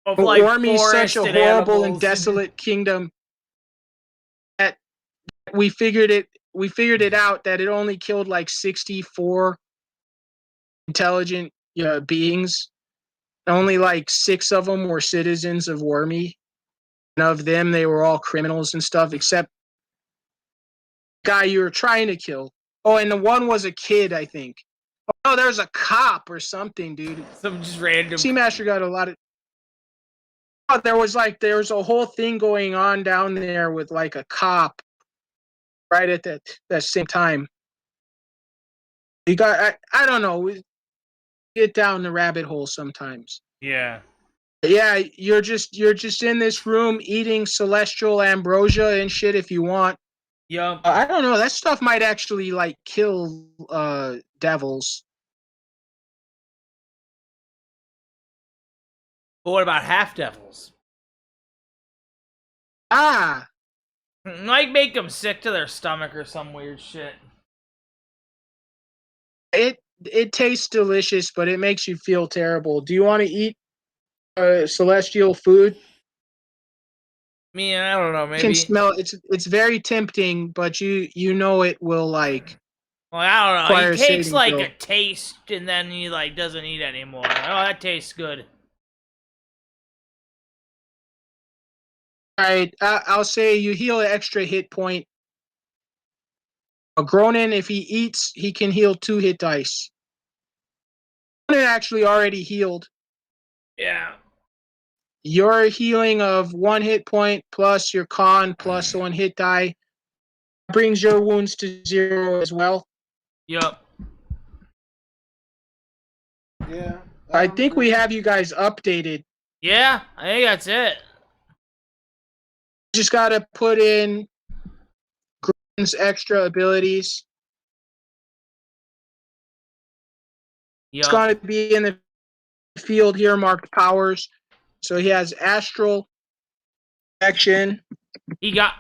Speaker 1: Of like
Speaker 3: Wormy's such a horrible
Speaker 1: animals.
Speaker 3: and desolate kingdom that we figured it out that it only killed like 64 intelligent beings. Only like 6 of them were citizens of Wormy. And of them, they were all criminals and stuff, except the guy you were trying to kill. Oh, and the one was a kid, I think. Oh, there was a cop or something, dude.
Speaker 1: Some just random.
Speaker 3: Seamaster got a lot of. Oh, there was a whole thing going on down there with like a cop right at that same time. You got, I don't know. We get down the rabbit hole sometimes.
Speaker 1: Yeah.
Speaker 3: Yeah, you're just in this room eating celestial ambrosia and shit if you want.
Speaker 1: Yup.
Speaker 3: I don't know. That stuff might actually like kill devils.
Speaker 1: But what about half devils?
Speaker 3: Ah,
Speaker 1: Might make them sick to their stomach or some weird shit.
Speaker 3: it tastes delicious, but it makes you feel terrible. Do you want to eat celestial food?
Speaker 1: I don't know,
Speaker 3: You can
Speaker 1: maybe.
Speaker 3: smell it's very tempting, but you know it will like.
Speaker 1: Well, I don't know.
Speaker 3: Require
Speaker 1: He takes
Speaker 3: saving
Speaker 1: like
Speaker 3: throw.
Speaker 1: a taste and then he like doesn't eat anymore. Oh, that tastes good.
Speaker 3: All right, I'll say you heal an extra hit point. A Gronin, if he eats, he can heal 2 hit dice. Gronin actually already healed.
Speaker 1: Yeah.
Speaker 3: Your healing of 1 hit point plus your con plus 1 hit die brings your wounds to 0 as well.
Speaker 1: Yup.
Speaker 5: Yeah.
Speaker 3: I think we have you guys updated.
Speaker 1: Yeah, I think that's it.
Speaker 3: Just got to put in Gronin's extra abilities. It's
Speaker 1: Yup.
Speaker 3: going to be in the field here marked powers. So he has astral action.
Speaker 1: He got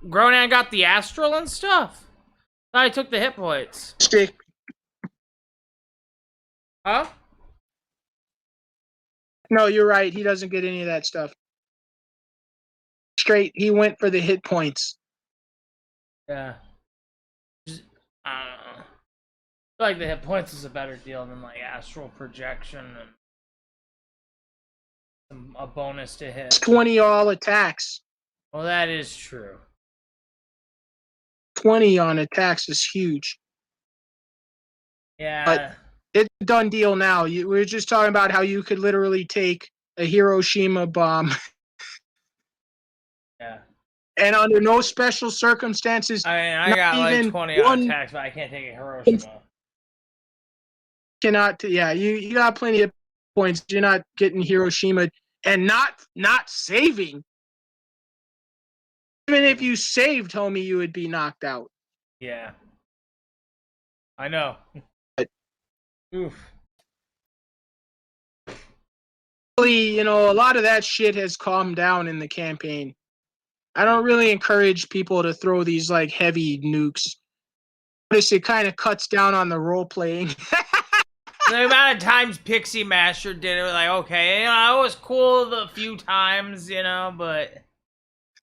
Speaker 1: Gronan got the astral and stuff. I took the hit points.
Speaker 3: Stick.
Speaker 1: Huh?
Speaker 3: No, you're right. He doesn't get any of that stuff. Straight, he went for the hit points.
Speaker 1: Yeah. I don't know. I feel like the hit points is a better deal than like astral projection and a bonus to hit.
Speaker 3: It's 20 all attacks.
Speaker 1: Well, that is true.
Speaker 3: 20 on attacks is huge.
Speaker 1: Yeah.
Speaker 3: But it's a done deal now. We were just talking about how you could literally take a Hiroshima bomb.
Speaker 1: Yeah.
Speaker 3: And under no special circumstances,
Speaker 1: I mean, I got like 20 on attacks, but I can't take a Hiroshima.
Speaker 3: Cannot. Yeah, you got plenty of points. You're not getting Hiroshima and not saving. Even if you saved, homie, you would be knocked out.
Speaker 1: Yeah. I know. Oof.
Speaker 3: Really, a lot of that shit has calmed down in the campaign. I don't really encourage people to throw these like heavy nukes. Notice it kind of cuts down on the role playing.
Speaker 1: The amount of times Pixie Master did it, like, okay, it was cool the few times, but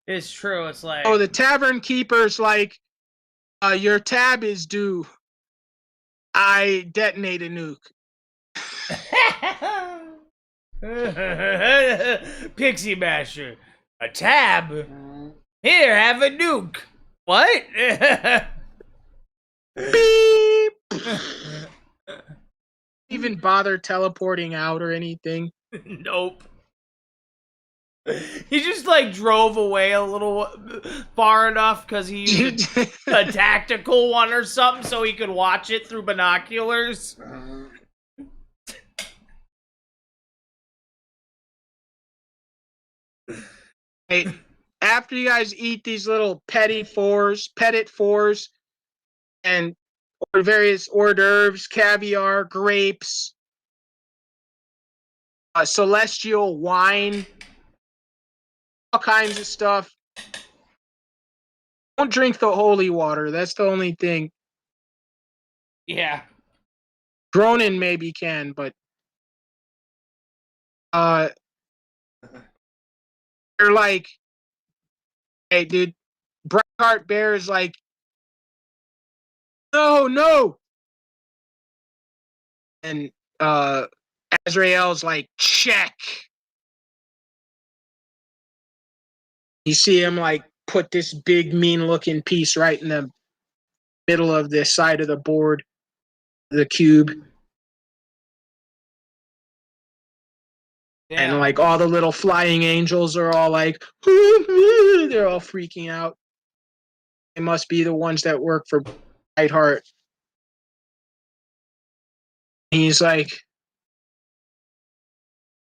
Speaker 1: it's true. It's like,
Speaker 3: the tavern keeper's like, your tab is due. I detonate a nuke.
Speaker 1: Pixie Master, a tab. Here, have a nuke. What?
Speaker 3: Beep. Even bother teleporting out or anything.
Speaker 1: Nope. He just like drove away a little far enough because he used a tactical one or something so he could watch it through binoculars.
Speaker 3: Hey, after you guys eat these little petit fours, and various hors d'oeuvres, caviar, grapes, celestial wine, all kinds of stuff. Don't drink the holy water. That's the only thing.
Speaker 1: Yeah.
Speaker 3: Gronin maybe can, but they're like, hey, dude, Blackheart Bear is like, no. And Azrael's like, check. You see him like put this big mean looking piece right in the middle of the side of the board, the cube.
Speaker 1: Damn.
Speaker 3: And like all the little flying angels are all like, they're all freaking out. It must be the ones that work for Brightheart. And he's like,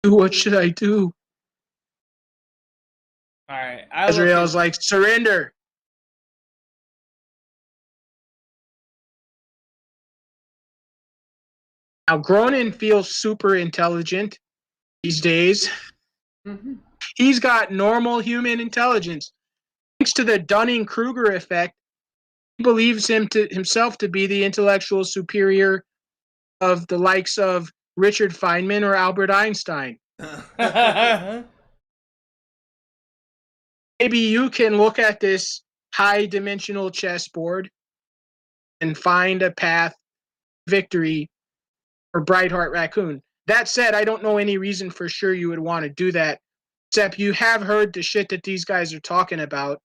Speaker 3: what should I do?
Speaker 1: All right.
Speaker 3: Azrael's like, surrender. Now, Gronin feels super intelligent these days. Mm-hmm. He's got normal human intelligence. Thanks to the Dunning-Kruger effect, he believes himself to be the intellectual superior of the likes of Richard Feynman or Albert Einstein. Maybe you can look at this high-dimensional chessboard and find a path to victory for Brightheart Raccoon. That said, I don't know any reason for sure you would want to do that, except you have heard the shit that these guys are talking about.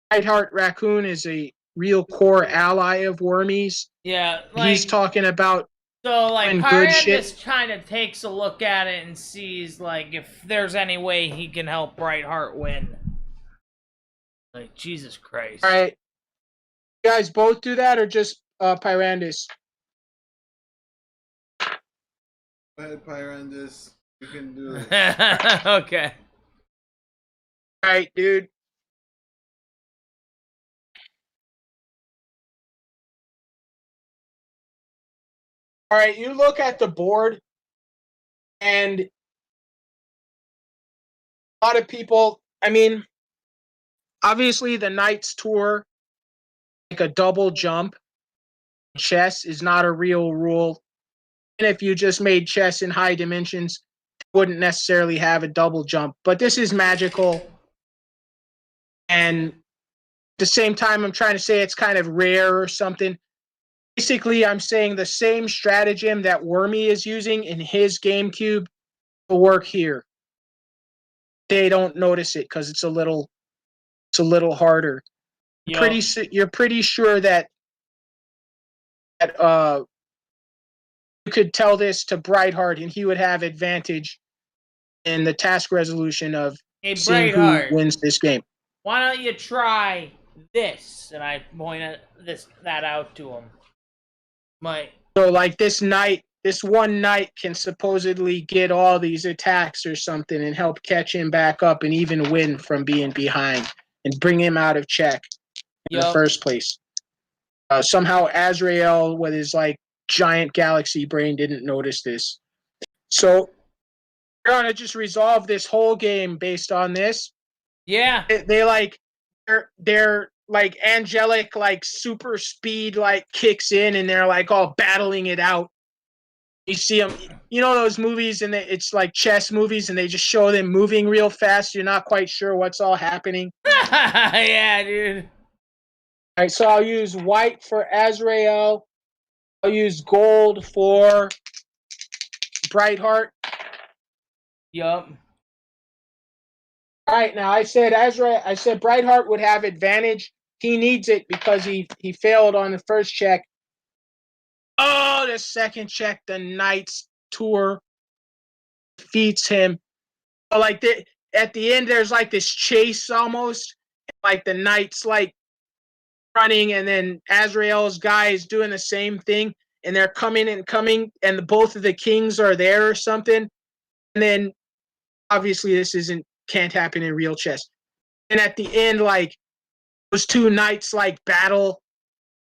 Speaker 3: Brightheart Raccoon is a real core ally of Wormies.
Speaker 1: Yeah,
Speaker 3: He's talking about
Speaker 1: so like
Speaker 3: doing good shit.
Speaker 1: Pyrandus kind of takes a look at it and sees like if there's any way he can help Brightheart win. Like Jesus Christ!
Speaker 3: All right, you guys both do that, or just Pyrandus?
Speaker 5: Go ahead, Pyrandus. You can do it.
Speaker 1: Okay.
Speaker 3: All right, dude. All right, you look at the board, and a lot of people, I mean, obviously the Knights tour, like a double jump, chess is not a real rule. And if you just made chess in high dimensions, it wouldn't necessarily have a double jump. But this is magical. And at the same time, I'm trying to say it's kind of rare or something. Basically, I'm saying the same stratagem that Wormy is using in his GameCube will work here. They don't notice it because it's a little harder.
Speaker 1: Yep.
Speaker 3: You're pretty sure that you could tell this to Brightheart and he would have advantage in the task resolution of seeing who wins this game.
Speaker 1: Why don't you try this? And I point that out to him.
Speaker 3: So like this one knight can supposedly get all these attacks or something and help catch him back up and even win from being behind and bring him out of check in the first place. Somehow Azrael with his like giant galaxy brain didn't notice this. So we're gonna just resolve this whole game based on this.
Speaker 1: Yeah.
Speaker 3: They're like angelic, like super speed, like kicks in, and they're like all battling it out. You see them, you know those movies, and it's like chess movies, and they just show them moving real fast. You're not quite sure what's all happening.
Speaker 1: Yeah, dude.
Speaker 3: All right, so I'll use white for Azrael. I'll use gold for Brightheart.
Speaker 1: Yup.
Speaker 3: All right, now I said Brightheart would have advantage. He needs it because he failed on the first check. Oh, the second check, the Knights tour defeats him. But like at the end, there's like this chase almost. Like the Knights like running, and then Azrael's guy is doing the same thing, and they're coming, and both of the kings are there or something. And then obviously this can't happen in real chess. And at the end, like those two knights like battle,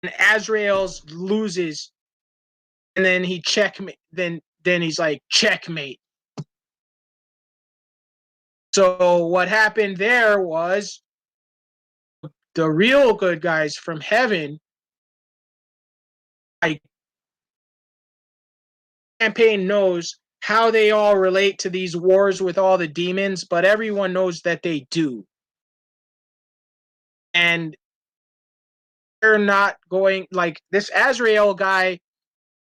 Speaker 3: and Azrael's loses, and then he checkmate. Then he's like checkmate. So what happened there was the real good guys from heaven, like campaign knows how they all relate to these wars with all the demons, but everyone knows that they do. And they're not going, like this Azrael guy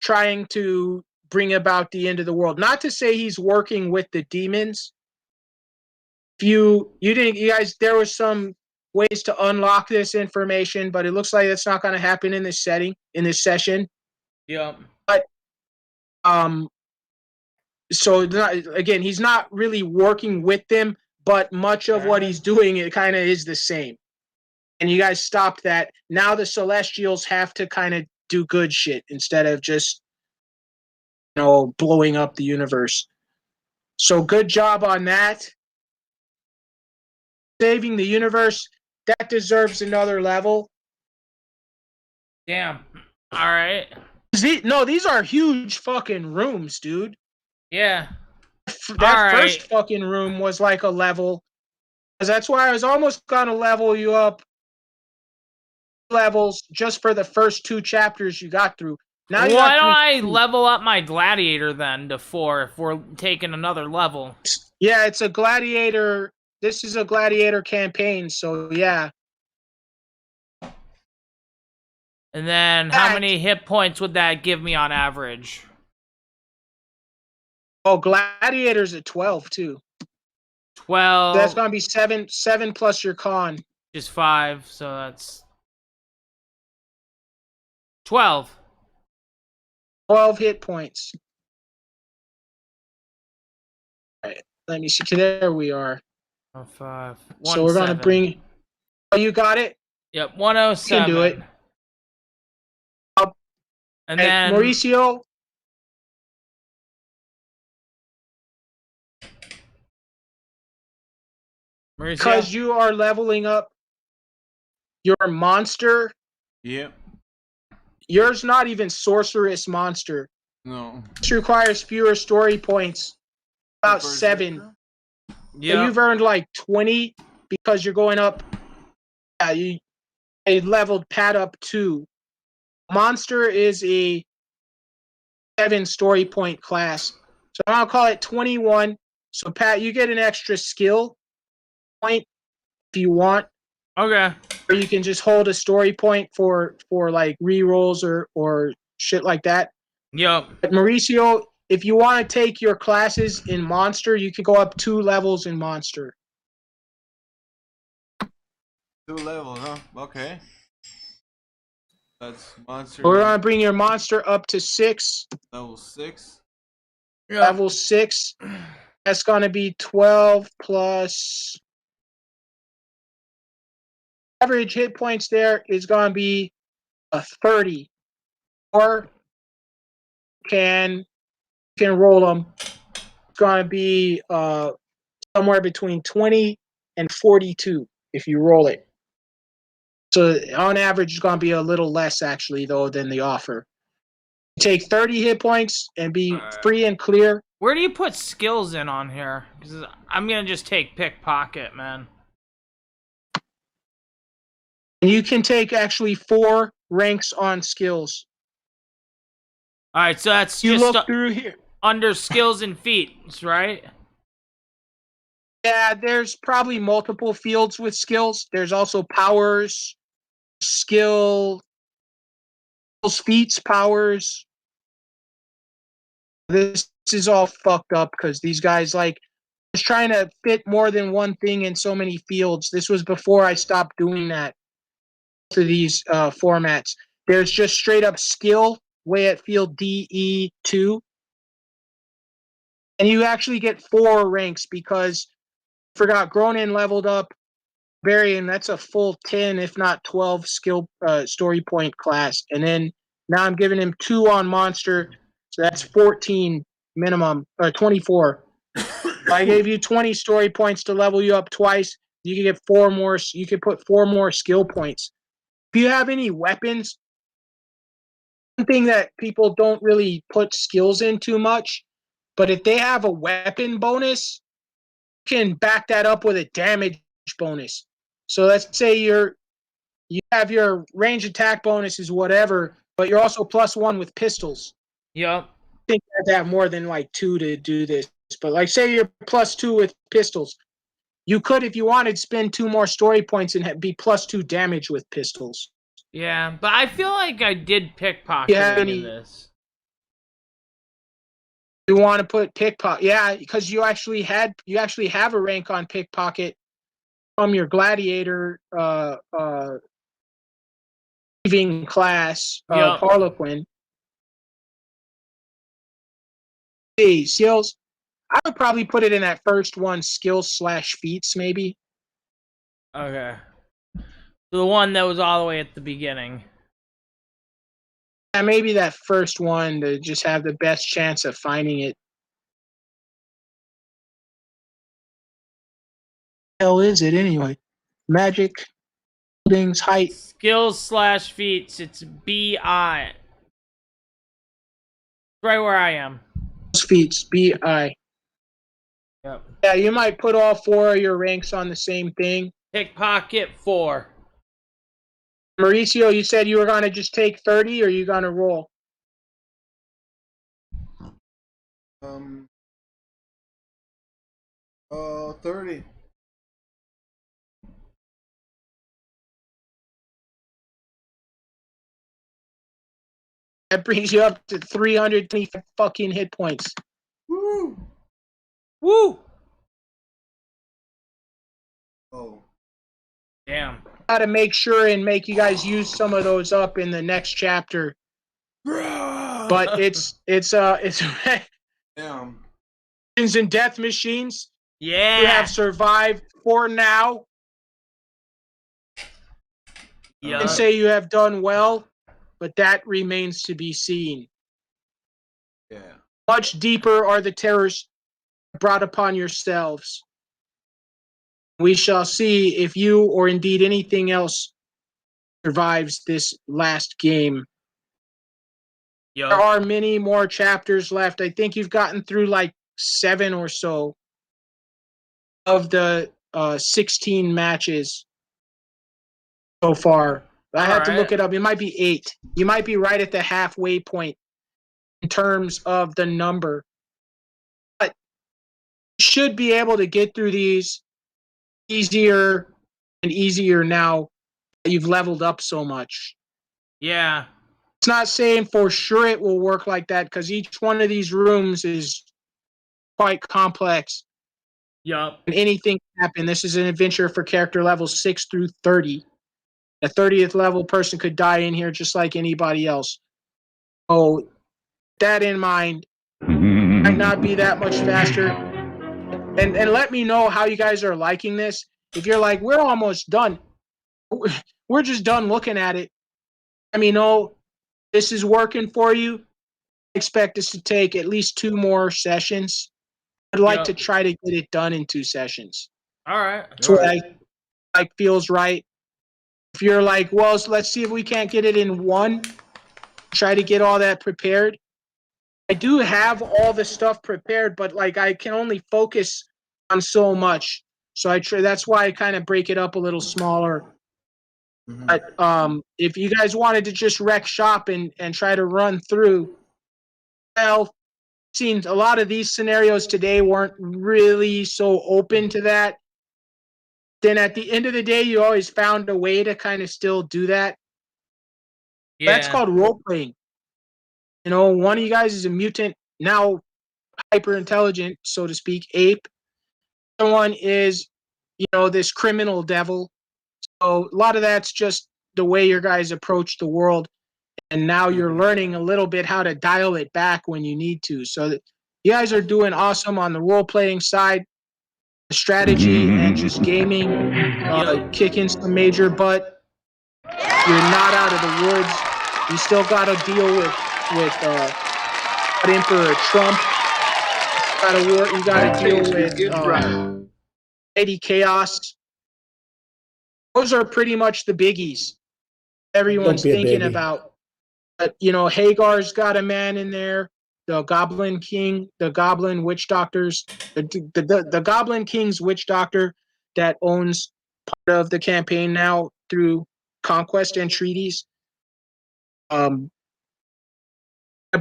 Speaker 3: trying to bring about the end of the world. Not to say he's working with the demons. If you guys, there was some ways to unlock this information, but it looks like it's not going to happen in this session.
Speaker 1: Yeah.
Speaker 3: But so again, he's not really working with them, but much of what he's doing, it kind of is the same. And you guys stopped that. Now the Celestials have to kind of do good shit instead of just, blowing up the universe. So good job on that. Saving the universe, that deserves another level.
Speaker 1: Damn. All right.
Speaker 3: These are huge fucking rooms, dude.
Speaker 1: Yeah.
Speaker 3: That first fucking room was like a level. That's why I was almost gonna level you up levels just for the first 2 chapters you got through. Now you
Speaker 1: Why
Speaker 3: got
Speaker 1: don't
Speaker 3: through
Speaker 1: I
Speaker 3: 2.
Speaker 1: level up my gladiator then to 4 if we're taking another level?
Speaker 3: Yeah, it's a gladiator. This is a gladiator campaign, so yeah.
Speaker 1: And then how many hit points would that give me on average?
Speaker 3: Oh, gladiator's at 12 too.
Speaker 1: 12.
Speaker 3: That's gonna be 7 plus your con.
Speaker 1: Just 5, so that's 12.
Speaker 3: 12 hit points. All right, let me see. There we are.
Speaker 1: 5.
Speaker 3: So we're gonna bring. Oh, you got it.
Speaker 1: Yep,
Speaker 3: You
Speaker 1: 107.
Speaker 3: can do it.
Speaker 1: And
Speaker 3: Hey,
Speaker 1: then
Speaker 3: Mauricio. Because you are leveling up your monster.
Speaker 5: Yep.
Speaker 3: Yours not even sorceress monster.
Speaker 5: No.
Speaker 3: This requires fewer story points. About 7.
Speaker 1: Yeah.
Speaker 3: So you've earned like 20 because you're going up. Yeah, you leveled Pat up 2. Monster is a 7 story point class. So I'll call it 21. So Pat, you get an extra skill point if you want.
Speaker 1: Okay.
Speaker 3: Or you can just hold a story point for like rerolls or shit like that.
Speaker 1: Yep.
Speaker 3: But Mauricio, if you want to take your classes in Monster, you can go up 2 levels in Monster.
Speaker 5: 2 levels, huh? Okay. That's monster.
Speaker 3: We're gonna bring your monster up to 6.
Speaker 5: Level 6.
Speaker 1: Yep.
Speaker 3: Level 6. That's gonna be 12 plus. Average hit points there is gonna be a 30. Or can roll them. It's gonna be somewhere between 20 and 42 if you roll it. So on average, it's gonna be a little less actually though than the offer. Take 30 hit points and be free and clear.
Speaker 1: Where do you put skills in on here? Because I'm gonna just take pickpocket, man.
Speaker 3: And you can take actually 4 ranks on skills.
Speaker 1: All right, so that's
Speaker 3: You
Speaker 1: just
Speaker 3: look through here.
Speaker 1: Under skills and feats, right?
Speaker 3: Yeah, there's probably multiple fields with skills. There's also powers, skills, feats, powers. This is all fucked up because these guys like was trying to fit more than one thing in so many fields. This was before I stopped doing that to these formats. There's just straight up skill way at field DE2. And you actually get 4 ranks because I forgot Gronin leveled up Barbarian. That's a full 10, if not 12 skill story point class. And then now I'm giving him 2 on monster. So that's 14 minimum, or 24. I gave you 20 story points to level you up twice. You can get 4 more. You can put 4 more skill points. If you have any weapons, one thing that people don't really put skills in too much, but if they have a weapon bonus, you can back that up with a damage bonus. So let's say you have your range attack bonus is whatever, but you're also +1 with pistols.
Speaker 1: Yep.
Speaker 3: I think you have to have more than like 2 to do this. But like say you're +2 with pistols. You could, if you wanted, spend 2 more story points and be +2 damage with pistols.
Speaker 1: Yeah, but I feel like I did pickpocketing in this.
Speaker 3: You want to put pickpocket? Yeah, because you actually have a rank on pickpocket from your gladiator thieving class of Harlequin. Hey, skills. I would probably put it in that first one, skills/feats, maybe.
Speaker 1: Okay. The one that was all the way at the beginning.
Speaker 3: Yeah, maybe that first one to just have the best chance of finding it. Hell is it anyway? Magic, buildings, height.
Speaker 1: Skills/feats. It's BI. Right where I am.
Speaker 3: Feats, BI.
Speaker 1: Yep.
Speaker 3: Yeah, you might put all 4 of your ranks on the same thing.
Speaker 1: Pickpocket 4.
Speaker 3: Mauricio, you said you were going to just take 30, or you going to roll?
Speaker 5: 30.
Speaker 3: That brings you up to 325 fucking hit points.
Speaker 5: Woo!
Speaker 1: Woo!
Speaker 5: Oh.
Speaker 1: Damn.
Speaker 3: Got to make sure and make you guys use some of those up in the next chapter. But it's
Speaker 5: Damn.
Speaker 3: and death machines.
Speaker 1: Yeah.
Speaker 3: You have survived for now.
Speaker 1: Yeah.
Speaker 3: And say you have done well, but that remains to be seen.
Speaker 5: Yeah.
Speaker 3: Much deeper are the terrors brought upon yourselves. We shall see if you, or indeed anything else, survives this last game.
Speaker 1: Yo.
Speaker 3: There are many more chapters left. I think you've gotten through like 7 or so of the 16 matches so far. I had to look it up. It might be 8. You might be right at the halfway point in terms of the number. But you should be able to get through these easier and easier now that you've leveled up so much.
Speaker 1: Yeah.
Speaker 3: It's not saying for sure it will work like that, because each one of these rooms is quite complex.
Speaker 1: Yup.
Speaker 3: And anything can happen. This is an adventure for character levels 6 through 30. A 30th level person could die in here just like anybody else. So, that in mind, might not be that much faster. And let me know how you guys are liking this. If you're like, we're almost done, we're just done looking at it, let me know this is working for you. I expect this to take at least 2 more sessions. I'd like to try to get it done in 2 sessions.
Speaker 1: All right.
Speaker 3: That's what I like feels right. If you're like, well, let's see if we can't get it in 1, try to get all that prepared. I do have all the stuff prepared, but like I can only focus on so much. So that's why I kind of break it up a little smaller. Mm-hmm. But if you guys wanted to just wreck shop and try to run through, well, seems a lot of these scenarios today weren't really so open to that. Then at the end of the day, you always found a way to kind of still do that. Yeah. That's called role playing. You know, one of you guys is a mutant, now hyper intelligent, so to speak, ape. The other one is, you know, this criminal devil. So a lot of that's just the way your guys approach the world. And now you're learning a little bit how to dial it back when you need to. So you guys are doing awesome on the role playing side, strategy, and just gaming, kicking some major butt. You're not out of the woods. You still got to deal with Emperor Trump. You got to deal with Lady Chaos. Those are pretty much the biggies everyone's thinking about. But, you know, Hagar's got a man in there. The Goblin King, the Goblin Witch Doctors, the Goblin King's Witch Doctor that owns part of the campaign now through conquest and treaties. A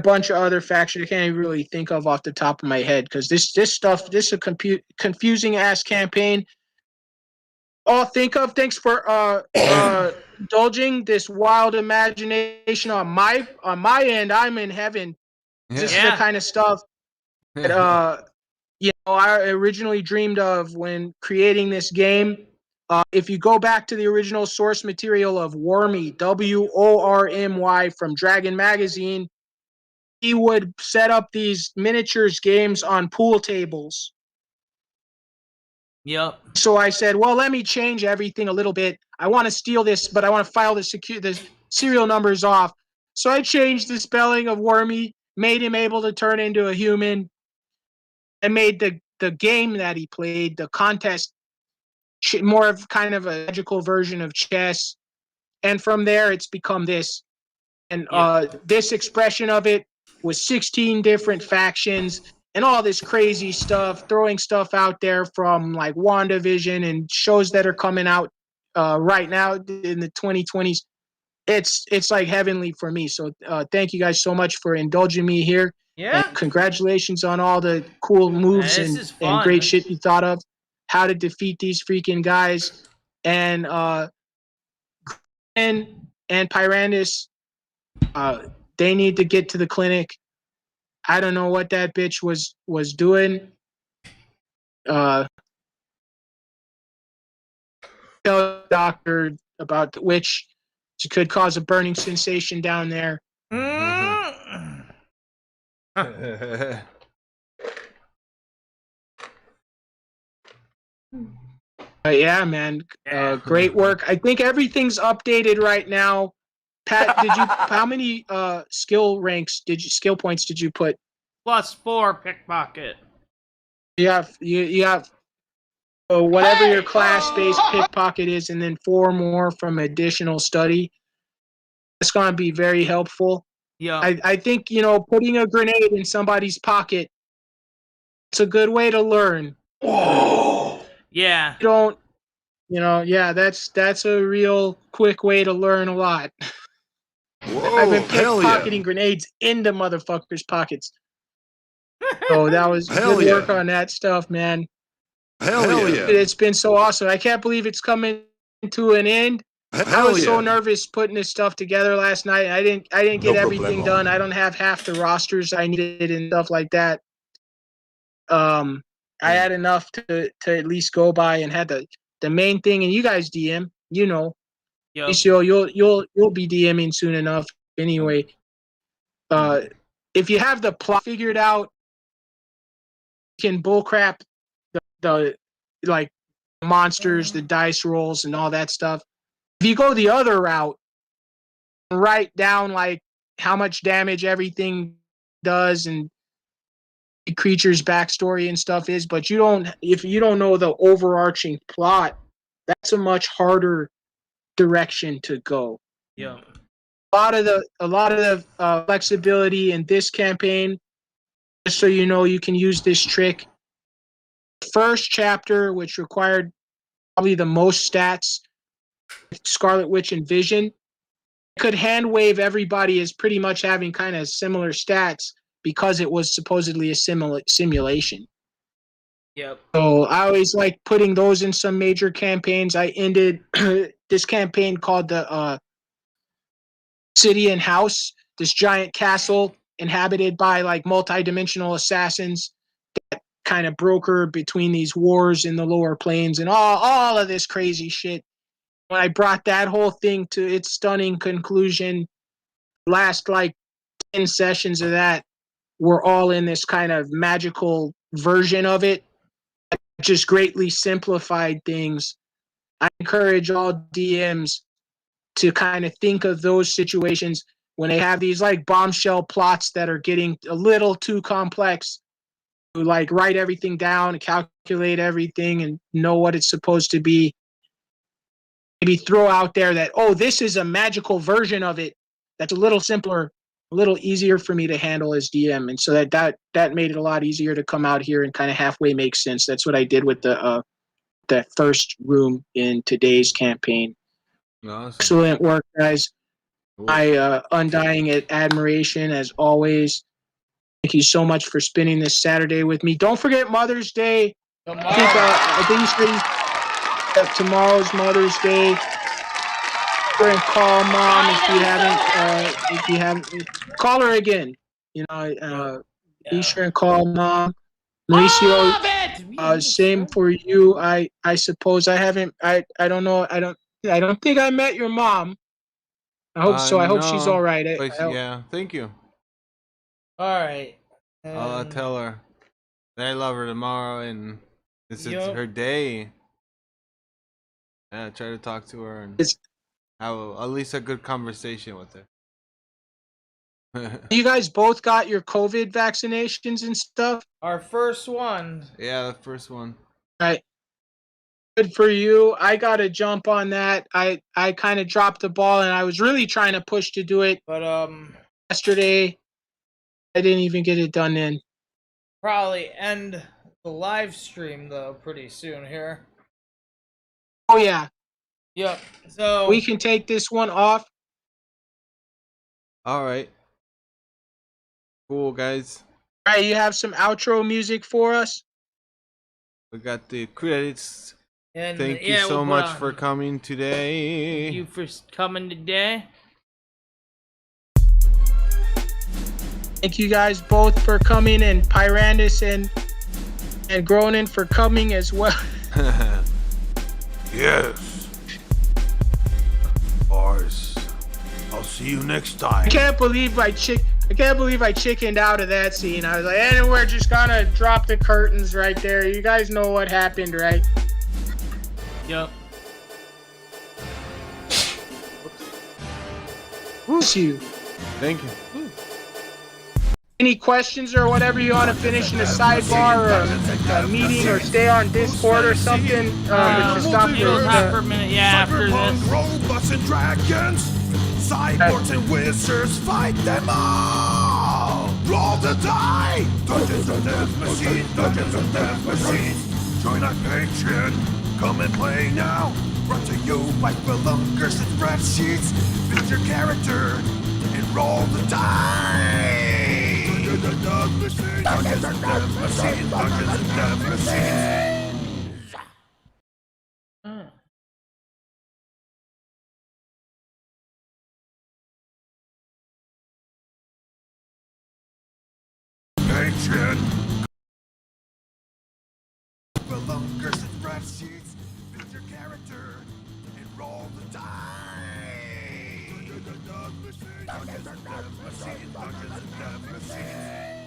Speaker 3: bunch of other factions I can't even really think of off the top of my head, because this is a confusing ass campaign. Thanks for indulging this wild imagination on my end. I'm in heaven. Yeah. This is the kind of stuff that you know, I originally dreamed of when creating this game. If you go back to the original source material of Wormy, WORMY from Dragon Magazine, he would set up these miniatures games on pool tables.
Speaker 1: Yep.
Speaker 3: So I said, well, let me change everything a little bit. I want to steal this, but I want to file the serial numbers off. So I changed the spelling of Wormy, made him able to turn into a human, and made the game that he played, the contest, more of kind of a magical version of chess. And from there, it's become this. And this expression of it was 16 different factions and all this crazy stuff, throwing stuff out there from like WandaVision and shows that are coming out right now in the 2020s. It's like heavenly for me. So thank you guys so much for indulging me here.
Speaker 1: Yeah.
Speaker 3: And congratulations on all the cool moves
Speaker 1: This is
Speaker 3: and
Speaker 1: fun.
Speaker 3: great shit you thought of. How to defeat these freaking guys. And Pyrandus, they need to get to the clinic. I don't know what that bitch was doing. Tell the doctor about the witch. She could cause a burning sensation down there.
Speaker 1: Mm.
Speaker 3: Yeah, man. Great work. I think everything's updated right now. Pat, how many skill points did you put?
Speaker 1: +4 pickpocket.
Speaker 3: You have whatever your class-based pickpocket is, and then 4 more from additional study. That's going to be very helpful.
Speaker 1: Yeah.
Speaker 3: I think, putting a grenade in somebody's pocket, it's a good way to learn.
Speaker 1: Yeah.
Speaker 3: That's a real quick way to learn a lot. I've been pickpocketing grenades into motherfuckers' pockets. So that was good work on that stuff, man.
Speaker 4: Hell yeah.
Speaker 3: It's been so awesome. I can't believe it's coming to an end. I was so nervous putting this stuff together last night. I didn't get everything done. I don't have half the rosters I needed and stuff like that. I had enough to at least go by and had the main thing. And you guys DM,
Speaker 1: Yep.
Speaker 3: so you'll be DMing soon enough. Anyway, if you have the plot figured out, you can bullcrap the like monsters, the dice rolls, and all that stuff. If you go the other route, write down like how much damage everything does and the creature's backstory and stuff is, but if you don't know the overarching plot, that's a much harder direction to go.
Speaker 1: Yeah.
Speaker 3: A lot of the flexibility in this campaign, just so you know, you can use this trick. First chapter, which required probably the most stats, Scarlet Witch and Vision, could hand wave everybody as pretty much having kind of similar stats because it was supposedly a simulation.
Speaker 1: Yep.
Speaker 3: So I always like putting those in some major campaigns. I ended this campaign called the City and House, this giant castle inhabited by like multi-dimensional assassins that kind of broker between these wars in the lower planes and all of this crazy shit. When I brought that whole thing to its stunning conclusion, last like 10 sessions of that were all in this kind of magical version of it, just greatly simplified things. I encourage all DMs to kind of think of those situations when they have these like bombshell plots that are getting a little too complex, to like write everything down and calculate everything and know what it's supposed to be. Maybe throw out there that, this is a magical version of it that's a little simpler, a little easier for me to handle as DM. And so that made it a lot easier to come out here and kind of halfway make sense. That's what I did with the first room in today's campaign.
Speaker 5: Awesome.
Speaker 3: Excellent work, guys. My undying admiration as always. Thank you so much for spending this Saturday with me. Don't forget Mother's Day. I think you said tomorrow's Mother's Day. And call Mom if you haven't. Call her again. Be sure and call Mom. Mauricio, same for you. I suppose I haven't. I don't know. I don't think I met your mom. I hope so. I hope she's all right.
Speaker 5: Yeah, thank you.
Speaker 1: All right.
Speaker 5: I'll tell her that I love her tomorrow, and this is her day. Yeah, try to talk to her and have at least a good conversation with her.
Speaker 3: You guys both got your COVID vaccinations and stuff?
Speaker 1: Our first one.
Speaker 5: Yeah, the first one.
Speaker 3: Right. Good for you. I got to jump on that. I kind of dropped the ball, and I was really trying to push to do it.
Speaker 1: But
Speaker 3: yesterday, I didn't even get it done then.
Speaker 1: probably end the live stream though pretty soon here.
Speaker 3: Oh yeah,
Speaker 1: Yep. So
Speaker 3: we can take this one off.
Speaker 5: All right. Cool, guys.
Speaker 3: All right, you have some outro music for us?
Speaker 5: We got the credits.
Speaker 1: and
Speaker 5: Thank you
Speaker 1: yeah,
Speaker 5: so
Speaker 1: we'll put
Speaker 5: much
Speaker 1: on.
Speaker 5: for coming today.
Speaker 1: Thank you for coming today.
Speaker 3: Thank you guys both for coming, and Pyrandus and Gronin for coming as well.
Speaker 2: Yes. Bars. I'll see you next time.
Speaker 3: I can't believe I chickened out of that scene. I was like, and we're just gonna drop the curtains right there. You guys know what happened, right?
Speaker 1: Yep.
Speaker 3: Who's you?
Speaker 5: Thank you.
Speaker 3: Any questions or whatever you want to finish in a sidebar or a meeting or stay on Discord or something to stop
Speaker 1: We'll talk for a minute, yeah, after
Speaker 4: Cyberpunk,
Speaker 1: this.
Speaker 4: robots and dragons, cyborgs and wizards, fight them all! Roll the die! Dungeons and Deathmachines, Dungeons and Deathmachines. Join our Patreon, come and play now. Brought to you by Spelunkers and spreadsheets. Build your character and roll the die! Dungeons and Deathmachines, Dungeons and Deathmachines. Patreon. Spelunkers and spreadsheets. Build your character and roll the die. Dungeons and Deathmachines, Dungeons and Deathmachines.